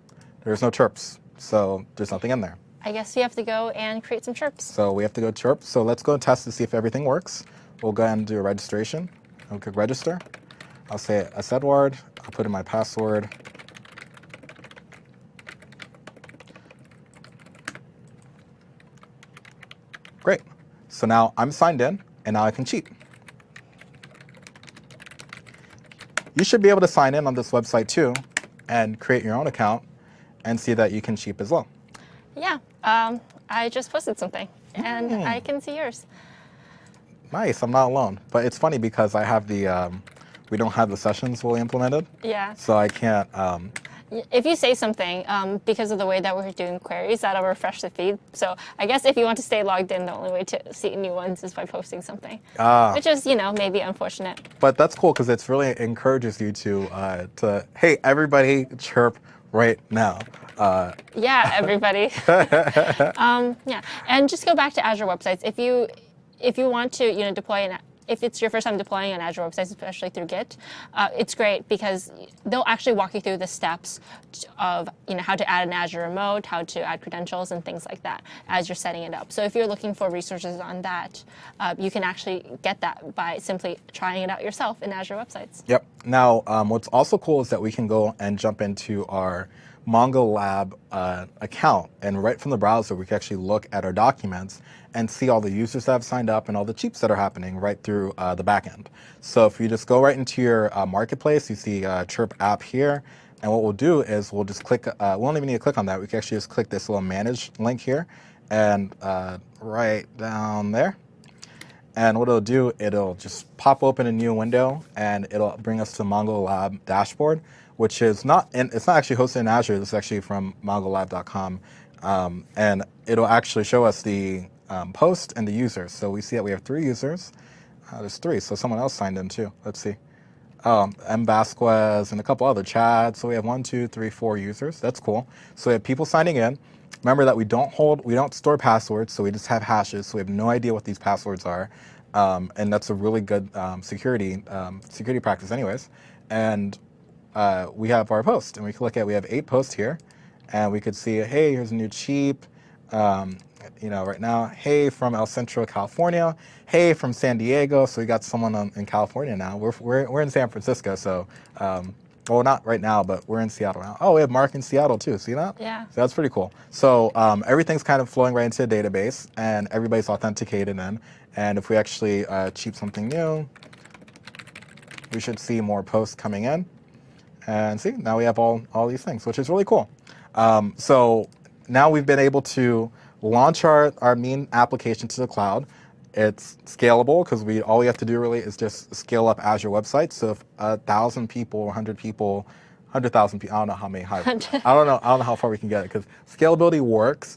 There's no chirps, so there's nothing in there. I guess we have to go and create some chirps. So we have to go chirp. So let's go and test to see if everything works. We'll go ahead and do a registration. I'll click register. I'll say Edward. I'll put in my password. Great. So now I'm signed in, and now I can cheat. You should be able to sign in on this website too and create your own account and see that you can cheat as well. Yeah, I just posted something, and I can see yours. Nice. I'm not alone. But it's funny because I have we don't have the sessions fully implemented, Yeah. so I can't. If you say something, because of the way that we're doing queries, that'll refresh the feed. So I guess if you want to stay logged in, the only way to see new ones is by posting something, which is, maybe unfortunate. But that's cool because it's really encourages you to hey, everybody chirp right now. Yeah, everybody. Yeah, and just go back to Azure websites. If you want to, deploy if it's your first time deploying an Azure website, especially through Git, it's great because they'll actually walk you through the steps of how to add an Azure remote, how to add credentials, and things like that as you're setting it up. So if you're looking for resources on that, you can actually get that by simply trying it out yourself in Azure websites. Yep. Now, what's also cool is that we can go and jump into our Mongo Lab account, and right from the browser, we can actually look at our documents and see all the users that have signed up and all the cheats that are happening right through the backend. So if you just go right into your marketplace, you see Chirp app here, and what we'll do is we'll just click, we don't even need to click on that, we can actually just click this little manage link here, and right down there. And what it'll do, it'll just pop open a new window, and it'll bring us to the Mongo Lab dashboard, which is it's not actually hosted in Azure. This is actually from mongolab.com, and it'll actually show us the post and the users. So we see that we have 3 users. There's 3, so someone else signed in too. Let's see. M. Vasquez and a couple other Chad. So we have 1, 2, 3, 4 users. That's cool. So we have people signing in. Remember that we don't store passwords, so we just have hashes. So we have no idea what these passwords are, and that's a really good security practice, anyways. And we have our post, and we can look at, we have 8 posts here, and we could see, hey, here's a new cheap, right now, hey, from El Centro, California, hey, from San Diego. So we got someone in California now. We're in San Francisco, so well, not right now, but we're in Seattle now. Oh, we have Mark in Seattle too. See that? Yeah. So that's pretty cool. So everything's kind of flowing right into the database, and everybody's authenticated in. And if we actually cheap something new, we should see more posts coming in. And see, now we have all these things, which is really cool. So now we've been able to launch our Mean application to the cloud. It's scalable because all we have to do really is just scale up Azure websites. So if 1,000 people, 100 people, 100,000 people, I don't know how many high, I don't know how far we can get it, because scalability works,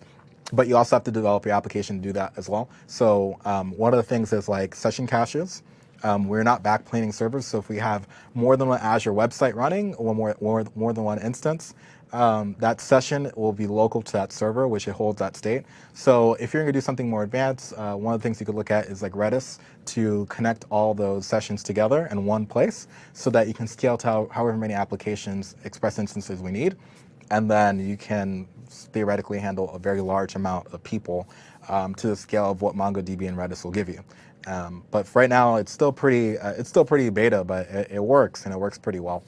but you also have to develop your application to do that as well. So one of the things is like session caches. We're not backplaning servers, so if we have more than one Azure website running, or more than one instance, that session will be local to that server, which it holds that state. So if you're going to do something more advanced, one of the things you could look at is like Redis to connect all those sessions together in one place, so that you can scale to however many applications, express instances we need, and then you can theoretically handle a very large amount of people to the scale of what MongoDB and Redis will give you. But for right now, it's still pretty beta, but it works, and it works pretty well.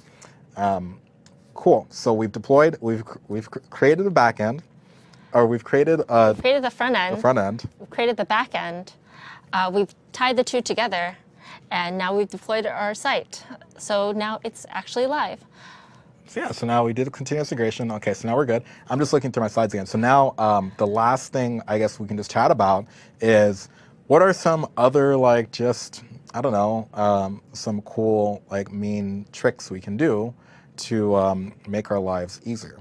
Cool. So we've deployed, we've created a backend, or we've created the front end. The front end. We've created the back end. We've tied the two together, and now we've deployed our site. So now it's actually live. So yeah, so now we did a continuous integration. Okay, so now we're good. I'm just looking through my slides again. So now the last thing I guess we can just chat about is, what are some other some cool Mean tricks we can do to make our lives easier?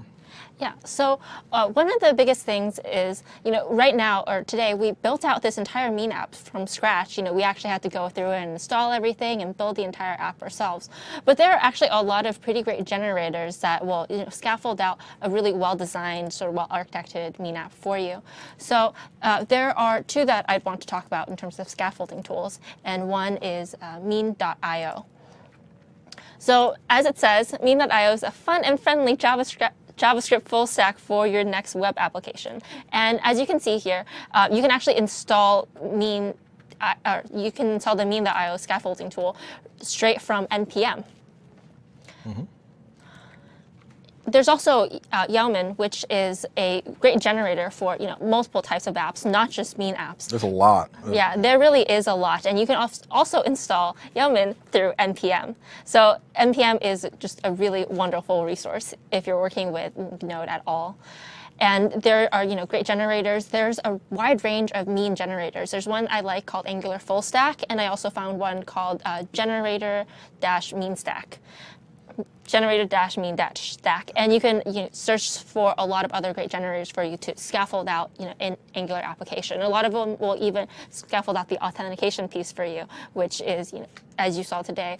Yeah, so one of the biggest things is, right now, or today, we built out this entire Mean app from scratch. We actually had to go through and install everything and build the entire app ourselves. But there are actually a lot of pretty great generators that will scaffold out a really well-designed, sort of well-architected Mean app for you. So there are 2 that I'd want to talk about in terms of scaffolding tools, and one is Mean.io. So as it says, Mean.io is a fun and friendly JavaScript full stack for your next web application. And as you can see here, you can actually install the Mean.io scaffolding tool straight from NPM. Mm-hmm. There's also Yeoman, which is a great generator for multiple types of apps, not just Mean apps. There's a lot. Yeah, there really is a lot, and you can also install Yeoman through NPM. So NPM is just a really wonderful resource if you're working with Node at all. And there are, great generators. There's a wide range of mean generators. There's one I like called Angular Full Stack, and I also found one called Generator-Mean Stack. Generator-mean-stack, and you can search for a lot of other great generators for you to scaffold out an Angular application. A lot of them will even scaffold out the authentication piece for you, which is, as you saw today,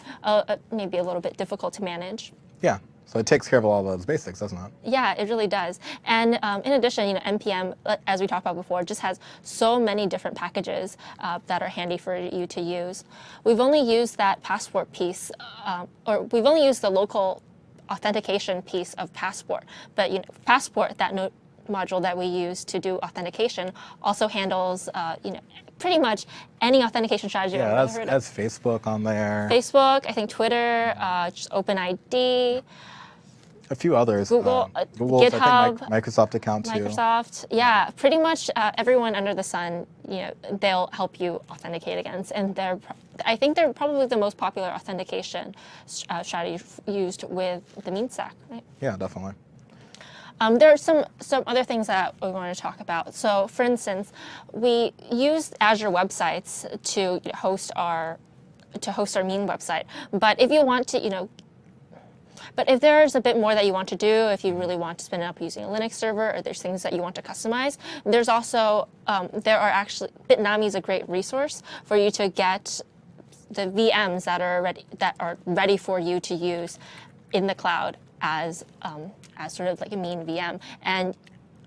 maybe a little bit difficult to manage. Yeah. So it takes care of all those basics, doesn't it? Yeah, it really does. And in addition, NPM, as we talked about before, just has so many different packages that are handy for you to use. We've only used that Passport piece, or we've only used the local authentication piece of Passport. But Passport, that node module that we use to do authentication, also handles pretty much any authentication strategy you've ever heard of. That's Facebook on there. Facebook, I think Twitter, just OpenID. A few others. Google, Google's, GitHub, I think Microsoft account too. Microsoft, yeah, pretty much everyone under the sun, they'll help you authenticate against, and I think they're probably the most popular authentication strategy used with the mean stack, right? Yeah, definitely. There are some other things that we want to talk about. So, for instance, we use Azure websites to host our mean website. But if you want to, but if there's a bit more that you want to do, if you really want to spin it up using a Linux server, or there's things that you want to customize, there's also, Bitnami is a great resource for you to get the VMs that are ready for you to use in the cloud as sort of like a mean VM. And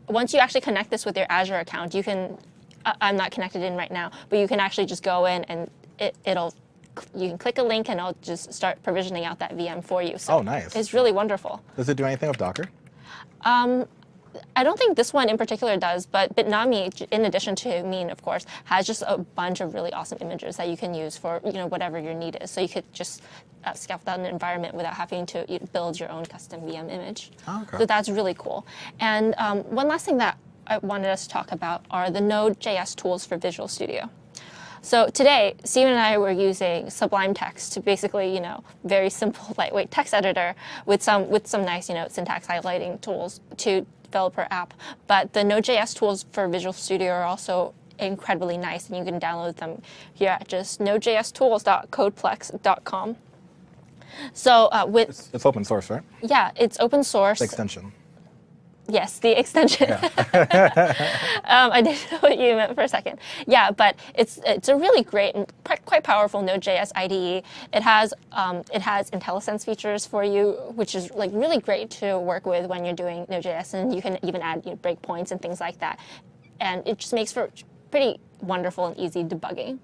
once you actually connect this with your Azure account, you can, I'm not connected in right now, but you can actually just go in and you can click a link and it'll just start provisioning out that VM for you. So nice. It's really wonderful. Does it do anything with Docker? I don't think this one in particular does, but Bitnami, in addition to Mean, of course, has just a bunch of really awesome images that you can use for whatever your need is. So you could just scaffold out an environment without having to build your own custom VM image. Oh, okay. So that's really cool. And one last thing that I wanted us to talk about are the Node.js tools for Visual Studio. So today, Steven and I were using Sublime Text to basically, very simple, lightweight text editor with some nice, syntax highlighting tools to develop our app. But the Node.js tools for Visual Studio are also incredibly nice, and you can download them here at just nodejstools.codeplex.com. So it's open source, right? Yeah, it's open source. The extension. Yes, the extension. Yeah. I didn't know what you meant for a second. Yeah, but it's a really great and quite powerful Node.js IDE. It has IntelliSense features for you, which is like really great to work with when you're doing Node.js, and you can even add breakpoints and things like that. And it just makes for pretty wonderful and easy debugging.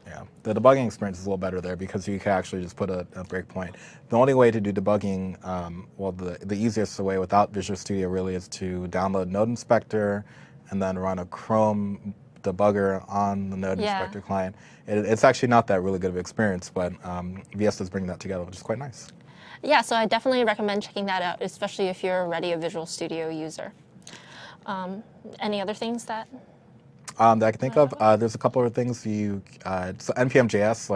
Yeah, the debugging experience is a little better there because you can actually just put a breakpoint. The only way to do debugging, the easiest way without Visual Studio really is to download Node Inspector and then run a Chrome debugger on the Node Inspector client. It's actually not that really good of an experience, but VS is bringing that together, which is quite nice. Yeah, so I definitely recommend checking that out, especially if you're already a Visual Studio user. Any other things that I can think of? There's a couple of things so npm.js,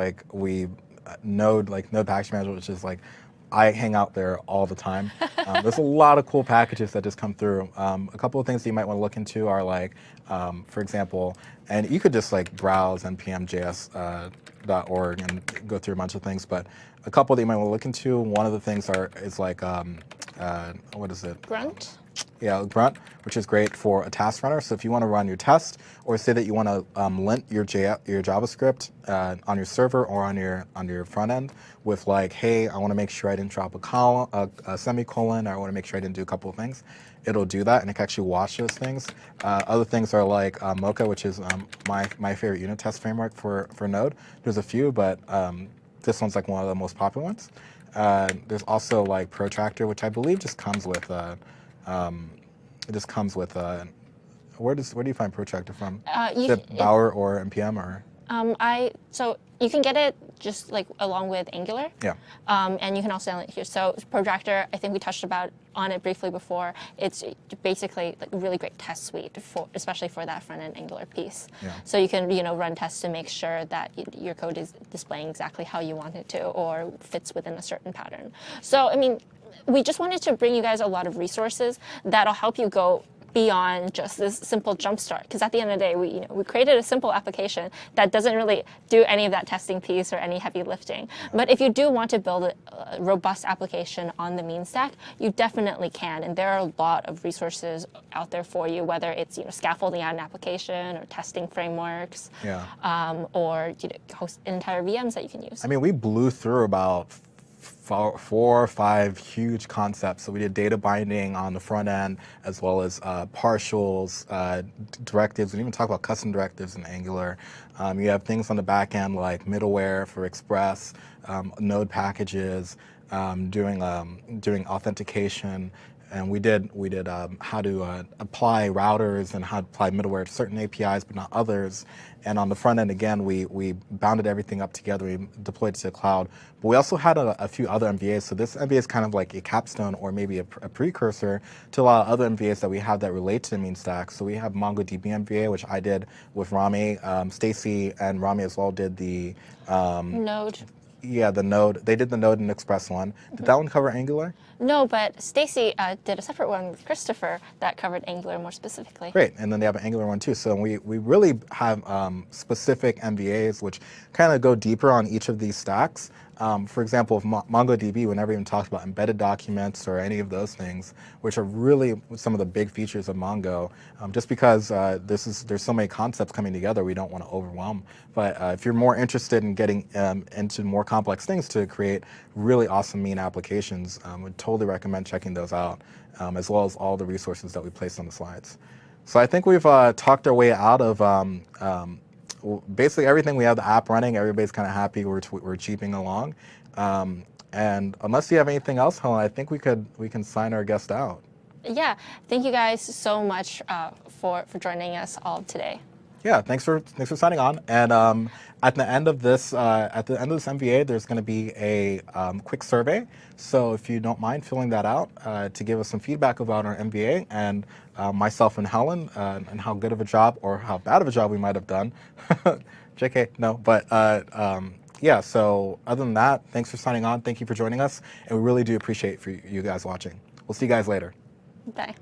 Node Package Manager, which is I hang out there all the time. There's a lot of cool packages that just come through. A couple of things that you might want to look into are for example, and you could just browse npmjs.org and go through a bunch of things, but a couple that you might want to look into. One of the things is what is it? Grunt? Yeah, Grunt, which is great for a task runner. So if you want to run your test, or say that you want to lint your JavaScript on your server or on your front end with hey, I want to make sure I didn't drop a semicolon, or I want to make sure I didn't do a couple of things, it'll do that, and it can actually watch those things. Other things are Mocha, which is my favorite unit test framework for Node. There's a few, but this one's one of the most popular ones. There's also Protractor, which I believe just comes with. Where do you find Protractor from? Is it Bower or NPM or? So you can get it just along with Angular. Yeah. And you can also download it here. So Protractor, I think we touched on it briefly before. It's basically a really great test suite especially for that front end Angular piece. Yeah. So you can run tests to make sure that your code is displaying exactly how you want it to, or fits within a certain pattern. So I mean, we just wanted to bring you guys a lot of resources that'll help you go beyond just this simple jumpstart. Because at the end of the day, we created a simple application that doesn't really do any of that testing piece or any heavy lifting. But if you do want to build a robust application on the MEAN-Stack, you definitely can. And there are a lot of resources out there for you, whether it's scaffolding out an application or testing frameworks, or host entire VMs that you can use. I mean, we blew through about 4 or 5 huge concepts. So we did data binding on the front end, as well as partials, directives, and even talk about custom directives in Angular. You have things on the back end like middleware for Express, node packages, doing authentication. And we did how to apply routers and how to apply middleware to certain APIs, but not others. And on the front end, again, we bounded everything up together. We deployed it to the cloud. But we also had a few other MVAs. So this MVA is kind of like a capstone or maybe a precursor to a lot of other MVAs that we have that relate to the MEAN-Stack. So we have MongoDB MVA, which I did with Rami. Stacy and Rami as well did the Node. Yeah, the Node. They did the Node and Express one. Did that one cover Angular? No, but Stacy did a separate one with Christopher that covered Angular more specifically. Great, and then they have an Angular one too. So we really have specific MVAs which kind of go deeper on each of these stacks. For example, with MongoDB, we never even talked about embedded documents or any of those things, which are really some of the big features of Mongo. Just because there's so many concepts coming together, we don't want to overwhelm. But if you're more interested in getting into more complex things to create really awesome MEAN applications, would totally recommend checking those out, as well as all the resources that we placed on the slides. So I think we've talked our way out of basically everything. We have the app running. Everybody's kind of happy. We're cheaping along. And unless you have anything else, Helen, I think we can sign our guest out. Yeah, thank you guys so much for joining us all today. Yeah, thanks for signing on. And at the end of this MVA, there's going to be a quick survey. So if you don't mind filling that out to give us some feedback about our MVA and myself and Helen and how good of a job or how bad of a job we might have done. JK, no, but yeah. So other than that, thanks for signing on. Thank you for joining us, and we really do appreciate for you guys watching. We'll see you guys later. Bye.